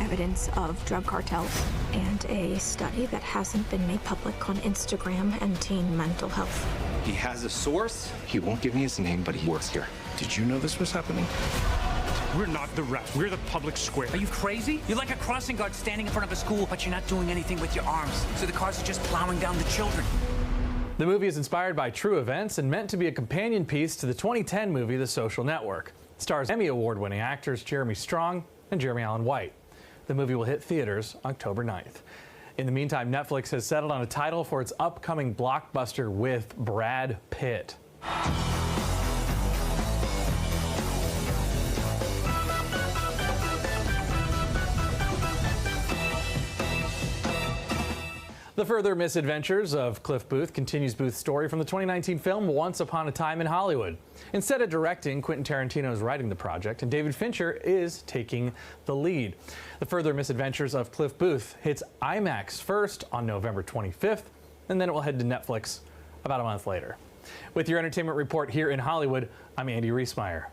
Evidence of drug cartels and a study that hasn't been made public on Instagram and teen mental health. He has a source. He won't give me his name, but he works here. Did you know this was happening? We're not the ref. We're the public square. Are you crazy? You're like a crossing guard standing in front of a school, but you're not doing anything with your arms. So the cars are just plowing down the children. The movie is inspired by true events and meant to be a companion piece to the 2010 movie The Social Network. It stars Emmy Award-winning actors Jeremy Strong and Jeremy Allen White. The movie will hit theaters October 9th. In the meantime, Netflix has settled on a title for its upcoming blockbuster with Brad Pitt. The further misadventures of Cliff Booth continues Booth's story from the 2019 film Once Upon a Time in Hollywood. Instead of directing, Quentin Tarantino is writing the project, and David Fincher is taking the lead. The further misadventures of Cliff Booth hits IMAX first on November 25th, and then it will head to Netflix about a month later. With your entertainment report here in Hollywood, I'm Andy Reesmeyer.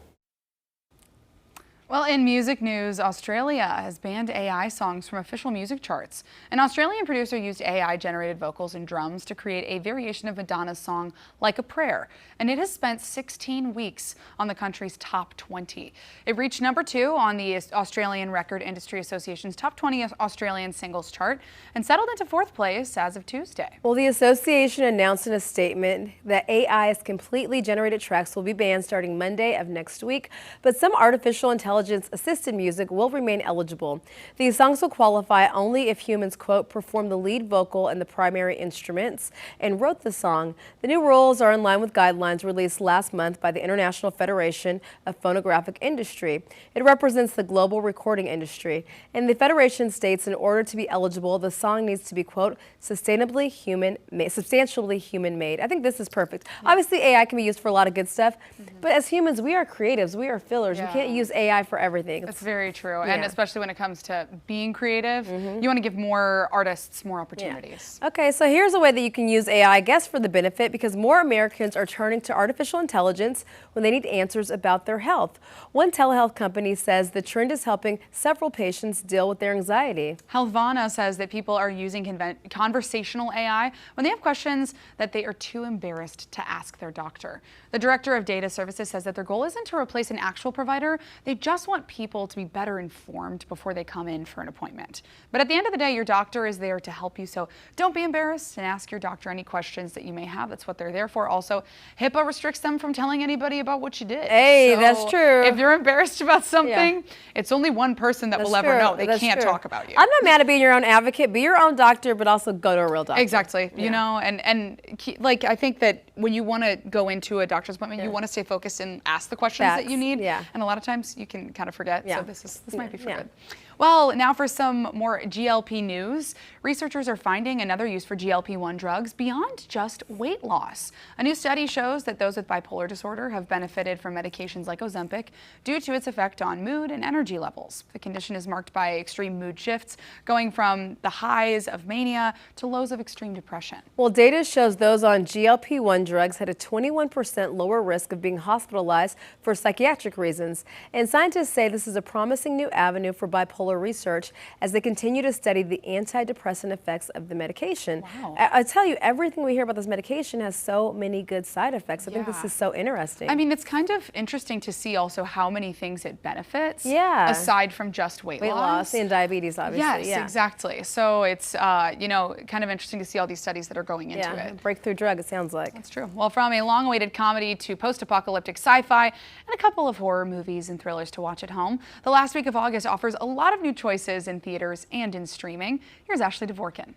Well, in music news, Australia has banned AI songs from official music charts. An Australian producer used AI-generated vocals and drums to create a variation of Madonna's song, Like a Prayer, and it has spent 16 weeks on the country's top 20. It reached number 2 on the Australian Record Industry Association's top 20 Australian singles chart and settled into 4th place as of Tuesday. Well, the association announced in a statement that AI's completely generated tracks will be banned starting Monday of next week, but some artificial intelligence-assisted music will remain eligible. These songs will qualify only if humans, quote, perform the lead vocal and the primary instruments and wrote the song. The new rules are in line with guidelines released last month by the International Federation of Phonographic Industry. It represents the global recording industry, and the federation states in order to be eligible, the song needs to be, quote, substantially human-made. I think this is perfect. Obviously, AI can be used for a lot of good stuff, but as humans, we are creatives, we are fillers. We can't use AI for everything. That's very true. Yeah. And especially when it comes to being creative, you want to give more artists more opportunities. Yeah. Okay, so here's a way that you can use AI, I guess, for the benefit, because more Americans are turning to artificial intelligence when they need answers about their health. One telehealth company says the trend is helping several patients deal with their anxiety. Healthvana says that people are using conversational AI when they have questions that they are too embarrassed to ask their doctor. The director of data services says that their goal isn't to replace an actual provider. They just want people to be better informed before they come in for an appointment. But at the end of the day, your doctor is there to help you. So don't be embarrassed and ask your doctor any questions that you may have. That's what they're there for. Also, HIPAA restricts them from telling anybody about what you did. Hey, So that's true. If you're embarrassed about something, it's only one person that will ever know. They That's can't true. talk about you. I'm not mad at being your own advocate. Be your own doctor, but also go to a real doctor. Exactly. Yeah. You know, like I think that when you want to go into a doctor's appointment, you want to stay focused and ask the questions that you need. Yeah. And a lot of times you can kind of forget. Yeah. So this might be for Yeah. good. Well, now for some more GLP news. Researchers are finding another use for GLP-1 drugs beyond just weight loss. A new study shows that those with bipolar disorder have benefited from medications like Ozempic due to its effect on mood and energy levels. The condition is marked by extreme mood shifts, going from the highs of mania to lows of extreme depression. Well, data shows those on GLP-1 drugs had a 21% lower risk of being hospitalized for psychiatric reasons. And scientists say this is a promising new avenue for bipolar research as they continue to study the antidepressant effects of the medication. Wow. I tell you, everything we hear about this medication has so many good side effects. I think this is so interesting. I mean, it's kind of interesting to see also how many things it benefits. Yeah. Aside from just weight loss and diabetes, obviously. Yes, exactly. So it's, you know, kind of interesting to see all these studies that are going into it. Breakthrough drug, it sounds like. That's true. Well, from a long-awaited comedy to post-apocalyptic sci-fi and a couple of horror movies and thrillers to watch at home, the last week of August offers a lot of new choices in theaters and in streaming. Here's Ashley Dvorkin.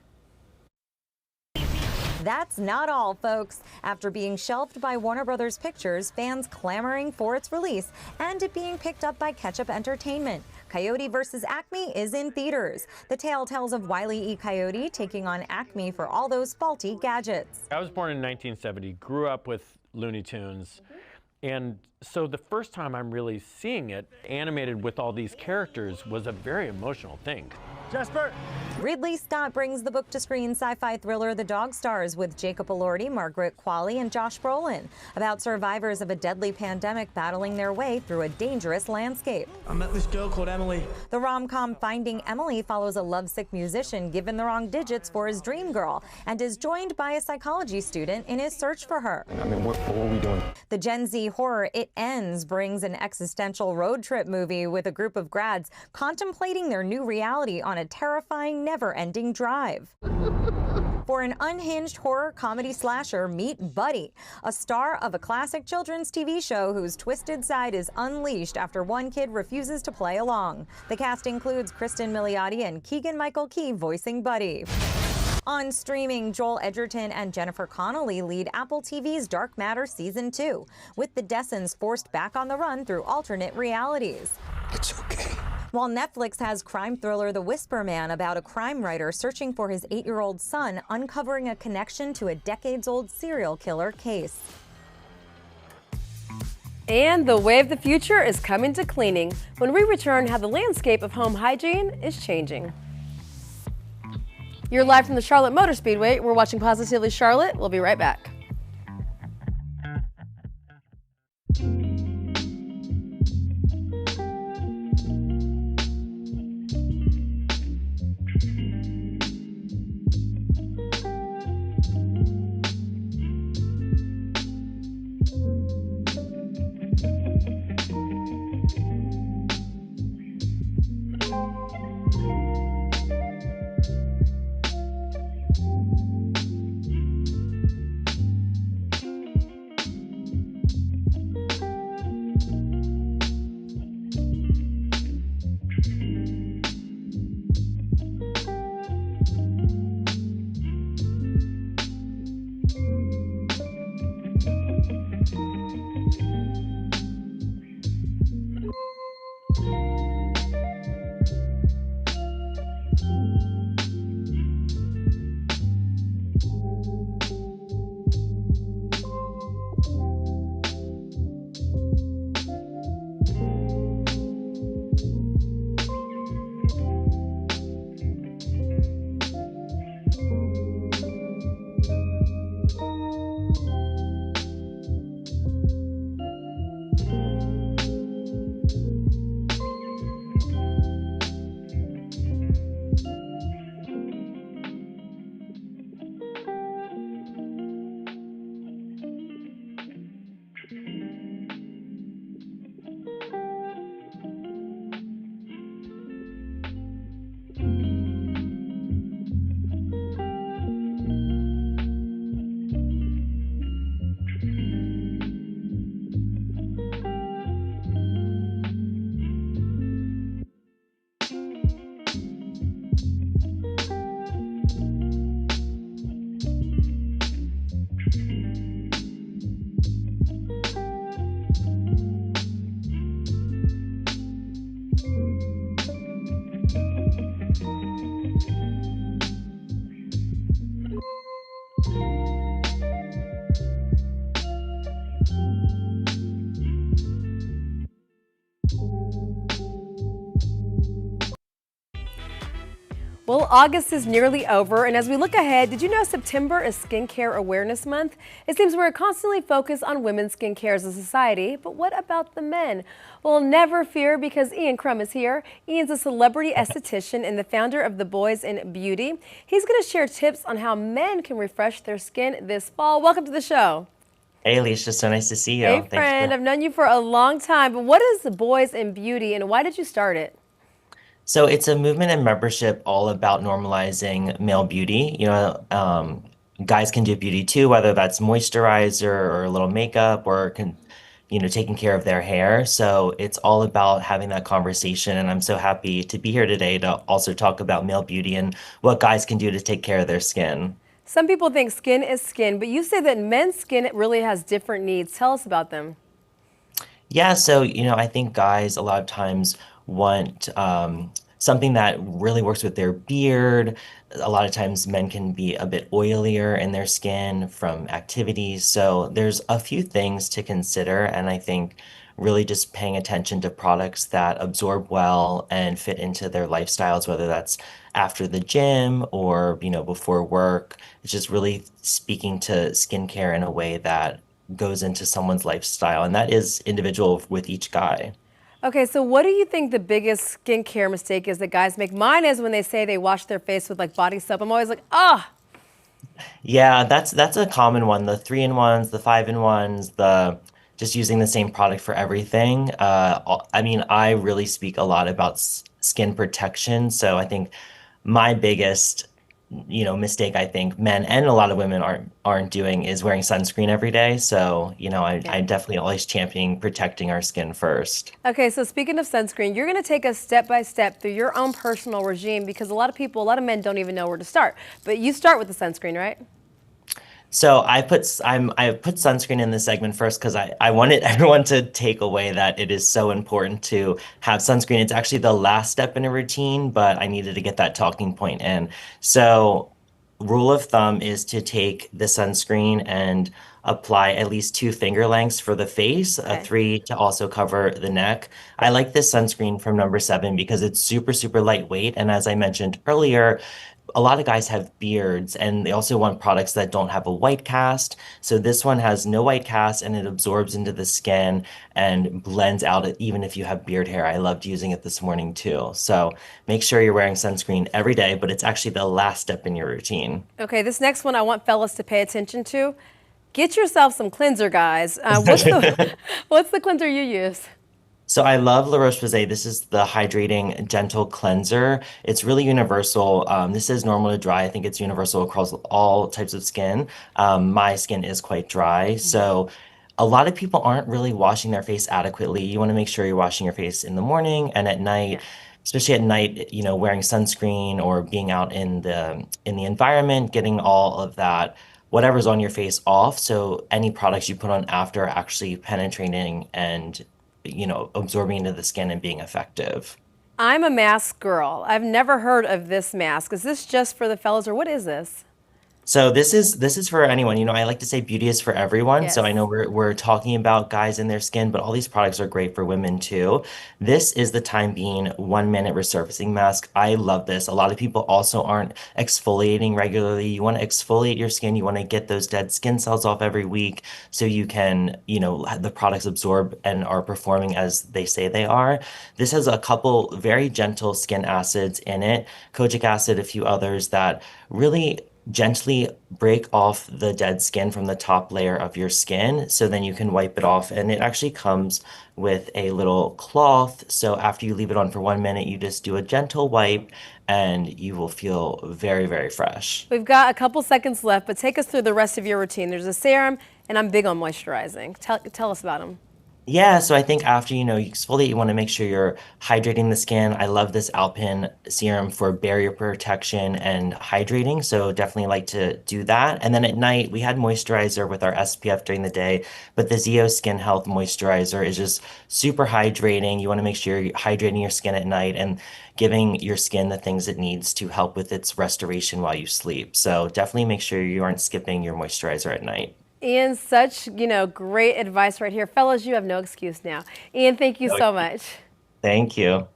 That's not all, folks. After being shelved by Warner Brothers Pictures, fans clamoring for its release, and it being picked up by Ketchup Entertainment, Coyote vs. Acme is in theaters. The tale tells of Wile E. Coyote taking on Acme for all those faulty gadgets. I was born in 1970, grew up with Looney Tunes, and so the first time I'm really seeing it animated with all these characters was a very emotional thing. Jasper! Ridley Scott brings the book-to-screen sci-fi thriller The Dog Stars with Jacob Elordi, Margaret Qualley, and Josh Brolin about survivors of a deadly pandemic battling their way through a dangerous landscape. I met this girl called Emily. The rom-com Finding Emily follows a lovesick musician given the wrong digits for his dream girl and is joined by a psychology student in his search for her. I mean, what are we doing? The Gen Z horror It Ends brings an existential road trip movie with a group of grads contemplating their new reality on a terrifying, never-ending drive. For an unhinged horror comedy slasher, meet Buddy, a star of a classic children's TV show whose twisted side is unleashed after one kid refuses to play along. The cast includes Kristen Milioti and Keegan-Michael Key voicing Buddy. On streaming, Joel Edgerton and Jennifer Connelly lead Apple TV's Dark Matter Season 2, with the Dessons forced back on the run through alternate realities. It's okay. While Netflix has crime thriller The Whisper Man about a crime writer searching for his 8-year-old son, uncovering a connection to a decades-old serial killer case. And the way of the future is coming to cleaning. When we return, how the landscape of home hygiene is changing. You're live from the Charlotte Motor Speedway. We're watching Positively Charlotte. We'll be right back. Well, August is nearly over, and as we look ahead, did you know September is Skincare Awareness Month? It seems we're constantly focused on women's skincare as a society, but what about the men? Well, never fear, because Ian Crum is here. Ian's a celebrity esthetician and the founder of The Boys in Beauty. He's going to share tips on how men can refresh their skin this fall. Welcome to the show. Hey, Alicia, so nice to see you. Hey, friend. I've known you for a long time, but what is The Boys in Beauty, and why did you start it? So it's a movement and membership all about normalizing male beauty. Guys can do beauty too, whether that's moisturizer or a little makeup or taking care of their hair. So it's all about having that conversation. And I'm so happy to be here today to also talk about male beauty and what guys can do to take care of their skin. Some people think skin is skin, but you say that men's skin really has different needs. Tell us about them. Yeah, so, I think guys a lot of times want something that really works with their beard. A lot of times men can be a bit oilier in their skin from activities. So there's a few things to consider, and I think really just paying attention to products that absorb well and fit into their lifestyles, whether that's after the gym or, before work. It's just really speaking to skincare in a way that goes into someone's lifestyle, and that is individual with each guy. Okay, so what do you think the biggest skincare mistake is that guys make? Mine is when they say they wash their face with like body soap. I'm always like, ah. Yeah, that's a common one. The 3-in-1s, the 5-in-1s, the just using the same product for everything. I really speak a lot about skin protection. So I think my biggest mistake I think men and a lot of women aren't doing is wearing sunscreen every day. So, I definitely always champion protecting our skin first. Okay, so speaking of sunscreen, you're going to take us step by step through your own personal regime, because a lot of men don't even know where to start. But you start with the sunscreen, right? So I put sunscreen in this segment first because I wanted everyone to take away that it is so important to have sunscreen. It's actually the last step in a routine, but I needed to get that talking point in. So rule of thumb is to take the sunscreen and apply at least 2 finger lengths for the face, 3 to also cover the neck. I like this sunscreen from number 7 because it's super, super lightweight. And as I mentioned earlier, a lot of guys have beards and they also want products that don't have a white cast. So this one has no white cast and it absorbs into the skin and blends out even if you have beard hair. I loved using it this morning too. So make sure you're wearing sunscreen every day, but it's actually the last step in your routine. Okay, this next one I want fellas to pay attention to. Get yourself some cleanser, guys. What's the cleanser you use? So I love La Roche-Posay. This is the Hydrating Gentle Cleanser. It's really universal. This is normal to dry. I think it's universal across all types of skin. My skin is quite dry. So a lot of people aren't really washing their face adequately. You want to make sure you're washing your face in the morning and at night. Especially at night, wearing sunscreen or being out in the environment, getting all of that whatever's on your face off. So any products you put on after are actually penetrating and absorbing into the skin and being effective. I'm a mask girl. I've never heard of this mask. Is this just for the fellas, or what is this? So this is for anyone. I like to say beauty is for everyone. Yes. So I know we're talking about guys and their skin, but all these products are great for women too. This is the Time Being 1-minute resurfacing mask. I love this. A lot of people also aren't exfoliating regularly. You want to exfoliate your skin. You want to get those dead skin cells off every week so you can, the products absorb and are performing as they say they are. This has a couple very gentle skin acids in it, kojic acid, a few others that really gently break off the dead skin from the top layer of your skin, so then you can wipe it off. And it actually comes with a little cloth, so after you leave it on for 1 minute, you just do a gentle wipe and you will feel very, very fresh. We've got a couple seconds left, but take us through the rest of your routine. There's a serum, and I'm big on moisturizing. Tell us about them. Yeah, so I think after you exfoliate, you want to make sure you're hydrating the skin. I love this Alpin serum for barrier protection and hydrating, so definitely like to do that. And then at night, we had moisturizer with our SPF during the day, but the Zeo Skin Health Moisturizer is just super hydrating. You want to make sure you're hydrating your skin at night and giving your skin the things it needs to help with its restoration while you sleep. So definitely make sure you aren't skipping your moisturizer at night. Ian, such, great advice right here. Fellas, you have no excuse now. Ian, thank you so much. Thank you.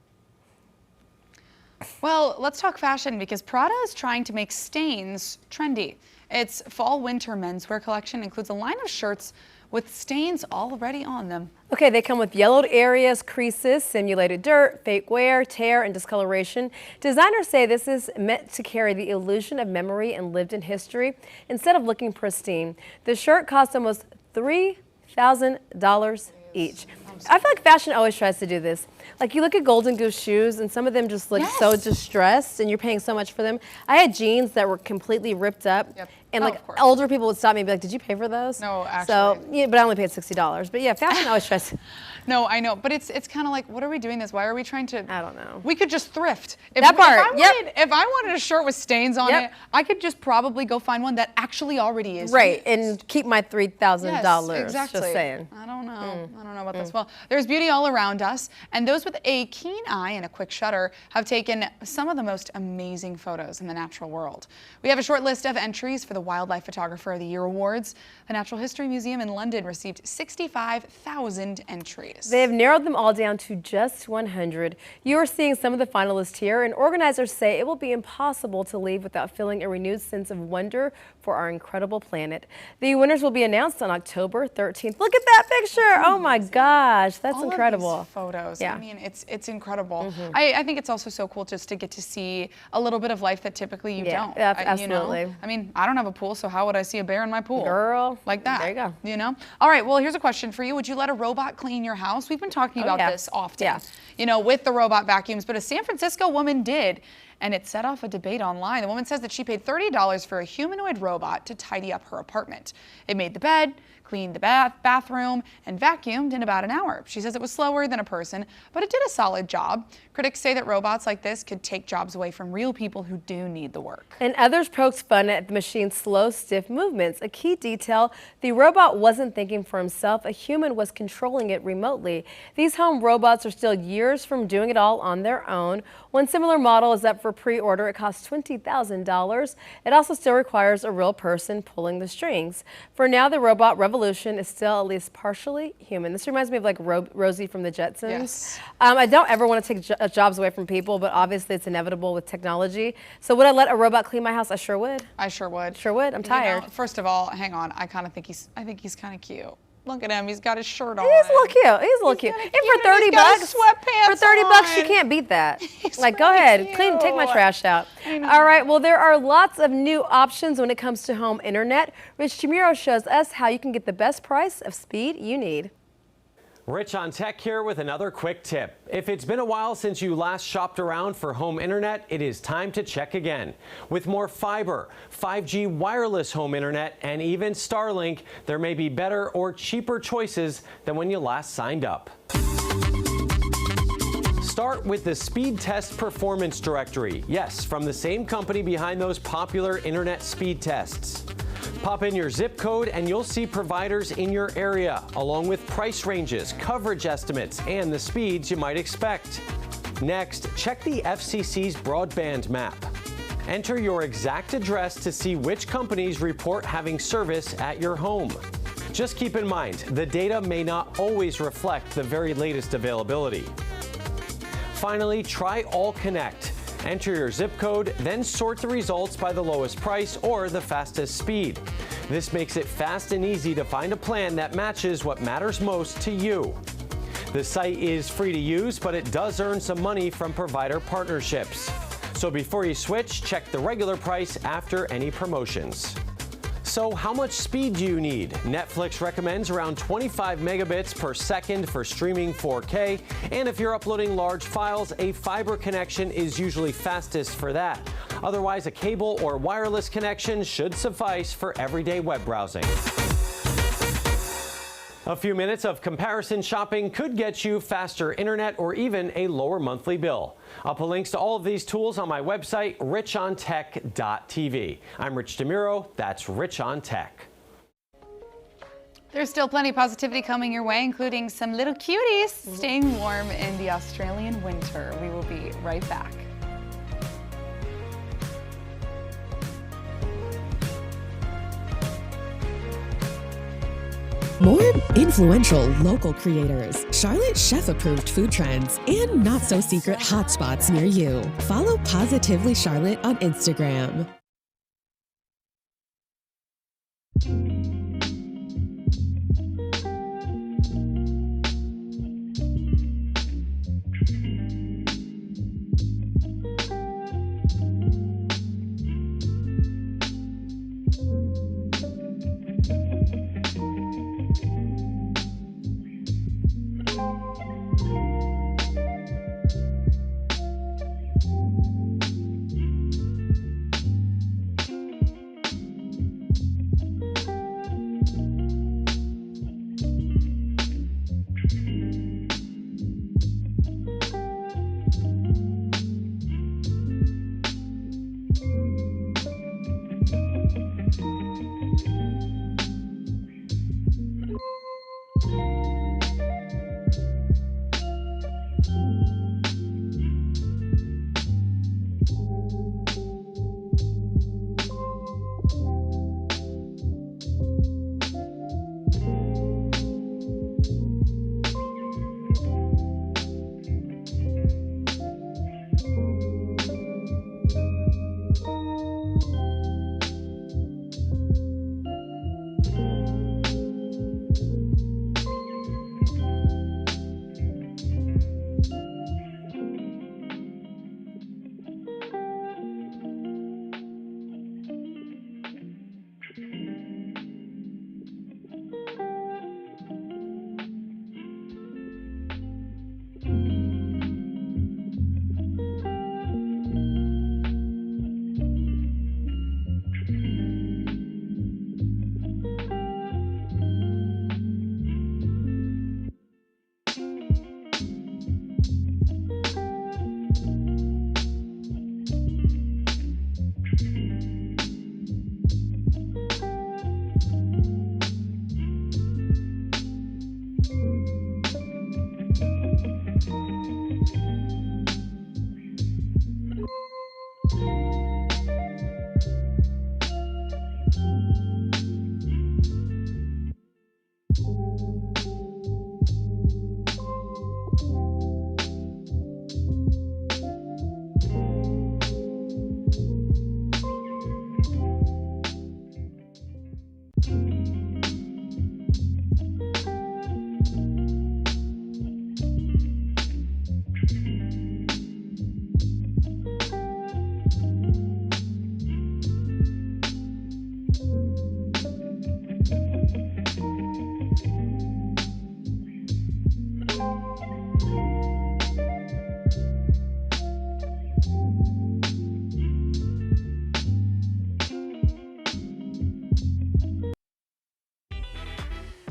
Well, let's talk fashion because Prada is trying to make stains trendy. Its fall-winter menswear collection includes a line of shirts with stains already on them. Okay, they come with yellowed areas, creases, simulated dirt, fake wear, tear, and discoloration. Designers say this is meant to carry the illusion of memory and lived-in history instead of looking pristine. The shirt cost almost $3,000 each. I feel like fashion always tries to do this. Like you look at Golden Goose shoes and some of them just look so distressed and you're paying so much for them. I had jeans that were completely ripped up and like older people would stop me and be like, did you pay for those? No, actually. So, yeah, but I only paid $60. But yeah, fashion always tries to. No, I know, but it's kind of like, what are we doing this? Why are we trying to? I don't know. We could just thrift. That part, If I wanted a shirt with stains on it, I could just probably go find one that actually already is. Right, and keep my $3,000. Yes, exactly. Just saying. I don't know. I don't know about this. Well, there's beauty all around us, and those with a keen eye and a quick shutter have taken some of the most amazing photos in the natural world. We have a short list of entries for the Wildlife Photographer of the Year Awards. The Natural History Museum in London received 65,000 entries. They have narrowed them all down to just 100. You are seeing some of the finalists here, and organizers say it will be impossible to leave without feeling a renewed sense of wonder for our incredible planet. The winners will be announced on October 13th. Look at that picture! Oh my gosh, that's all incredible. Of these photos. Yeah. I mean, it's incredible. I think it's also so cool just to get to see a little bit of life that typically you don't. Yeah, You absolutely. know? I mean, I don't have a pool, so how would I see a bear in my pool? Girl, like that. there you go. You know? All right, well, here's a question for you. Would you let a robot clean your house? We've been talking about this often, you know, with the robot vacuums, but a San Francisco woman did, and it set off a debate online. The woman says that she paid $30 for a humanoid robot to tidy up her apartment. It made the bed, cleaned the bathroom, and vacuumed in about an hour. She says it was slower than a person, but it did a solid job. Critics say that robots like this could take jobs away from real people who do need the work. And others poked fun at the machine's slow, stiff movements. A key detail, the robot wasn't thinking for himself. A human was controlling it remotely. These home robots are still years from doing it all on their own. One similar model is up for pre-order. It costs $20,000. It also still requires a real person pulling the strings. For now, the robot revolution is still at least partially human. This reminds me of like Rosie from the Jetsons. Yes. I don't ever want to take jobs away from people, but obviously it's inevitable with technology. So would I let a robot clean my house? I sure would. I sure would. Sure would. I'm tired. You know, first of all, hang on. I think he's kind of cute. Look at him. He's got his shirt on. He's a little cute. He's a little cute. And for $30, sweatpants for $30, you can't beat that. Like, go ahead, take my trash out. All right. Well, there are lots of new options when it comes to home internet. Rich Tamiro shows us how you can get the best price of speed you need. Rich on Tech here with another quick tip. If it's been a while since you last shopped around for home internet, it is time to check again. With more fiber, 5G wireless home internet, and even Starlink, there may be better or cheaper choices than when you last signed up. Start with the Speed Test Performance Directory. Yes, from the same company behind those popular internet speed tests. Pop in your zip code and you'll see providers in your area, along with price ranges, coverage estimates, and the speeds you might expect. Next, check the FCC's broadband map. Enter your exact address to see which companies report having service at your home. Just keep in mind, the data may not always reflect the very latest availability. Finally, try All Connect. Enter your zip code, then sort the results by the lowest price or the fastest speed. This makes it fast and easy to find a plan that matches what matters most to you. The site is free to use, but it does earn some money from provider partnerships. So before you switch, check the regular price after any promotions. So how much speed do you need? Netflix recommends around 25 megabits per second for streaming 4K. And if you're uploading large files, a fiber connection is usually fastest for that. Otherwise, a cable or wireless connection should suffice for everyday web browsing. A few minutes of comparison shopping could get you faster internet or even a lower monthly bill. I'll put links to all of these tools on my website, richontech.tv. I'm Rich DeMuro. That's Rich on Tech. There's still plenty of positivity coming your way, including some little cuties staying warm in the Australian winter. We will be right back. More influential local creators, Charlotte Chef-approved food trends, and not-so-secret hotspots near you. Follow Positively Charlotte on Instagram.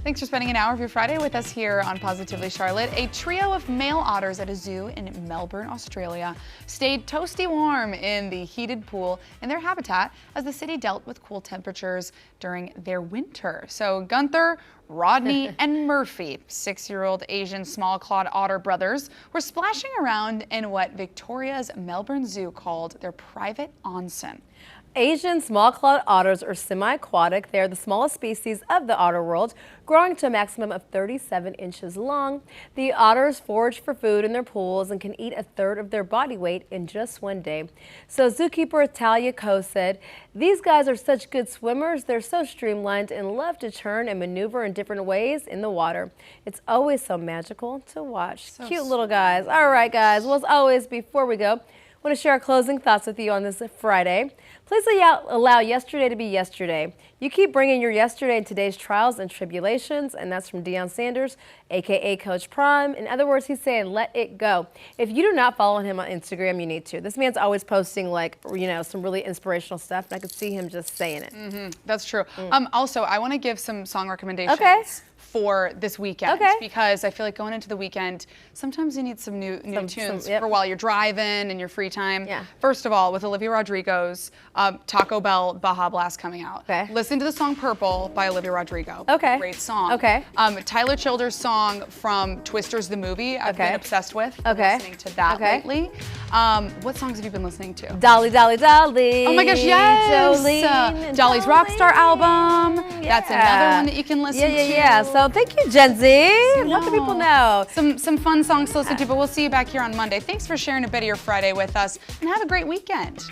Thanks for spending an hour of your Friday with us here on Positively Charlotte. A trio of male otters at a zoo in Melbourne, Australia, stayed toasty warm in the heated pool in their habitat as the city dealt with cool temperatures during their winter. So Gunther, Rodney, and Murphy, 6-year-old Asian small-clawed otter brothers, were splashing around in what Victoria's Melbourne Zoo called their private onsen. Asian small-clawed otters are semi-aquatic. They are the smallest species of the otter world, growing to a maximum of 37 inches long. The otters forage for food in their pools and can eat a third of their body weight in just one day. So zookeeper Talia Coe said, "These guys are such good swimmers. They're so streamlined and love to turn and maneuver in different ways in the water. It's always so magical to watch." So cute little guys. All right, guys. Well, as always, before we go, I want to share our closing thoughts with you on this Friday. Please allow yesterday to be yesterday. You keep bringing your yesterday in today's trials and tribulations, and that's from Deion Sanders, aka Coach Prime. In other words, he's saying let it go. If you do not follow him on Instagram, you need to. This man's always posting, like, some really inspirational stuff, and I could see him just saying it. That's true. Also, I want to give some song recommendations for this weekend, because I feel like going into the weekend, sometimes you need some new tunes for while you're driving and your free time. First of all, with Olivia Rodrigo's Taco Bell Baja Blast coming out. Listen to the song Purple by Olivia Rodrigo. Great song. Tyler Childers' song from Twisters the movie, I've been obsessed with. I've been listening to that lately. What songs have you been listening to? Dolly, Dolly, Dolly. Oh my gosh, yes! Jolene Dolly's Rockstar album. That's another one that you can listen to. So thank you, Gen Z. Let the people know. Some fun songs to listen to, but we'll see you back here on Monday. Thanks for sharing a bit of your Friday with us, and have a great weekend.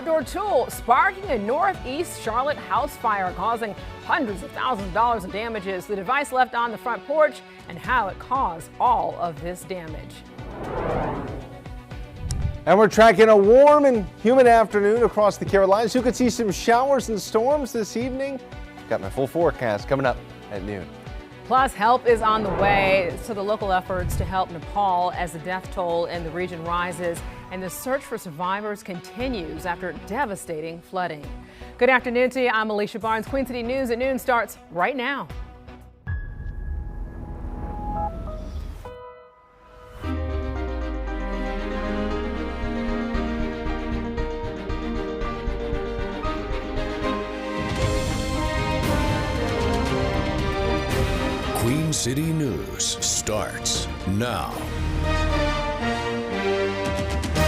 outdoor tool sparking a northeast Charlotte house fire, causing hundreds of thousands of dollars in damages. The device left on the front porch and how it caused all of this damage. And we're tracking a warm and humid afternoon across the Carolinas. You could see some showers and storms this evening. Got my full forecast coming up at noon. Plus, help is on the way to the local efforts to help Nepal as the death toll in the region rises and the search for survivors continues after devastating flooding. Good afternoon to you. I'm Alicia Barnes. Queen City News at noon starts right now. Queen City News starts now.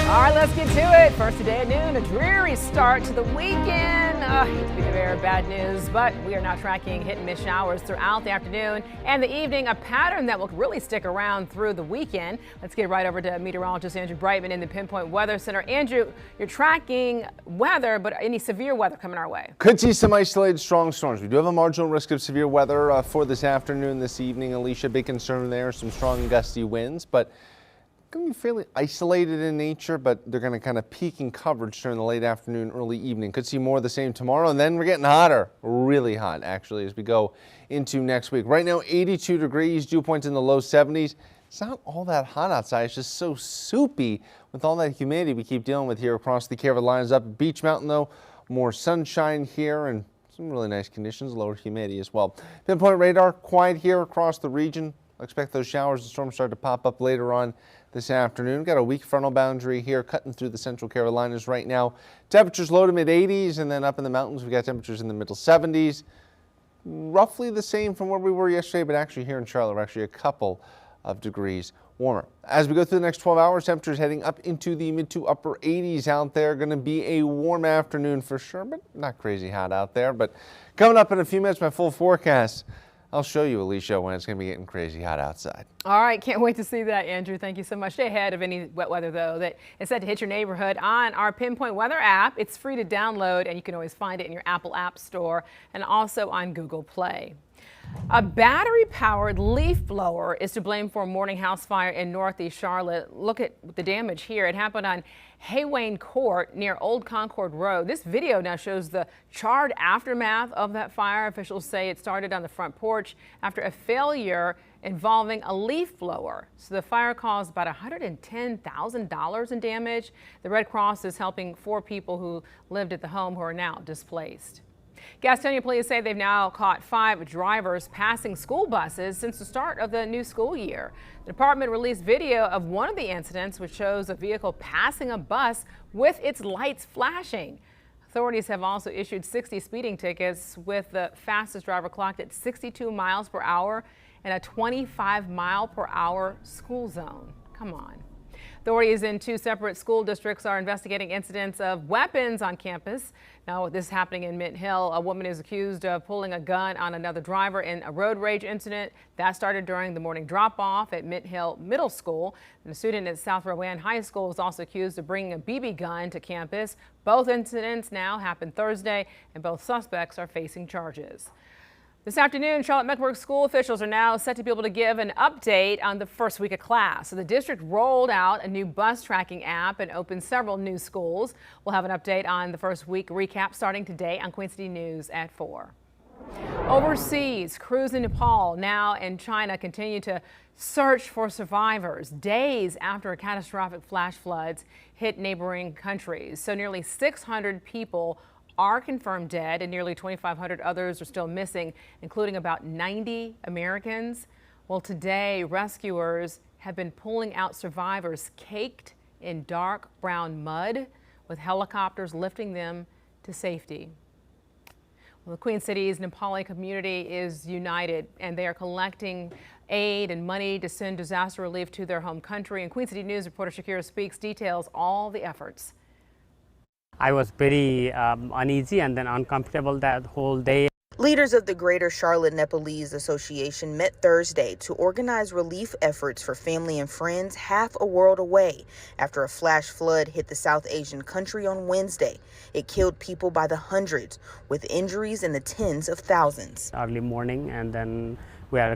All right, let's get to it. First today at noon, a dreary start to the weekend. Hate to be the bearer of bad news, but we are now tracking hit and miss showers throughout the afternoon and the evening, a pattern that will really stick around through the weekend. Let's get right over to meteorologist Andrew Brightman in the Pinpoint Weather Center. Andrew, you're tracking weather, but any severe weather coming our way? Could see some isolated strong storms. We do have a marginal risk of severe weather for this afternoon, this evening. Alicia, big concern there. Some strong and gusty winds, but going to be fairly isolated in nature, but they're going to kind of peak in coverage during the late afternoon, early evening. Could see more of the same tomorrow, and then we're getting hotter, really hot actually, as we go into next week. Right now, 82 degrees, dew points in the low 70s. It's not all that hot outside. It's just so soupy with all that humidity we keep dealing with here across the Carolinas. Up at Beach Mountain, though, more sunshine here and some really nice conditions, lower humidity as well. Pinpoint radar, quiet here across the region. I expect those showers and storms start to pop up later on this afternoon. Got a weak frontal boundary here cutting through the central Carolinas right now. Temperatures low to mid 80s, and then up in the mountains we got temperatures in the middle 70s. Roughly the same from where we were yesterday, but actually here in Charlotte we're actually a couple of degrees warmer. As we go through the next 12 hours, temperatures heading up into the mid to upper 80s out there. Going to be a warm afternoon for sure, but not crazy hot out there. But coming up in a few minutes, my full forecast. I'll show you, Alicia, when it's going to be getting crazy hot outside. All right, can't wait to see that, Andrew. Thank you so much. Stay ahead of any wet weather, though, that is set to hit your neighborhood on our Pinpoint Weather app. It's free to download, and you can always find it in your Apple App Store and also on Google Play. A battery-powered leaf blower is to blame for a morning house fire in northeast Charlotte. Look at the damage here. It happened on Haywayne Court near Old Concord Road. This video now shows the charred aftermath of that fire. Officials say it started on the front porch after a failure involving a leaf blower. So the fire caused about $110,000 in damage. The Red Cross is helping 4 people who lived at the home who are now displaced. Gastonia police say they've now caught 5 drivers passing school buses since the start of the new school year. The department released video of one of the incidents, which shows a vehicle passing a bus with its lights flashing. Authorities have also issued 60 speeding tickets, with the fastest driver clocked at 62 miles per hour in a 25 mile per hour school zone. Come on. Authorities in 2 separate school districts are investigating incidents of weapons on campus. Now, this is happening in Mint Hill. A woman is accused of pulling a gun on another driver in a road rage incident. That started during the morning drop-off at Mint Hill Middle School. And a student at South Rowan High School was also accused of bringing a BB gun to campus. Both incidents now happened Thursday, and both suspects are facing charges. This afternoon, Charlotte-Mecklenburg school officials are now set to be able to give an update on the first week of class. So the district rolled out a new bus tracking app and opened several new schools. We'll have an update on the first week recap starting today on Queen City News at 4. Overseas, crews in Nepal, now in China, continue to search for survivors days after a catastrophic flash floods hit neighboring countries. So nearly 600 people are confirmed dead and nearly 2,500 others are still missing, including about 90 Americans. Well, today, rescuers have been pulling out survivors caked in dark brown mud, with helicopters lifting them to safety. Well, the Queen City's Nepali community is united, and they are collecting aid and money to send disaster relief to their home country. And Queen City News reporter Shakira Speaks details all the efforts. I was very uneasy and then uncomfortable that whole day. Leaders of the Greater Charlotte Nepalese Association met Thursday to organize relief efforts for family and friends half a world away after a flash flood hit the South Asian country on Wednesday. It killed people by the hundreds, with injuries in the tens of thousands. Early morning, and then we are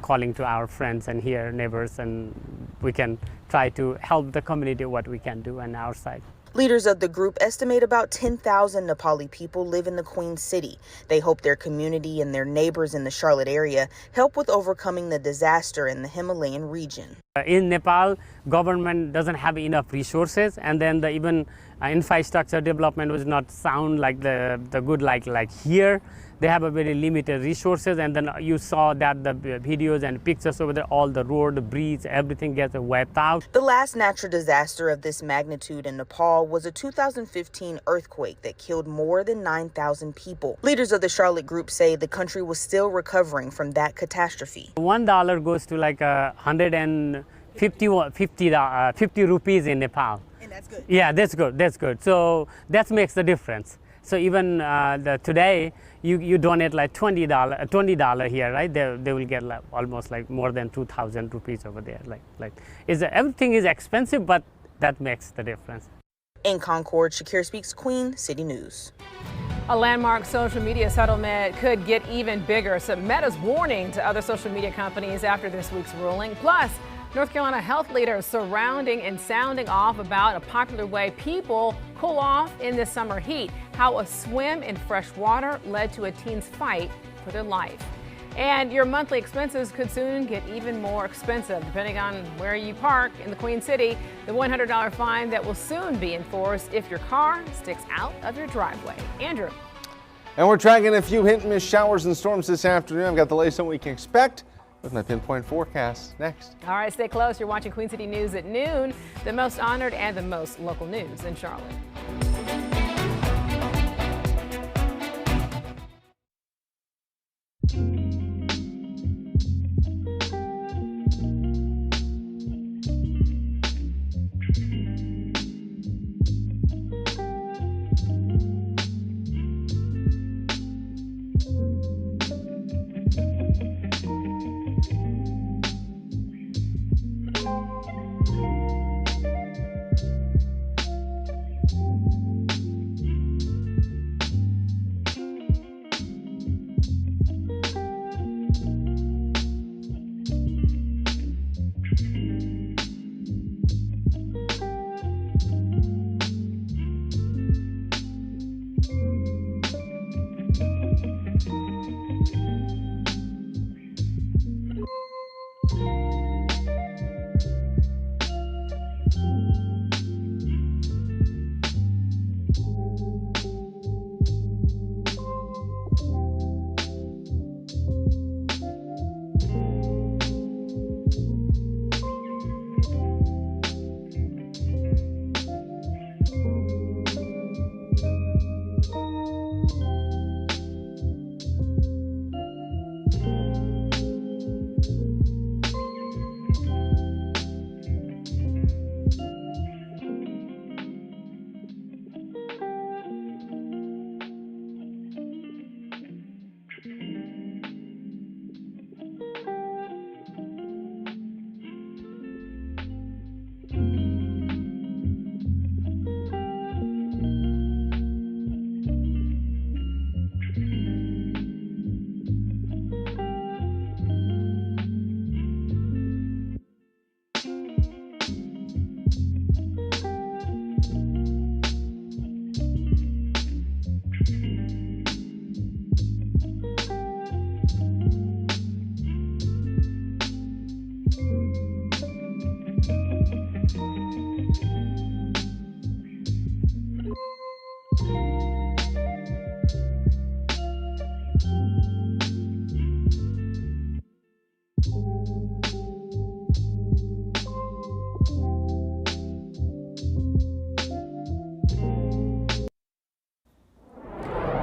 calling to our friends and here neighbors, and we can try to help the community what we can do on our side. Leaders of the group estimate about 10,000 Nepali people live in the Queen City. They hope their community and their neighbors in the Charlotte area help with overcoming the disaster in the Himalayan region. In Nepal, government doesn't have enough resources, and then even infrastructure development was not sound like the good like here. They have a very limited resources, and then you saw that the videos and pictures over there, all the road, the bridge, everything gets wiped out. The last natural disaster of this magnitude in Nepal was a 2015 earthquake that killed more than 9,000 people. Leaders of the Charlotte group say the country was still recovering from that catastrophe. $1 goes to like 150 rupees in Nepal. And that's good. Yeah, that's good. That's good. So that makes the difference. So even today, you donate like $20 here, right? They will get like almost like more than 2,000 rupees over there. Everything is expensive, but that makes the difference. In Concord, Shakir Speaks, Queen City News. A landmark social media settlement could get even bigger. So Meta's warning to other social media companies after this week's ruling. Plus, North Carolina health leaders surrounding and sounding off about a popular way people cool off in this summer heat. How a swim in fresh water led to a teen's fight for their life. And your monthly expenses could soon get even more expensive, depending on where you park in the Queen City. The $100 fine that will soon be enforced if your car sticks out of your driveway. Andrew. And we're tracking a few hit and miss showers and storms this afternoon. I've got the latest on what we can expect with my pinpoint forecast next. All right, stay close. You're watching Queen City News at noon, the most honored and the most local news in Charlotte.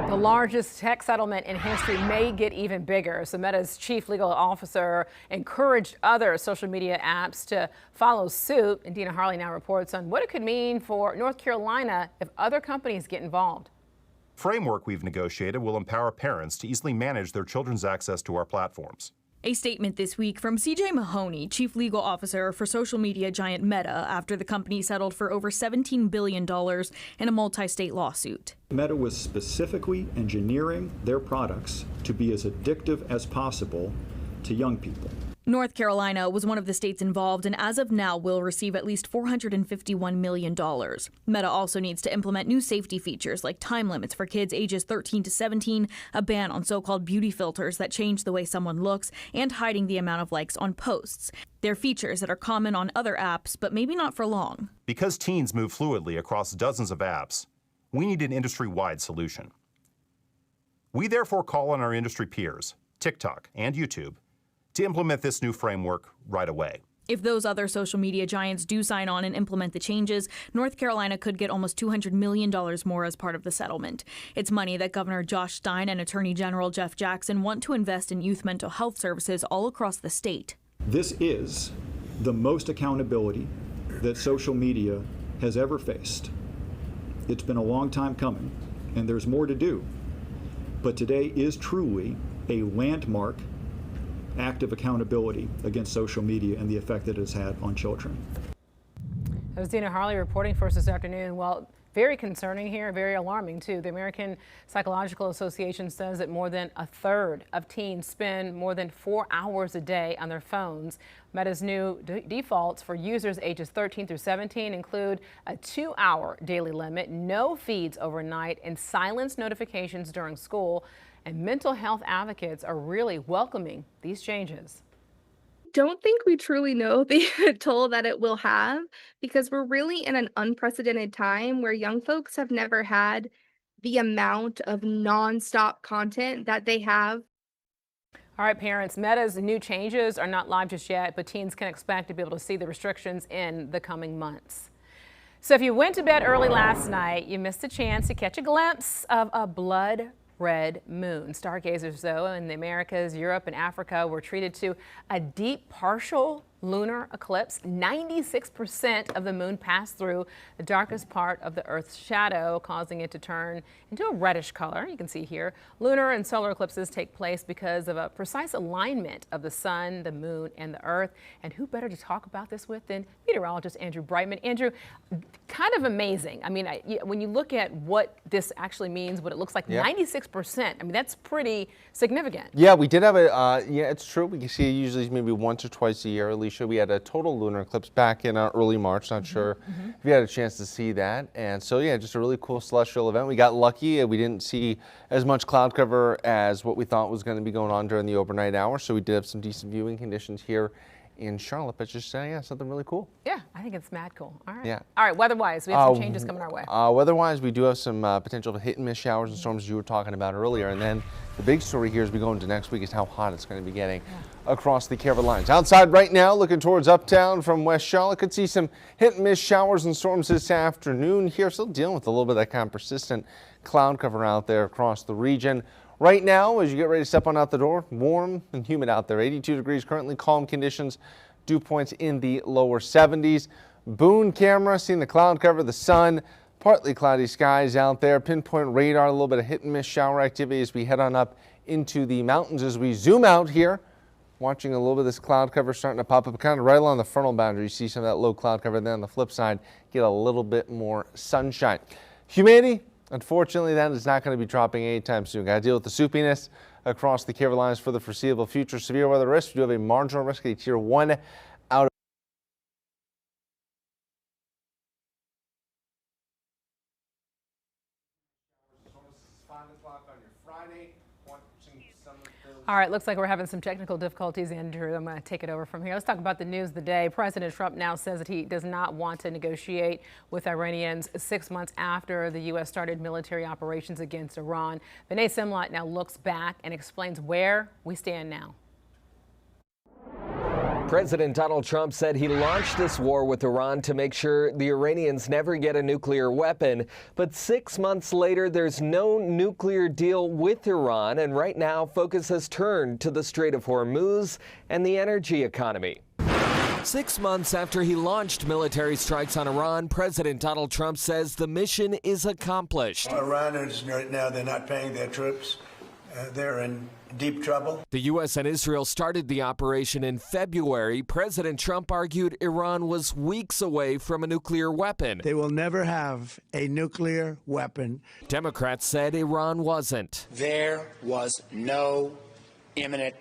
The largest tech settlement in history may get even bigger. So Meta's chief legal officer encouraged other social media apps to follow suit. And Dina Harley now reports on what it could mean for North Carolina if other companies get involved. framework we've negotiated will empower parents to easily manage their children's access to our platforms. A statement this week from CJ Mahoney, chief legal officer for social media giant Meta, after the company settled for over $17 billion in a multi-state lawsuit. Meta was specifically engineering their products to be as addictive as possible to young people. North Carolina was one of the states involved and as of now will receive at least $451 million. Meta also needs to implement new safety features like time limits for kids ages 13 to 17, a ban on so-called beauty filters that change the way someone looks, and hiding the amount of likes on posts. They're features that are common on other apps, but maybe not for long. Because teens move fluidly across dozens of apps, we need an industry-wide solution. We therefore call on our industry peers, TikTok and YouTube, to implement this new framework right away. If those other social media giants do sign on and implement the changes, North Carolina could get almost $200 million more as part of the settlement. It's money that Governor Josh Stein and Attorney General Jeff Jackson want to invest in youth mental health services all across the state. This is the most accountability that social media has ever faced. It's been a long time coming, and there's more to do. But today is truly a landmark act of accountability against social media and the effect that it has had on children. That was Dina Harley reporting for us this afternoon. Well, very concerning here, very alarming too. The American Psychological Association says that more than a third of teens spend more than 4 hours a day on their phones. Meta's new defaults for users ages 13 through 17 include a 2-hour daily limit, no feeds overnight, and silence notifications during school. And mental health advocates are really welcoming these changes. Don't think we truly know the toll that it will have, because we're really in an unprecedented time where young folks have never had the amount of nonstop content that they have. All right, parents, Meta's new changes are not live just yet, but teens can expect to be able to see the restrictions in the coming months. So if you went to bed early last night, you missed a chance to catch a glimpse of a blood red moon. Stargazers, though, in the Americas, Europe, and Africa were treated to a deep partial lunar eclipse. 96% of the moon passed through the darkest part of the Earth's shadow, causing it to turn into a reddish color. You can see here, lunar and solar eclipses take place because of a precise alignment of the sun, the moon, and the Earth. And who better to talk about this with than meteorologist Andrew Brightman. Andrew, kind of amazing. I mean, when you look at what this actually means, what it looks like, 96%, I mean, that's pretty significant. Yeah, we did have a, yeah, it's true. We can see it usually maybe once or twice a year. Alicia, we had a total lunar eclipse back in early March. Not sure if you had a chance to see that. And so, yeah, just a really cool celestial event. We got lucky. We didn't see as much cloud cover as what we thought was going to be going on during the overnight hours. So we did have some decent viewing conditions here in Charlotte, but just yeah, something really cool. Yeah, I think it's mad cool. All right. Yeah. All right, weather-wise, we have some changes coming our way. Weather-wise, we do have some potential hit and miss showers and storms you were talking about earlier. And then the big story here as we go into next week is how hot it's going to be getting across the Carolinas. Outside right now, looking towards uptown from West Charlotte, could see some hit and miss showers and storms this afternoon here. Still dealing with a little bit of that kind of persistent cloud cover out there across the region. Right now, as you get ready to step on out the door, warm and humid out there. 82 degrees currently, calm conditions, dew points in the lower 70s. Boone camera, seeing the cloud cover, the sun, partly cloudy skies out there. Pinpoint radar, a little bit of hit and miss shower activity as we head on up into the mountains. As we zoom out here, watching a little bit of this cloud cover starting to pop up kind of right along the frontal boundary. You see some of that low cloud cover. Then on the flip side, get a little bit more sunshine. Humidity, unfortunately, that is not going to be dropping anytime soon. Got to deal with the soupiness across the Carolinas for the foreseeable future. Severe weather risk. We do have a marginal risk, a tier 1 out of All right, looks like we're having some technical difficulties, Andrew. I'm going to take it over from here. Let's talk about the news of the day. President Trump now says that he does not want to negotiate with Iranians 6 months after the U.S. started military operations against Iran. Vinay Simlat now looks back and explains where we stand now. President Donald Trump said he launched this war with Iran to make sure the Iranians never get a nuclear weapon. But 6 months later, there's no nuclear deal with Iran. And right now, focus has turned to the Strait of Hormuz and the energy economy. 6 months after he launched military strikes on Iran, President Donald Trump says the mission is accomplished. Iran is right now, they're not paying their troops. They're in deep trouble. The U.S. and Israel started the operation in February. President Trump argued Iran was weeks away from a nuclear weapon. They will never have a nuclear weapon. Democrats said Iran wasn't. There was no imminent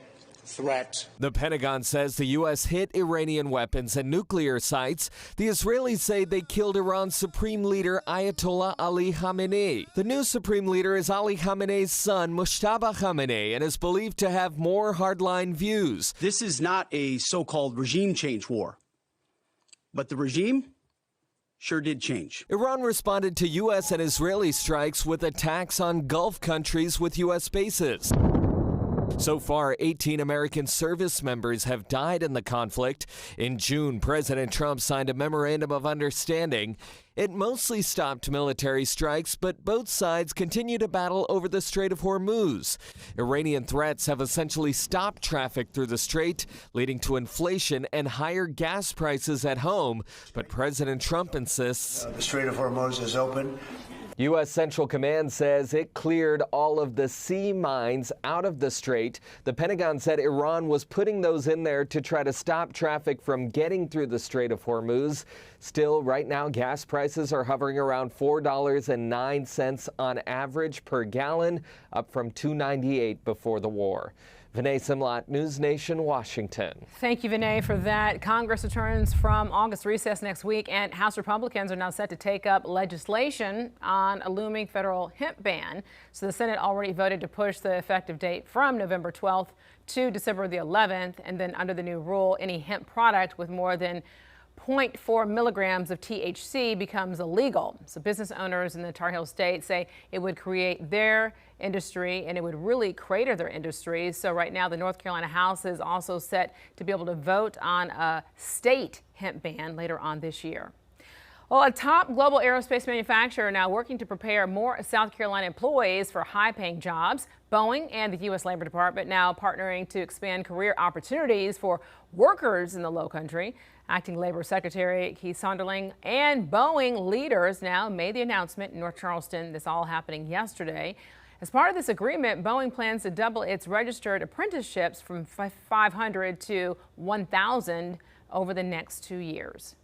threat. The Pentagon says the U.S. hit Iranian weapons and nuclear sites. The Israelis say they killed Iran's supreme leader, Ayatollah Ali Khamenei. The new supreme leader is Ali Khamenei's son, Mojtaba Khamenei, and is believed to have more hardline views. This is not a so-called regime change war, but the regime sure did change. Iran responded to U.S. and Israeli strikes with attacks on Gulf countries with U.S. bases. So far, 18 American service members have died in the conflict. In June, President Trump signed a memorandum of understanding. It mostly stopped military strikes, but both sides continue to battle over the Strait of Hormuz. Iranian threats have essentially stopped traffic through the strait, leading to inflation and higher gas prices at home. But President Trump insists The Strait of Hormuz is open. U.S. Central Command says it cleared all of the sea mines out of the strait. The Pentagon said Iran was putting those in there to try to stop traffic from getting through the Strait of Hormuz. Still, right now, gas prices are hovering around $4.09 on average per gallon, up from $2.98 before the war. Vinay Simlat, News Nation, Washington. Thank you, Vinay, for that. Congress returns from August recess next week, and House Republicans are now set to take up legislation on a looming federal hemp ban. So the Senate already voted to push the effective date from November 12th to December the 11th. And then under the new rule, any hemp product with more than 0.4 milligrams of THC becomes illegal. So business owners in the Tar Heel state say it would create their industry and it would really crater their industry. So right now the North Carolina House is also set to be able to vote on a state hemp ban later on this year. Well, a top global aerospace manufacturer now working to prepare more South Carolina employees for high-paying jobs. Boeing and the U.S. Labor Department now partnering to expand career opportunities for workers in the Lowcountry. Acting Labor Secretary Keith Sonderling and Boeing leaders now made the announcement in North Charleston. This all happening yesterday. As part of this agreement, Boeing plans to double its registered apprenticeships from 500 to 1,000 over the next 2 years.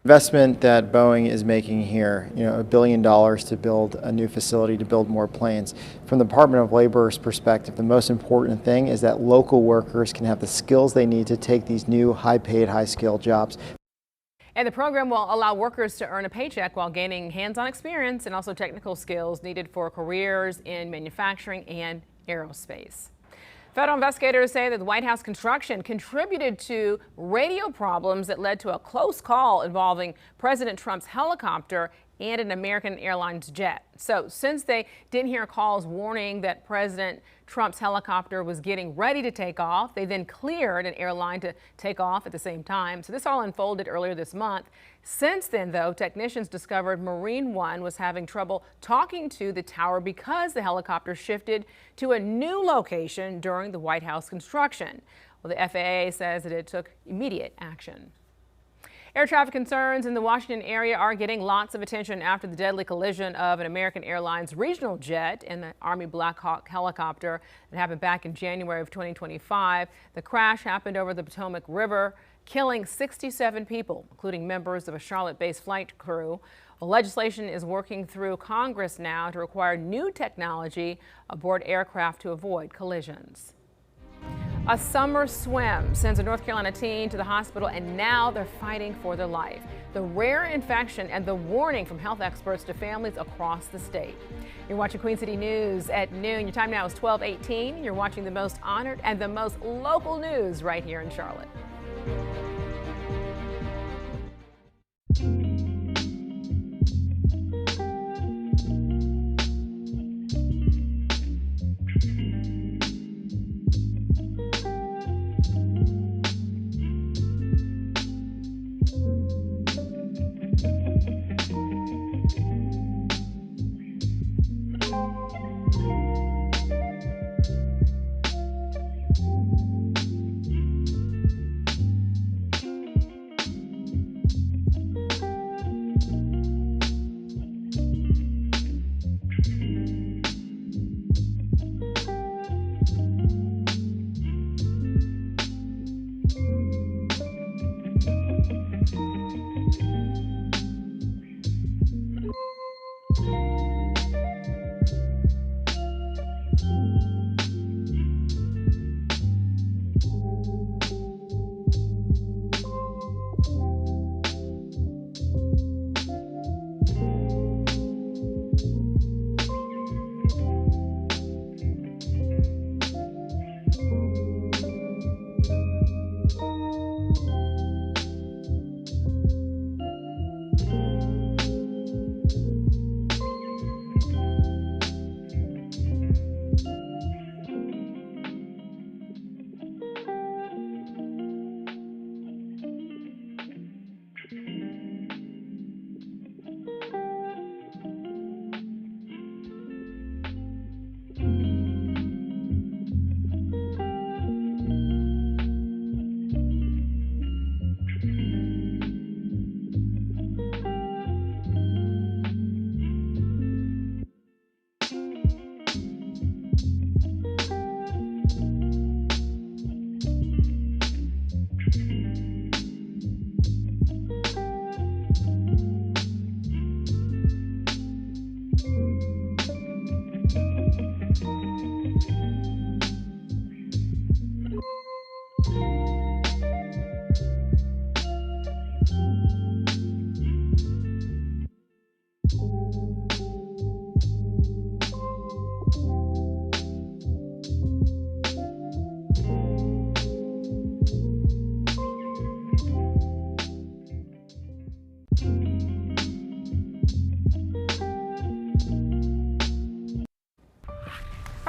Investment that Boeing is making here, $1 billion to build a new facility to build more planes. From the Department of Labor's perspective, the most important thing is that local workers can have the skills they need to take these new high-paid, high-skilled jobs. And the program will allow workers to earn a paycheck while gaining hands-on experience and also technical skills needed for careers in manufacturing and aerospace. Federal investigators say that the White House construction contributed to radio problems that led to a close call involving President Trump's helicopter and an American Airlines jet. So since they didn't hear calls warning that President Trump's helicopter was getting ready to take off, they then cleared an airline to take off at the same time. So this all unfolded earlier this month. Since then, though, technicians discovered Marine One was having trouble talking to the tower because the helicopter shifted to a new location during the White House construction. Well, the FAA says that it took immediate action. Air traffic concerns in the Washington area are getting lots of attention after the deadly collision of an American Airlines regional jet and the Army Black Hawk helicopter that happened back in January of 2025. The crash happened over the Potomac River, killing 67 people, including members of a Charlotte-based flight crew. Well, legislation is working through Congress now to require new technology aboard aircraft to avoid collisions. A summer swim sends a North Carolina teen to the hospital, and now they're fighting for their life. The rare infection and the warning from health experts to families across the state. You're watching Queen City News at noon. Your time now is 12:18. You're watching the most honored and the most local news right here in Charlotte.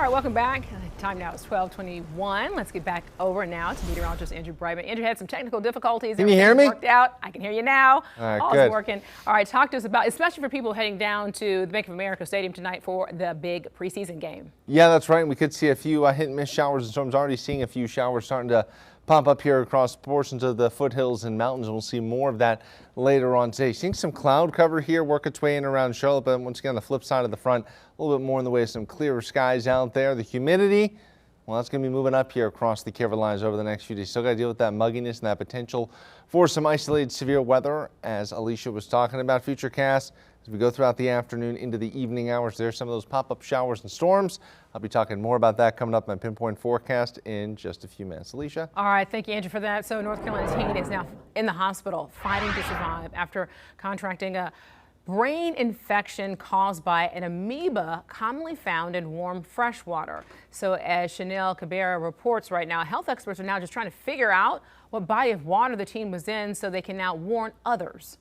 right, welcome back. Time now is 12:21. Let's get back over now to meteorologist Andrew Brightman. Andrew had some technical difficulties. Can you hear me? Worked out. I can hear you now. All right, All's good. working. All right, talk to us about, especially for people heading down to the Bank of America Stadium tonight for the big preseason game. Yeah, that's right. We could see a few hit and miss showers and storms. Already seeing a few showers starting to pop up here across portions of the foothills and mountains. We'll see more of that later on today. Seeing some cloud cover here work its way in around Charlotte, but once again, on the flip side of the front, a little bit more in the way of some clearer skies out there. The humidity, well, that's going to be moving up here across the Carolinas over the next few days. Still got to deal with that mugginess and that potential for some isolated severe weather, as Alicia was talking about. Futurecast, as we go throughout the afternoon into the evening hours, there's some of those pop-up showers and storms. I'll be talking more about that coming up in my Pinpoint Forecast in just a few minutes. Alicia? All right, thank you, Andrew, for that. So North Carolina teen is now in the hospital fighting to survive after contracting a brain infection caused by an amoeba commonly found in warm fresh water. So as Chanel Cabrera reports right now, health experts are now just trying to figure out what body of water the teen was in so they can now warn others.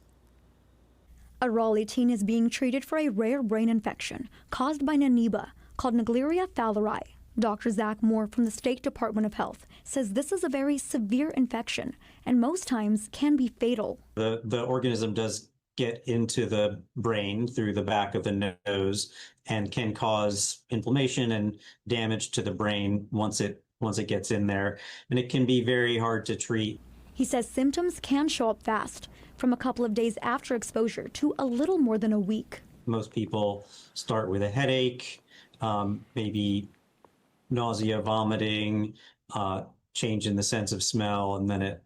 A Raleigh teen is being treated for a rare brain infection caused by an amoeba called Naegleria fowleri. Dr. Zach Moore from the State Department of Health says this is a very severe infection and most times can be fatal. The organism does get into the brain through the back of the nose and can cause inflammation and damage to the brain once it gets in there, and it can be very hard to treat. He says symptoms can show up fast, from a couple of days after exposure to a little more than a week. Most people start with a headache, maybe nausea, vomiting, change in the sense of smell, and then it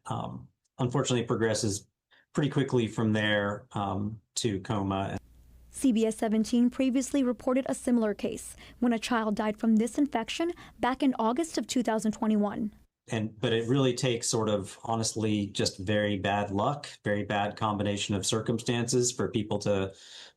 unfortunately progresses pretty quickly from there to coma. CBS 17 previously reported a similar case when a child died from this infection back in August of 2021. But it really takes sort of, honestly, just very bad luck, very bad combination of circumstances for people to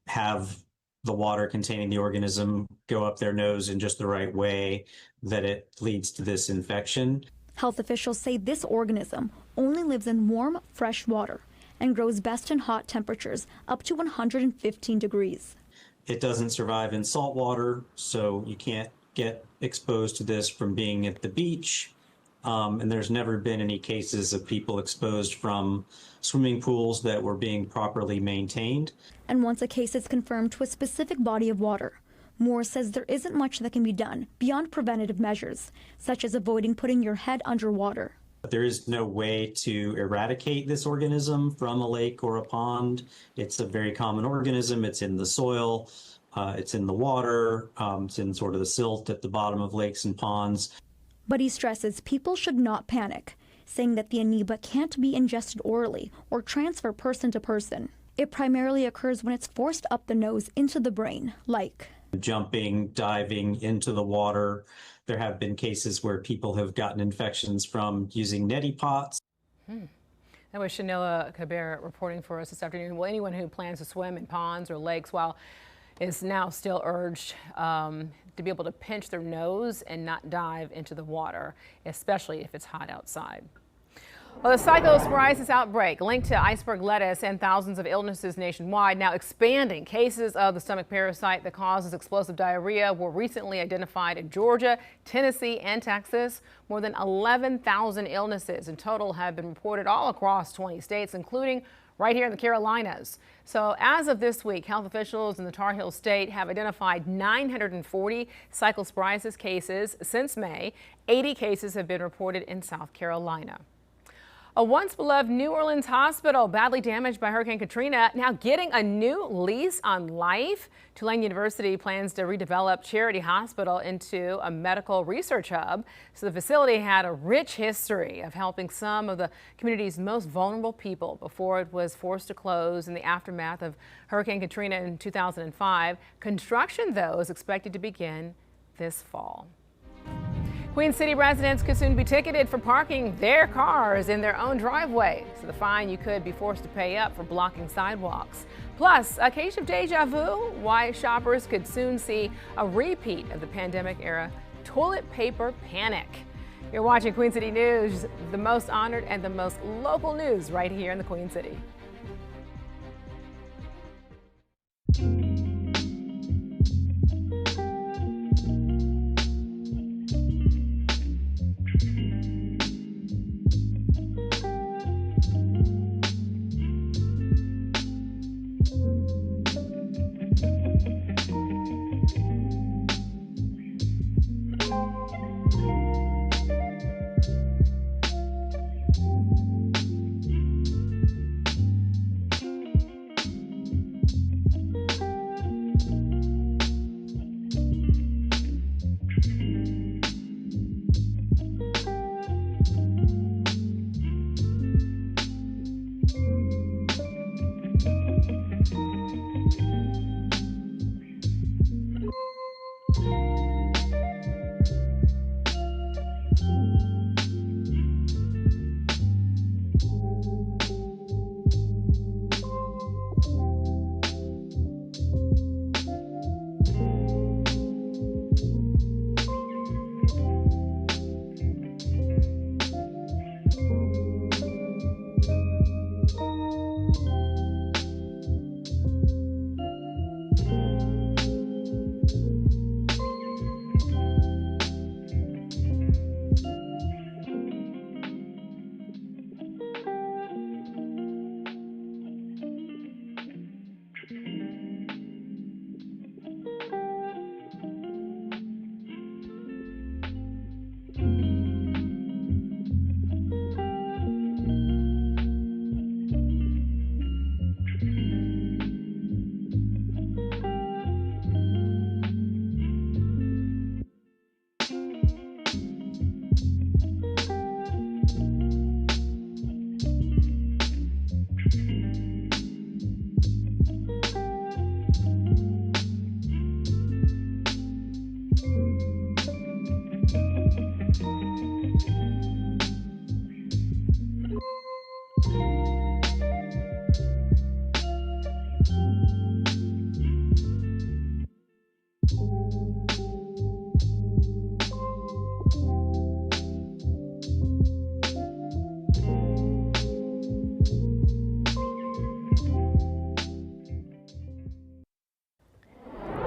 have the water containing the organism go up their nose in just the right way that it leads to this infection. Health officials say this organism only lives in warm, fresh water and grows best in hot temperatures up to 115 degrees. It doesn't survive in salt water, so you can't get exposed to this from being at the beach. And there's never been any cases of people exposed from swimming pools that were being properly maintained. And once a case is confirmed to a specific body of water, Moore says there isn't much that can be done beyond preventative measures, such as avoiding putting your head underwater. There is no way to eradicate this organism from a lake or a pond. It's a very common organism. It's in the soil, it's in the water, it's in sort of the silt at the bottom of lakes and ponds. But he stresses people should not panic, saying that the amoeba can't be ingested orally or transfer person to person. It primarily occurs when it's forced up the nose into the brain, like jumping, diving into the water. There have been cases where people have gotten infections from using neti pots. That was Chanel Cabrera reporting for us this afternoon. Well, anyone who plans to swim in ponds or lakes, while is now still urged to be able to pinch their nose and not dive into the water, especially if it's hot outside. Well, the cyclosporiasis outbreak linked to iceberg lettuce and thousands of illnesses nationwide, now expanding. Cases of the stomach parasite that causes explosive diarrhea were recently identified in Georgia, Tennessee, and Texas. More than 11,000 illnesses in total have been reported all across 20 states, including right here in the Carolinas. So as of this week, health officials in the Tar Heel State have identified 940 cyclosporiasis cases since May. 80 cases have been reported in South Carolina. A once beloved New Orleans hospital badly damaged by Hurricane Katrina now getting a new lease on life. Tulane University plans to redevelop Charity Hospital into a medical research hub. So the facility had a rich history of helping some of the community's most vulnerable people before it was forced to close in the aftermath of Hurricane Katrina in 2005. Construction, though, is expected to begin this fall. Queen City residents could soon be ticketed for parking their cars in their own driveway. So the fine you could be forced to pay up for blocking sidewalks. Plus, a case of deja vu, why shoppers could soon see a repeat of the pandemic era toilet paper panic. You're watching Queen City News, the most honored and the most local news right here in the Queen City.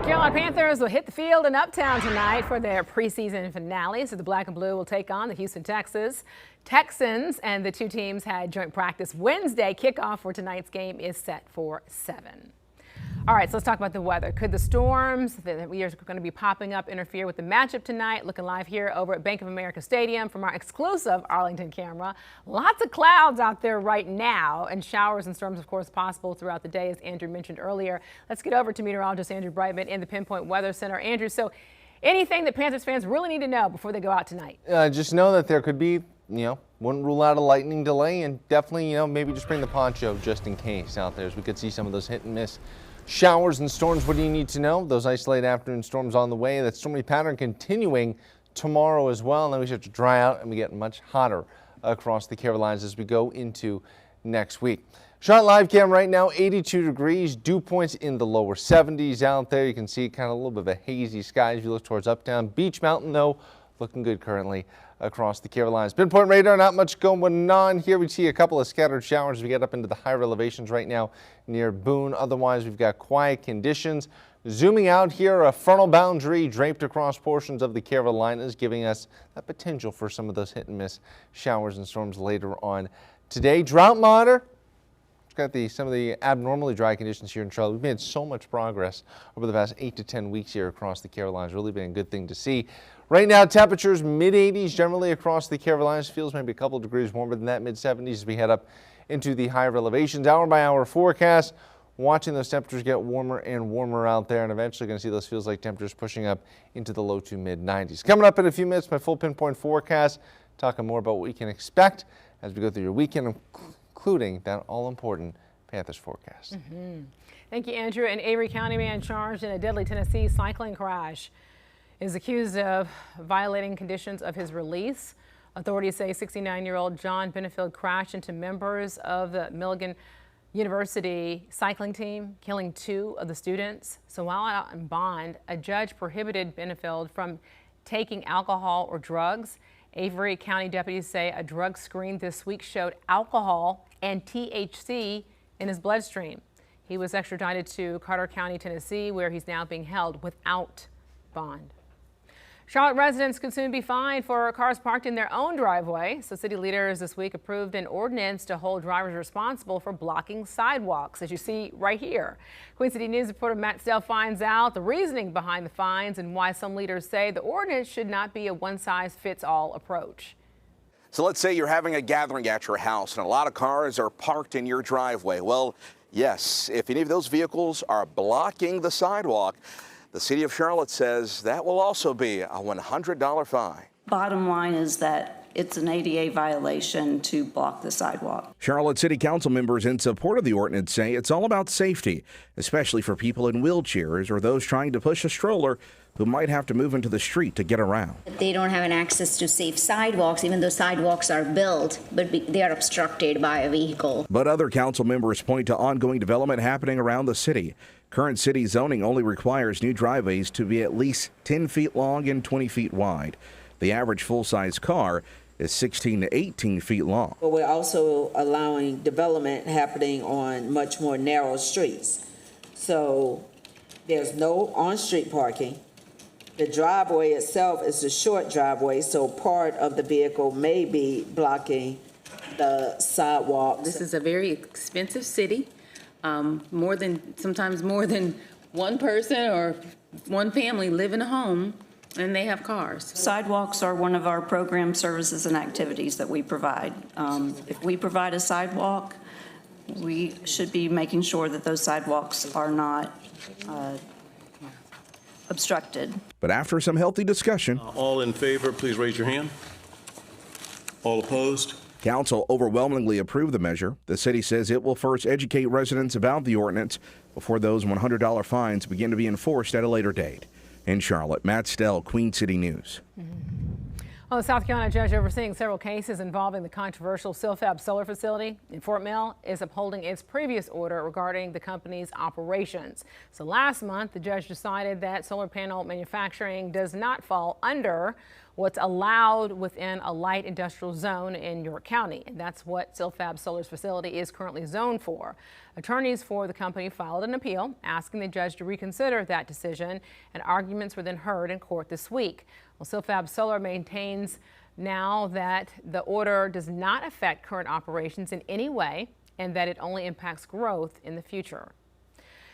Carolina Panthers will hit the field in Uptown tonight for their preseason finale. So the Black and Blue will take on the Houston Texans. And the two teams had joint practice Wednesday. Kickoff for tonight's game is set for 7. All right, so let's talk about the weather. Could the storms that we are going to be popping up interfere with the matchup tonight? Looking live here over at Bank of America Stadium from our exclusive Arlington camera. Lots of clouds out there right now, and showers and storms, of course, possible throughout the day, as Andrew mentioned earlier. Let's get over to meteorologist Andrew Brightman in the Pinpoint Weather Center. Andrew, so anything that Panthers fans really need to know before they go out tonight? Just know that there could be, wouldn't rule out a lightning delay, and definitely, maybe just bring the poncho just in case out there, as we could see some of those hit and miss showers and storms. What do you need to know? Those isolated afternoon storms on the way. That stormy pattern continuing tomorrow as well. And then we start to dry out and we get much hotter across the Carolinas as we go into next week. Shot live cam right now, 82 degrees, dew points in the lower 70s out there. You can see kind of a little bit of a hazy sky as you look towards Uptown. Beach Mountain, though, looking good currently across the Carolinas. Pinpoint radar, not much going on here. We see a couple of scattered showers as we get up into the higher elevations right now near Boone. Otherwise, we've got quiet conditions. Zooming out here, a frontal boundary draped across portions of the Carolinas, giving us that potential for some of those hit and miss showers and storms later on today. Drought monitor. Got some of the abnormally dry conditions here in Charlotte. We've made so much progress over the past 8 to 10 weeks here across the Carolinas. Really been a good thing to see. Right now, temperatures mid-80s generally across the Carolinas. Feels maybe a couple degrees warmer than that, mid-70s as we head up into the higher elevations. Hour by hour forecast, watching those temperatures get warmer and warmer out there, and eventually going to see those feels like temperatures pushing up into the low to mid-90s. Coming up in a few minutes, my full pinpoint forecast, talking more about what we can expect as we go through your weekend, including that all-important Panthers forecast. Thank you, Andrew. An Avery County man charged in a deadly Tennessee cycling crash is accused of violating conditions of his release. Authorities say 69-year-old John Benefield crashed into members of the Milligan University cycling team, killing 2 of the students. So while out on bond, a judge prohibited Benefield from taking alcohol or drugs. Avery County deputies say a drug screen this week showed alcohol and THC in his bloodstream. He was extradited to Carter County, Tennessee, where he's now being held without bond. Charlotte residents could soon be fined for cars parked in their own driveway. So city leaders this week approved an ordinance to hold drivers responsible for blocking sidewalks, as you see right here. Queen City News reporter Matt Stell finds out the reasoning behind the fines and why some leaders say the ordinance should not be a one-size-fits-all approach. So let's say you're having a gathering at your house and a lot of cars are parked in your driveway. Well, yes, if any of those vehicles are blocking the sidewalk, the city of Charlotte says that will also be a $100 fine. Bottom line is that it's an ADA violation to block the sidewalk. Charlotte City Council members in support of the ordinance say it's all about safety, especially for people in wheelchairs or those trying to push a stroller who might have to move into the street to get around. They don't have an access to safe sidewalks, even though sidewalks are built, but they are obstructed by a vehicle. But other council members point to ongoing development happening around the city. Current city zoning only requires new driveways to be at least 10 feet long and 20 feet wide. The average full-size car is 16 to 18 feet long. But we're also allowing development happening on much more narrow streets. So there's no on-street parking. The driveway itself is a short driveway, so part of the vehicle may be blocking the sidewalks. This is a very expensive city. Sometimes more than one person or one family live in a home and they have cars. Sidewalks are one of our program services and activities that we provide. If we provide a sidewalk, we should be making sure that those sidewalks are not obstructed. But after some healthy discussion, all in favor, please raise your hand. All opposed? Council overwhelmingly approved the measure. The city says it will first educate residents about the ordinance before those $100 fines begin to be enforced at a later date. In Charlotte, Matt Stell, Queen City News. Well, the South Carolina judge overseeing several cases involving the controversial Silfab solar facility in Fort Mill is upholding its previous order regarding the company's operations. So last month, the judge decided that solar panel manufacturing does not fall under what's allowed within a light industrial zone in York County. And that's what Silfab Solar's facility is currently zoned for. Attorneys for the company filed an appeal asking the judge to reconsider that decision, and arguments were then heard in court this week. Well, Silfab Solar maintains now that the order does not affect current operations in any way and that it only impacts growth in the future.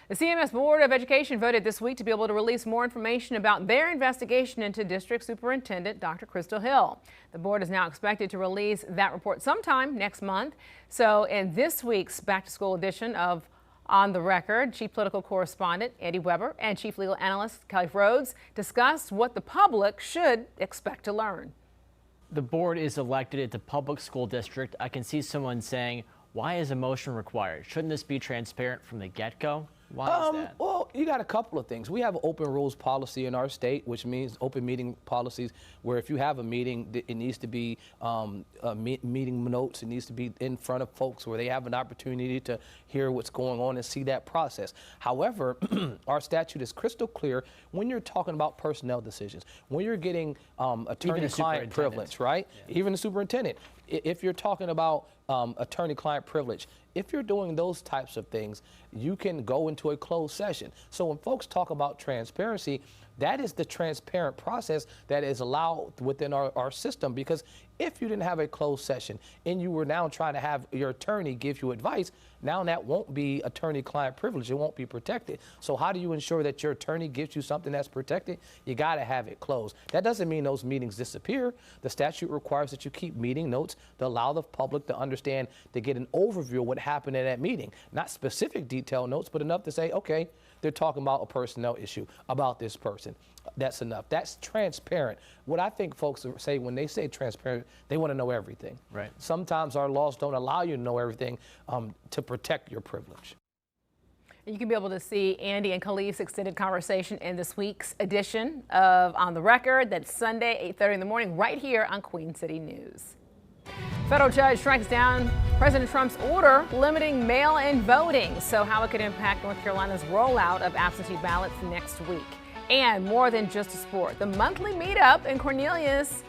The CMS Board of Education voted this week to be able to release more information about their investigation into District Superintendent Dr. Crystal Hill. The board is now expected to release that report sometime next month. So in this week's back-to-school edition of On the Record, Chief Political Correspondent Andy Weber and Chief Legal Analyst Kelly Rhodes discussed what the public should expect to learn. The board is elected at the public school district. I can see someone saying, why is a motion required? Shouldn't this be transparent from the get-go? Why is that? Well, you got a couple of things. We have an open rules policy in our state, which means open meeting policies, where if you have a meeting, it needs to be meeting notes. It needs to be in front of folks where they have an opportunity to hear what's going on and see that process. However, our statute is crystal clear when you're talking about personnel decisions, when you're getting attorney-client privilege, right? Yeah. Even the superintendent. If you're talking about attorney-client privilege, if you're doing those types of things, you can go into a closed session. So when folks talk about transparency, that is the transparent process that is allowed within our system, because if you didn't have a closed session and you were now trying to have your attorney give you advice, now that won't be attorney-client privilege. It won't be protected. So how do you ensure that your attorney gives you something that's protected? You got to have it closed. That doesn't mean those meetings disappear. The statute requires that you keep meeting notes to allow the public to understand, to get an overview of what happened in that meeting. Not specific detailed notes, but enough to say, okay, they're talking about a personnel issue, about this person. That's enough. That's transparent. What I think folks say when they say transparent, they want to know everything. Right. Sometimes our laws don't allow you to know everything to protect your privilege. You can be able to see Andy and Khalif's extended conversation in this week's edition of On the Record. That's Sunday, 8:30 in the morning, right here on Queen City News. Federal judge strikes down President Trump's order limiting mail-in voting, so how it could impact North Carolina's rollout of absentee ballots next week. And more than just a sport, the monthly meetup in Cornelius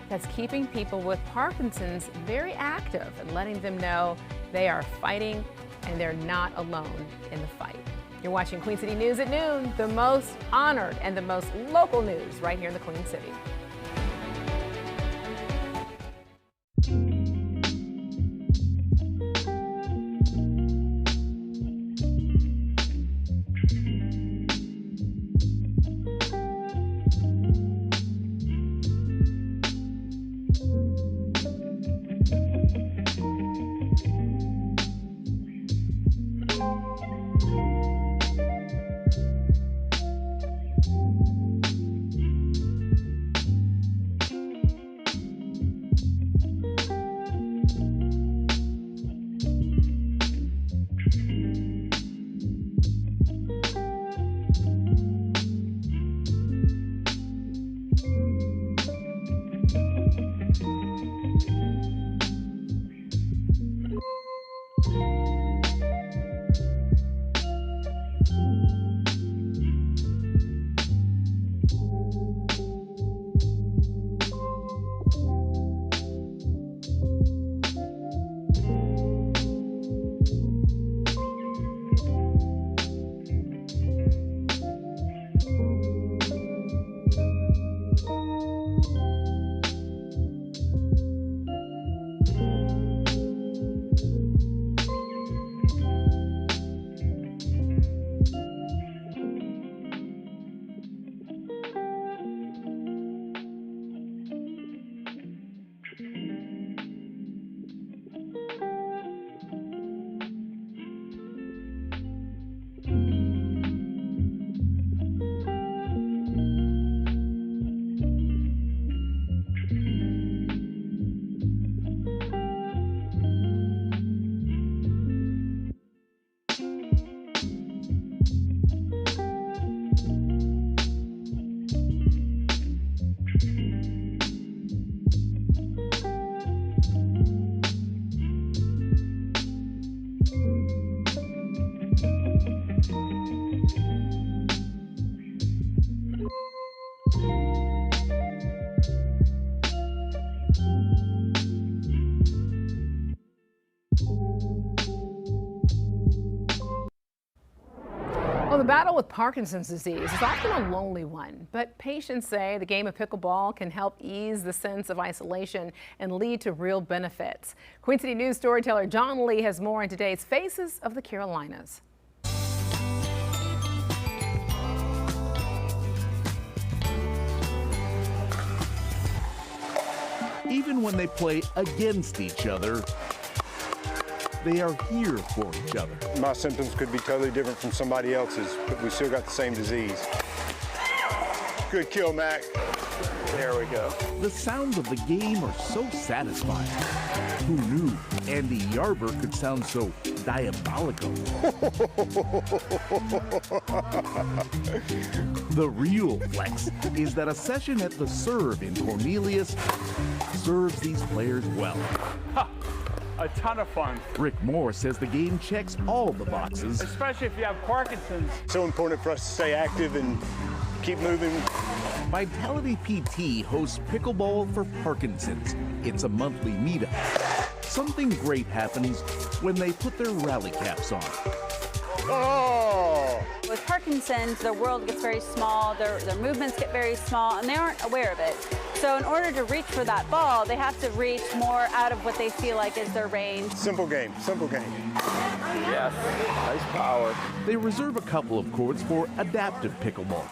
that's keeping people with Parkinson's very active and letting them know they are fighting and they're not alone in the fight. You're watching Queen City News at noon, the most honored and the most local news right here in the Queen City. Well, the battle with Parkinson's disease is often a lonely one, but patients say the game of pickleball can help ease the sense of isolation and lead to real benefits. Queen City News storyteller John Lee has more in today's Faces of the Carolinas. Even when they play against each other, they are here for each other. My symptoms could be totally different from somebody else's, but we still got the same disease. Good kill, Mac. There we go. The sounds of the game are so satisfying. Who knew Andy Yarber could sound so diabolical? The real flex is that a session at the Serve in Cornelius serves these players well. A ton of fun. Rick Moore says the game checks all the boxes. Especially if you have Parkinson's. So important for us to stay active and keep moving. Vitality PT hosts Pickleball for Parkinson's. It's a monthly meetup. Something great happens when they put their rally caps on. Oh! With Parkinson's, their world gets very small, their movements get very small, and they aren't aware of it. So in order to reach for that ball, they have to reach more out of what they feel like is their range. Simple game, simple game. Yes, nice power. They reserve a couple of courts for adaptive pickleball.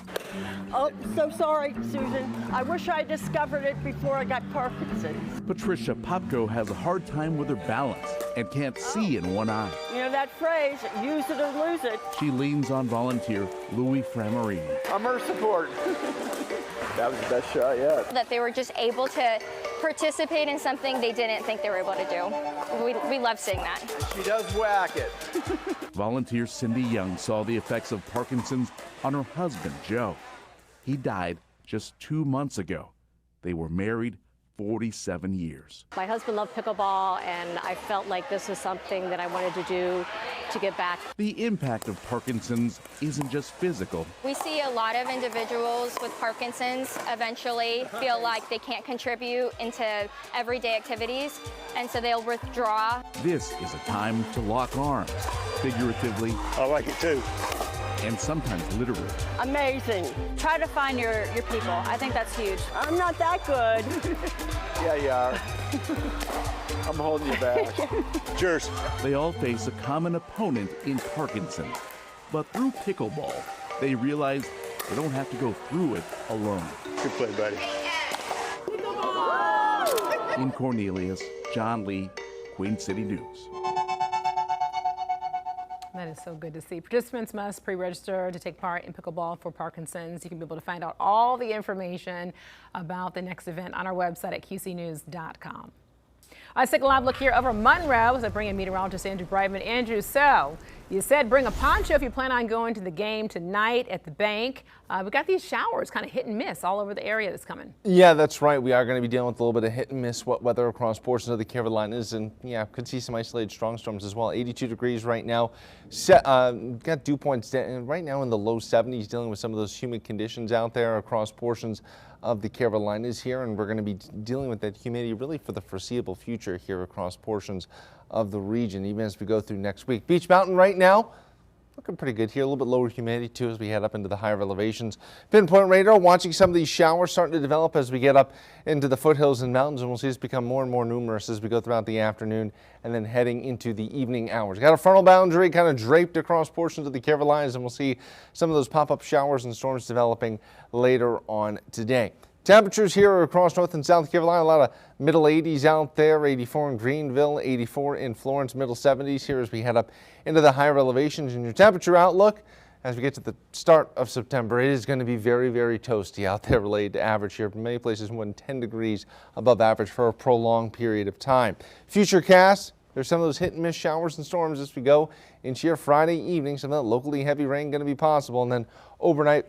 Oh, so sorry, Susan. I wish I discovered it before I got Parkinson's. Patricia Popko has a hard time with her balance and can't see in one eye. You know that phrase, use it or lose it. She leans on volunteer Louis Framarini. I'm her support. That was the best shot yet. That they were just able to participate in something they didn't think they were able to do. We love seeing that. She does whack it. Volunteer Cindy Young saw the effects of Parkinson's on her husband, Joe. He died just 2 months ago. They were married 47 years. My husband loved pickleball, and I felt like this was something that I wanted to do to give back. The impact of Parkinson's isn't just physical. We see a lot of individuals with Parkinson's eventually feel like they can't contribute into everyday activities, and so they'll withdraw. This is a time to lock arms, figuratively. I like it too. and sometimes literally. Amazing. Try to find your people. I think that's huge. I'm not that good. Yeah, you are. I'm holding you back. Cheers. They all face a common opponent in Parkinson's. But through pickleball, they realize they don't have to go through it alone. Good play, buddy. In Cornelius, John Lee, Queen City News. That is so good to see. Participants must pre-register to take part in pickleball for Parkinson's. You can be able to find out all the information about the next event on our website at qcnews.com. Let's take a live look here over Monroe as I bring in meteorologist Andrew Brightman. Andrew, so you said bring a poncho if you plan on going to the game tonight at the bank. We got these showers kind of hit and miss all over the area that's coming. Yeah, that's right. We are going to be dealing with a little bit of hit and miss wet weather across portions of the Carolinas, and yeah, could see some isolated strong storms as well. 82 degrees right now. Got dew points right now in the low 70s, dealing with some of those humid conditions out there across portions of the Carolinas here, and we're going to be dealing with that humidity really for the foreseeable future here across portions of the region, even as we go through next week. Beach Mountain right now looking pretty good here. A little bit lower humidity too as we head up into the higher elevations. Pinpoint radar watching some of these showers starting to develop as we get up into the foothills and mountains, and we'll see this become more and more numerous as we go throughout the afternoon and then heading into the evening hours. Got a frontal boundary kind of draped across portions of the Carolinas, and we'll see some of those pop-up showers and storms developing later on today. Temperatures here across North and South Carolina, a lot of middle 80s out there, 84 in Greenville, 84 in Florence, middle 70s here as we head up into the higher elevations. And your temperature outlook as we get to the start of September, it is going to be very, very toasty out there related to average here. Many places more than 10 degrees above average for a prolonged period of time. Futurecast, there's some of those hit and miss showers and storms as we go into your Friday evening. Some of that locally heavy rain going to be possible. And then overnight,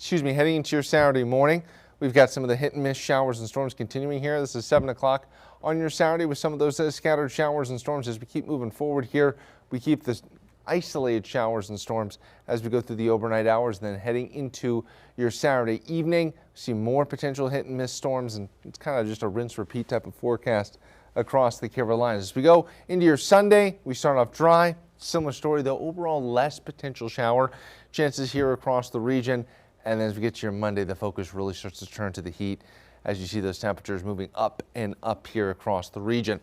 heading into your Saturday morning, we've got some of the hit and miss showers and storms continuing here. This is 7 o'clock on your Saturday with some of those scattered showers and storms as we keep moving forward here. We keep this isolated showers and storms as we go through the overnight hours, and then heading into your Saturday evening, see more potential hit and miss storms, and it's kind of just a rinse repeat type of forecast across the Carolinas. As we go into your Sunday, we start off dry. Similar story though, overall less potential shower chances here across the region. And then as we get to your Monday, the focus really starts to turn to the heat as you see those temperatures moving up and up here across the region.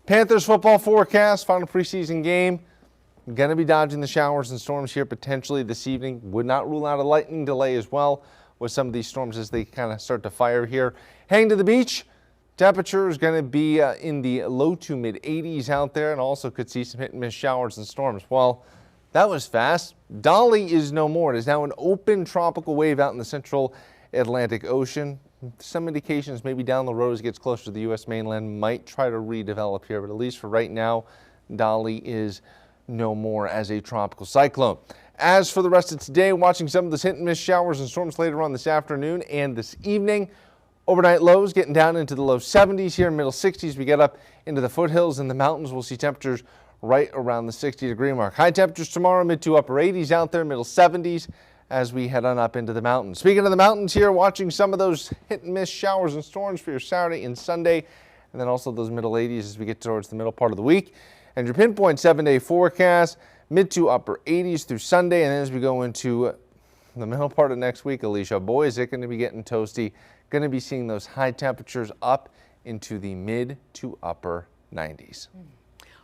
Panthers football forecast, final preseason game. Going to be dodging the showers and storms here potentially this evening. Would not rule out a lightning delay as well with some of these storms as they kind of start to fire here. Heading to the beach, temperature is going to be in the low to mid 80s out there, and also could see some hit and miss showers and storms. Well, that was fast. Dolly is no more. It is now an open tropical wave out in the central Atlantic Ocean. Some indications maybe down the road as it gets closer to the U.S. mainland might try to redevelop here, but at least for right now, Dolly is no more as a tropical cyclone. As for the rest of today, watching some of the hit and miss showers and storms later on this afternoon and this evening. Overnight lows getting down into the low 70s here, middle 60s. We get up into the foothills and the mountains. We'll see temperatures right around the 60-degree mark. High temperatures tomorrow, mid to upper 80s out there, middle 70s as we head on up into the mountains. Speaking of the mountains here, watching some of those hit and miss showers and storms for your Saturday and Sunday, and then also those middle 80s as we get towards the middle part of the week. And your pinpoint 7-day forecast, mid to upper 80s through Sunday, and then as we go into the middle part of next week, Alicia, boy, is it going to be getting toasty. Going to be seeing those high temperatures up into the mid to upper 90s.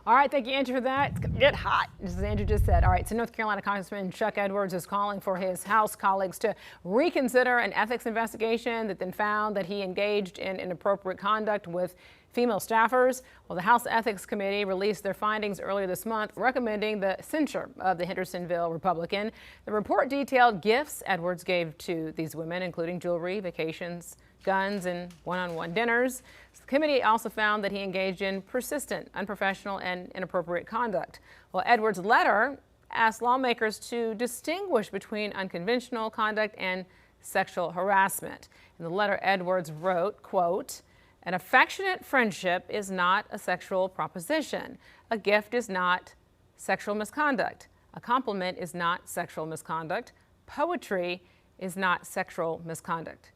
All right, thank you, Andrew, for that. It's going to get hot, as Andrew just said. All right, so North Carolina Congressman Chuck Edwards is calling for his House colleagues to reconsider an ethics investigation that then found that he engaged in inappropriate conduct with female staffers. Well, the House Ethics Committee released their findings earlier this month, recommending the censure of the Hendersonville Republican. The report detailed gifts Edwards gave to these women, including jewelry, vacations, guns, and one-on-one dinners. The committee also found that he engaged in persistent, unprofessional, and inappropriate conduct. Well, Edwards' letter asked lawmakers to distinguish between unconventional conduct and sexual harassment. In the letter, Edwards wrote, quote, "An affectionate friendship is not a sexual proposition. A gift is not sexual misconduct. A compliment is not sexual misconduct. Poetry is not sexual misconduct."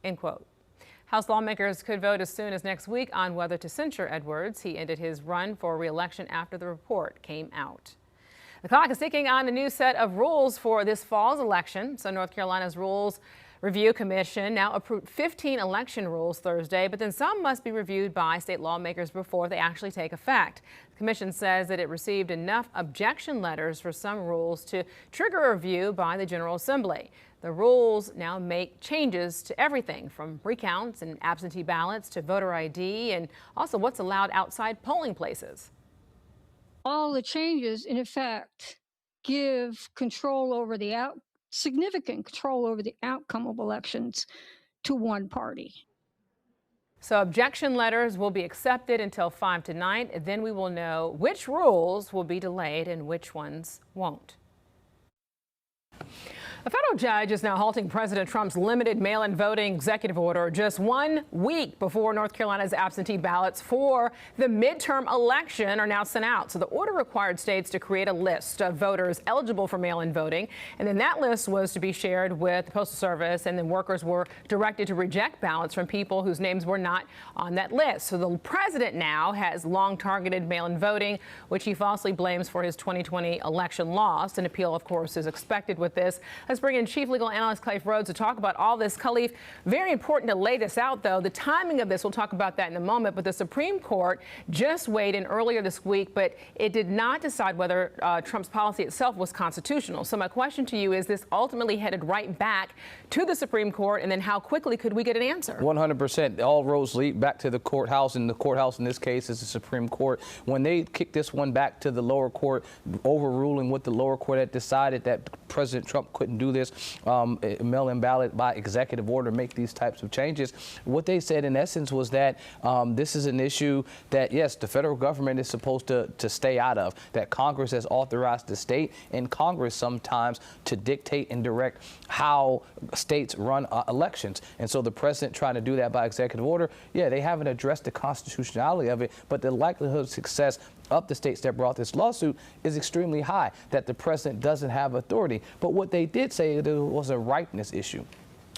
End quote. House lawmakers could vote as soon as next week on whether to censure Edwards. He ended his run for re-election after the report came out. The clock is ticking on a new set of rules for this fall's election. So North Carolina's Rules Review Commission now approved 15 election rules Thursday, but then some must be reviewed by state lawmakers before they actually take effect. The commission says that it received enough objection letters for some rules to trigger a review by the General Assembly. The rules now make changes to everything from recounts and absentee ballots to voter ID and also what's allowed outside polling places. All the changes, in effect, give control over significant control over the outcome of elections to one party. So objection letters will be accepted until 5 tonight. Then we will know which rules will be delayed and which ones won't. A federal judge is now halting President Trump's limited mail-in voting executive order just 1 week before North Carolina's absentee ballots for the midterm election are now sent out. So the order required states to create a list of voters eligible for mail-in voting, and then that list was to be shared with the Postal Service, and then workers were directed to reject ballots from people whose names were not on that list. So the president now has long targeted mail-in voting, which he falsely blames for his 2020 election loss. An appeal, of course, is expected with this. Let's bring in Chief Legal Analyst Khalif Rhodes to talk about all this. Khalif, very important to lay this out, though. The timing of this, we'll talk about that in a moment, but the Supreme Court just weighed in earlier this week, but it did not decide whether Trump's policy itself was constitutional. So my question to you is this ultimately headed right back to the Supreme Court, and then how quickly could we get an answer? 100%. All roads lead back to the courthouse, and the courthouse in this case is the Supreme Court. When they kicked this one back to the lower court, overruling what the lower court had decided that President Trump couldn't do this mail-in ballot by executive order, make these types of changes. What they said in essence was that this is an issue that, yes, the federal government is supposed to stay out of, that Congress has authorized the state and Congress sometimes to dictate and direct how states run elections. And so the president trying to do that by executive order, yeah, they haven't addressed the constitutionality of it, but the likelihood of success of the states that brought this lawsuit is extremely high, that the president doesn't have authority. But what they did say, there was a ripeness issue.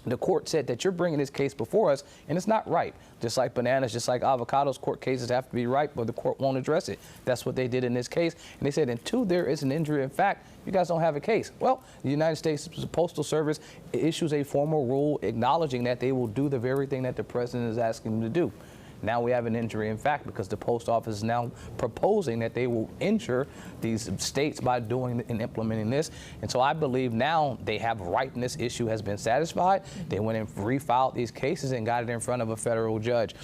The court said that you're bringing this case before us, and it's not ripe. Just like bananas, just like avocados, court cases have to be ripe, but the court won't address it. That's what they did in this case. And they said, until there is an injury in fact, you guys don't have a case. Well, the United States Postal Service issues a formal rule acknowledging that they will do the very thing that the president is asking them to do. Now we have an injury in fact because the post office is now proposing that they will injure these states by doing and implementing this. And so I believe now they have ripeness issue has been satisfied. They went and refiled these cases and got it in front of a federal judge.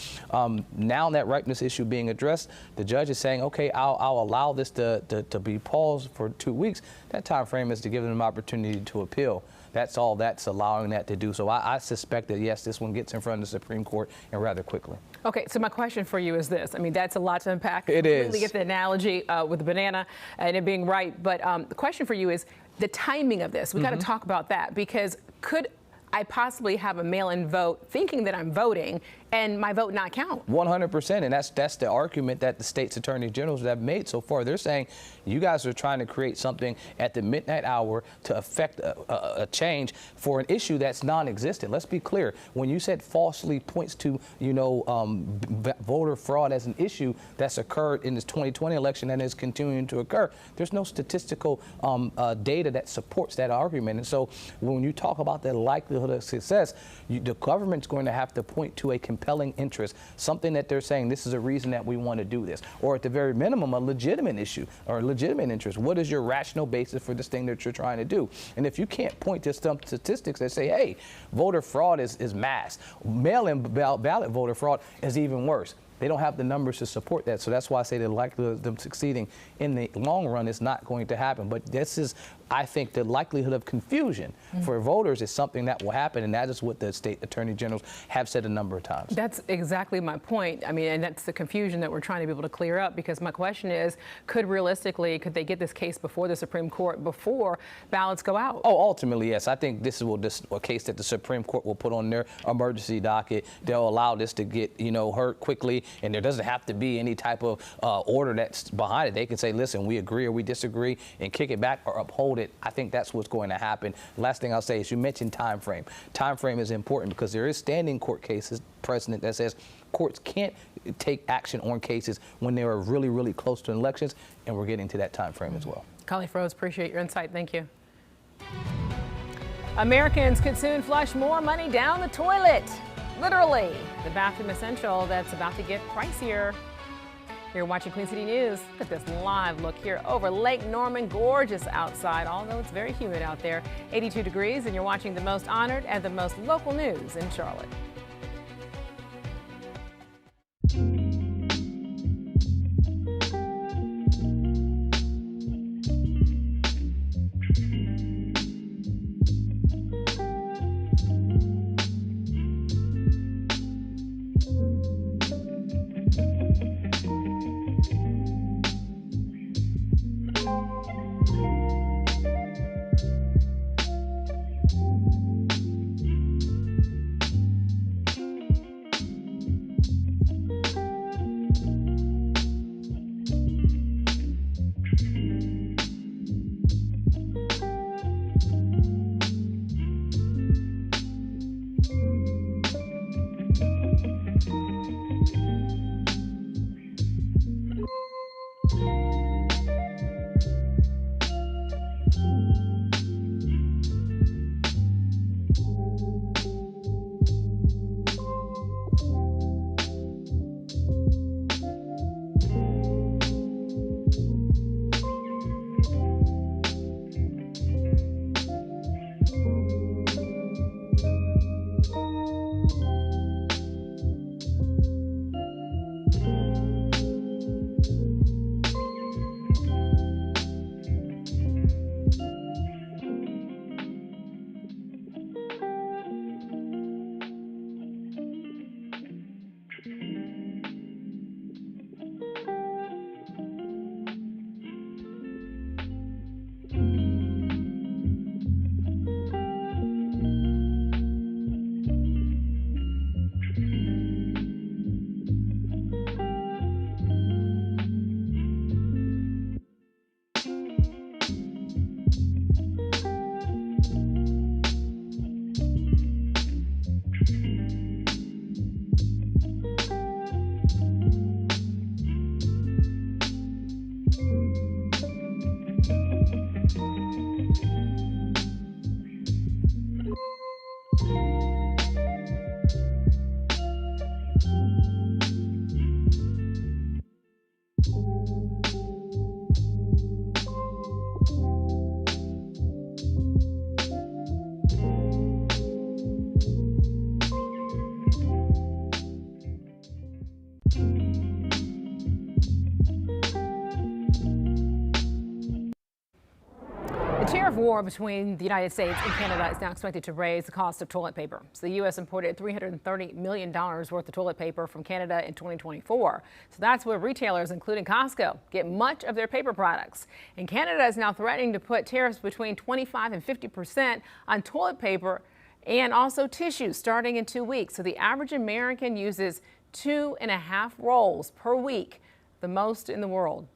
Now that ripeness issue being addressed, the judge is saying, okay, I'll allow this to be paused for 2 weeks. That time frame is to give them an opportunity to appeal. That's all that's allowing that to do. So I suspect that, yes, this one gets in front of the Supreme Court and rather quickly. Okay, so my question for you is this. I mean, that's a lot to unpack. It is. Really get the analogy with the banana and it being right. But the question for you is the timing of this. We got to talk about that, because could I possibly have a mail-in vote thinking that I'm voting and my vote not count? 100%, and that's the argument that the state's attorney generals have made so far. They're saying you guys are trying to create something at the midnight hour to affect a change for an issue that's non-existent. Let's be clear. When you said falsely points to, voter fraud as an issue that's occurred in this 2020 election and is continuing to occur, there's no statistical data that supports that argument. And so when you talk about the likelihood of success, the government's going to have to point to a compelling interest, something that they're saying this is a reason that we want to do this, or at the very minimum, a legitimate issue or a legitimate interest. What is your rational basis for this thing that you're trying to do? And if you can't point to some statistics that say, hey, voter fraud is mass, mail-in ballot voter fraud is even worse. They don't have the numbers to support that. So that's why I say the likelihood of them succeeding in the long run is not going to happen. But this is, I think, the likelihood of confusion for voters is something that will happen. And that is what the state attorney generals have said a number of times. That's exactly my point. I mean, and that's the confusion that we're trying to be able to clear up, because my question is, could they get this case before the Supreme Court before ballots go out? Oh, ultimately, yes. I think this is a case that the Supreme Court will put on their emergency docket. They'll allow this to get, heard quickly. And there doesn't have to be any type of order that's behind it. They can say, listen, we agree or we disagree, and kick it back or uphold it. I think that's what's going to happen. Last thing I'll say is you mentioned time frame. Time frame is important because there is standing court cases, precedent that says courts can't take action on cases when they are really, really close to elections, and we're getting to that time frame as well. Carly Froese, appreciate your insight. Thank you. Americans could soon flush more money down the toilet. Literally, the bathroom essential that's about to get pricier. You're watching Queen City News. Look at this live look here over Lake Norman. Gorgeous outside, although it's very humid out there. 82 degrees, and you're watching the most honored and the most local news in Charlotte. Tariff war between the United States and Canada is now expected to raise the cost of toilet paper. So the U.S. imported $330 million worth of toilet paper from Canada in 2024. So that's where retailers, including Costco, get much of their paper products. And Canada is now threatening to put tariffs between 25 and 50% on toilet paper and also tissues starting in 2 weeks. So the average American uses 2.5 rolls per week, the most in the world.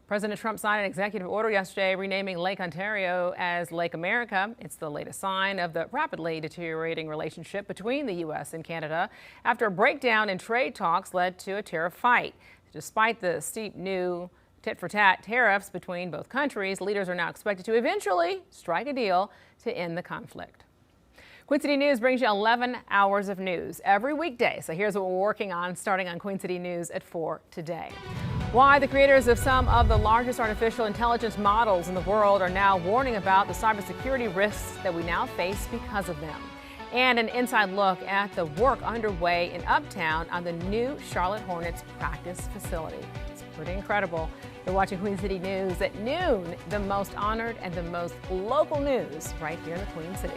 President Trump signed an executive order yesterday renaming Lake Ontario as Lake America. It's the latest sign of the rapidly deteriorating relationship between the U.S. and Canada after a breakdown in trade talks led to a tariff fight. Despite the steep new tit-for-tat tariffs between both countries, leaders are now expected to eventually strike a deal to end the conflict. Queen City News brings you 11 hours of news every weekday. So here's what we're working on starting on Queen City News at 4 today. Why the creators of some of the largest artificial intelligence models in the world are now warning about the cybersecurity risks that we now face because of them. And an inside look at the work underway in Uptown on the new Charlotte Hornets practice facility. It's pretty incredible. You're watching Queen City News at noon, the most honored and the most local news right here in the Queen City.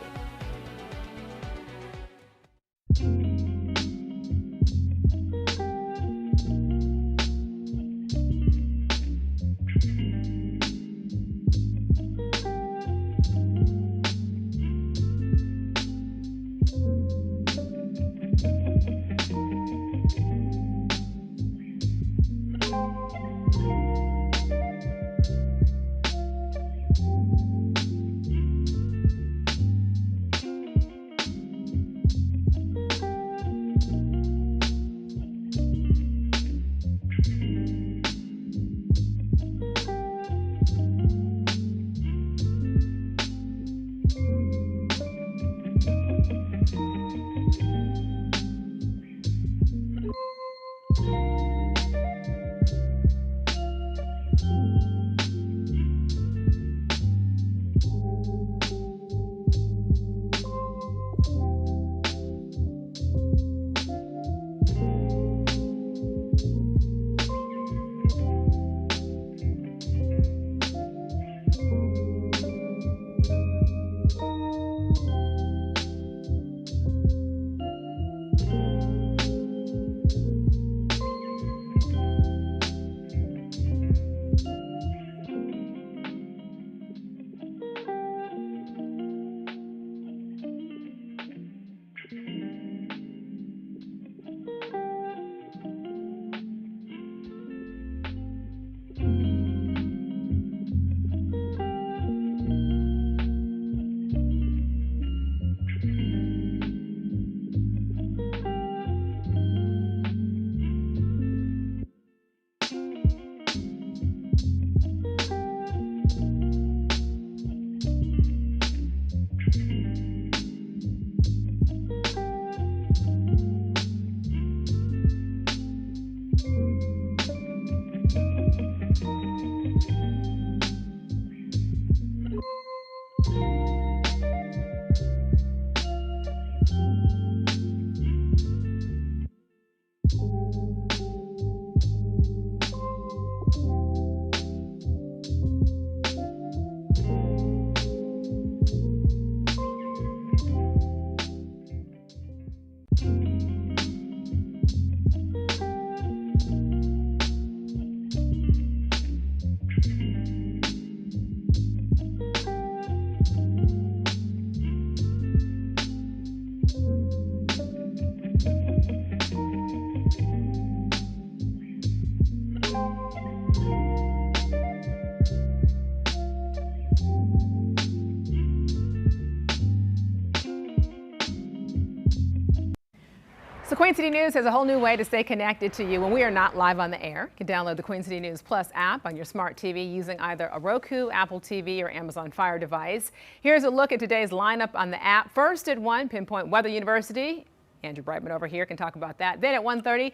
So Queen City News has a whole new way to stay connected to you when we are not live on the air. You can download the Queen City News Plus app on your smart TV using either a Roku, Apple TV, or Amazon Fire device. Here's a look at today's lineup on the app. First at 1, Pinpoint Weather University. Andrew Brightman over here can talk about that. Then at 1:30,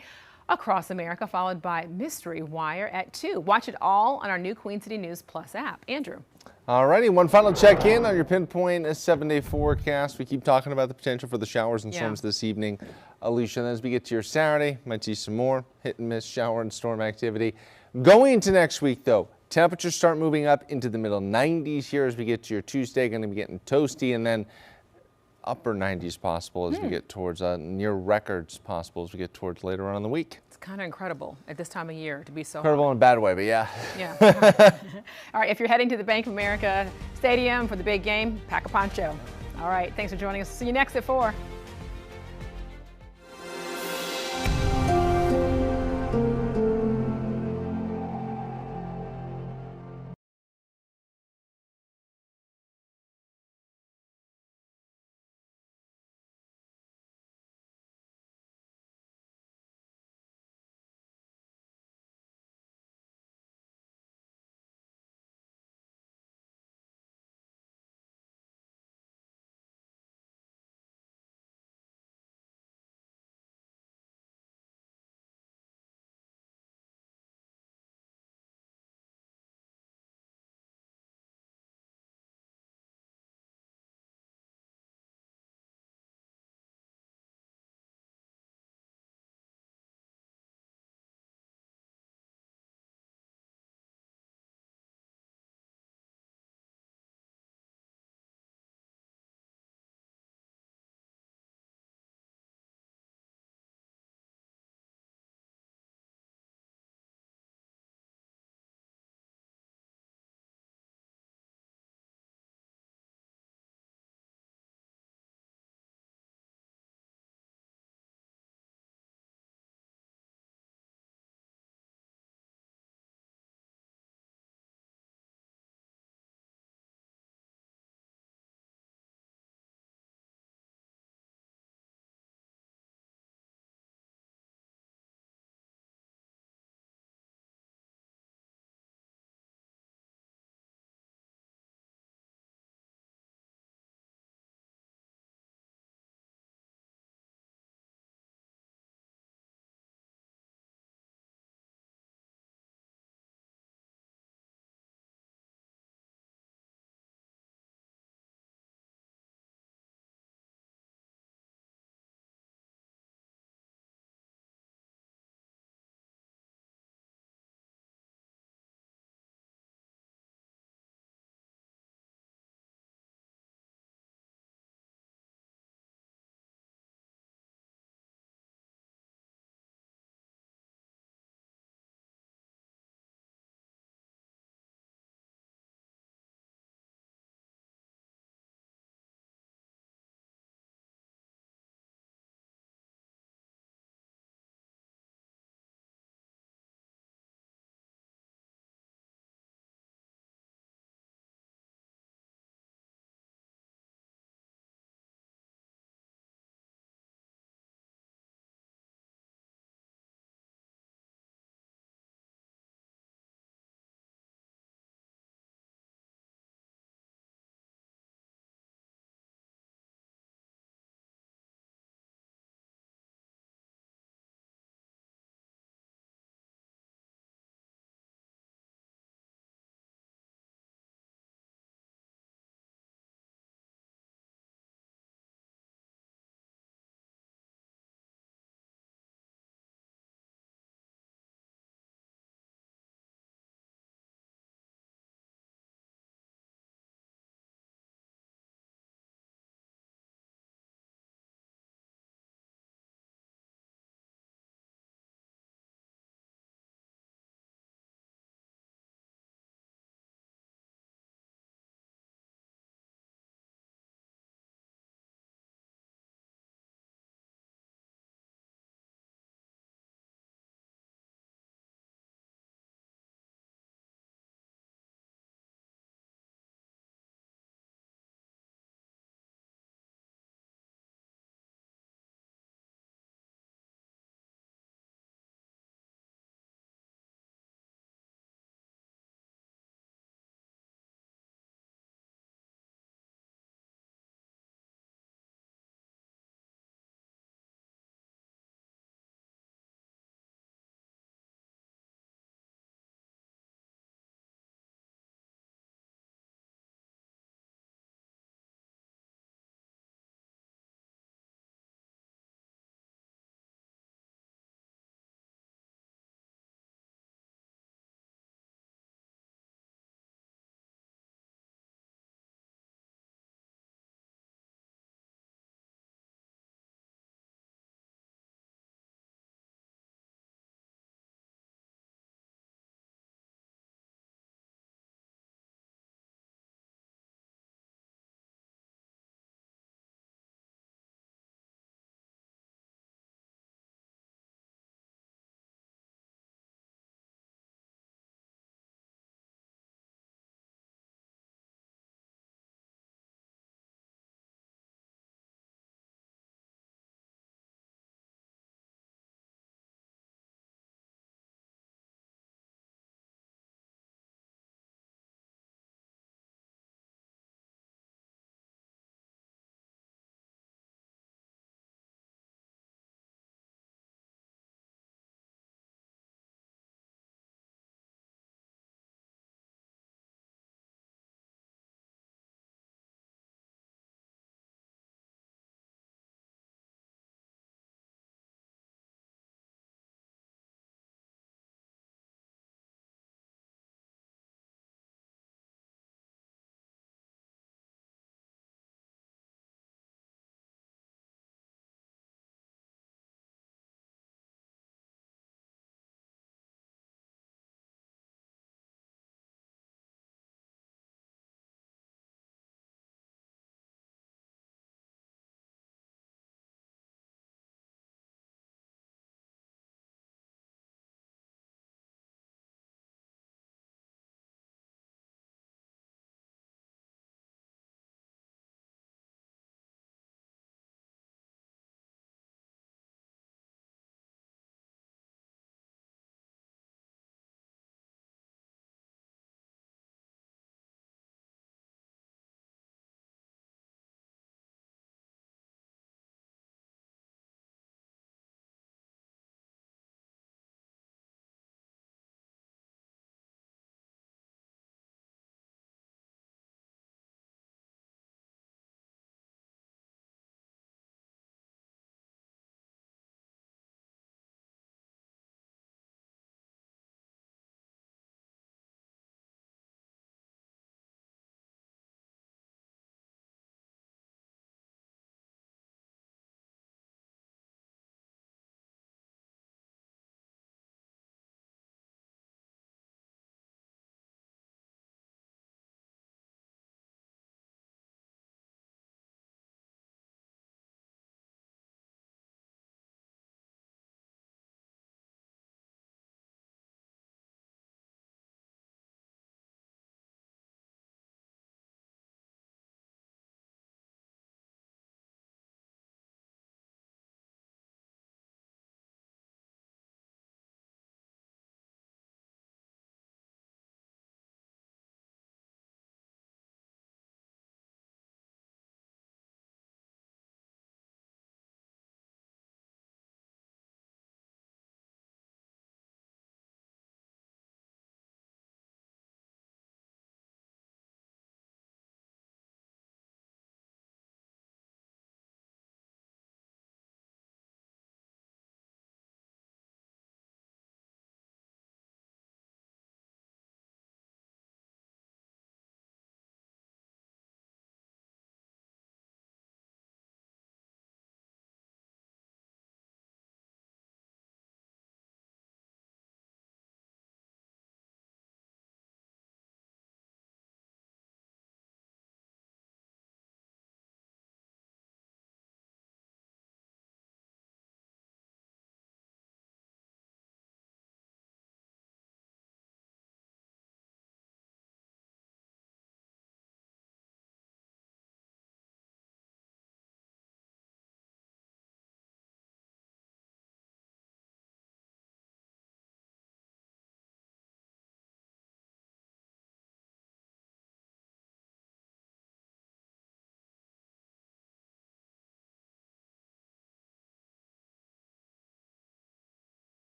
Across America, followed by Mystery Wire at 2. Watch it all on our new Queen City News Plus app. Andrew. Alrighty, one final check-in on your Pinpoint 7-day forecast. We keep talking about the potential for the showers and storms this evening. Alicia, and as we get to your Saturday, might see some more hit and miss shower and storm activity. Going into next week, though, temperatures start moving up into the middle 90s here as we get to your Tuesday. Going to be getting toasty, and then upper 90s possible as we get towards near records possible as we get towards later on in the week. It's kind of incredible at this time of year to be so incredible hot. in a bad way, but yeah. Yeah. All right, if you're heading to the Bank of America Stadium for the big game, pack a poncho. All right, thanks for joining us. See you next at 4.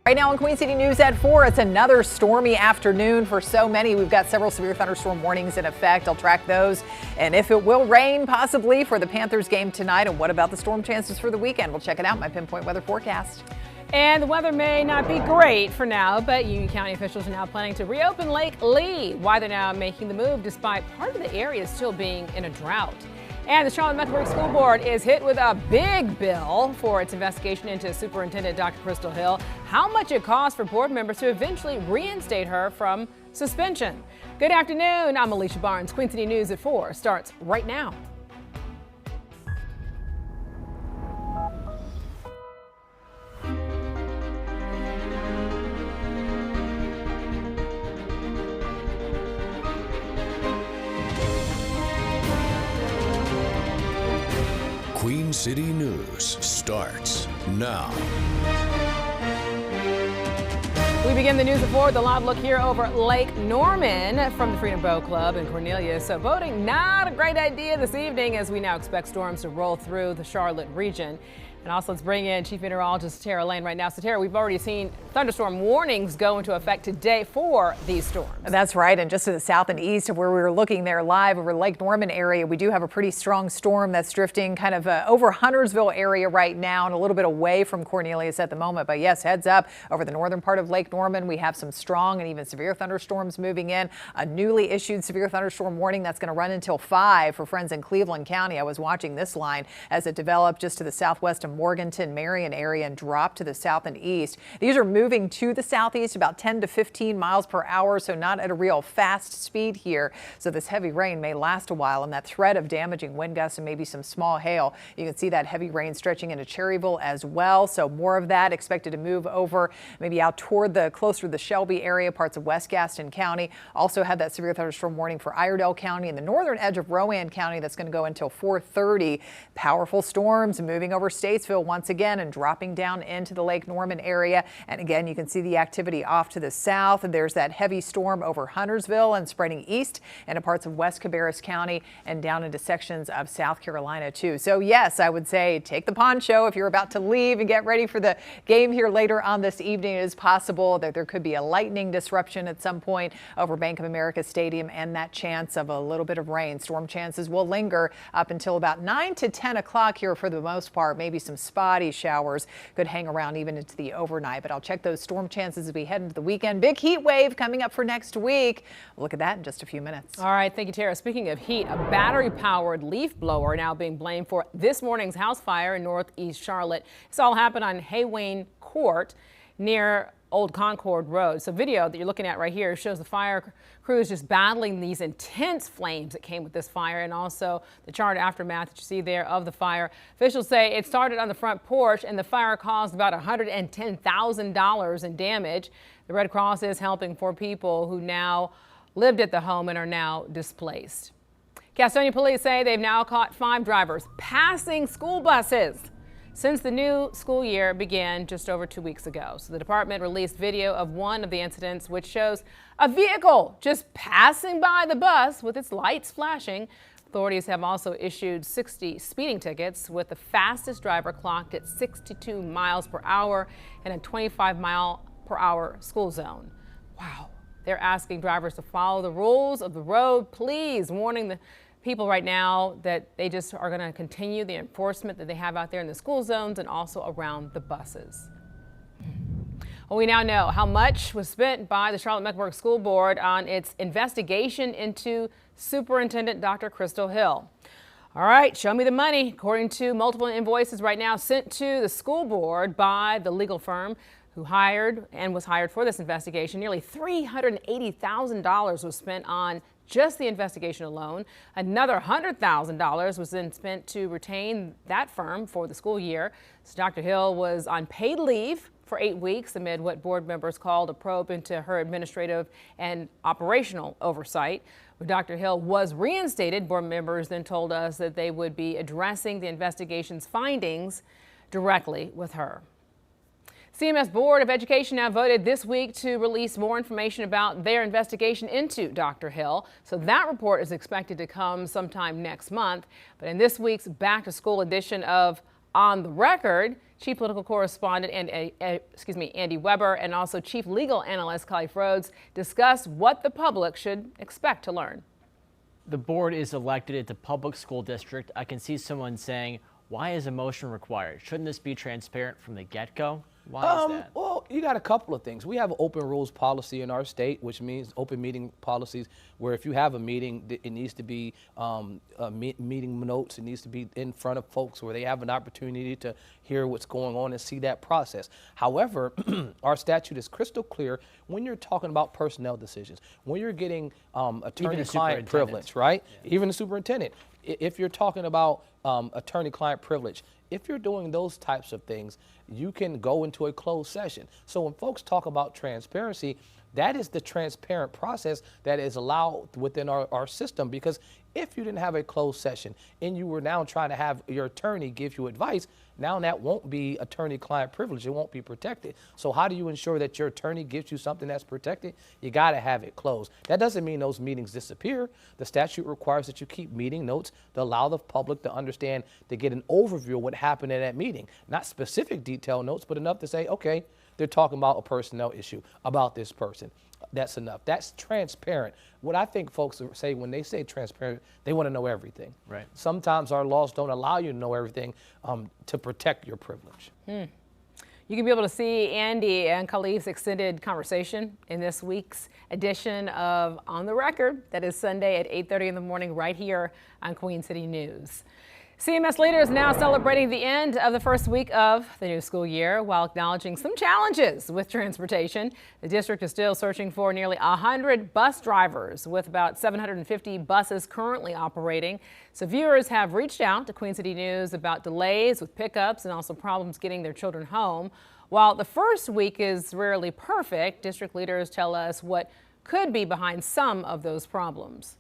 Right now on Queen City News at 4, it's another stormy afternoon for so many. We've got several severe thunderstorm warnings in effect. I'll track those. And if it will rain possibly for the Panthers game tonight. And what about the storm chances for the weekend? We'll check it out in my pinpoint weather forecast. And the weather may not be great for now, but Union County officials are now planning to reopen Lake Lee. Why they're now making the move despite part of the area still being in a drought. And the Charlotte-Mecklenburg School Board is hit with a big bill for its investigation into Superintendent Dr. Crystal Hill. How much it costs for board members to eventually reinstate her from suspension. Good afternoon. I'm Alicia Barnes. Queen City News at 4 starts right now. Queen City News starts now. We begin the news at 4 with a live look here over Lake Norman from the Freedom Boat Club in Cornelius. So boating, not a great idea this evening as we now expect storms to roll through the Charlotte region. And also let's bring in Chief Meteorologist Tara Lane right now. So Tara, we've already seen thunderstorm warnings go into effect today for these storms. That's right. And just to the south and east of where we were looking there live over Lake Norman area, we do have a pretty strong storm that's drifting kind of over Huntersville area right now and a little bit away from Cornelius at the moment. But yes, heads up over the northern part of Lake Norman. We have some strong and even severe thunderstorms moving in. A newly issued severe thunderstorm warning that's going to run until 5 for friends in Cleveland County. I was watching this line as it developed just to the southwest of Morganton, Marion area and dropped to the south and east. These are moving to the southeast about 10 to 15 miles per hour, so not at a real fast speed here. So this heavy rain may last a while, and that threat of damaging wind gusts and maybe some small hail. You can see that heavy rain stretching into Cherryville as well. So more of that expected to move over maybe out toward the closer to the Shelby area, parts of West Gaston County. Also had that severe thunderstorm warning for Iredell County and the northern edge of Rowan County. That's going to go until 4:30. Powerful storms moving over Statesville once again and dropping down into the Lake Norman area. And again, you can see the activity off to the south. And there's that heavy storm over Huntersville and spreading east into parts of West Cabarrus County and down into sections of South Carolina too. So yes, I would say take the poncho if you're about to leave and get ready for the game here later on this evening. It is possible that there could be a lightning disruption at some point over Bank of America Stadium and that chance of a little bit of rain. Storm chances will linger up until about 9 to 10 o'clock here for the most part. Maybe some spotty showers could hang around even into the overnight, but I'll check those storm chances as we head into the weekend. Big heat wave coming up for next week. We'll look at that in just a few minutes. All right, thank you, Tara. Speaking of heat, a battery-powered leaf blower now being blamed for this morning's house fire in northeast Charlotte. This all happened on Haywayne Court near Old Concord Road. So video that you're looking at right here shows the fire crews just battling these intense flames that came with this fire and also the charred aftermath that you see there of the fire. Officials say it started on the front porch and the fire caused about $110,000 in damage. The Red Cross is helping 4 people who now lived at the home and are now displaced. Gastonia police say they've now caught 5 drivers passing school buses since the new school year began just over 2 weeks ago. So the department released video of one of the incidents which shows a vehicle just passing by the bus with its lights flashing. Authorities have also issued 60 speeding tickets with the fastest driver clocked at 62 miles per hour in a 25 mile per hour school zone. Wow. They're asking drivers to follow the rules of the road, please, warning the people right now that they just are going to continue the enforcement that they have out there in the school zones and also around the buses. Well, we now know how much was spent by the Charlotte-Mecklenburg School Board on its investigation into Superintendent Dr. Crystal Hill. All right, show me the money. According to multiple invoices right now sent to the school board by the legal firm who hired and was hired for this investigation, nearly $380,000 was spent on just the investigation alone. Another $100,000 was then spent to retain that firm for the school year. So Dr. Hill was on paid leave for 8 weeks amid what board members called a probe into her administrative and operational oversight. When Dr. Hill was reinstated, board members then told us that they would be addressing the investigation's findings directly with her. CMS Board of Education now voted this week to release more information about their investigation into Dr. Hill. So that report is expected to come sometime next month. But in this week's back to school edition of On the Record, Chief Political Correspondent Andy Weber and also Chief Legal Analyst Khalif Rhodes discussed what the public should expect to learn. The board is elected at the public school district. I can see someone saying, why is a motion required? Shouldn't this be transparent from the get-go? Why is that? Well, you got a couple of things. We have an open rules policy in our state, which means open meeting policies, where if you have a meeting, it needs to be meeting notes. It needs to be in front of folks where they have an opportunity to hear what's going on and see that process. However, our statute is crystal clear when you're talking about personnel decisions, when you're getting attorney-client privilege, right? Yeah. Even the superintendent. If you're talking about attorney-client privilege, if you're doing those types of things, you can go into a closed session. So when folks talk about transparency, that is the transparent process that is allowed within our system, because if you didn't have a closed session and you were now trying to have your attorney give you advice, now that won't be attorney-client privilege. It won't be protected. So how do you ensure that your attorney gives you something that's protected? You got to have it closed. That doesn't mean those meetings disappear. The statute requires that you keep meeting notes to allow the public to understand, to get an overview of what happened in that meeting. Not specific detailed notes, but enough to say, okay, they're talking about a personnel issue about this person. That's enough. That's transparent. What I think folks say when they say transparent, they want to know everything. Right. Sometimes our laws don't allow you to know everything to protect your privilege. You can be able to see Andy and Khalif's extended conversation in this week's edition of On the Record. That is Sunday at 8:30 in the morning right here on Queen City News. CMS leaders now celebrating the end of the first week of the new school year while acknowledging some challenges with transportation. The district is still searching for nearly 100 bus drivers, with about 750 buses currently operating. So viewers have reached out to Queen City News about delays with pickups and also problems getting their children home. While the first week is rarely perfect, district leaders tell us what could be behind some of those problems.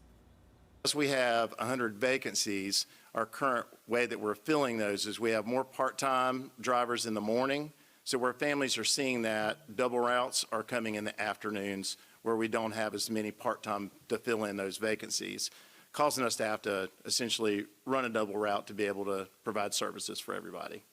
We have 100 vacancies. Our current way that we're filling those is we have more part-time drivers in the morning. So where families are seeing that, double routes are coming in the afternoons where we don't have as many part-time to fill in those vacancies, causing us to have to essentially run a double route to be able to provide services for everybody.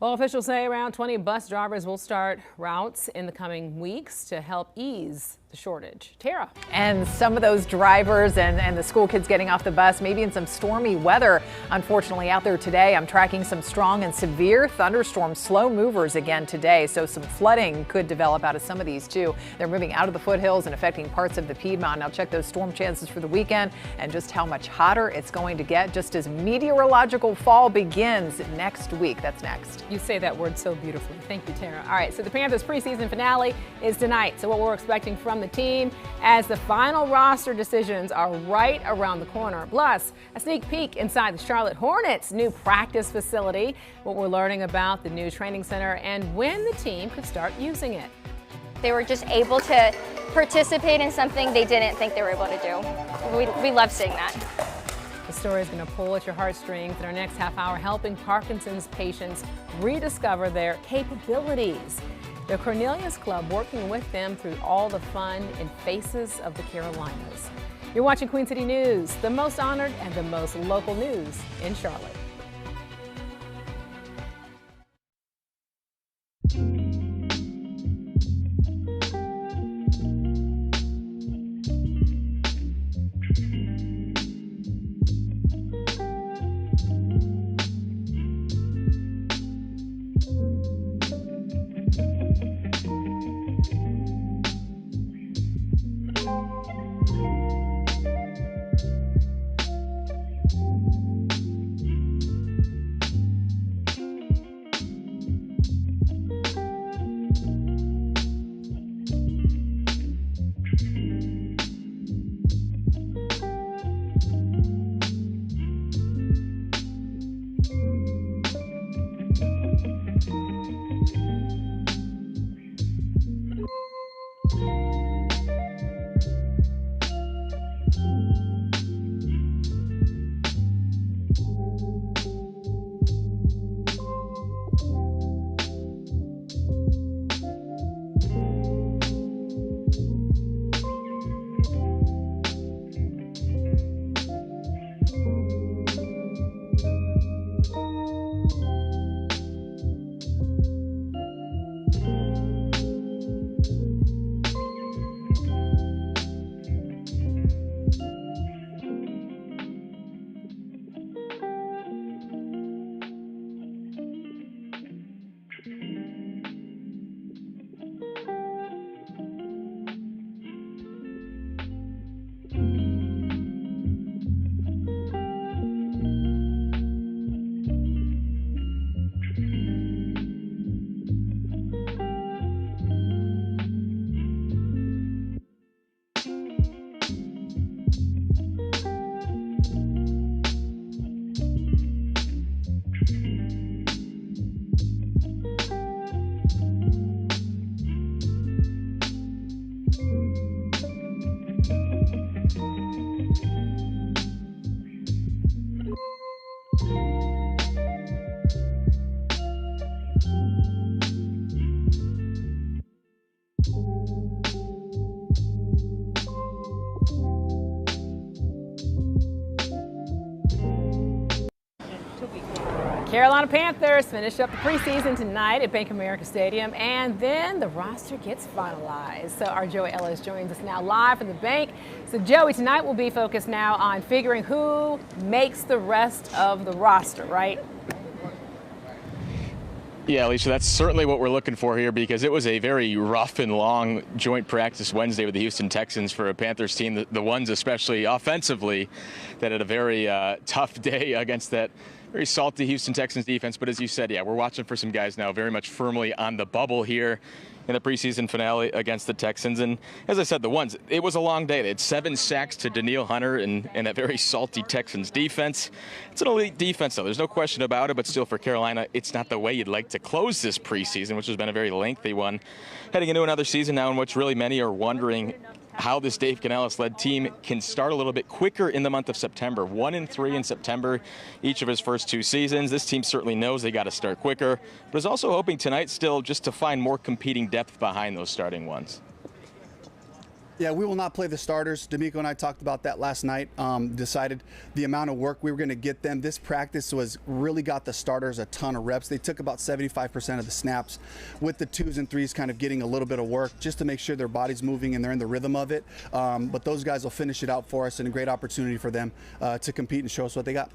Well, officials say around 20 bus drivers will start routes in the coming weeks to help ease the shortage. Tara. And some of those drivers and the school kids getting off the bus, maybe in some stormy weather, unfortunately, out there today. I'm tracking some strong and severe thunderstorms, slow movers again today. So some flooding could develop out of some of these, too. They're moving out of the foothills and affecting parts of the Piedmont. Now check those storm chances for the weekend and just how much hotter it's going to get just as meteorological fall begins next week. That's next. You say that word so beautifully. Thank you, Tara. All right, so the Panthers preseason finale is tonight. So what we're expecting from the team as the final roster decisions are right around the corner. Plus, a sneak peek inside the Charlotte Hornets' new practice facility, what we're learning about the new training center and when the team could start using it. They were just able to participate in something they didn't think they were able to do. We love seeing that. The story is going to pull at your heartstrings in our next half hour, helping Parkinson's patients rediscover their capabilities. The Cornelius Club working with them through all the fun in Faces of the Carolinas. You're watching Queen City News, the most honored and the most local news in Charlotte. Carolina Panthers finish up the preseason tonight at Bank of America Stadium, and then the roster gets finalized. So our Joey Ellis joins us now live from the bank. So Joey, tonight we'll be focused now on figuring who makes the rest of the roster, right? Yeah, Alicia, that's certainly what we're looking for here, because it was a very rough and long joint practice Wednesday with the Houston Texans for a Panthers team, the ones especially offensively that had a very tough day against that very salty Houston Texans defense. But as you said, yeah, we're watching for some guys now very much firmly on the bubble here in the preseason finale against the Texans. And as I said, the ones, it was a long day. They had 7 sacks to Danielle Hunter and a very salty Texans defense. It's an elite defense, though. There's no question about it, but still for Carolina, it's not the way you'd like to close this preseason, which has been a very lengthy one. Heading into another season now in which really many are wondering how this Dave Canales-led team can start a little bit quicker in the month of September. 1-3 in September, each of his first 2 seasons. This team certainly knows they got to start quicker, but is also hoping tonight still just to find more competing depth behind those starting ones. Yeah, we will not play the starters. D'Amico and I talked about that last night, decided the amount of work we were going to get them. This practice really got the starters a ton of reps. They took about 75% of the snaps, with the 2s and 3s kind of getting a little bit of work just to make sure their body's moving and they're in the rhythm of it. But those guys will finish it out for us, and a great opportunity for them to compete and show us what they got.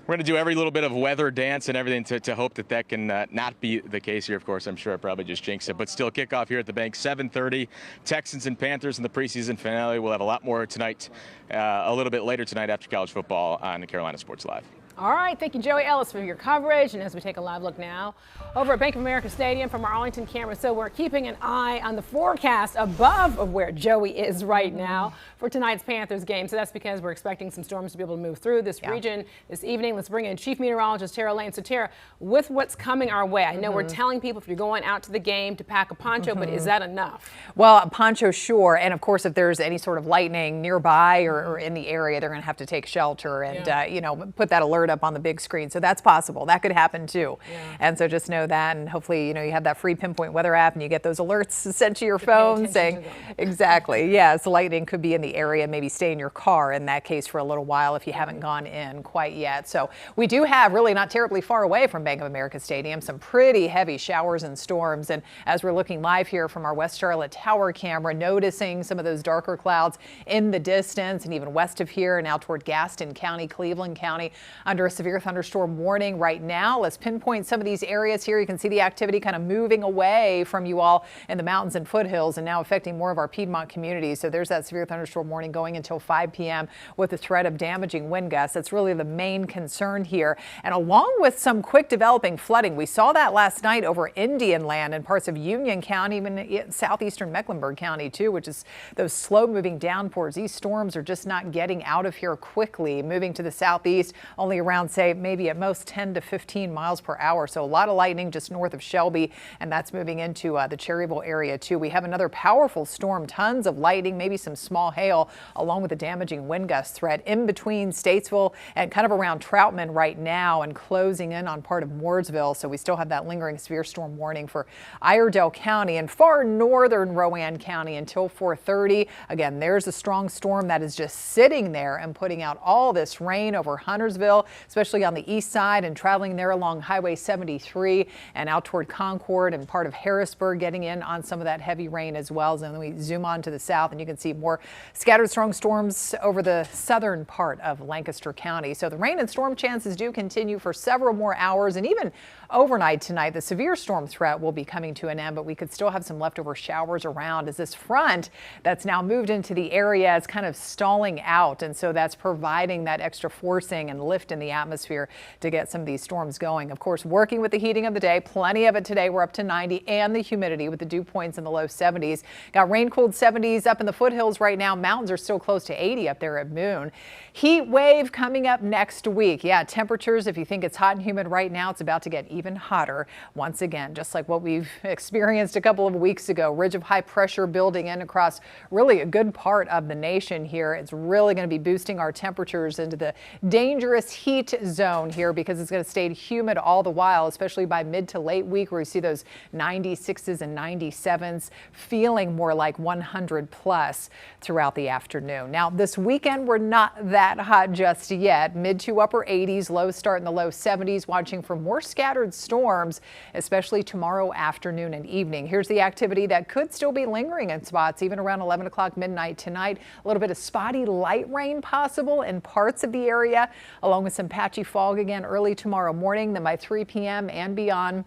We're going to do every little bit of weather dance and everything to hope that can not be the case here. Of course, I'm sure I probably just jinxed it, but still kickoff here at the bank, 7:30. Texans and Panthers in the preseason finale. We'll have a lot more tonight, a little bit later tonight after college football on Carolina Sports Live. All right, thank you, Joey Ellis, for your coverage. And as we take a live look now over at Bank of America Stadium from our Arlington camera, so we're keeping an eye on the forecast above of where Joey is right now for tonight's Panthers game. So that's because we're expecting some storms to be able to move through this region this evening. Let's bring in Chief Meteorologist Tara Lane. So Tara, with what's coming our way, I know we're telling people if you're going out to the game to pack a poncho, but is that enough? Well, a poncho, sure. And of course, if there's any sort of lightning nearby or in the area, they're going to have to take shelter and, you know, put that alert up on the big screen. So that's possible. That could happen too. And so just know that, and hopefully, you know, you have that free Pinpoint weather app and you get those alerts sent to your phone saying, exactly. Yes, lightning could be in the area. Maybe stay in your car in that case for a little while if you haven't gone in quite yet. So we do have, really not terribly far away from Bank of America Stadium, some pretty heavy showers and storms. And as we're looking live here from our West Charlotte Tower camera, noticing some of those darker clouds in the distance and even west of here and out toward Gaston County, Cleveland County, under a severe thunderstorm warning right now. Let's pinpoint some of these areas here. You can see the activity kind of moving away from you all in the mountains and foothills and now affecting more of our Piedmont communities. So there's that severe thunderstorm warning going until 5 p.m. with the threat of damaging wind gusts. That's really the main concern here. And along with some quick developing flooding, we saw that last night over Indian Land and parts of Union County, even southeastern Mecklenburg County too, which is those slow moving downpours. These storms are just not getting out of here quickly, moving to the southeast only around, say, maybe at most 10 to 15 miles per hour. So a lot of lightning just north of Shelby, and that's moving into the Cherryville area too. We have another powerful storm, tons of lightning, maybe some small hail, along with a damaging wind gust threat in between Statesville and kind of around Troutman right now and closing in on part of Mooresville. So we still have that lingering severe storm warning for Iredell County and far northern Rowan County until 4:30. Again, there's a strong storm that is just sitting there and putting out all this rain over Huntersville, especially on the east side and traveling there along Highway 73 and out toward Concord and part of Harrisburg, getting in on some of that heavy rain as well. And then we zoom on to the south and you can see more scattered strong storms over the southern part of Lancaster County. So the rain and storm chances do continue for several more hours, and even overnight tonight, the severe storm threat will be coming to an end, but we could still have some leftover showers around as this front that's now moved into the area is kind of stalling out. And so that's providing that extra forcing and lift in the atmosphere to get some of these storms going. Of course, working with the heating of the day, plenty of it today. We're up to 90, and the humidity with the dew points in the low 70s. Got rain-cooled 70s up in the foothills right now. Mountains are still close to 80 up there at Moon. Heat wave coming up next week. Yeah, temperatures, if you think it's hot and humid right now, it's about to get even hotter once again, just like what we've experienced a couple of weeks ago. Ridge of high pressure building in across really a good part of the nation here. It's really going to be boosting our temperatures into the dangerous heat zone here because it's going to stay humid all the while, especially by mid to late week where we see those 96s and 97s feeling more like 100 plus throughout the afternoon. Now this weekend we're not that hot just yet. Mid to upper 80s, lows start in the low 70s, watching for more scattered storms, especially tomorrow afternoon and evening. Here's the activity that could still be lingering in spots even around 11 o'clock midnight tonight. A little bit of spotty light rain possible in parts of the area, along with some patchy fog again early tomorrow morning. Then by 3 p.m. and beyond,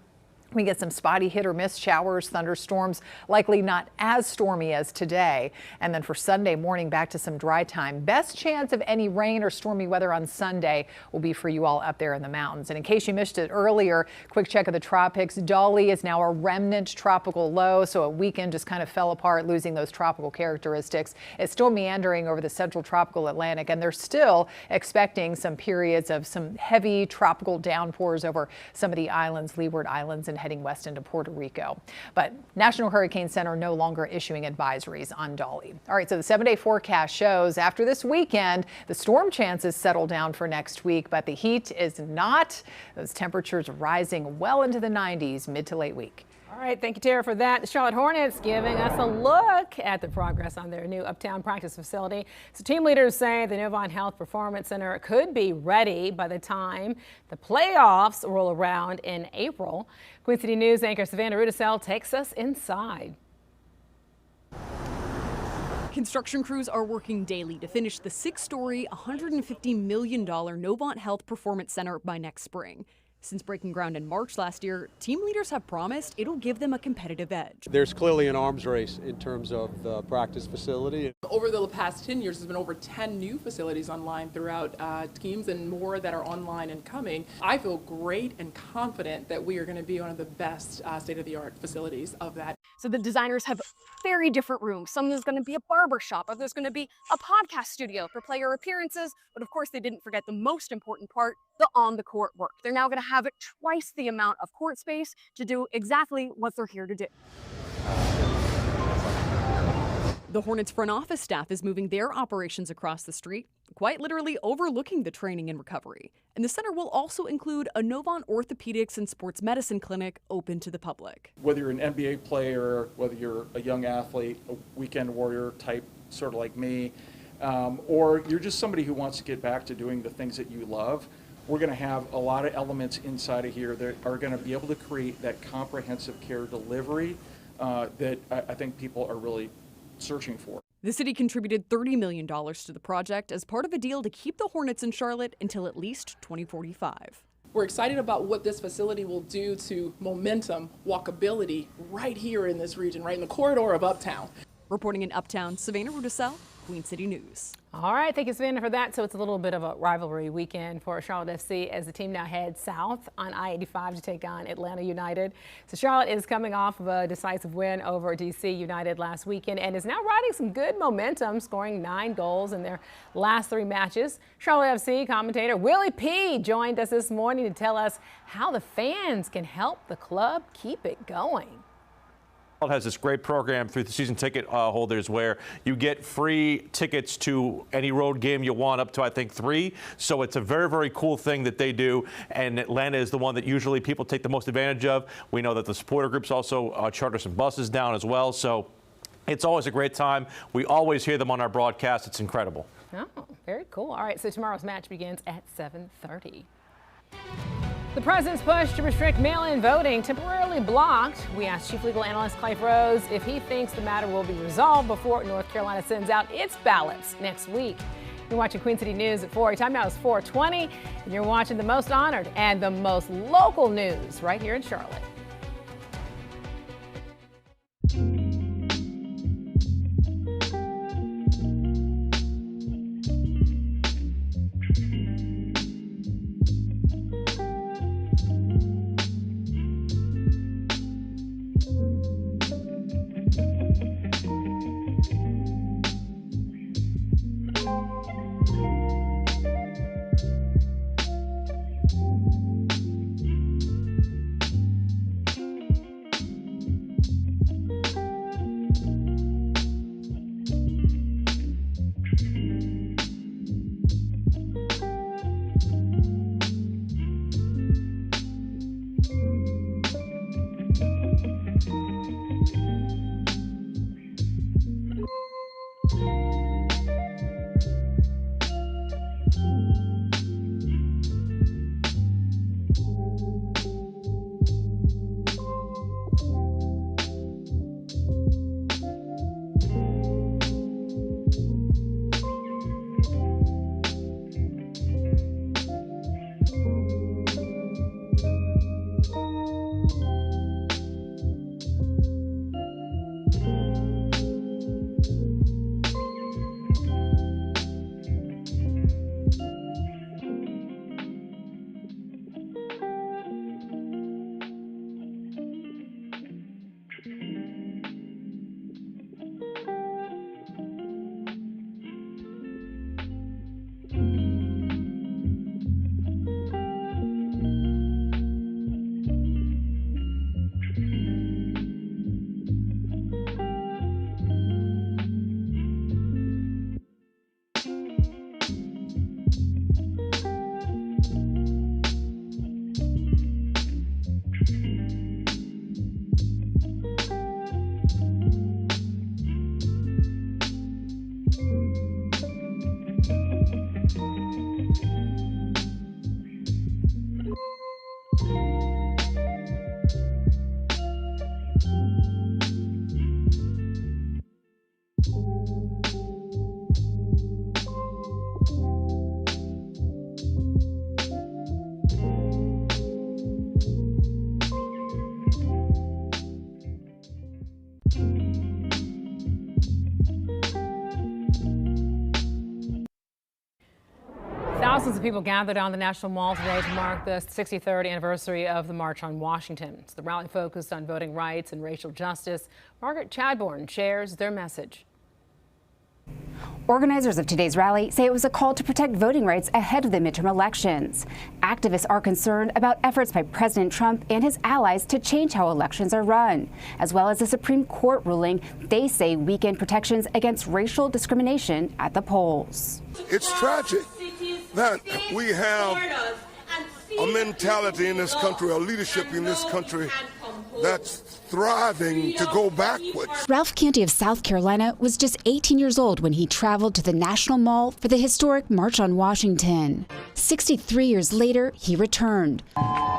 we get some spotty hit or miss showers, thunderstorms, likely not as stormy as today. And then for Sunday morning, back to some dry time. Best chance of any rain or stormy weather on Sunday will be for you all up there in the mountains. And in case you missed it earlier, quick check of the tropics. Dolly is now a remnant tropical low, so a weekend just kind of fell apart, losing those tropical characteristics. It's still meandering over the central tropical Atlantic, and they're still expecting some periods of some heavy tropical downpours over some of the islands, Leeward Islands, and heading west into Puerto Rico. But National Hurricane Center no longer issuing advisories on Dolly. All right, so the 7-day forecast shows after this weekend, the storm chances settle down for next week, but the heat is not. Those temperatures rising well into the 90s mid to late week. All right, thank you, Tara, for that. The Charlotte Hornets giving us a look at the progress on their new Uptown practice facility. So team leaders say the Novant Health Performance Center could be ready by the time the playoffs roll around in April. Queen City News anchor Savannah Rudisell takes us inside. Construction crews are working daily to finish the 6-story, $150 million Novant Health Performance Center by next spring. Since breaking ground in March last year, team leaders have promised it'll give them a competitive edge. There's clearly an arms race in terms of the practice facility. Over the past 10 years, there's been over 10 new facilities online throughout teams and more that are online and coming. I feel great and confident that we are going to be one of the best state-of-the-art facilities of that. So the designers have very different rooms. Some there's going to be a barber shop, others going to be a podcast studio for player appearances. But of course, they didn't forget the most important part, the on-the-court work. They're now going to have twice the amount of court space to do exactly what they're here to do. The Hornets front office staff is moving their operations across the street, quite literally overlooking the training and recovery. And the center will also include a Novant Orthopedics and Sports Medicine clinic open to the public. Whether you're an NBA player, whether you're a young athlete, a weekend warrior type, sort of like me, or you're just somebody who wants to get back to doing the things that you love, we're going to have a lot of elements inside of here that are going to be able to create that comprehensive care delivery that I think people are really searching for. The city contributed $30 million to the project as part of a deal to keep the Hornets in Charlotte until at least 2045. We're excited about what this facility will do to momentum, walkability right here in this region, right in the corridor of Uptown. Reporting in Uptown, Savannah Rudisell, Queen City News. All right, thank you, Savannah, for that. So it's a little bit of a rivalry weekend for Charlotte FC as the team now heads south on I-85 to take on Atlanta United. So Charlotte is coming off of a decisive win over DC United last weekend and is now riding some good momentum, scoring 9 goals in their last 3 matches. Charlotte FC commentator Willie P joined us this morning to tell us how the fans can help the club keep it going. Has this great program through the season ticket holders where you get free tickets to any road game you want, up to I think 3. So it's a very, very cool thing that they do, and Atlanta is the one that usually people take the most advantage of. We know that the supporter groups also charter some buses down as well, so it's always a great time. We always hear them on our broadcast. It's incredible. Oh, very cool. All right, so tomorrow's match begins at 7:30. The president's push to restrict mail-in voting temporarily blocked. We asked Chief Legal Analyst Clive Rose if he thinks the matter will be resolved before North Carolina sends out its ballots next week. You're watching Queen City News at 4. Time now is 4:20, and you're watching the most honored and the most local news right here in Charlotte. Thousands of people gathered on the National Mall today to mark the 63rd anniversary of the March on Washington. The rally focused on voting rights and racial justice. Margaret Chadbourne shares their message. Organizers of today's rally say it was a call to protect voting rights ahead of the midterm elections. Activists are concerned about efforts by President Trump and his allies to change how elections are run, as well as a Supreme Court ruling they say weakened protections against racial discrimination at the polls. It's tragic that we have a mentality in this country, a leadership in this country that's thriving to go backwards. Ralph Canty of South Carolina was just 18 years old when he traveled to the National Mall for the historic March on Washington. 63 years later, he returned,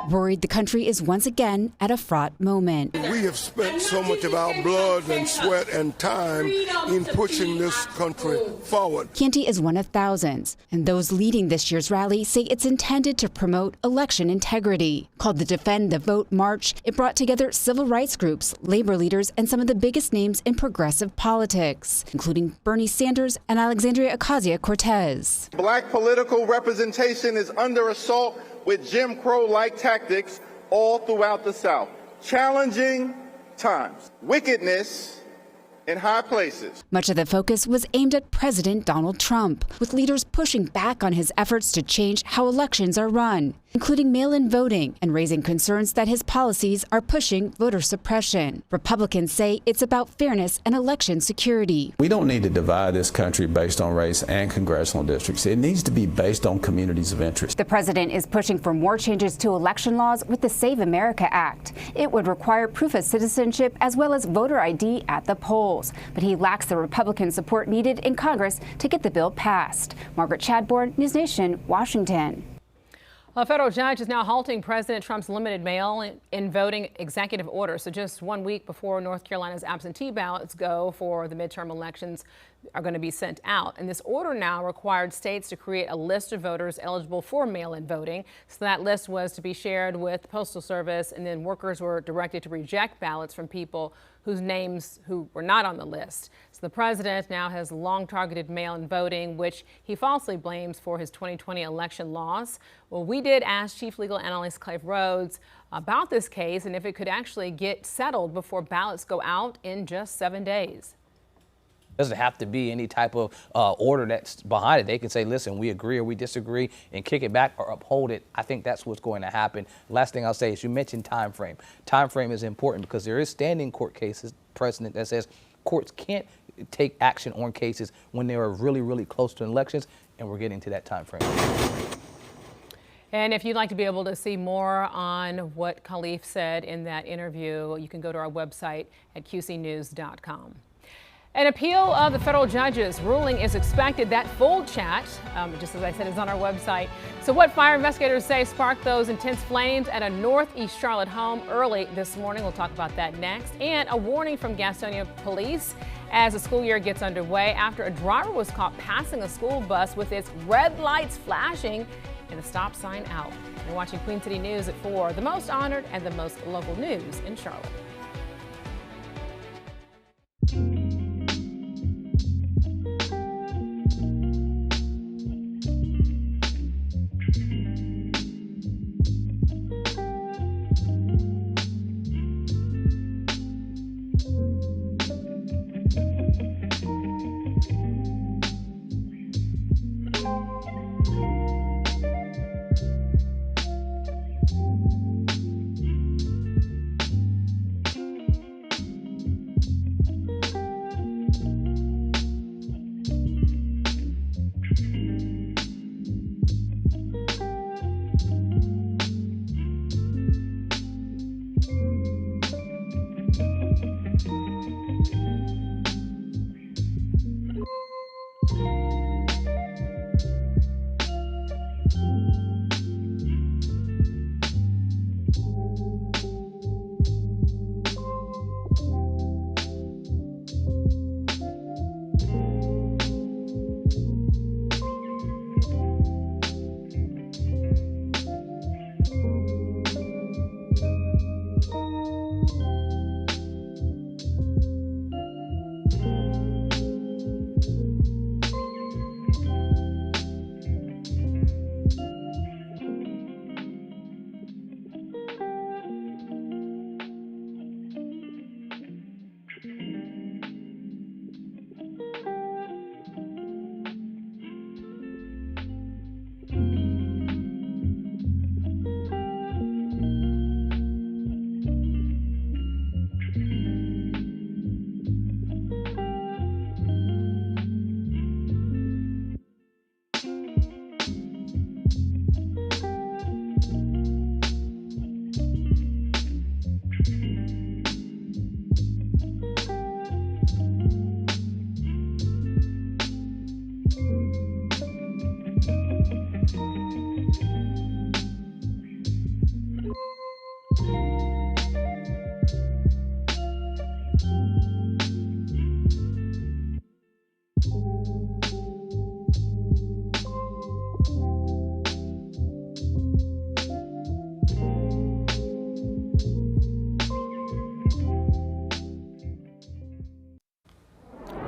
worried the country is once again at a fraught moment. We have spent so much of our blood and sweat and time in pushing this country forward. Canty is one of thousands, and those leading this year's rally say it's intended to promote election integrity. Called the Defend the Vote March, it brought together civil rights groups, labor leaders, and some of the biggest names in progressive politics, including Bernie Sanders and Alexandria Ocasio-Cortez. Black political representation is under assault with Jim Crow-like tactics all throughout the South. Challenging times. Wickedness in high places. Much of the focus was aimed at President Donald Trump, with leaders pushing back on his efforts to change how elections are run, including mail-in voting and raising concerns that his policies are pushing voter suppression. Republicans say it's about fairness and election security. We don't need to divide this country based on race and congressional districts. It needs to be based on communities of interest. The president is pushing for more changes to election laws with the Save America Act. It would require proof of citizenship as well as voter ID at the polls. But he lacks the Republican support needed in Congress to get the bill passed. Margaret Chadbourne, News Nation, Washington. A federal judge is now halting President Trump's limited mail-in voting executive order. So just 1 week before North Carolina's absentee ballots go for the midterm elections are going to be sent out. And this order now required states to create a list of voters eligible for mail-in voting. So that list was to be shared with the Postal Service, and then workers were directed to reject ballots from people whose names who were not on the list. So the president now has long targeted mail-in voting, which he falsely blames for his 2020 election loss. Well, we did ask Chief Legal Analyst Clive Rhodes about this case and if it could actually get settled before ballots go out in just 7 days. Doesn't have to be any type of order that's behind it. They can say, listen, we agree or we disagree and kick it back or uphold it. I think that's what's going to happen. Last thing I'll say is you mentioned time frame. Time frame is important because there is standing court cases precedent that says courts can't take action on cases when they are really, really close to elections, and we're getting to that time frame. And if you'd like to be able to see more on what Khalif said in that interview, you can go to our website at qcnews.com. An appeal of the federal judge's ruling is expected. That full chat, just as I said, is on our website. So what fire investigators say sparked those intense flames at a northeast Charlotte home early this morning. We'll talk about that next. And a warning from Gastonia police as the school year gets underway after a driver was caught passing a school bus with its red lights flashing and a stop sign out. You're watching Queen City News at 4, the most honored and the most local news in Charlotte.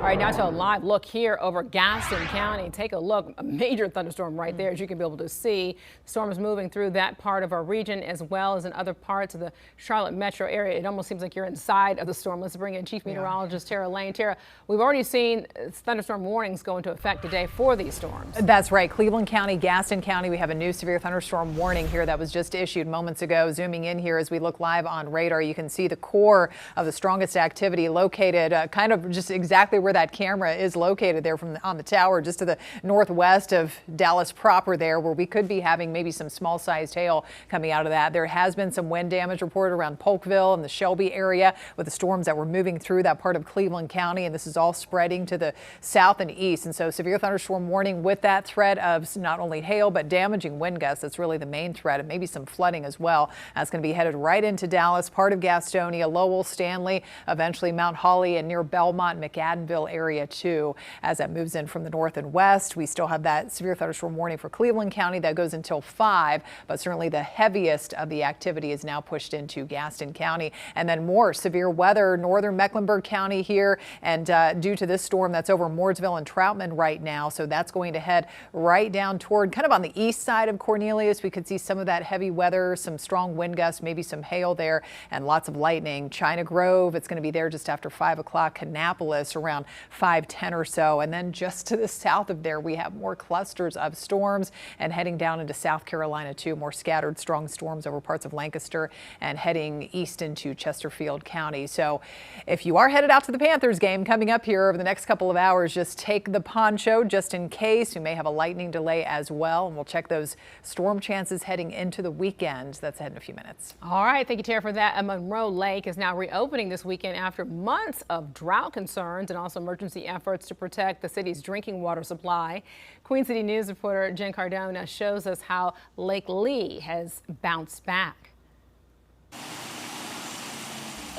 All right, now to a live look here over Gaston County. Take a look, a major thunderstorm right there, as you can be able to see. The storm is moving through that part of our region as well as in other parts of the Charlotte metro area. It almost seems like you're inside of the storm. Let's bring in Chief Meteorologist Tara Lane. Tara, we've already seen thunderstorm warnings go into effect today for these storms. That's right. Cleveland County, Gaston County, we have a new severe thunderstorm warning here that was just issued moments ago. Zooming in here as we look live on radar, you can see the core of the strongest activity located kind of just exactly where that camera is located there on the tower, just to the northwest of Dallas proper there, where we could be having maybe some small sized hail coming out of that. There has been some wind damage reported around Polkville and the Shelby area with the storms that were moving through that part of Cleveland County, and this is all spreading to the south and east. And so severe thunderstorm warning with that threat of not only hail but damaging wind gusts. That's really the main threat, and maybe some flooding as well. That's going to be headed right into Dallas, part of Gastonia, Lowell, Stanley, eventually Mount Holly and near Belmont, McAdenville area too. As that moves in from the north and west, we still have that severe thunderstorm warning for Cleveland County that goes until 5, but certainly the heaviest of the activity is now pushed into Gaston County. And then more severe weather, northern Mecklenburg County here, and due to this storm that's over Mooresville and Troutman right now, so that's going to head right down toward kind of on the east side of Cornelius. We could see some of that heavy weather, some strong wind gusts, maybe some hail there, and lots of lightning. China Grove, it's going to be there just after 5 o'clock. Kannapolis around 5:10 or so. And then just to the south of there, we have more clusters of storms and heading down into South Carolina too. More scattered strong storms over parts of Lancaster and heading east into Chesterfield County. So if you are headed out to the Panthers game coming up here over the next couple of hours, just take the poncho just in case. You may have a lightning delay as well. And we'll check those storm chances heading into the weekend. That's ahead in a few minutes. All right. Thank you, Tara, for that. Monroe Lake is now reopening this weekend after months of drought concerns and also emergency efforts to protect the city's drinking water supply. Queen City News reporter Jen Cardona shows us how Lake Lee has bounced back.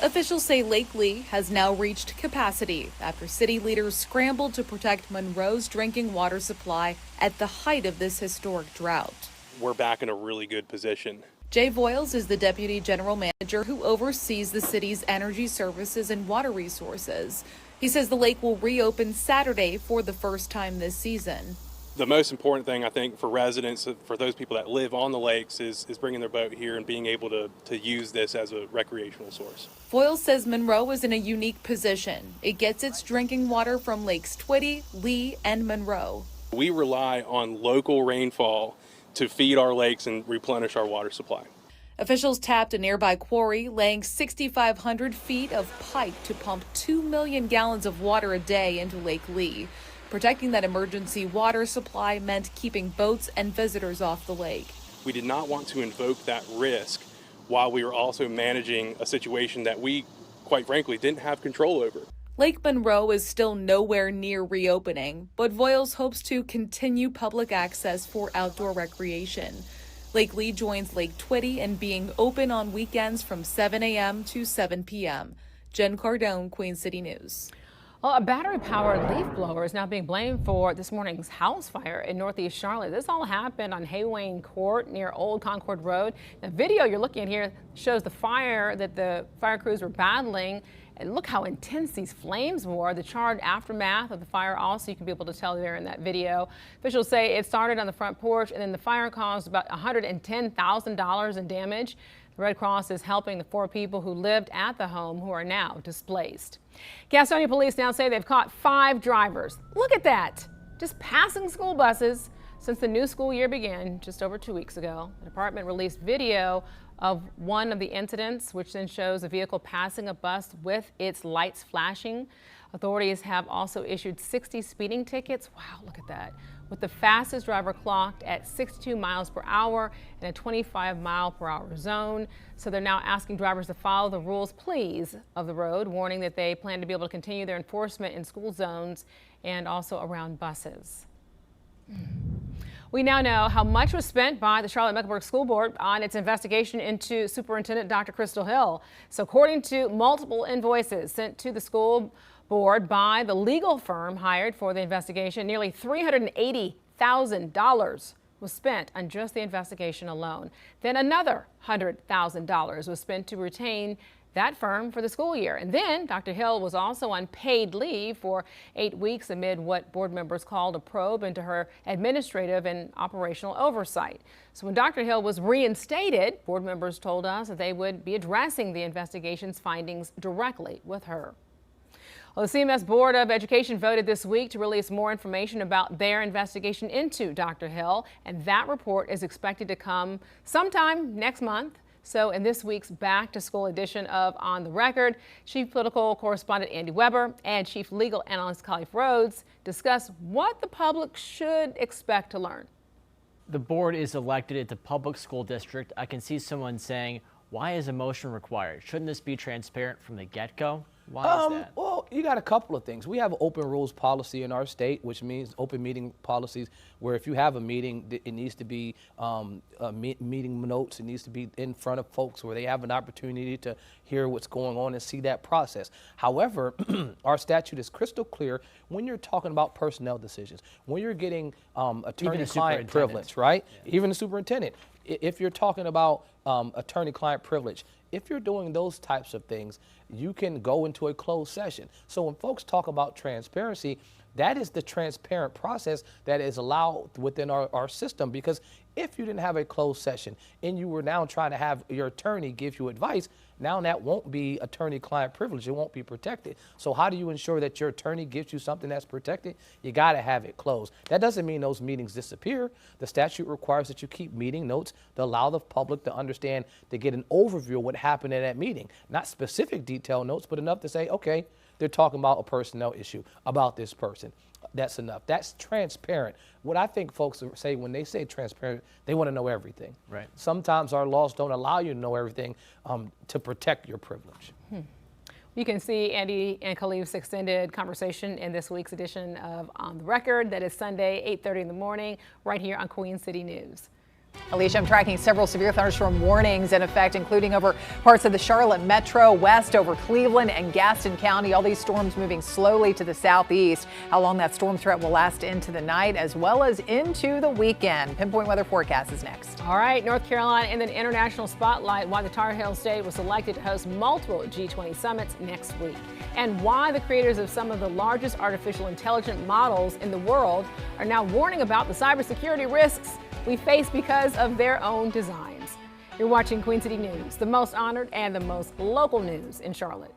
Officials say Lake Lee has now reached capacity after city leaders scrambled to protect Monroe's drinking water supply at the height of this historic drought. We're back in a really good position. Jay Voiles is the deputy general manager who oversees the city's energy services and water resources. He says the lake will reopen Saturday for the first time this season. The most important thing, I think, for residents, for those people that live on the lakes, is bringing their boat here and being able to use this as a recreational source. Voiles says Monroe is in a unique position. It gets its drinking water from Lakes Twitty, Lee, and Monroe. We rely on local rainfall to feed our lakes and replenish our water supply. Officials tapped a nearby quarry, laying 6,500 feet of pipe to pump 2 million gallons of water a day into Lake Lee. Protecting that emergency water supply meant keeping boats and visitors off the lake. We did not want to invoke that risk while we were also managing a situation that we, quite frankly, didn't have control over. Lake Monroe is still nowhere near reopening, but Voiles hopes to continue public access for outdoor recreation. Lake Lee joins Lake Twitty in being open on weekends from 7 a.m. to 7 p.m. Jen Cardone, Queen City News. Well, a battery-powered leaf blower is now being blamed for this morning's house fire in Northeast Charlotte. This all happened on Haywayne Court near Old Concord Road. The video you're looking at here shows the fire that the fire crews were battling. And look how intense these flames were. The charred aftermath of the fire also, you can be able to tell there in that video. Officials say it started on the front porch and then the fire caused about $110,000 in damage. The Red Cross is helping the 4 people who lived at the home who are now displaced. Gastonia police now say they've caught 5 drivers. Look at that, just passing school buses since the new school year began just over 2 weeks ago. The department released video of one of the incidents, which then shows a vehicle passing a bus with its lights flashing. Authorities have also issued 60 speeding tickets. Wow, look at that. With the fastest driver clocked at 62 miles per hour in a 25 mile per hour zone. So they're now asking drivers to follow the rules, please, of the road, warning that they plan to be able to continue their enforcement in school zones and also around buses. We now know how much was spent by the Charlotte-Mecklenburg School Board on its investigation into Superintendent Dr. Crystal Hill. So according to multiple invoices sent to the school board by the legal firm hired for the investigation, nearly $380,000 was spent on just the investigation alone. Then another $100,000 was spent to retain that firm for the school year. And then Dr. Hill was also on paid leave for 8 weeks amid what board members called a probe into her administrative and operational oversight. So when Dr. Hill was reinstated, board members told us that they would be addressing the investigation's findings directly with her. Well, the CMS Board of Education voted this week to release more information about their investigation into Dr. Hill, and that report is expected to come sometime next month. So in this week's Back to School edition of On the Record, Chief Political Correspondent Andy Weber and Chief Legal Analyst Khalif Rhodes discuss what the public should expect to learn. The board is elected at the public school district. I can see someone saying, why is a motion required? Shouldn't this be transparent from the get-go? Why is that? Well, you got a couple of things. We have an open rules policy in our state, which means open meeting policies, where if you have a meeting, it needs to be meeting notes. It needs to be in front of folks where they have an opportunity to hear what's going on and see that process. However, our statute is crystal clear when you're talking about personnel decisions, when you're getting attorney-client privilege, right? Yeah. Even the superintendent. If you're talking about attorney-client privilege, if you're doing those types of things, you can go into a closed session. So when folks talk about transparency, that is the transparent process that is allowed within our system, because if you didn't have a closed session and you were now trying to have your attorney give you advice, now that won't be attorney-client privilege. It won't be protected. So how do you ensure that your attorney gives you something that's protected? You got to have it closed. That doesn't mean those meetings disappear. The statute requires that you keep meeting notes to allow the public to understand, to get an overview of what happened in that meeting. Not specific detailed notes, but enough to say, okay, they're talking about a personnel issue about this person. That's enough. That's transparent. What I think folks say when they say transparent, they want to know everything. Right. Sometimes our laws don't allow you to know everything to protect your privilege. You can see Andy and Khalif's extended conversation in this week's edition of On the Record. That is Sunday, 8:30 in the morning, right here on Queen City News. Alicia, I'm tracking several severe thunderstorm warnings in effect, including over parts of the Charlotte Metro, west over Cleveland and Gaston County. All these storms moving slowly to the southeast. How long that storm threat will last into the night as well as into the weekend. Pinpoint weather forecast is next. All right, North Carolina in the international spotlight, why the Tar Heel State was selected to host multiple G20 summits next week, and why the creators of some of the largest artificial intelligence models in the world are now warning about the cybersecurity risks we face because of their own designs. You're watching Queen City News, the most honored and the most local news in Charlotte.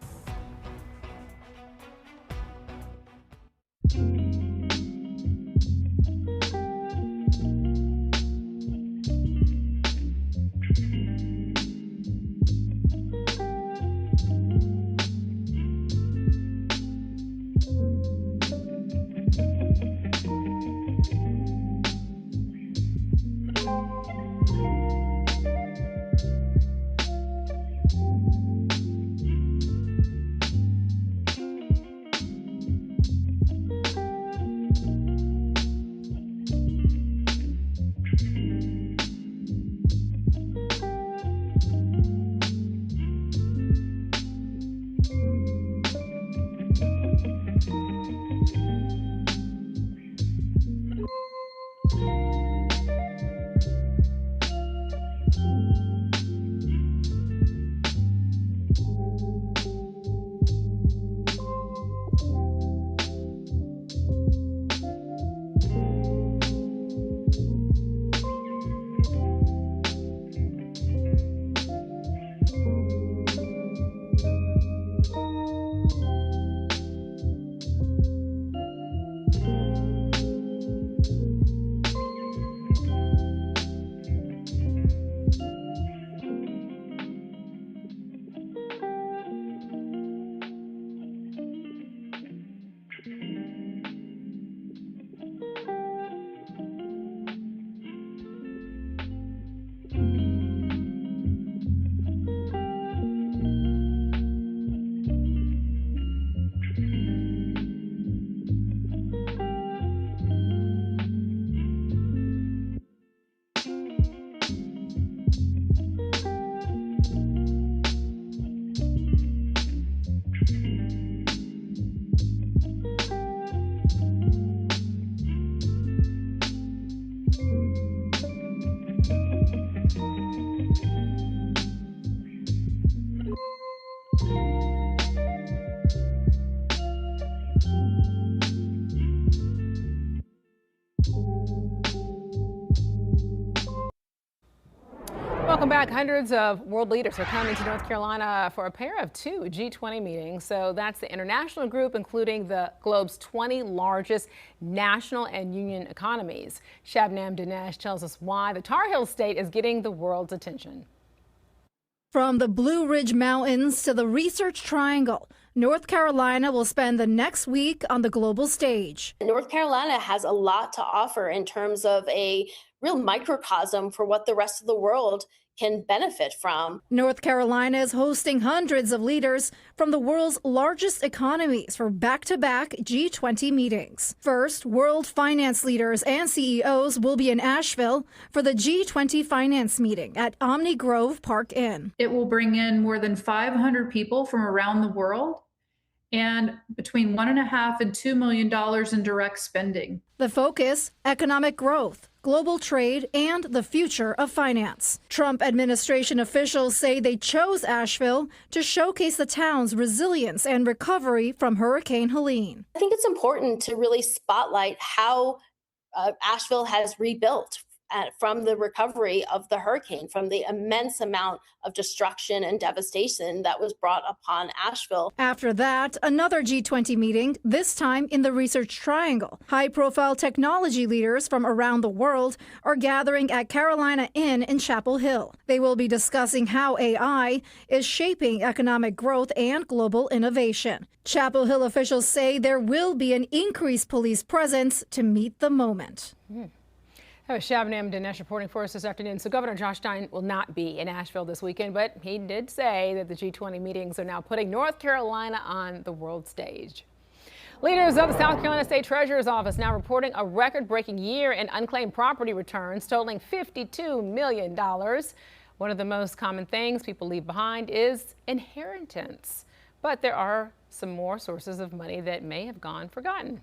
Welcome back. Hundreds of world leaders are coming to North Carolina for a pair of two G20 meetings. So that's the international group, including the globe's 20 largest national and union economies. Shabnam Dinesh tells us why the Tar Heel state is getting the world's attention. From the Blue Ridge Mountains to the Research Triangle, North Carolina will spend the next week on the global stage. North Carolina has a lot to offer in terms of a real microcosm for what the rest of the world can benefit from. North Carolina is hosting hundreds of leaders from the world's largest economies for back-to-back G20 meetings. First, world finance leaders and CEOs will be in Asheville for the G20 finance meeting at Omni Grove Park Inn. It will bring in more than 500 people from around the world and between $1.5 and $2 million in direct spending. The focus, economic growth, global trade, and the future of finance. Trump administration officials say they chose Asheville to showcase the town's resilience and recovery from Hurricane Helene. I think it's important to really spotlight how Asheville has rebuilt from the recovery of the hurricane, from the immense amount of destruction and devastation that was brought upon Asheville. After that, another G20 meeting, this time in the Research Triangle. High-profile technology leaders from around the world are gathering at Carolina Inn in Chapel Hill. They will be discussing how AI is shaping economic growth and global innovation. Chapel Hill officials say there will be an increased police presence to meet the moment. That was Shabnam Dinesh reporting for us this afternoon. So Governor Josh Stein will not be in Asheville this weekend, but he did say that the G20 meetings are now putting North Carolina on the world stage. Leaders of the South Carolina State Treasurer's Office now reporting a record-breaking year in unclaimed property returns totaling $52 million. One of the most common things people leave behind is inheritance. But there are some more sources of money that may have gone forgotten.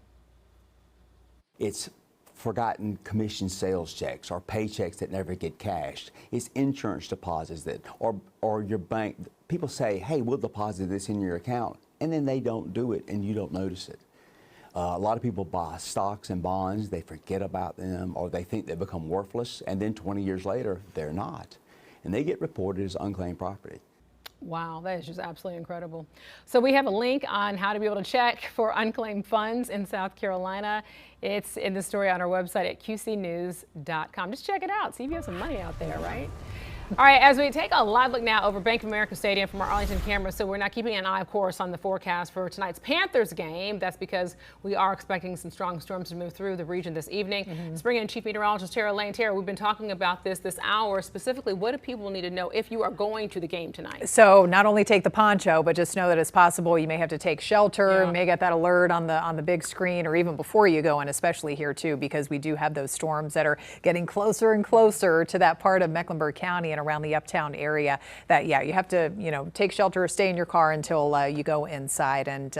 It's forgotten commission sales checks or paychecks that never get cashed. It's insurance deposits that, or your bank. People say, hey, we'll deposit this in your account, and then they don't do it and you don't notice it. A lot of people buy stocks and bonds, they forget about them, or they think they become worthless, and then 20 years later, they're not. And they get reported as unclaimed property. Wow, that is just absolutely incredible. So we have a link on how to be able to check for unclaimed funds in South Carolina. It's in the story on our website at qcnews.com. Just check it out. See if you have some money out there, right? All right, as we take a live look now over Bank of America Stadium from our Arlington camera, so we're not keeping an eye, of course, on the forecast for tonight's Panthers game. That's because we are expecting some strong storms to move through the region this evening. Let's bring in Chief Meteorologist Tara Lane. Tara, we've been talking about this hour. Specifically, what do people need to know if you are going to the game tonight? So not only take the poncho, but just know that it's possible you may have to take shelter. You may get that alert on the big screen or even before you go, and especially here too, because we do have those storms that are getting closer and closer to that part of Mecklenburg County and around the uptown area that, you have to, take shelter or stay in your car until you go inside. And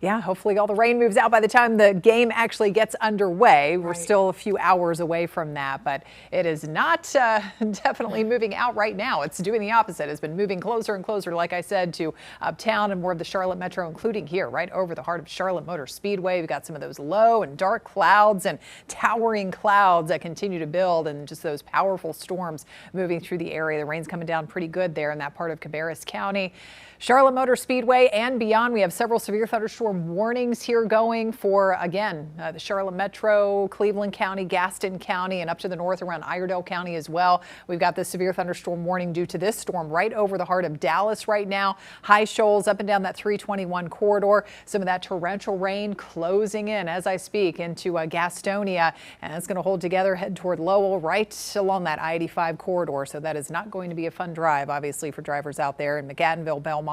hopefully all the rain moves out by the time the game actually gets underway. We're still a few hours away from that, but it is not definitely moving out right now. It's doing the opposite. It's been moving closer and closer, like I said, to uptown and more of the Charlotte metro, including here, right over the heart of Charlotte Motor Speedway. We've got some of those low and dark clouds and towering clouds that continue to build, and just those powerful storms moving through the area. The rain's coming down pretty good there in that part of Cabarrus County. Charlotte Motor Speedway and beyond, we have several severe thunderstorm warnings here going for, again, the Charlotte Metro, Cleveland County, Gaston County, and up to the north around Iredell County as well. We've got this severe thunderstorm warning due to this storm right over the heart of Dallas right now. High shoals up and down that 321 corridor. Some of that torrential rain closing in as I speak into Gastonia, and it's going to hold together, head toward Lowell, right along that I-85 corridor. So that is not going to be a fun drive, obviously, for drivers out there in McAdenville, Belmont.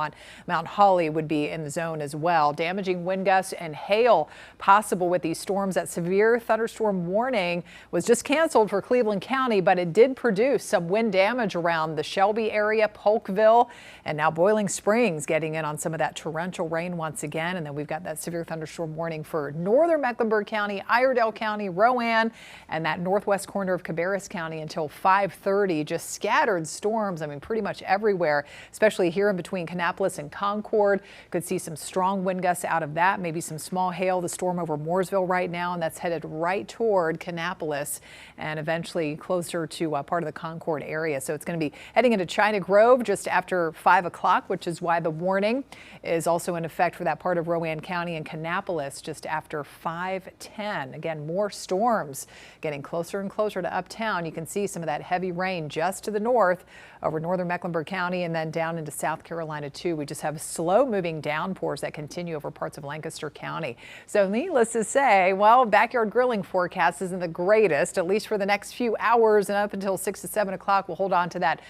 Mount Holly would be in the zone as well. Damaging wind gusts and hail possible with these storms. That severe thunderstorm warning was just canceled for Cleveland County, but it did produce some wind damage around the Shelby area, Polkville, and now Boiling Springs getting in on some of that torrential rain once again. And then we've got that severe thunderstorm warning for northern Mecklenburg County, Iredell County, Rowan, and that northwest corner of Cabarrus County until 5:30. Just scattered scattered storms. I mean, pretty much everywhere, especially here in between Kannapolis and Concord. Could see some strong wind gusts out of that, maybe some small hail. The storm over Mooresville right now, and that's headed right toward Kannapolis and eventually closer to part of the Concord area. So it's going to be heading into China Grove just after 5 o'clock, which is why the warning is also in effect for that part of Rowan County and Kannapolis just after 5:10. Again, more storms getting closer and closer to uptown. You can see some of that heavy rain just to the north over northern Mecklenburg County and then down into South Carolina too. We just have slow moving downpours that continue over parts of Lancaster County. So needless to say, well, backyard grilling forecast isn't the greatest, at least for the next few hours, and up until 6 to 7 o'clock. We'll hold on to that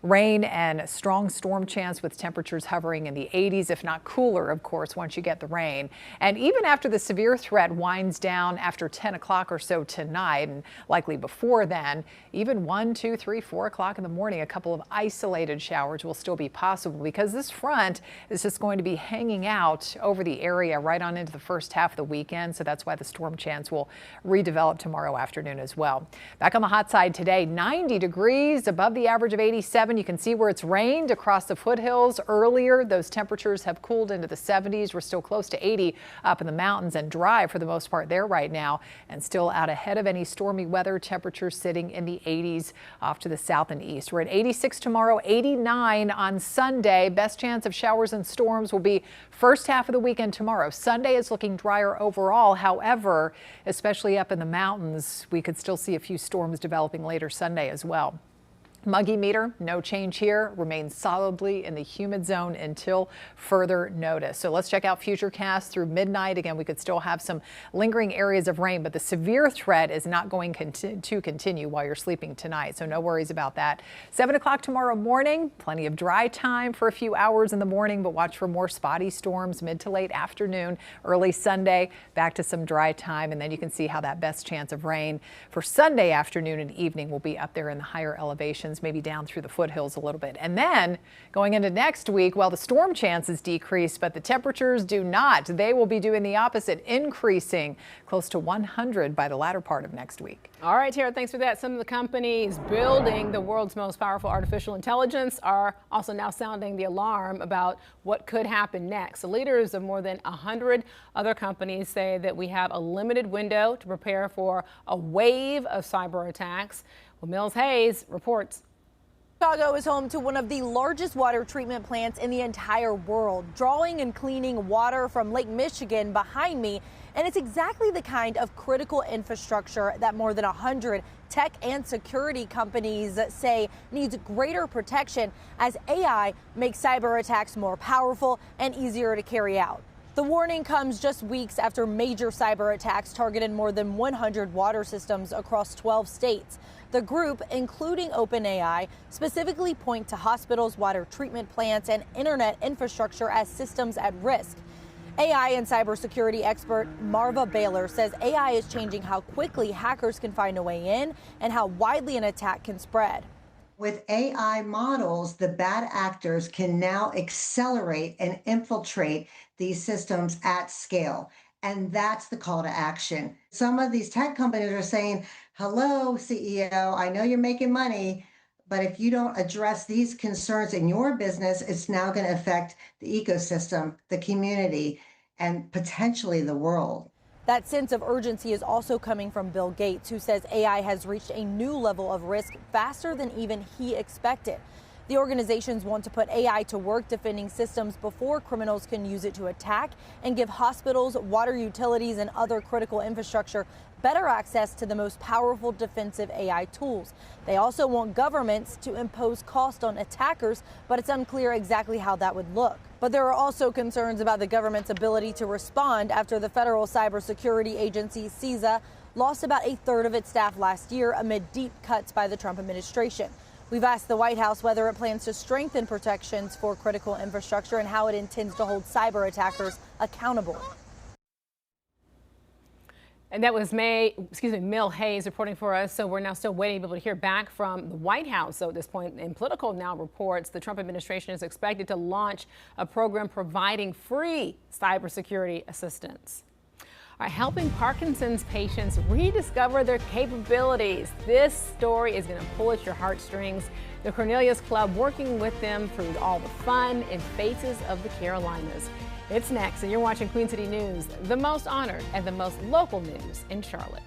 rain and strong storm chance with temperatures hovering in the 80s, if not cooler, of course, once you get the rain. And even after the severe threat winds down after 10 o'clock or so tonight, and likely before then, even 1, 2, 3, 4 o'clock in the morning, a couple of isolated showers will still be possible because this front is just going to be hanging out over the area right on into the first half of the weekend. So that's why the storm chance will redevelop tomorrow afternoon as well. Back on the hot side today, 90 degrees above the average of 87. You can see where it's rained across the foothills earlier. Those temperatures have cooled into the 70s. We're still close to 80 up in the mountains and dry for the most part there right now, and still out ahead of any stormy weather. Temperatures sitting in the 80s off to the south and east. We're at 86 tomorrow, 89 on Sunday. Best chance of showers and storms will be first half of the weekend tomorrow. Sunday is looking drier overall. However, especially up in the mountains, we could still see a few storms developing later Sunday as well. Muggy meter, no change here, remains solidly in the humid zone until further notice. So let's check out Futurecast through midnight. Again, we could still have some lingering areas of rain, but the severe threat is not going to continue while you're sleeping tonight. So no worries about that. 7 o'clock tomorrow morning, plenty of dry time for a few hours in the morning, but watch for more spotty storms mid to late afternoon, early Sunday, back to some dry time. And then you can see how that best chance of rain for Sunday afternoon and evening will be up there in the higher elevations, maybe down through the foothills a little bit. And then going into next week, well, the storm chances decrease, but the temperatures do not. They will be doing the opposite, increasing close to 100 by the latter part of next week. All right, Tara, thanks for that. Some of the companies building the world's most powerful artificial intelligence are also now sounding the alarm about what could happen next. The leaders of more than 100 other companies say that we have a limited window to prepare for a wave of cyber attacks. Well, Mills Hayes reports. Chicago is home to one of the largest water treatment plants in the entire world, drawing and cleaning water from Lake Michigan behind me. And it's exactly the kind of critical infrastructure that more than 100 tech and security companies say needs greater protection as AI makes cyber attacks more powerful and easier to carry out. The warning comes just weeks after major cyber attacks targeted more than 100 water systems across 12 states. The group, including OpenAI, specifically point to hospitals, water treatment plants, and internet infrastructure as systems at risk. AI and cybersecurity expert Marva Baylor says AI is changing how quickly hackers can find a way in and how widely an attack can spread. With AI models, the bad actors can now accelerate and infiltrate these systems at scale. And that's the call to action. Some of these tech companies are saying, hello, CEO, I know you're making money, but if you don't address these concerns in your business, it's now going to affect the ecosystem, the community, and potentially the world. That sense of urgency is also coming from Bill Gates, who says AI has reached a new level of risk faster than even he expected. The organizations want to put AI to work defending systems before criminals can use it to attack and give hospitals, water utilities, and other critical infrastructure better access to the most powerful defensive AI tools. They also want governments to impose cost on attackers, but it's unclear exactly how that would look. But there are also concerns about the government's ability to respond after the federal cybersecurity agency, CISA, lost about a third of its staff last year amid deep cuts by the Trump administration. We've asked the White House whether it plans to strengthen protections for critical infrastructure and how it intends to hold cyber attackers accountable. And that was Mill Hayes reporting for us. So we're now still waiting to be able to hear back from the White House. So at this point, in Politico now reports the Trump administration is expected to launch a program providing free cybersecurity assistance. are helping Parkinson's patients rediscover their capabilities. This story is going to pull at your heartstrings. The Cornelius Club working with them through all the fun and faces of the Carolinas. It's next, and you're watching Queen City News, the most honored and the most local news in Charlotte.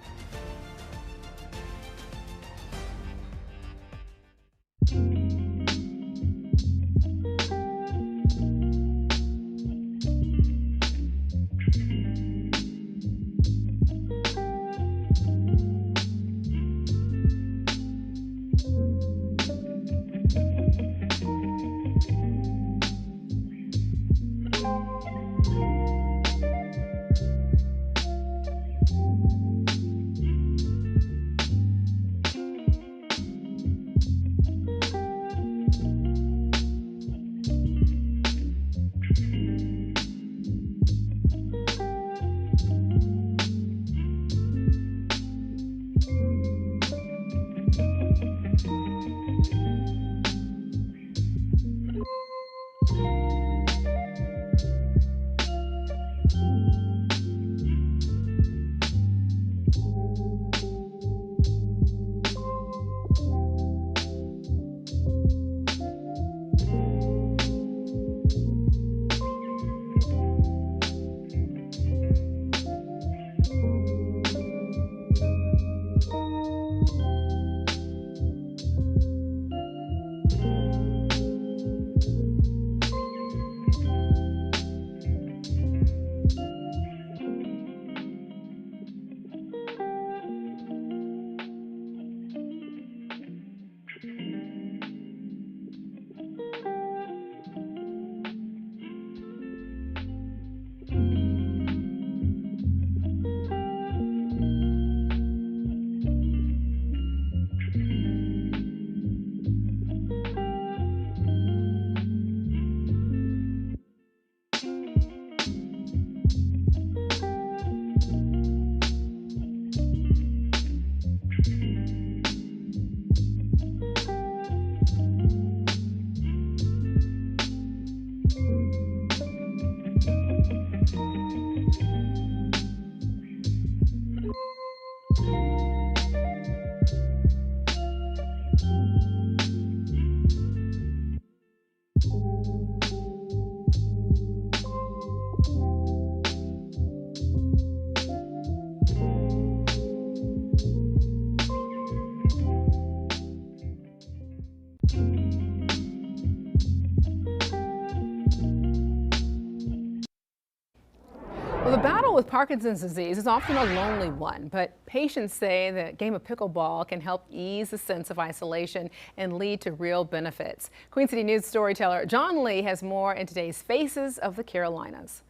Well, the battle with Parkinson's disease is often a lonely one, but patients say the game of pickleball can help ease the sense of isolation and lead to real benefits. Queen City News storyteller John Lee has more in today's Faces of the Carolinas.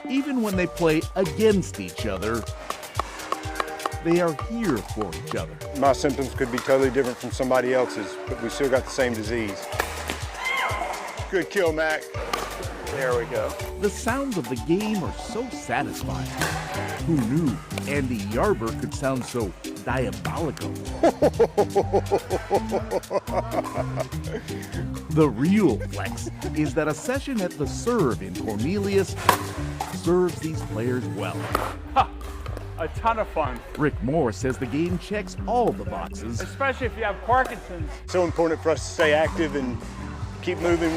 Even when they play against each other, they are here for each other. My symptoms could be totally different from somebody else's, but we still got the same disease. Good kill, Mac. There we go. The sounds of the game are so satisfying. Who knew Andy Yarber could sound so diabolical? The real flex is that a session at the Serve in Cornelius serves these players well. Ha! A ton of fun. Rick Moore says the game checks all the boxes. Especially if you have Parkinson's. So important for us to stay active and keep moving.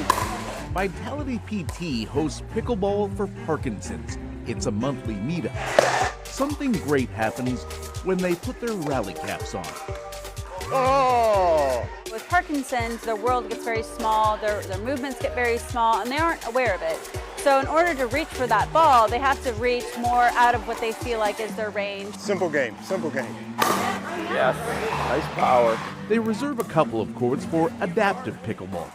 Vitality PT hosts Pickleball for Parkinson's. It's a monthly meetup. Something great happens when they put their rally caps on. Oh! With Parkinson's, their world gets very small, their movements get very small, and they aren't aware of it. So in order to reach for that ball, they have to reach more out of what they feel like is their range. Simple game, simple game. Yes, nice power. They reserve a couple of courts for adaptive pickleball.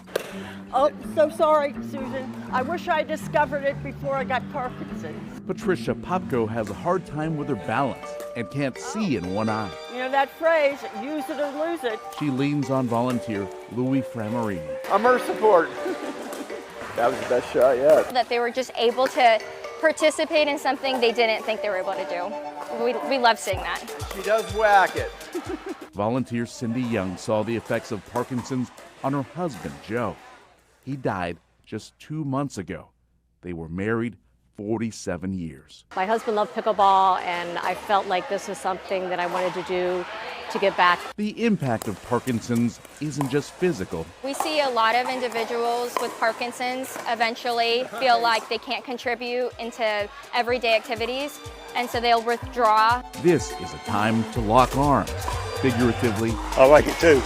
Oh, so sorry, Susan. I wish I discovered it before I got Parkinson's. Patricia Popko has a hard time with her balance and can't see in one eye. You know that phrase, use it or lose it. She leans on volunteer Louis Framarini. I'm her support. That was the best shot yet. That they were just able to participate in something they didn't think they were able to do. We love seeing that. She does whack it. Volunteer Cindy Young saw the effects of Parkinson's on her husband, Joe. He died just 2 months ago. They were married 47 years. My husband loved pickleball, and I felt like this was something that I wanted to do to give back. The impact of Parkinson's isn't just physical. We see a lot of individuals with Parkinson's eventually feel like they can't contribute into everyday activities, and so they'll withdraw. This is a time to lock arms, figuratively. I like it too.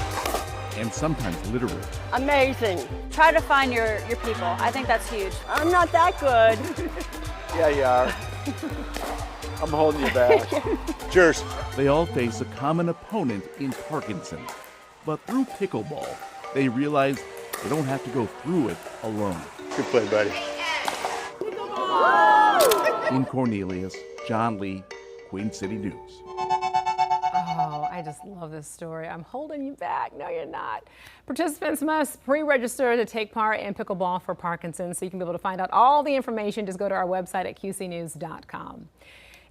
And sometimes literally. Amazing. Try to find your people. I think that's huge. I'm not that good. Yeah, you are. I'm holding you back. Cheers. They all face a common opponent in Parkinson's. But through pickleball, they realize they don't have to go through it alone. Good play, buddy. In Cornelius, John Lee, Queen City News. Oh, I just love this story. I'm holding you back. No, you're not. Participants must pre-register to take part in pickleball for Parkinson's, so you can be able to find out all the information. Just go to our website at qcnews.com.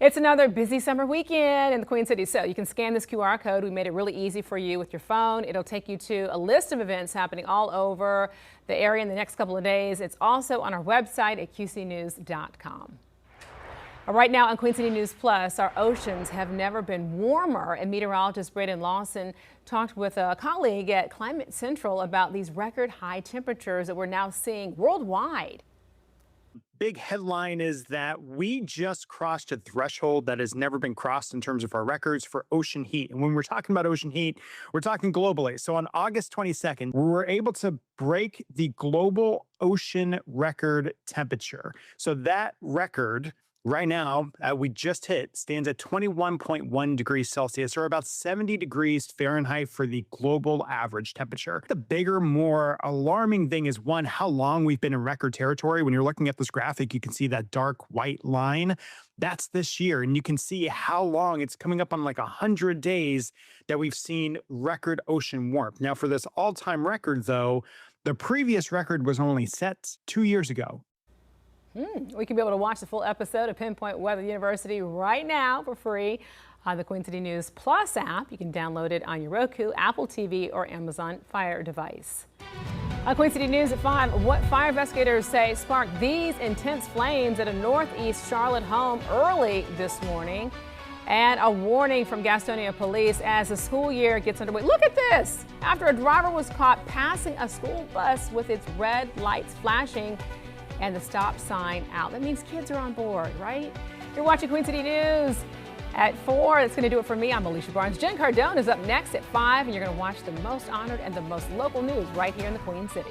It's another busy summer weekend in the Queen City, so you can scan this QR code. We made it really easy for you with your phone. It'll take you to a list of events happening all over the area in the next couple of days. It's also on our website at qcnews.com. Right now on Queen City News Plus, our oceans have never been warmer, and meteorologist Braden Lawson talked with a colleague at Climate Central about these record high temperatures that we're now seeing worldwide. Big headline is that we just crossed a threshold that has never been crossed in terms of our records for ocean heat. And when we're talking about ocean heat, we're talking globally. So on August 22nd, we were able to break the global ocean record temperature. So that record right now, we just hit, stands at 21.1 degrees Celsius, or about 70 degrees Fahrenheit for the global average temperature. The bigger, more alarming thing is, one, how long we've been in record territory. When you're looking at this graphic, you can see that dark white line. That's this year, and you can see how long it's coming up on like 100 days that we've seen record ocean warmth. Now, for this all-time record, though, the previous record was only set 2 years ago. We can be able to watch the full episode of Pinpoint Weather University right now for free on the Queen City News Plus app. You can download it on your Roku, Apple TV, or Amazon Fire device. On Queen City News at 5, what fire investigators say sparked these intense flames at a northeast Charlotte home early this morning. And a warning from Gastonia police as the school year gets underway. Look at this! After a driver was caught passing a school bus with its red lights flashing and the stop sign out. That means kids are on board, right? You're watching Queen City News at 4. That's going to do it for me. I'm Alicia Barnes. Jen Cardone is up next at 5, and you're going to watch the most honored and the most local news right here in the Queen City.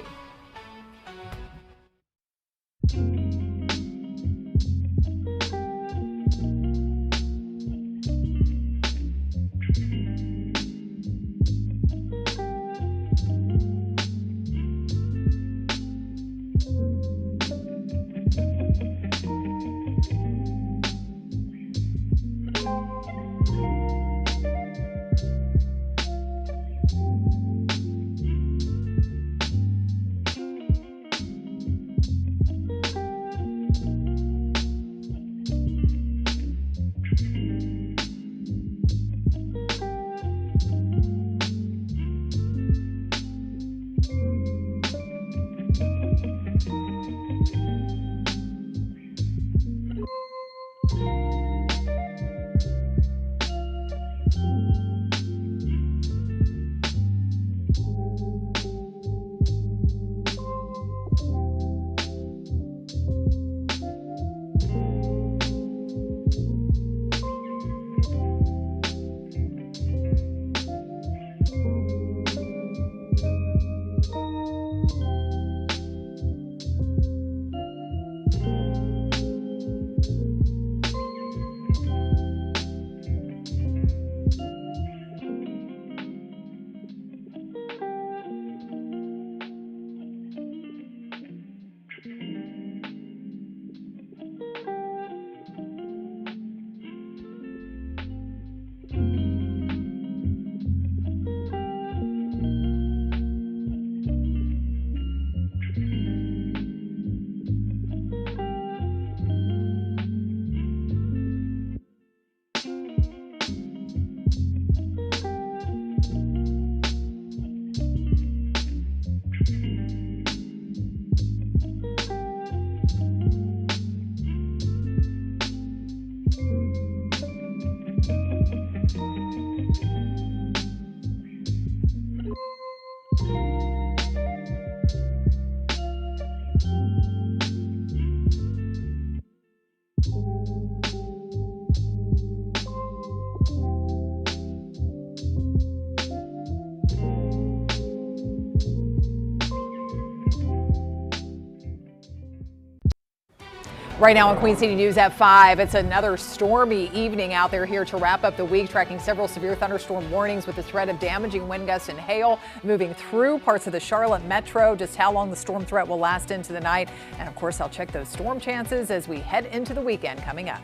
Right now on Queen City News at 5, it's another stormy evening out there here to wrap up the week, tracking several severe thunderstorm warnings with the threat of damaging wind gusts and hail moving through parts of the Charlotte metro. Just how long the storm threat will last into the night. And of course, I'll check those storm chances as we head into the weekend coming up.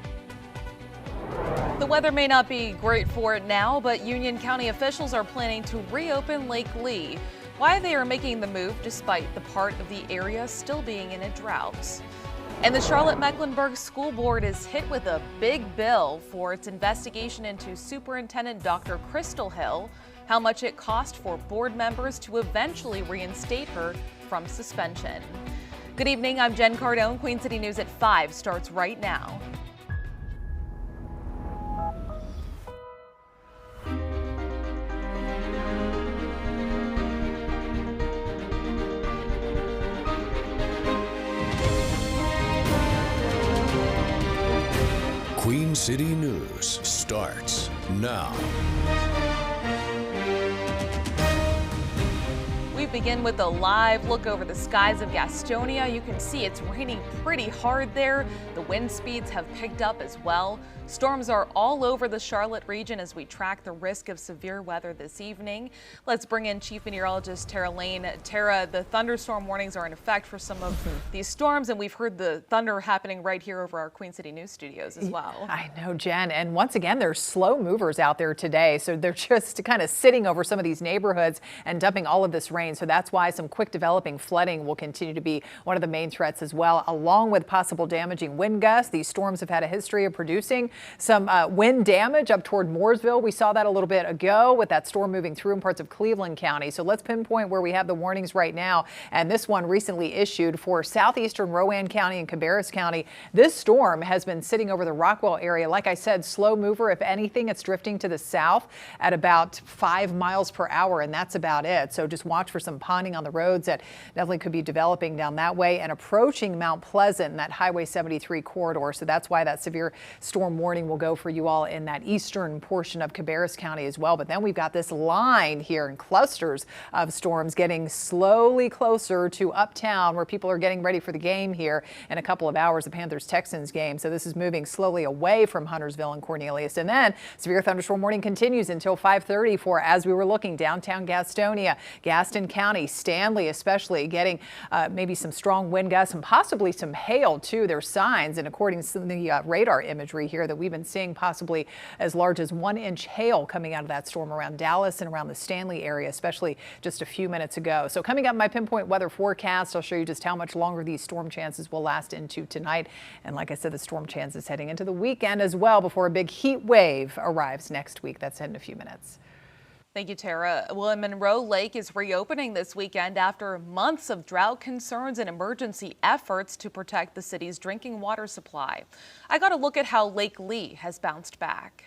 The weather may not be great for it now, but Union County officials are planning to reopen Lake Lee. Why they are making the move despite the part of the area still being in a drought. And the Charlotte-Mecklenburg School Board is hit with a big bill for its investigation into Superintendent Dr. Crystal Hill, how much it cost for board members to eventually reinstate her from suspension. Good evening, I'm Jen Cardone. Queen City News at 5 starts right now. Queen City News starts now. We begin with a live look over the skies of Gastonia. You can see it's raining pretty hard there. The wind speeds have picked up as well. Storms are all over the Charlotte region as we track the risk of severe weather this evening. Let's bring in Chief Meteorologist Tara Lane. Tara, the thunderstorm warnings are in effect for some of these storms, and we've heard the thunder happening right here over our Queen City News studios as well. I know, Jen. And once again, there's slow movers out there today. So they're just kind of sitting over some of these neighborhoods and dumping all of this rain. So that's why some quick developing flooding will continue to be one of the main threats as well, along with possible damaging wind gusts. These storms have had a history of producing some wind damage up toward Mooresville. We saw that a little bit ago with that storm moving through in parts of Cleveland County. So let's pinpoint where we have the warnings right now. And this one recently issued for southeastern Rowan County and Cabarrus County. This storm has been sitting over the Rockwell area. Like I said, slow mover. If anything, it's drifting to the south at about 5 miles per hour, and that's about it. So just watch for some ponding on the roads that definitely could be developing down that way and approaching Mount Pleasant and that Highway 73 corridor. So that's why that severe storm warning will go for you all in that eastern portion of Cabarrus County as well. But then we've got this line here in clusters of storms getting slowly closer to uptown, where people are getting ready for the game here in a couple of hours, the Panthers-Texans game. So this is moving slowly away from Huntersville and Cornelius. And then severe thunderstorm warning continues until 5:30 for, as we were looking, downtown Gastonia, Gaston County, Stanley especially getting maybe some strong wind gusts and possibly some hail too. There's signs, and according to the radar imagery here, that we've been seeing possibly as large as 1-inch hail coming out of that storm around Dallas and around the Stanley area, especially just a few minutes ago. So coming up in my pinpoint weather forecast, I'll show you just how much longer these storm chances will last into tonight. And like I said, the storm chances heading into the weekend as well before a big heat wave arrives next week. That's in a few minutes. Thank you, Tara. Well, Monroe Lake is reopening this weekend after months of drought concerns and emergency efforts to protect the city's drinking water supply. I got a look at how Lake Lee has bounced back.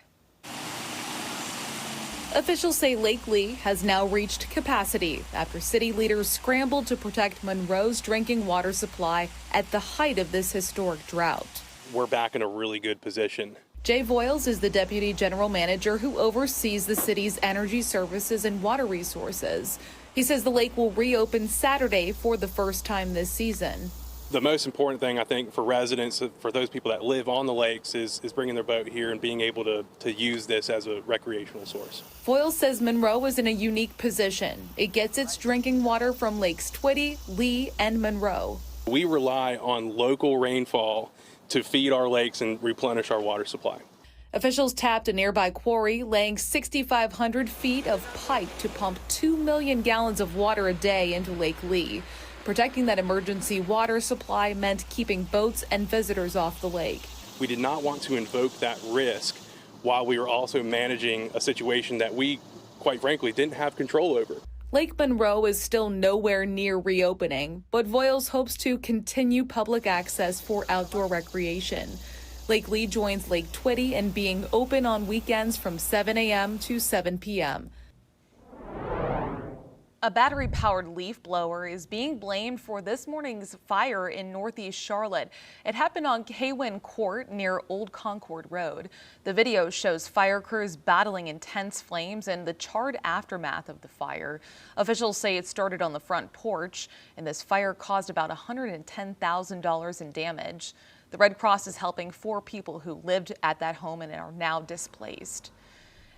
Officials say Lake Lee has now reached capacity after city leaders scrambled to protect Monroe's drinking water supply at the height of this historic drought. We're back in a really good position. Jay Voiles is the deputy general manager who oversees the city's energy services and water resources. He says the lake will reopen Saturday for the first time this season. The most important thing, I think, for residents, for those people that live on the lakes, is bringing their boat here and being able to use this as a recreational source. Voiles says Monroe is in a unique position. It gets its drinking water from Lakes Twitty, Lee, and Monroe. We rely on local rainfall to feed our lakes and replenish our water supply. Officials tapped a nearby quarry, laying 6,500 feet of pipe to pump 2 million gallons of water a day into Lake Lee. Protecting that emergency water supply meant keeping boats and visitors off the lake. We did not want to invoke that risk while we were also managing a situation that we, quite frankly, didn't have control over. Lake Monroe is still nowhere near reopening, but Voiles hopes to continue public access for outdoor recreation. Lake Lee joins Lake Twitty in being open on weekends from 7 a.m. to 7 p.m. A battery-powered leaf blower is being blamed for this morning's fire in northeast Charlotte. It happened on Caywin Court near Old Concord Road. The video shows fire crews battling intense flames and the charred aftermath of the fire. Officials say it started on the front porch, and this fire caused about $110,000 in damage. The Red Cross is helping 4 people who lived at that home and are now displaced.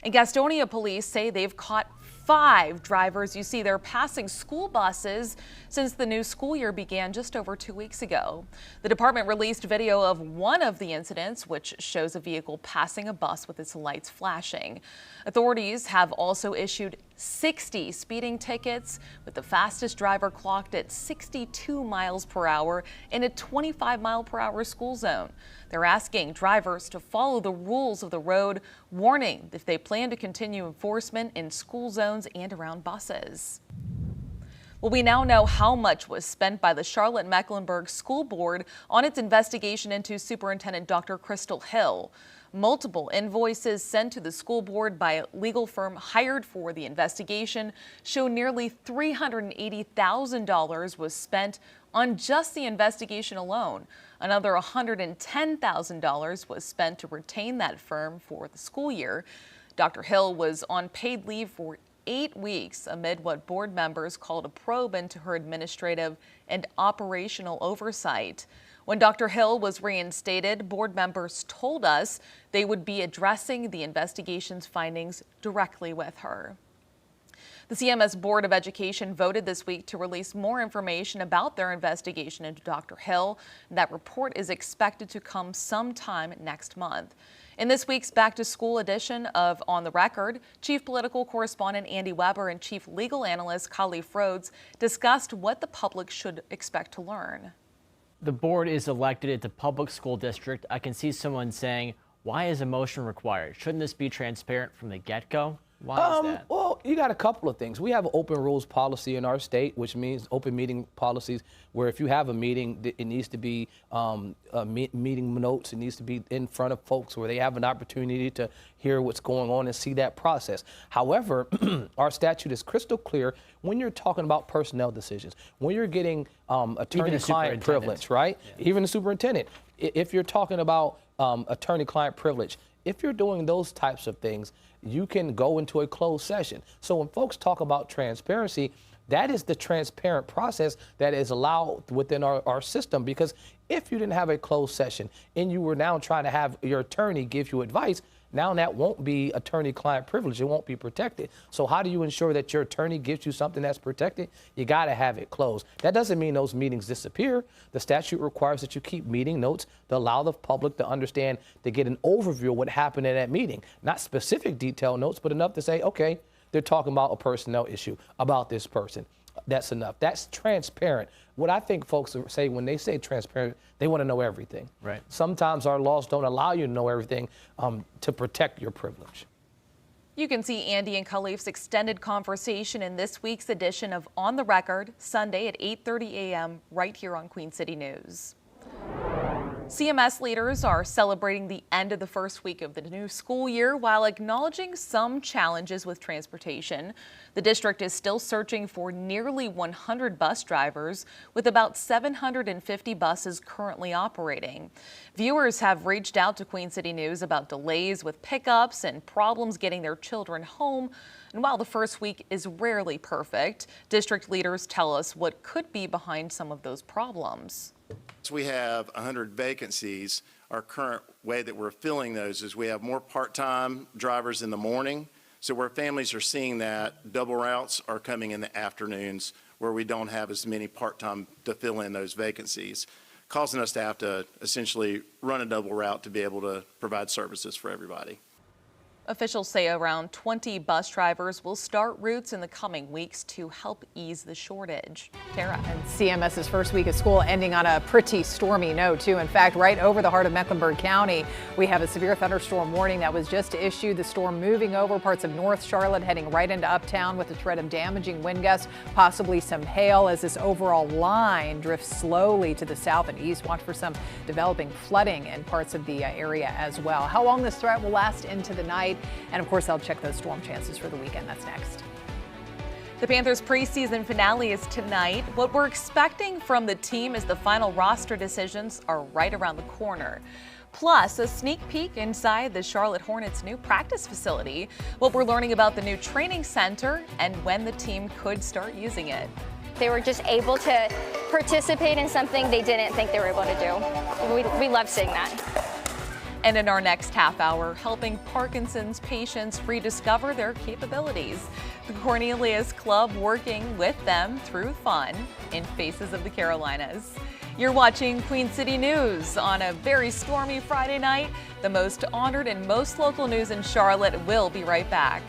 In Gastonia, police say they've caught 5 drivers. You see, they're passing school buses since the new school year began just over 2 weeks ago. The department released video of one of the incidents, which shows a vehicle passing a bus with its lights flashing. Authorities have also issued 60 speeding tickets, with the fastest driver clocked at 62 miles per hour in a 25-mile-per-hour school zone. They're asking drivers to follow the rules of the road, warning if they plan to continue enforcement in school zones and around buses. Well, we now know how much was spent by the Charlotte-Mecklenburg School Board on its investigation into Superintendent Dr. Crystal Hill. Multiple invoices sent to the school board by a legal firm hired for the investigation show nearly $380,000 was spent on just the investigation alone. Another $110,000 was spent to retain that firm for the school year. Dr. Hill was on paid leave for 8 weeks amid what board members called a probe into her administrative and operational oversight. When Dr. Hill was reinstated, board members told us they would be addressing the investigation's findings directly with her. The CMS Board of Education voted this week to release more information about their investigation into Dr. Hill. That report is expected to come sometime next month. In this week's Back to School edition of On the Record, Chief Political Correspondent Andy Weber and Chief Legal Analyst Kali Frodes discussed what the public should expect to learn. The board is elected at the public school district. I can see someone saying, why is a motion required? Shouldn't this be transparent from the get-go? Why is that? Well, you got a couple of things. We have an open rules policy in our state, which means open meeting policies, where if you have a meeting, it needs to be meeting notes. It needs to be in front of folks where they have an opportunity to hear what's going on and see that process. However, our statute is crystal clear when you're talking about personnel decisions, when you're getting attorney-client privilege, right? Yeah. Even the superintendent. If you're talking about attorney-client privilege, if you're doing those types of things, you can go into a closed session. So when folks talk about transparency, that is the transparent process that is allowed within our system. Because if you didn't have a closed session and you were now trying to have your attorney give you advice, now that won't be attorney-client privilege. It won't be protected. So how do you ensure that your attorney gives you something that's protected? You got to have it closed. That doesn't mean those meetings disappear. The statute requires that you keep meeting notes to allow the public to understand, to get an overview of what happened in that meeting. Not specific detailed notes, but enough to say, okay, they're talking about a personnel issue about this person. That's enough. That's transparent. What I think folks say when they say transparent, they want to know everything. Right. Sometimes our laws don't allow you to know everything to protect your privilege. You can see Andy and Khalif's extended conversation in this week's edition of On the Record, Sunday at 8:30 a.m. right here on Queen City News. CMS leaders are celebrating the end of the first week of the new school year while acknowledging some challenges with transportation. The district is still searching for nearly 100 bus drivers, with about 750 buses currently operating. Viewers have reached out to Queen City News about delays with pickups and problems getting their children home. And while the first week is rarely perfect, district leaders tell us what could be behind some of those problems. We have 100 vacancies. Our current way that we're filling those is we have more part-time drivers in the morning. So where families are seeing that, double routes are coming in the afternoons where we don't have as many part-time to fill in those vacancies, causing us to have to essentially run a double route to be able to provide services for everybody. Officials say around 20 bus drivers will start routes in the coming weeks to help ease the shortage. Tara. And CMS's first week of school ending on a pretty stormy note, too. In fact, right over the heart of Mecklenburg County, we have a severe thunderstorm warning that was just issued. The storm moving over parts of North Charlotte, heading right into uptown with a threat of damaging wind gusts, possibly some hail as this overall line drifts slowly to the south and east. Watch for some developing flooding in parts of the area as well. How long this threat will last into the night? And of course, I'll check those storm chances for the weekend. That's next. The Panthers preseason finale is tonight. What we're expecting from the team is the final roster decisions are right around the corner. Plus, a sneak peek inside the Charlotte Hornets' new practice facility, what we're learning about the new training center, and when the team could start using it. They were just able to participate in something they didn't think they were able to do. We love seeing that. And in our next half hour, helping Parkinson's patients rediscover their capabilities. The Cornelius Club working with them through fun in Faces of the Carolinas. You're watching Queen City News on a very stormy Friday night. The most honored and most local news in Charlotte. Will be right back.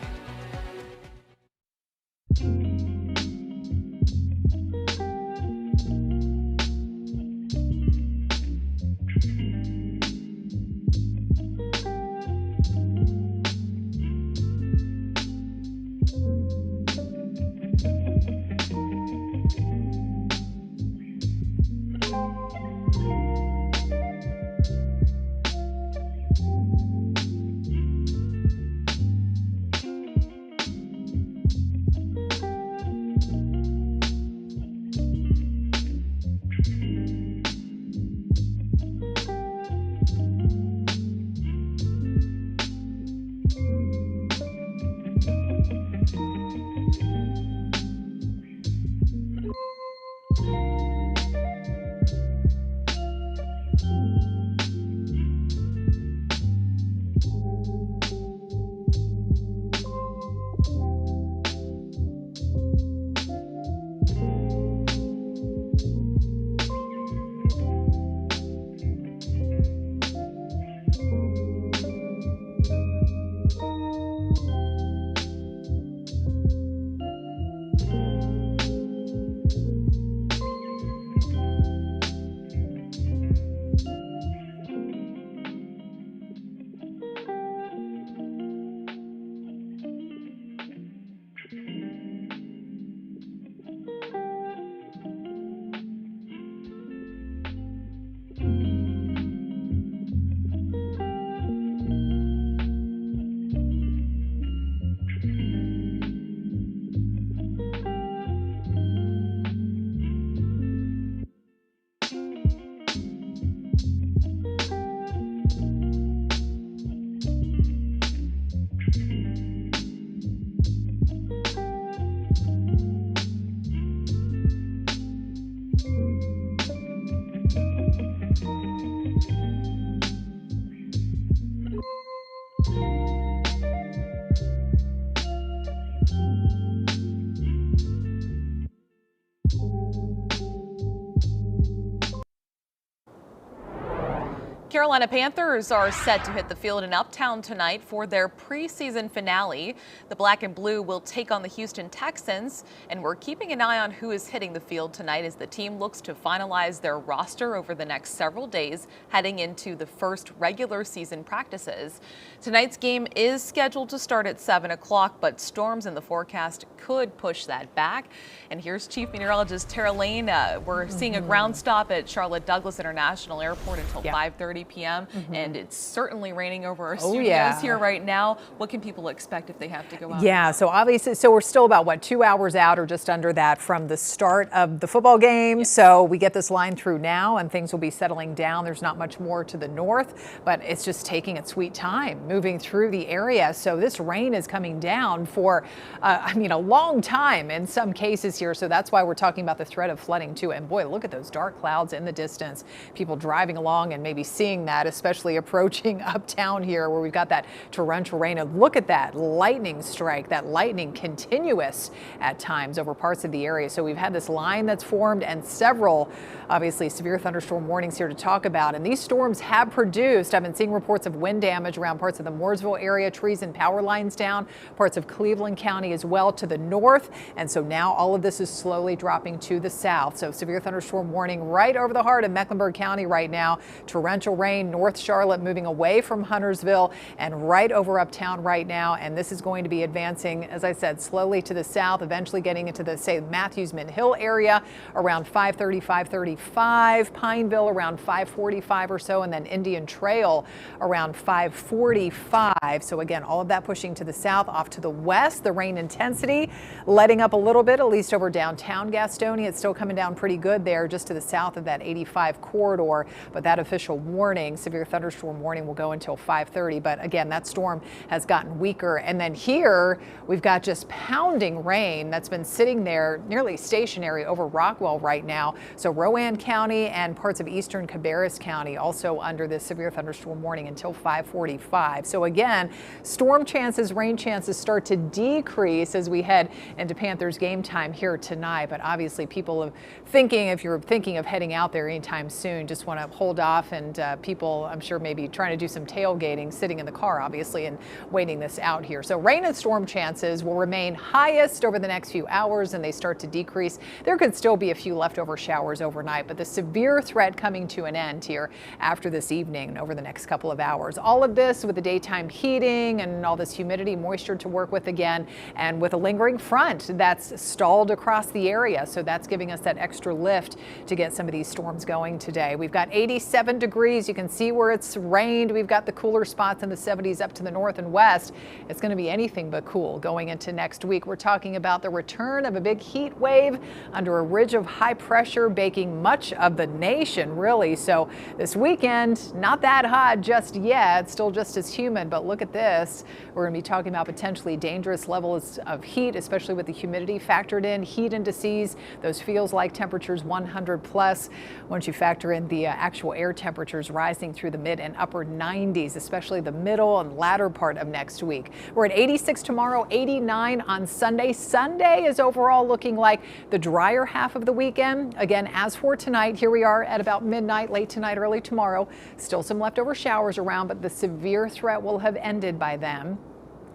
Carolina Panthers are set to hit the field in Uptown tonight for their preseason finale. The Black and Blue will take on the Houston Texans, and we're keeping an eye on who is hitting the field tonight as the team looks to finalize their roster over the next several days heading into the first regular season practices. Tonight's game is scheduled to start at 7 o'clock, but storms in the forecast could push that back. And here's Chief Meteorologist Tara Lane. We're seeing a ground stop at Charlotte Douglas International Airport until 5:30 p.m. And it's certainly raining over our studios here right now. What can people expect if they have to go out? Yeah, so obviously, we're still about, what, 2 hours out or just under that from the start of the football game. So we get this line through now and things will be settling down. There's not much more to the north, but it's just taking its sweet time moving through the area. So this rain is coming down for, a long time in some cases here. So that's why we're talking about the threat of flooding too. And boy, look at those dark clouds in the distance. People driving along and maybe seeing that, especially approaching uptown here where we've got that torrential rain. And look at that lightning strike, that lightning continuous at times over parts of the area. So we've had this line that's formed and several, obviously, severe thunderstorm warnings here to talk about. And these storms have produced, I've been seeing reports of wind damage around parts of the Mooresville area, trees and power lines down, parts of Cleveland County as well to the north. And so now all of this is slowly dropping to the south. So severe thunderstorm warning right over the heart of Mecklenburg County right now. Torrential rain, North Charlotte moving away from Huntersville and right over uptown right now. And this is going to be advancing, as I said, slowly to the south, eventually getting into the, say, Matthews Mint Hill area around 5:30, 5:35, Pineville around 5:45 or so, and then Indian Trail around 5:45. So again, all of that pushing to the south. Off to the west, the rain intensity letting up a little bit, at least over downtown Gastonia. It's still coming down pretty good there just to the south of that 85 corridor, but that official warning morning. Severe thunderstorm warning will go until 5:30. But again, that storm has gotten weaker. And then here we've got just pounding rain that's been sitting there nearly stationary over Rockwell right now. So Rowan County and parts of eastern Cabarrus County also under this severe thunderstorm warning until 5:45. So again, storm chances, rain chances start to decrease as we head into Panthers game time here tonight. But obviously people are thinking, if you're thinking of heading out there anytime soon, just want to hold off. And people, I'm sure, maybe trying to do some tailgating, sitting in the car, obviously, and waiting this out here. So rain and storm chances will remain highest over the next few hours, and they start to decrease. There could still be a few leftover showers overnight, but the severe threat coming to an end here after this evening and over the next couple of hours. All of this with the daytime heating and all this humidity, moisture to work with again, and with a lingering front that's stalled across the area. So that's giving us that extra lift to get some of these storms going today. We've got 87 degrees. You can see where it's rained. We've got the cooler spots in the 70s up to the north and west. It's going to be anything but cool going into next week. We're talking about the return of a big heat wave under a ridge of high pressure baking much of the nation, really. So this weekend, not that hot just yet, still just as humid, but look at this. We're going to be talking about potentially dangerous levels of heat, especially with the humidity factored in, heat indices, those feels like temperatures 100 plus. Once you factor in the actual air temperatures rising through the mid and upper 90s, especially the middle and latter part of next week. We're at 86 tomorrow, 89 on Sunday. Sunday is overall looking like the drier half of the weekend. Again, as for tonight, here we are at about midnight, late tonight, early tomorrow. Still some leftover showers around, but the severe threat will have ended by then.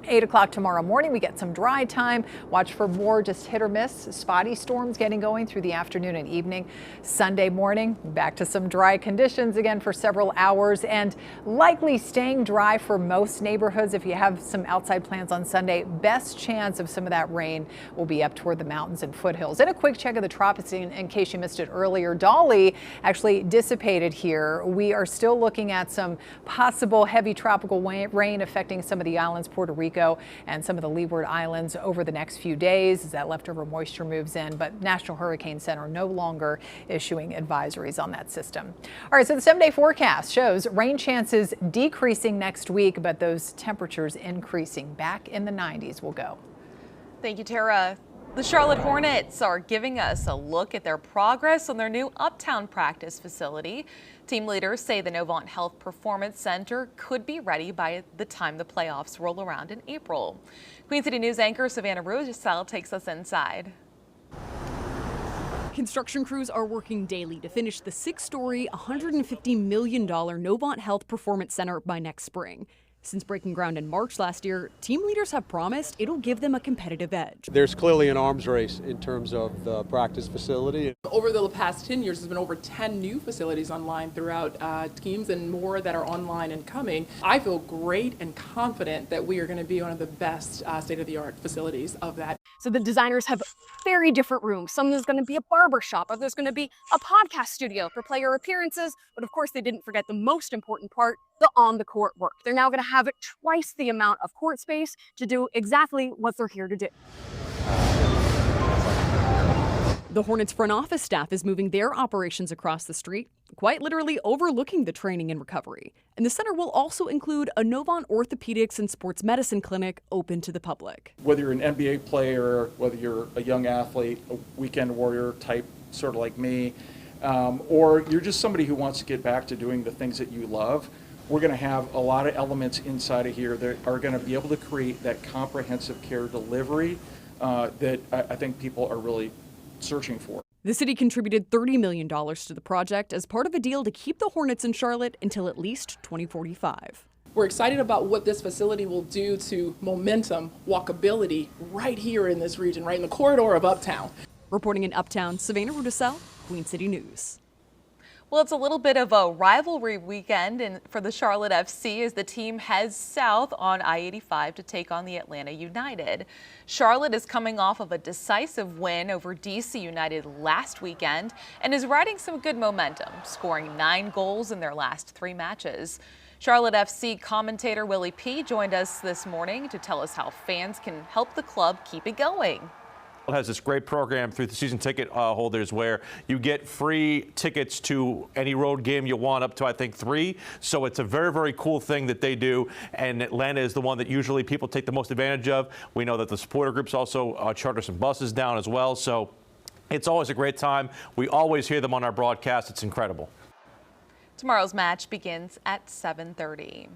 8 o'clock tomorrow morning, we get some dry time. Watch for more just hit or miss spotty storms getting going through the afternoon and evening. Sunday morning, back to some dry conditions again for several hours and likely staying dry for most neighborhoods. If you have some outside plans on Sunday, best chance of some of that rain will be up toward the mountains and foothills. And a quick check of the tropics in case you missed it earlier. Dolly actually dissipated here. We are still looking at some possible heavy tropical rain affecting some of the islands, Puerto Rico and some of the Leeward Islands over the next few days as that leftover moisture moves in. But National Hurricane Center no longer issuing advisories on that system. All right, so the 7-day forecast shows rain chances decreasing next week, but those temperatures increasing back in the 90s will go. Thank you, Tara. The Charlotte Hornets are giving us a look at their progress on their new Uptown practice facility. Team leaders say the Novant Health Performance Center could be ready by the time the playoffs roll around in April. Queen City News anchor Savannah Roussel takes us inside. Construction crews are working daily to finish the 6-story, $150 million Novant Health Performance Center by next spring. Since breaking ground in March last year, team leaders have promised it'll give them a competitive edge. There's clearly an arms race in terms of the practice facility. Over the past 10 years, there's been over 10 new facilities online throughout teams and more that are online and coming. I feel great and confident that we are going to be one of the best state-of-the-art facilities of that. So the designers have very different rooms. Some there's going to be a barber shop, others going to be a podcast studio for player appearances. But of course, they didn't forget the most important part, the on-the-court work. They're now going to have twice the amount of court space to do exactly what they're here to do. The Hornets front office staff is moving their operations across the street, quite literally overlooking the training and recovery. And the center will also include a Novant Orthopedics and Sports Medicine clinic open to the public. Whether you're an NBA player, whether you're a young athlete, a weekend warrior type, sort of like me, or you're just somebody who wants to get back to doing the things that you love, we're going to have a lot of elements inside of here that are going to be able to create that comprehensive care delivery that I think people are really searching for. The city contributed $30 million to the project as part of a deal to keep the Hornets in Charlotte until at least 2045. We're excited about what this facility will do to momentum, walkability right here in this region, right in the corridor of Uptown. Reporting in Uptown, Savannah Roussel, Queen City News. Well, it's a little bit of a rivalry weekend for the Charlotte FC as the team heads south on I-85 to take on the Atlanta United. Charlotte is coming off of a decisive win over DC United last weekend and is riding some good momentum, scoring 9 goals in their last 3 matches. Charlotte FC commentator Willie P joined us this morning to tell us how fans can help the club keep it going. has this great program through the season ticket holders where you get free tickets to any road game you want, up to I think 3. So it's a very, very cool thing that they do, and Atlanta is the one that usually people take the most advantage of. We know that the supporter groups also charter some buses down as well, so it's always a great time. We always hear them on our broadcast. It's incredible. Tomorrow's match begins at 7:30.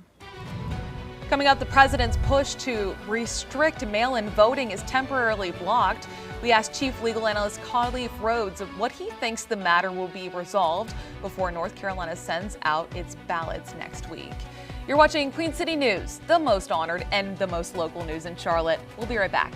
Coming up, the president's push to restrict mail-in voting is temporarily blocked. We asked Chief Legal Analyst Khalif Rhodes what he thinks the matter will be resolved before North Carolina sends out its ballots next week. You're watching Queen City News, the most honored and the most local news in Charlotte. We'll be right back.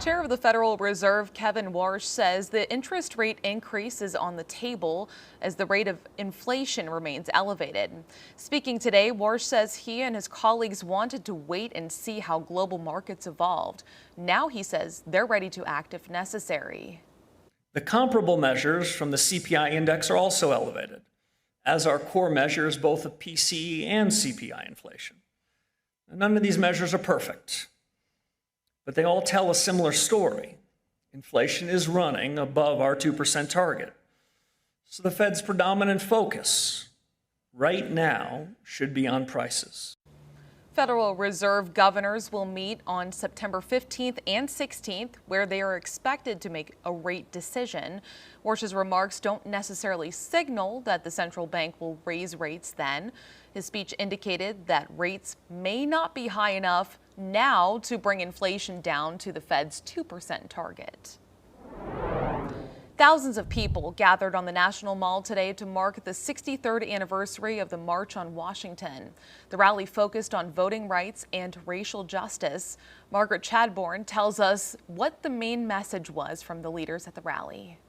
Chair of the Federal Reserve, Kevin Warsh, says the interest rate increase is on the table as the rate of inflation remains elevated. Speaking today, Warsh says he and his colleagues wanted to wait and see how global markets evolved. Now he says they're ready to act if necessary. The comparable measures from the CPI index are also elevated, as are core measures both of PCE and CPI inflation. None of these measures are perfect, but they all tell a similar story. Inflation is running above our 2% target. So the Fed's predominant focus right now should be on prices. Federal Reserve governors will meet on September 15th and 16th, where they are expected to make a rate decision. Warsh's remarks don't necessarily signal that the central bank will raise rates then. His speech indicated that rates may not be high enough now to bring inflation down to the Fed's 2% target. Thousands of people gathered on the National Mall today to mark the 63rd anniversary of the March on Washington. The rally focused on voting rights and racial justice. Margaret Chadbourne tells us what the main message was from the leaders at the rally.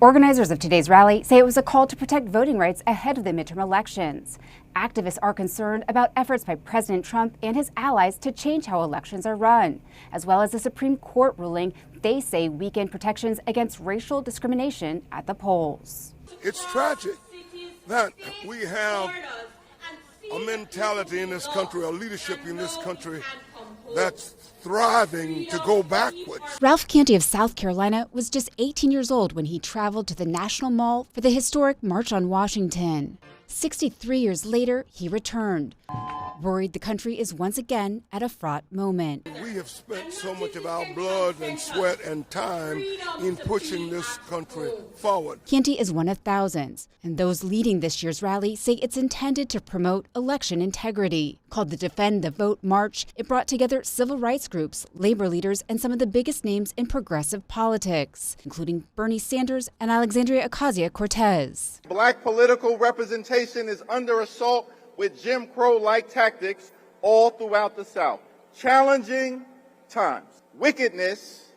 Organizers of today's rally say it was a call to protect voting rights ahead of the midterm elections. Activists are concerned about efforts by President Trump and his allies to change how elections are run, as well as a Supreme Court ruling they say weakened protections against racial discrimination at the polls. It's tragic that we have a mentality in this country, a leadership in this country that's thriving to go backwards. Ralph Canty of South Carolina was just 18 years old when he traveled to the National Mall for the historic March on Washington. 63 years later, he returned, worried the country is once again at a fraught moment. We have spent so much of our blood and sweat and time in pushing this country forward. Canty is one of thousands, and those leading this year's rally say it's intended to promote election integrity. Called the Defend the Vote March, it brought together civil rights groups, labor leaders, and some of the biggest names in progressive politics, including Bernie Sanders and Alexandria Ocasio-Cortez. Black political representation is under assault with Jim Crow-like tactics all throughout the South. Challenging times. Wickedness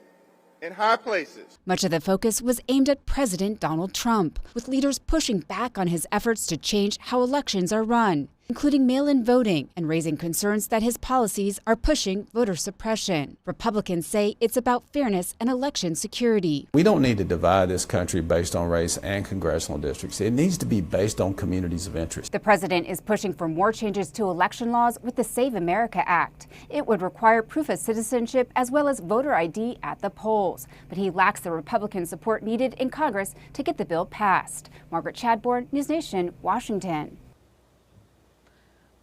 in high places. Much of the focus was aimed at President Donald Trump, with leaders pushing back on his efforts to change how elections are run, including mail-in voting and raising concerns that his policies are pushing voter suppression. Republicans say it's about fairness and election security. We don't need to divide this country based on race and congressional districts. It needs to be based on communities of interest. The president is pushing for more changes to election laws with the Save America Act. It would require proof of citizenship as well as voter ID at the polls. But he lacks the Republican support needed in Congress to get the bill passed. Margaret Chadbourne, News Nation, Washington.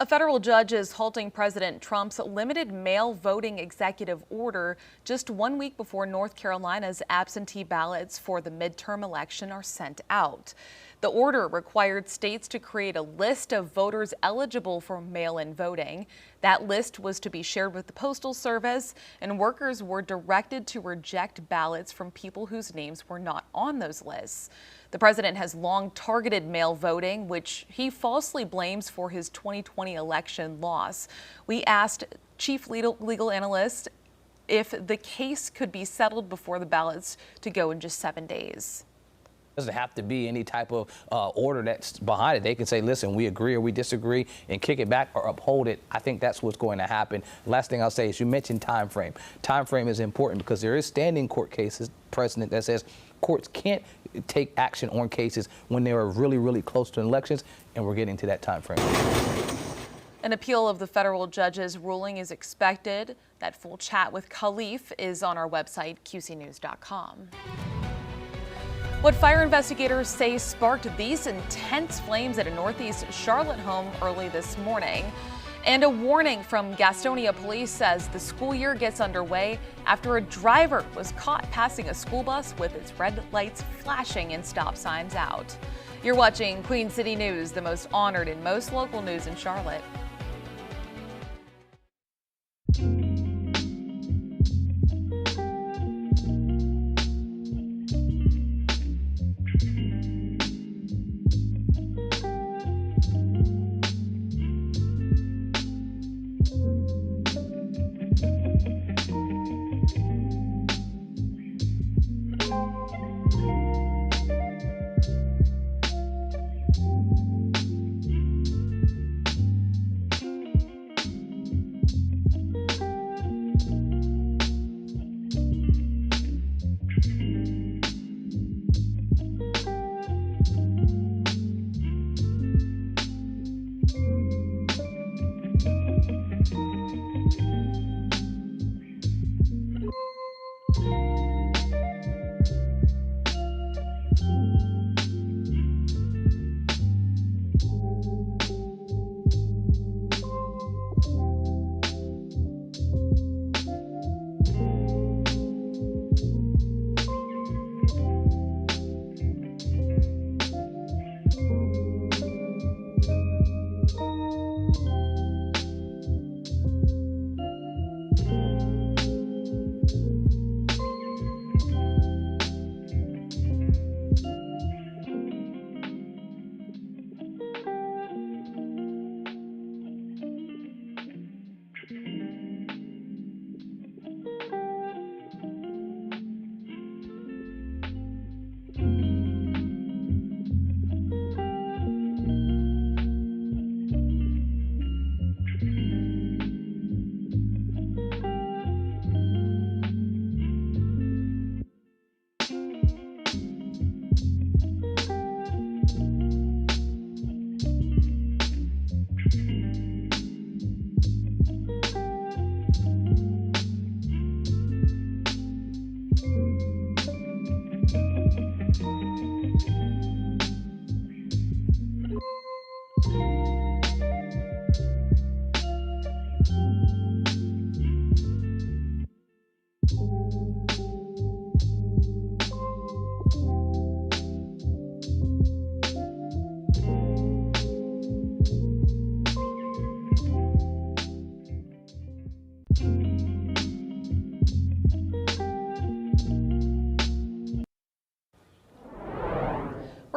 A federal judge is halting President Trump's limited mail voting executive order just 1 week before North Carolina's absentee ballots for the midterm election are sent out. The order required states to create a list of voters eligible for mail-in voting. That list was to be shared with the Postal Service, and workers were directed to reject ballots from people whose names were not on those lists. The president has long targeted mail voting, which he falsely blames for his 2020 election loss. We asked chief legal analyst if the case could be settled before the ballots to go in just 7 days. Doesn't have to be any type of order that's behind it. They can say, listen, we agree or we disagree and kick it back or uphold it. I think that's what's going to happen. Last thing I'll say is you mentioned time frame. Time frame is important because there is standing court cases precedent that says courts can't take action on cases when they are really, really close to elections, and we're getting to that time frame. An appeal of the federal judge's ruling is expected. That full chat with Khalif is on our website, qcnews.com. What fire investigators say sparked these intense flames at a northeast Charlotte home early this morning. And a warning from Gastonia police says the school year gets underway after a driver was caught passing a school bus with its red lights flashing and stop signs out. You're watching Queen City News, the most honored and most local news in Charlotte.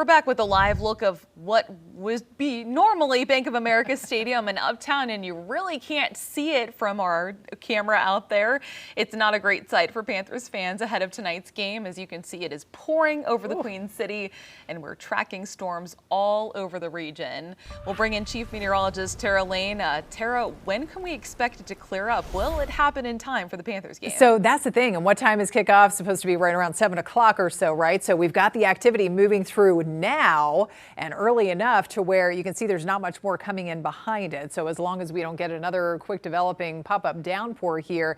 We're back with a live look of what would be normally Bank of America Stadium in Uptown, and you really can't see it from our camera out there. It's not a great sight for Panthers fans ahead of tonight's game. As you can see, it is pouring over the Queen City, and we're tracking storms all over the region. We'll bring in Chief Meteorologist Tara Lane. Tara, when can we expect it to clear up? Will it happen in time for the Panthers game? So that's the thing. And what time is kickoff? Supposed to be right around 7 o'clock or so, right? So we've got the activity moving through now and early enough to where you can see there's not much more coming in behind it. So as long as we don't get another quick developing pop-up downpour here,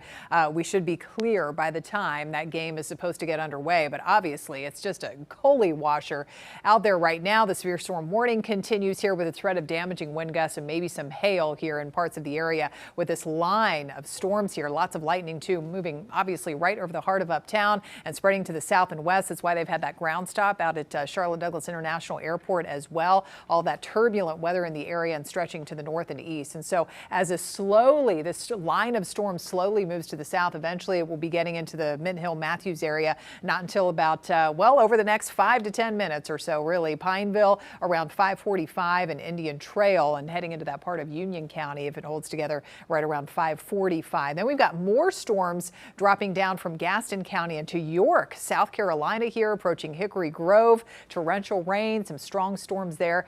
we should be clear by the time that game is supposed to get underway. But obviously it's just a holy washer out there right now. The severe storm warning continues here with a threat of damaging wind gusts and maybe some hail here in parts of the area with this line of storms here. Lots of lightning too, moving obviously right over the heart of Uptown and spreading to the south and west. That's why they've had that ground stop out at Charlotte Douglas International Airport as well. All that turbulent weather in the area and stretching to the north and east. And so as this line of storms slowly moves to the south, eventually it will be getting into the Mint Hill Matthews area, not until about, well, over the next 5 to 10 minutes or so, really. Pineville around 5:45 and Indian Trail and heading into that part of Union County if it holds together right around 5:45. Then we've got more storms dropping down from Gaston County into York, South Carolina here, approaching Hickory Grove. Torrential rain, some strong storms there,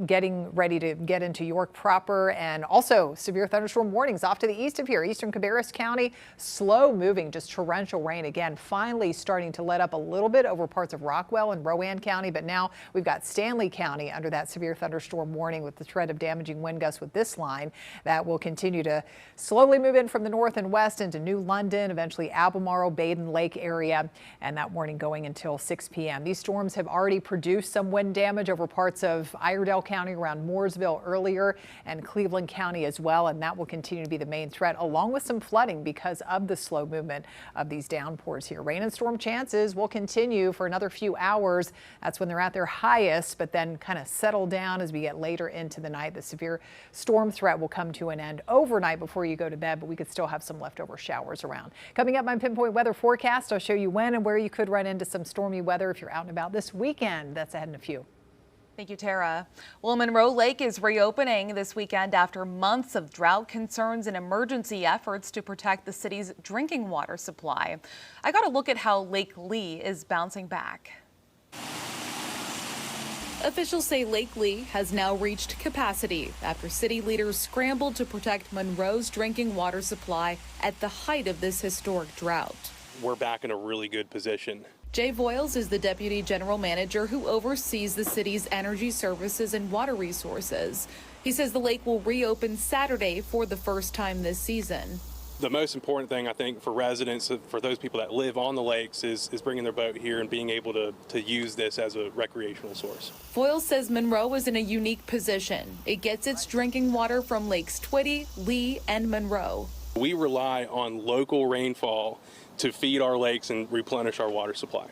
getting ready to get into York proper, and also severe thunderstorm warnings off to the east of here, eastern Cabarrus County. Slow moving, just torrential rain again, finally starting to let up a little bit over parts of Rockwell and Rowan County, but now we've got Stanley County under that severe thunderstorm warning with the threat of damaging wind gusts with this line that will continue to slowly move in from the north and west into New London, eventually Albemarle, Baden Lake area, and that warning going until 6 p.m. These storms have already produced some wind damage over parts of Iredell County around Mooresville earlier and Cleveland County as well, and that will continue to be the main threat, along with some flooding because of the slow movement of these downpours here. Rain and storm chances will continue for another few hours. That's when they're at their highest, but then kind of settle down as we get later into the night. The severe storm threat will come to an end overnight before you go to bed, but we could still have some leftover showers around. Coming up, my Pinpoint Weather forecast. I'll show you when and where you could run into some stormy weather if you're out and about this weekend. That's ahead in a few. Thank you, Tara. Well, Monroe Lake is reopening this weekend after months of drought concerns and emergency efforts to protect the city's drinking water supply. I got a look at how Lake Lee is bouncing back. Officials say Lake Lee has now reached capacity after city leaders scrambled to protect Monroe's drinking water supply at the height of this historic drought. We're back in a really good position. Jay Voiles is the deputy general manager who oversees the city's energy services and water resources. He says the lake will reopen Saturday for the first time this season. The most important thing, I think, for residents, for those people that live on the lakes, is bringing their boat here and being able to use this as a recreational source. Voiles says Monroe is in a unique position. It gets its drinking water from Lakes Twitty, Lee, and Monroe. We rely on local rainfall to feed our lakes and replenish our water supply.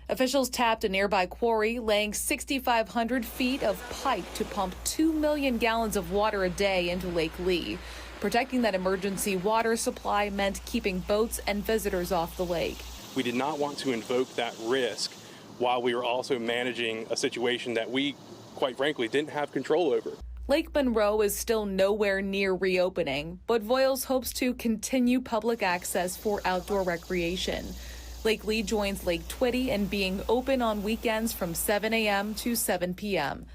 Officials tapped a nearby quarry, laying 6,500 feet of pipe to pump 2 million gallons of water a day into Lake Lee. Protecting that emergency water supply meant keeping boats and visitors off the lake. We did not want to invoke that risk while we were also managing a situation that we, quite frankly, didn't have control over. Lake Monroe is still nowhere near reopening, but Voiles hopes to continue public access for outdoor recreation. Lake Lee joins Lake Twitty in being open on weekends from 7 a.m. to 7 p.m.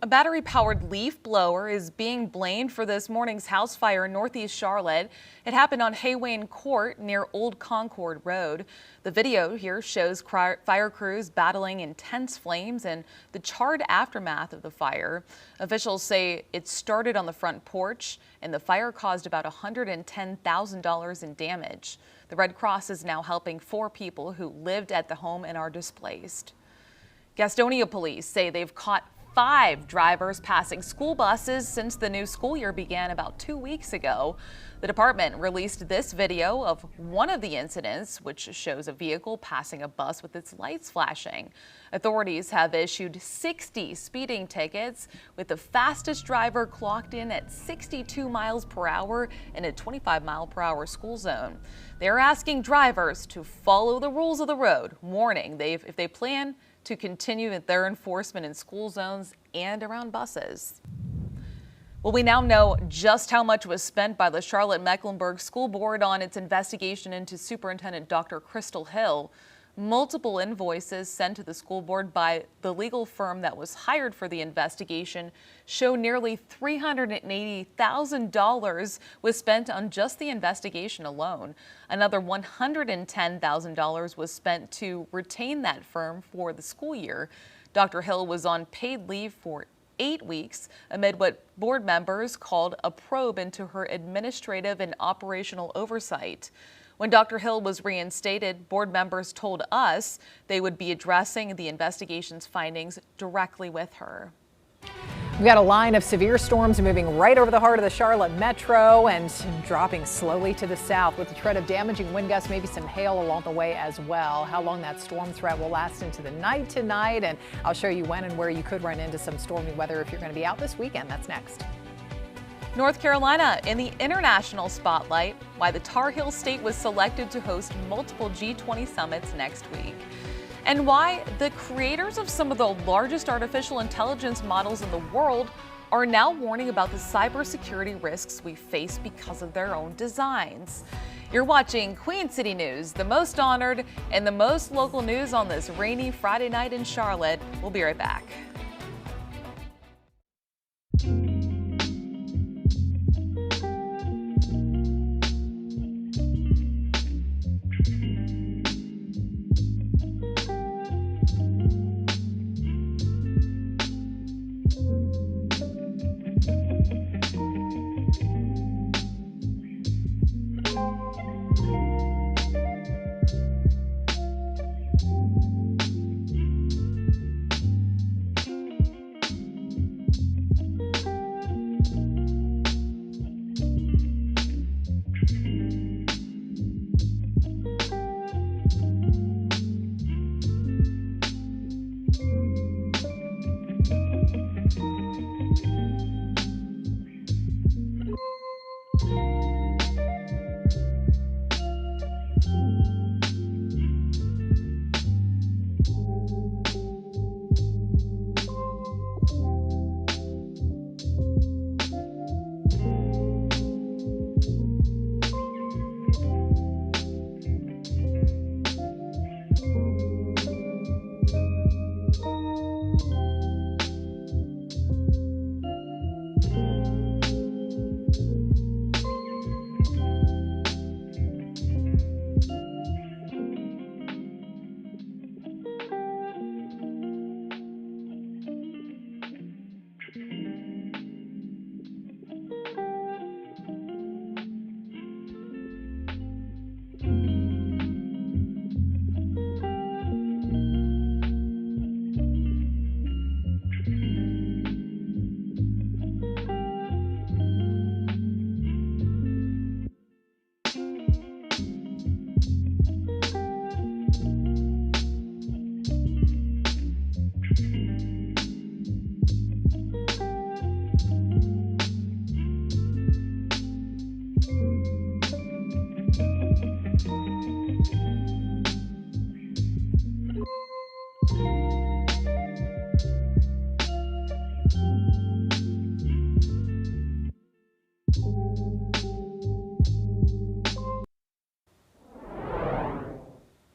A battery-powered leaf blower is being blamed for this morning's house fire in Northeast Charlotte. It happened on Haywayne Court near Old Concord Road. The video here shows fire crews battling intense flames and the charred aftermath of the fire. Officials say it started on the front porch and the fire caused about $110,000 in damage. The Red Cross is now helping 4 people who lived at the home and are displaced. Gastonia police say they've caught 5 drivers passing school buses since the new school year began about 2 weeks ago. The department released this video of one of the incidents, which shows a vehicle passing a bus with its lights flashing. Authorities have issued 60 speeding tickets, with the fastest driver clocked in at 62 miles per hour in a 25-mile-per-hour school zone. They're asking drivers to follow the rules of the road, warning if they plan to continue their enforcement in school zones and around buses. Well, we now know just how much was spent by the Charlotte-Mecklenburg School Board on its investigation into Superintendent Dr. Crystal Hill. Multiple invoices sent to the school board by the legal firm that was hired for the investigation show nearly $380,000 was spent on just the investigation alone. Another $110,000 was spent to retain that firm for the school year. Dr. Hill was on paid leave for 8 weeks amid what board members called a probe into her administrative and operational oversight. When Dr. Hill was reinstated, board members told us they would be addressing the investigation's findings directly with her. We've got a line of severe storms moving right over the heart of the Charlotte metro and dropping slowly to the south with the threat of damaging wind gusts, maybe some hail along the way as well. How long that storm threat will last into the night tonight, and I'll show you when and where you could run into some stormy weather if you're going to be out this weekend. That's next. North Carolina in the international spotlight, why the Tar Heel State was selected to host multiple G20 summits next week, and why the creators of some of the largest artificial intelligence models in the world are now warning about the cybersecurity risks we face because of their own designs. You're watching Queen City News, the most honored and the most local news on this rainy Friday night in Charlotte. We'll be right back.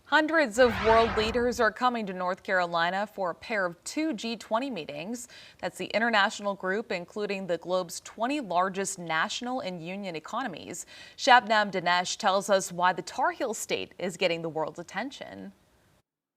Hundreds of world leaders are coming to North Carolina for a pair of 2 G20 meetings. That's the international group, including the globe's 20 largest national and union economies. Shabnam Dinesh tells us why the Tar Heel State is getting the world's attention.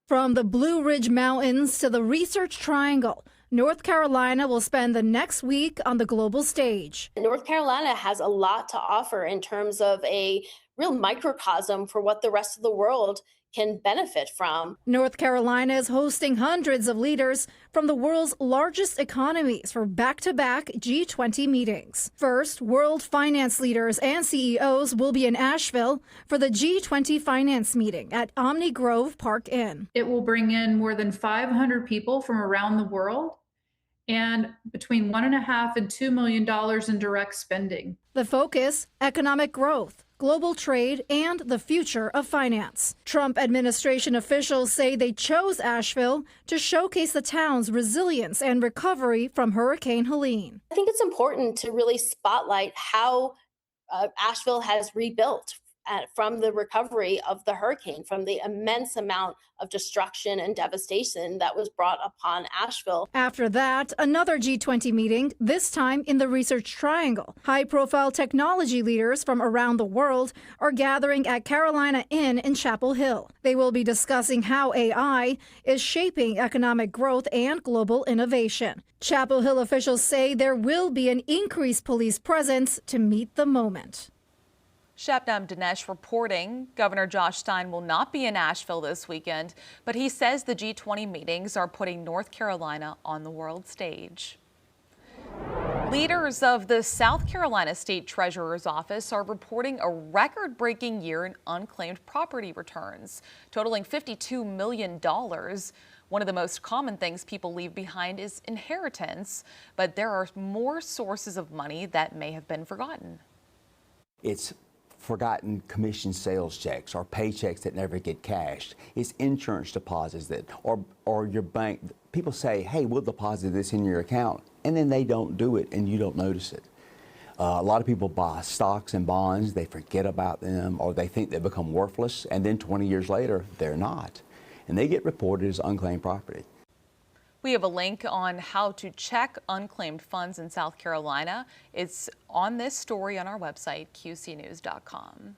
From the Blue Ridge Mountains to the Research Triangle, North Carolina will spend the next week on the global stage. North Carolina has a lot to offer in terms of a real microcosm for what the rest of the world can benefit from. North Carolina is hosting hundreds of leaders from the world's largest economies for back-to-back G20 meetings. First, world finance leaders and CEOs will be in Asheville for the G20 finance meeting at Omni Grove Park Inn. It will bring in more than 500 people from around the world and between $1.5 and $2 million in direct spending. The focus, economic growth, global trade, and the future of finance. Trump administration officials say they chose Asheville to showcase the town's resilience and recovery from Hurricane Helene. I think it's important to really spotlight how Asheville has rebuilt from the recovery of the hurricane, from the immense amount of destruction and devastation that was brought upon Asheville. After that, another G20 meeting, this time in the Research Triangle. High-profile technology leaders from around the world are gathering at Carolina Inn in Chapel Hill. They will be discussing how AI is shaping economic growth and global innovation. Chapel Hill officials say there will be an increased police presence to meet the moment. Shabnam Dinesh reporting Governor Josh Stein will not be in Asheville this weekend, but he says the G20 meetings are putting North Carolina on the world stage. Leaders of the South Carolina State Treasurer's Office are reporting a record-breaking year in unclaimed property returns, totaling $52 million. One of the most common things people leave behind is inheritance, but there are more sources of money that may have been forgotten. It's forgotten commission sales checks or paychecks that never get cashed. It's insurance deposits that, or your bank. People say, hey, we'll deposit this in your account, and then they don't do it and you don't notice it. A lot of people buy stocks and bonds, they forget about them, or they think they become worthless, and then 20 years later, they're not. And they get reported as unclaimed property. We have a link on how to check unclaimed funds in South Carolina. It's on this story on our website, qcnews.com.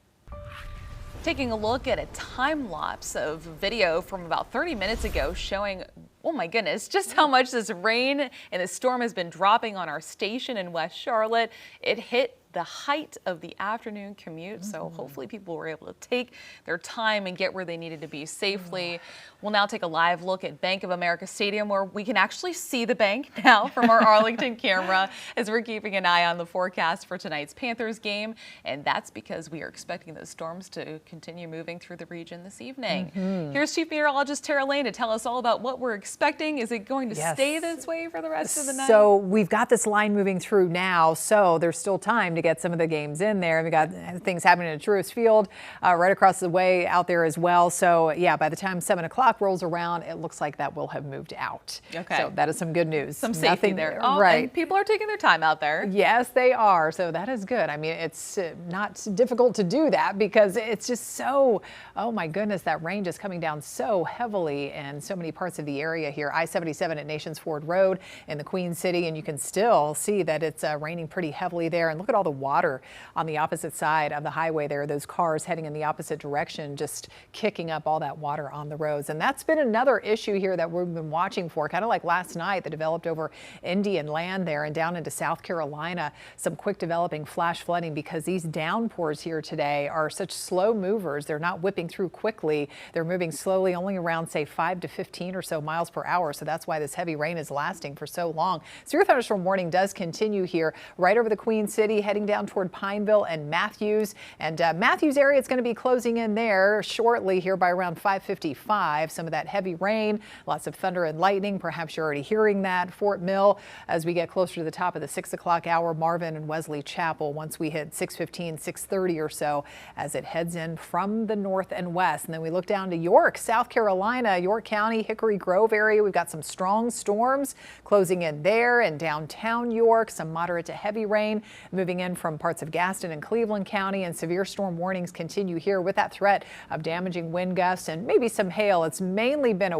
Taking a look at a time lapse of video from about 30 minutes ago showing, oh my goodness, just how much this rain and the storm has been dropping on our station in West Charlotte. It hit the height of the afternoon commute, so hopefully people were able to take their time and get where they needed to be safely. We'll now take a live look at Bank of America Stadium, where we can actually see the bank now from our Arlington camera as we're keeping an eye on the forecast for tonight's Panthers game, and that's because we are expecting those storms to continue moving through the region this evening. Here's Chief Meteorologist Tara Lane to tell us all about what we're expecting. Is it going to stay this way for the rest of the night? So we've got this line moving through now, so there's still time to get some of the games in there. We got things happening at Truist Field right across the way out there as well. So yeah, by the time 7 o'clock rolls around, it looks like that will have moved out. Okay. So that is some good news. Some safety there. Oh, right. And people are taking their time out there. Yes, they are. So that is good. I mean, it's not difficult to do that because it's just so, oh my goodness, that rain just coming down so heavily in so many parts of the area here. I-77 at Nations Ford Road in the Queen City, and you can still see that it's raining pretty heavily there. And look at all the water on the opposite side of the highway there. Those cars heading in the opposite direction, just kicking up all that water on the roads. And that's been another issue here that we've been watching for, kind of like last night that developed over Indian Land there and down into South Carolina. Some quick developing flash flooding because these downpours here today are such slow movers. They're not whipping through quickly. They're moving slowly, only around, say, 5 to 15 or so miles per hour. So that's why this heavy rain is lasting for so long. Severe thunderstorm warning does continue here right over the Queen City, heading down toward Pineville and Matthews. And Matthews area, it's going to be closing in there shortly here by around 5:55. Some of that heavy rain, lots of thunder and lightning. Perhaps you're already hearing that. Fort Mill, as we get closer to the top of the 6 o'clock hour, Marvin and Wesley Chapel, once we hit 6:15, 6:30 or so, as it heads in from the north and west. And then we look down to York, South Carolina, York County, Hickory Grove area. We've got some strong storms closing in there and downtown York. Some moderate to heavy rain moving in from parts of Gaston and Cleveland County, and severe storm warnings continue here with that threat of damaging wind gusts and maybe some hail. It's mainly been a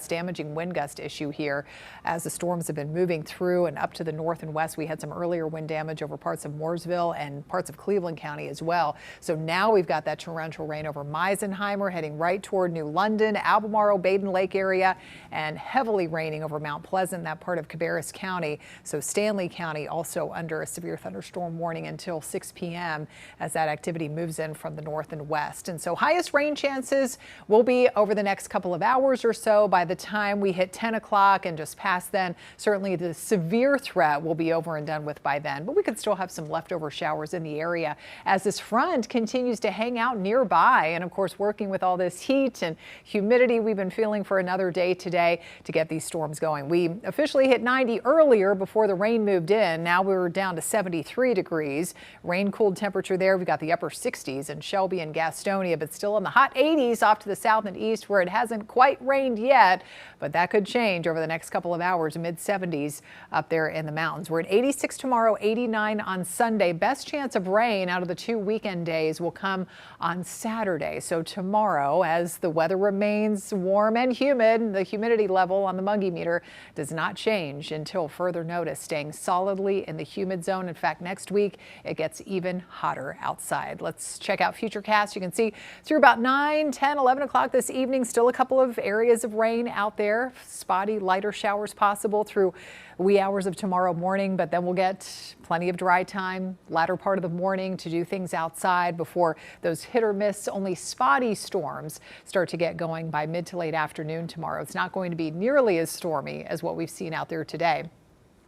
damaging wind gust issue here as the storms have been moving through and up to the north and west. We had some earlier wind damage over parts of Mooresville and parts of Cleveland County as well. So now we've got that torrential rain over Meisenheimer heading right toward New London, Albemarle, Baden Lake area, and heavily raining over Mount Pleasant, that part of Cabarrus County. So Stanley County also under a severe thunderstorm warning until 6 p.m. as that activity moves in from the north and west. And so highest rain chances will be over the next couple of hours or so. By the time we hit 10 o'clock and just past then, certainly the severe threat will be over and done with by then. But we could still have some leftover showers in the area as this front continues to hang out nearby. And of course, working with all this heat and humidity we've been feeling for another day today to get these storms going. We officially hit 90 earlier before the rain moved in. Now we're down to 73 degrees. degrees. Rain-cooled temperature there. We've got the upper 60s in Shelby and Gastonia, but still in the hot 80s off to the south and east where it hasn't quite rained yet. But that could change over the next couple of hours. Mid-70s up there in the mountains. We're at 86 tomorrow, 89 on Sunday. Best chance of rain out of the 2 weekend days will come on Saturday. So tomorrow, as the weather remains warm and humid, the humidity level on the Mungie meter does not change until further notice, staying solidly in the humid zone. In fact, next week it gets even hotter outside. Let's check out Futurecast. You can see through about 9, 10, 11 o'clock this evening, still a couple of areas of rain out there. Spotty, lighter showers possible through wee hours of tomorrow morning, but then we'll get plenty of dry time latter part of the morning to do things outside before those hit or miss, only spotty storms start to get going by mid to late afternoon tomorrow. It's not going to be nearly as stormy as what we've seen out there today.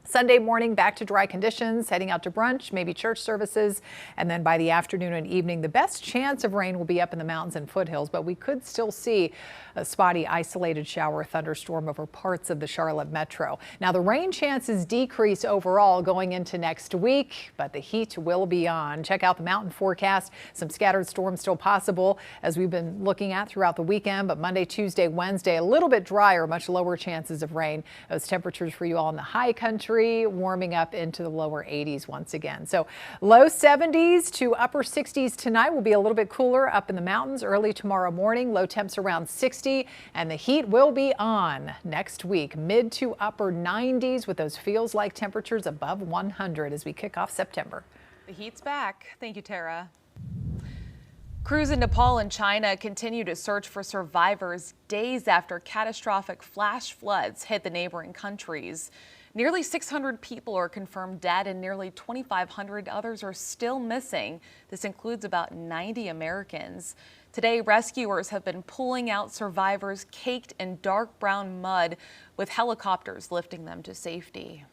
Sunday morning, back to dry conditions, heading out to brunch, maybe church services, and then by the afternoon and evening, the best chance of rain will be up in the mountains and foothills, but we could still see a spotty isolated shower thunderstorm over parts of the Charlotte metro. Now, the rain chances decrease overall going into next week, but the heat will be on. Check out the mountain forecast. Some scattered storms still possible as we've been looking at throughout the weekend, but Monday, Tuesday, Wednesday, a little bit drier, much lower chances of rain. Those temperatures for you all in the high country, warming up into the lower 80s once again. So low 70s to upper 60s tonight. Will be a little bit cooler up in the mountains early tomorrow morning. Low temps around 60, and the heat will be on next week. Mid to upper 90s with those feels like temperatures above 100 as we kick off September. The heat's back. Thank you, Tara. Crews in Nepal and China continue to search for survivors days after catastrophic flash floods hit the neighboring countries. Nearly 600 people are confirmed dead and nearly 2,500 others are still missing. This includes about 90 Americans. Today, rescuers have been pulling out survivors caked in dark brown mud, with helicopters lifting them to safety.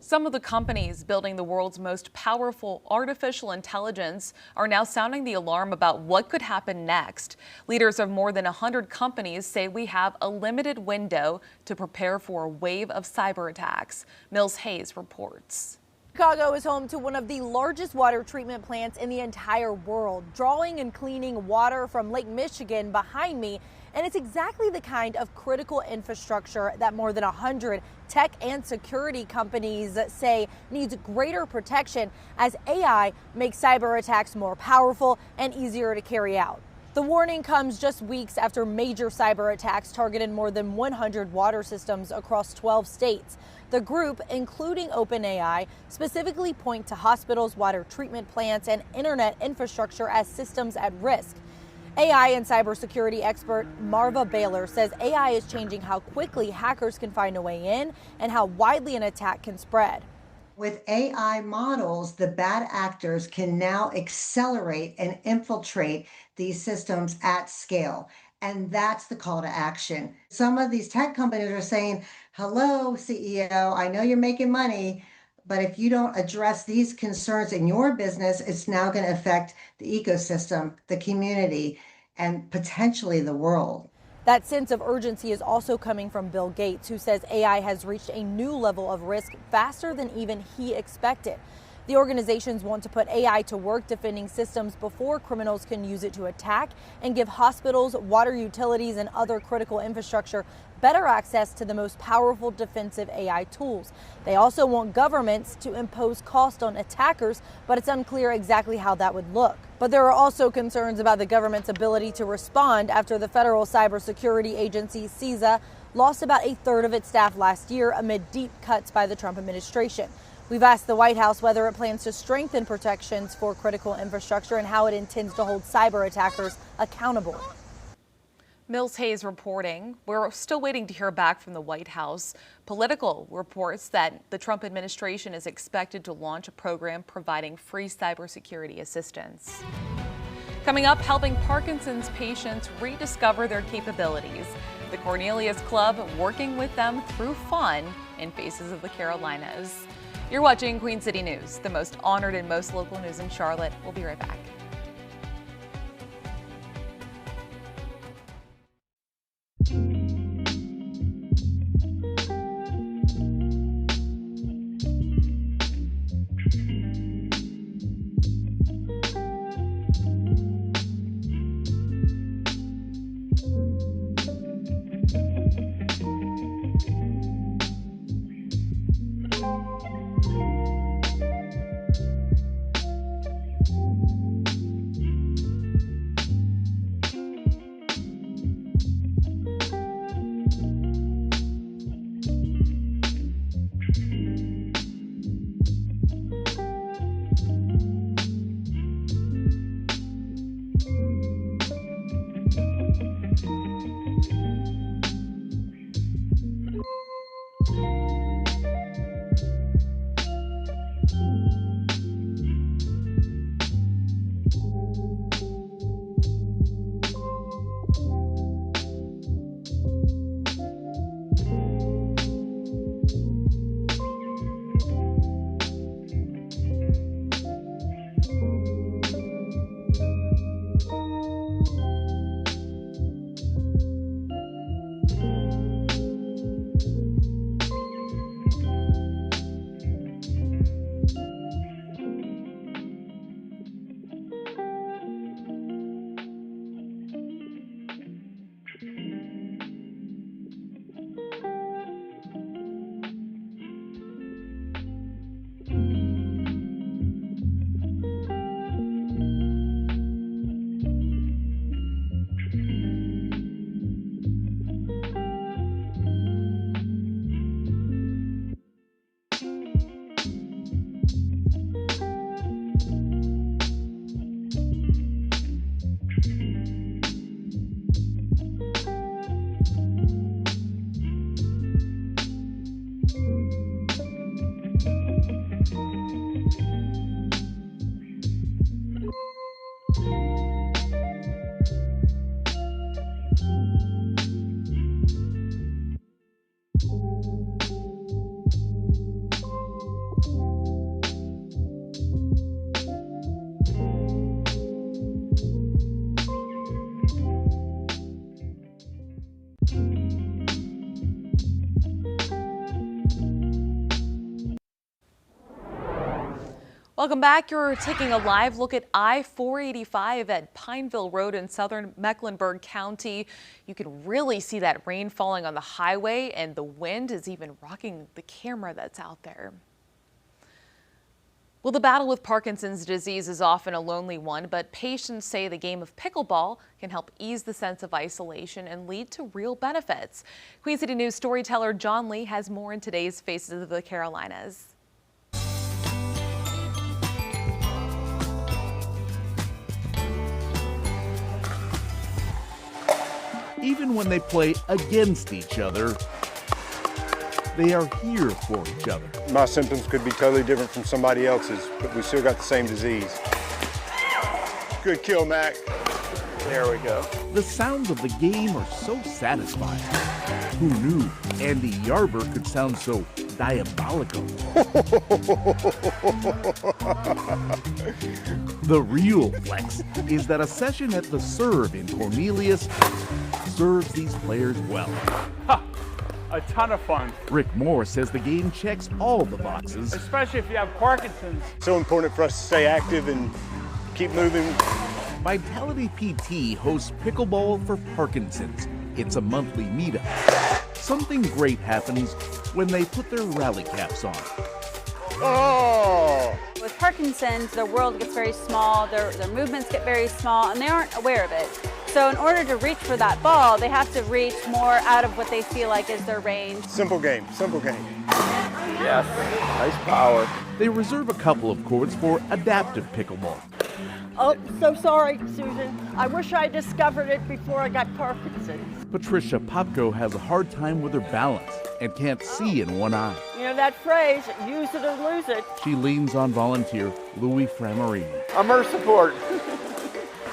Some of the companies building the world's most powerful artificial intelligence are now sounding the alarm about what could happen next. Leaders of more than 100 companies say we have a limited window to prepare for a wave of cyber attacks. Mills Hayes reports. Chicago is home to one of the largest water treatment plants in the entire world, drawing and cleaning water from Lake Michigan behind me. And it's exactly the kind of critical infrastructure that more than 100 tech and security companies say needs greater protection as AI makes cyber attacks more powerful and easier to carry out. The warning comes just weeks after major cyber attacks targeted more than 100 water systems across 12 states. The group, including OpenAI, specifically point to hospitals, water treatment plants, and internet infrastructure as systems at risk. AI and cybersecurity expert Marva Baylor says AI is changing how quickly hackers can find a way in and how widely an attack can spread. With AI models, the bad actors can now accelerate and infiltrate these systems at scale. And that's the call to action. Some of these tech companies are saying, hello, CEO, I know you're making money, but if you don't address these concerns in your business, it's now going to affect the ecosystem, the community, and potentially the world. That sense of urgency is also coming from Bill Gates, who says AI has reached a new level of risk faster than even he expected. The organizations want to put AI to work defending systems before criminals can use it to attack and give hospitals, water utilities, and other critical infrastructure better access to the most powerful defensive AI tools. They also want governments to impose cost on attackers, but it's unclear exactly how that would look. But there are also concerns about the government's ability to respond after the federal cybersecurity agency, CISA, lost about a third of its staff last year amid deep cuts by the Trump administration. We've asked the White House whether it plans to strengthen protections for critical infrastructure and how it intends to hold cyber attackers accountable. Mills Hayes reporting. We're still waiting to hear back from the White House. Politico reports that the Trump administration is expected to launch a program providing free cybersecurity assistance. Coming up, helping Parkinson's patients rediscover their capabilities. The Cornelius Club working with them through fun in Faces of the Carolinas. You're watching Queen City News, the most honored and most local news in Charlotte. We'll be right back. Welcome back. You're taking a live look at I-485 at Pineville Road in southern Mecklenburg County. You can really see that rain falling on the highway, and the wind is even rocking the camera that's out there. Well, the battle with Parkinson's disease is often a lonely one, but patients say the game of pickleball can help ease the sense of isolation and lead to real benefits. Queen City News storyteller John Lee has more in today's Faces of the Carolinas. Even when they play against each other, they are here for each other. My symptoms could be totally different from somebody else's, but we still got the same disease. Good kill, Mac. There we go. The sounds of the game are so satisfying. Who knew Andy Yarber could sound so diabolical? The real flex is that a session at the Serve in Cornelius serves these players well. Ha! A ton of fun. Rick Moore says the game checks all the boxes. Especially if you have Parkinson's. So important for us to stay active and keep moving. Vitality PT hosts Pickleball for Parkinson's. It's a monthly meetup. Something great happens when they put their rally caps on. Oh! With Parkinson's, their world gets very small, their movements get very small, and they aren't aware of it. So in order to reach for that ball, they have to reach more out of what they feel like is their range. Simple game, simple game. Yes, nice power. They reserve a couple of courts for adaptive pickleball. Oh, so sorry, Susan. I wish I discovered it before I got Parkinson's. Patricia Popko has a hard time with her balance and can't see in one eye. You know that phrase, use it or lose it. She leans on volunteer Louis Framarini. I'm her support.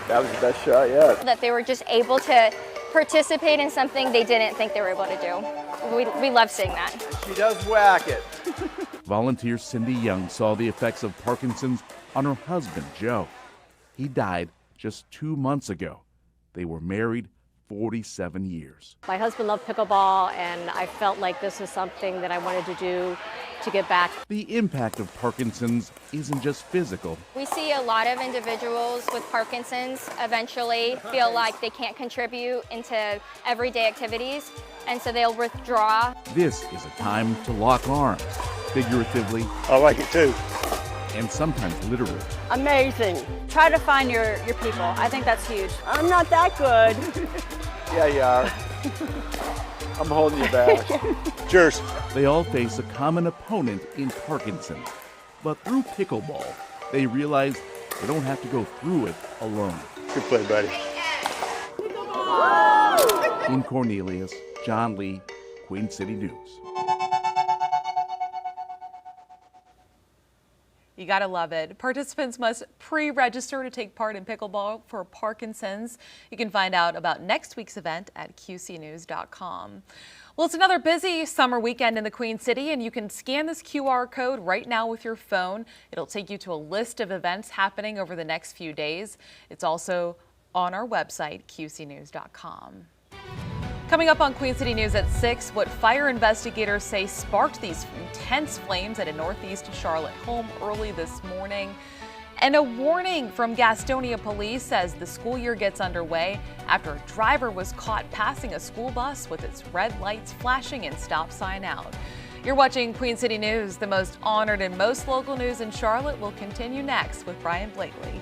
That was the best shot yet. That they were just able to participate in something they didn't think they were able to do. We love seeing that. She does whack it. Volunteer Cindy Young saw the effects of Parkinson's on her husband, Joe. He died just 2 months ago. They were married 47 years. My husband loved pickleball, and I felt like this was something that I wanted to do to give back. The impact of Parkinson's isn't just physical. We see a lot of individuals with Parkinson's eventually feel like they can't contribute into everyday activities, and so they'll withdraw. This is a time to lock arms, figuratively. I like it too. And sometimes literally. Amazing. Try to find your people. I think that's huge. I'm not that good. Yeah, you are. I'm holding you back. Cheers. They all face a common opponent in Parkinson's. But through pickleball, they realize they don't have to go through it alone. Good play, buddy. In Cornelius, John Lee, Queen City News. You gotta love it. Participants must pre-register to take part in pickleball for Parkinson's. You can find out about next week's event at qcnews.com. Well, it's another busy summer weekend in the Queen City, and you can scan this QR code right now with your phone. It'll take you to a list of events happening over the next few days. It's also on our website, qcnews.com. Coming up on Queen City News at 6, what fire investigators say sparked these intense flames at a northeast Charlotte home early this morning. And a warning from Gastonia police as the school year gets underway after a driver was caught passing a school bus with its red lights flashing and stop sign out. You're watching Queen City News. The most honored and most local news in Charlotte will continue next with Brian Blakely.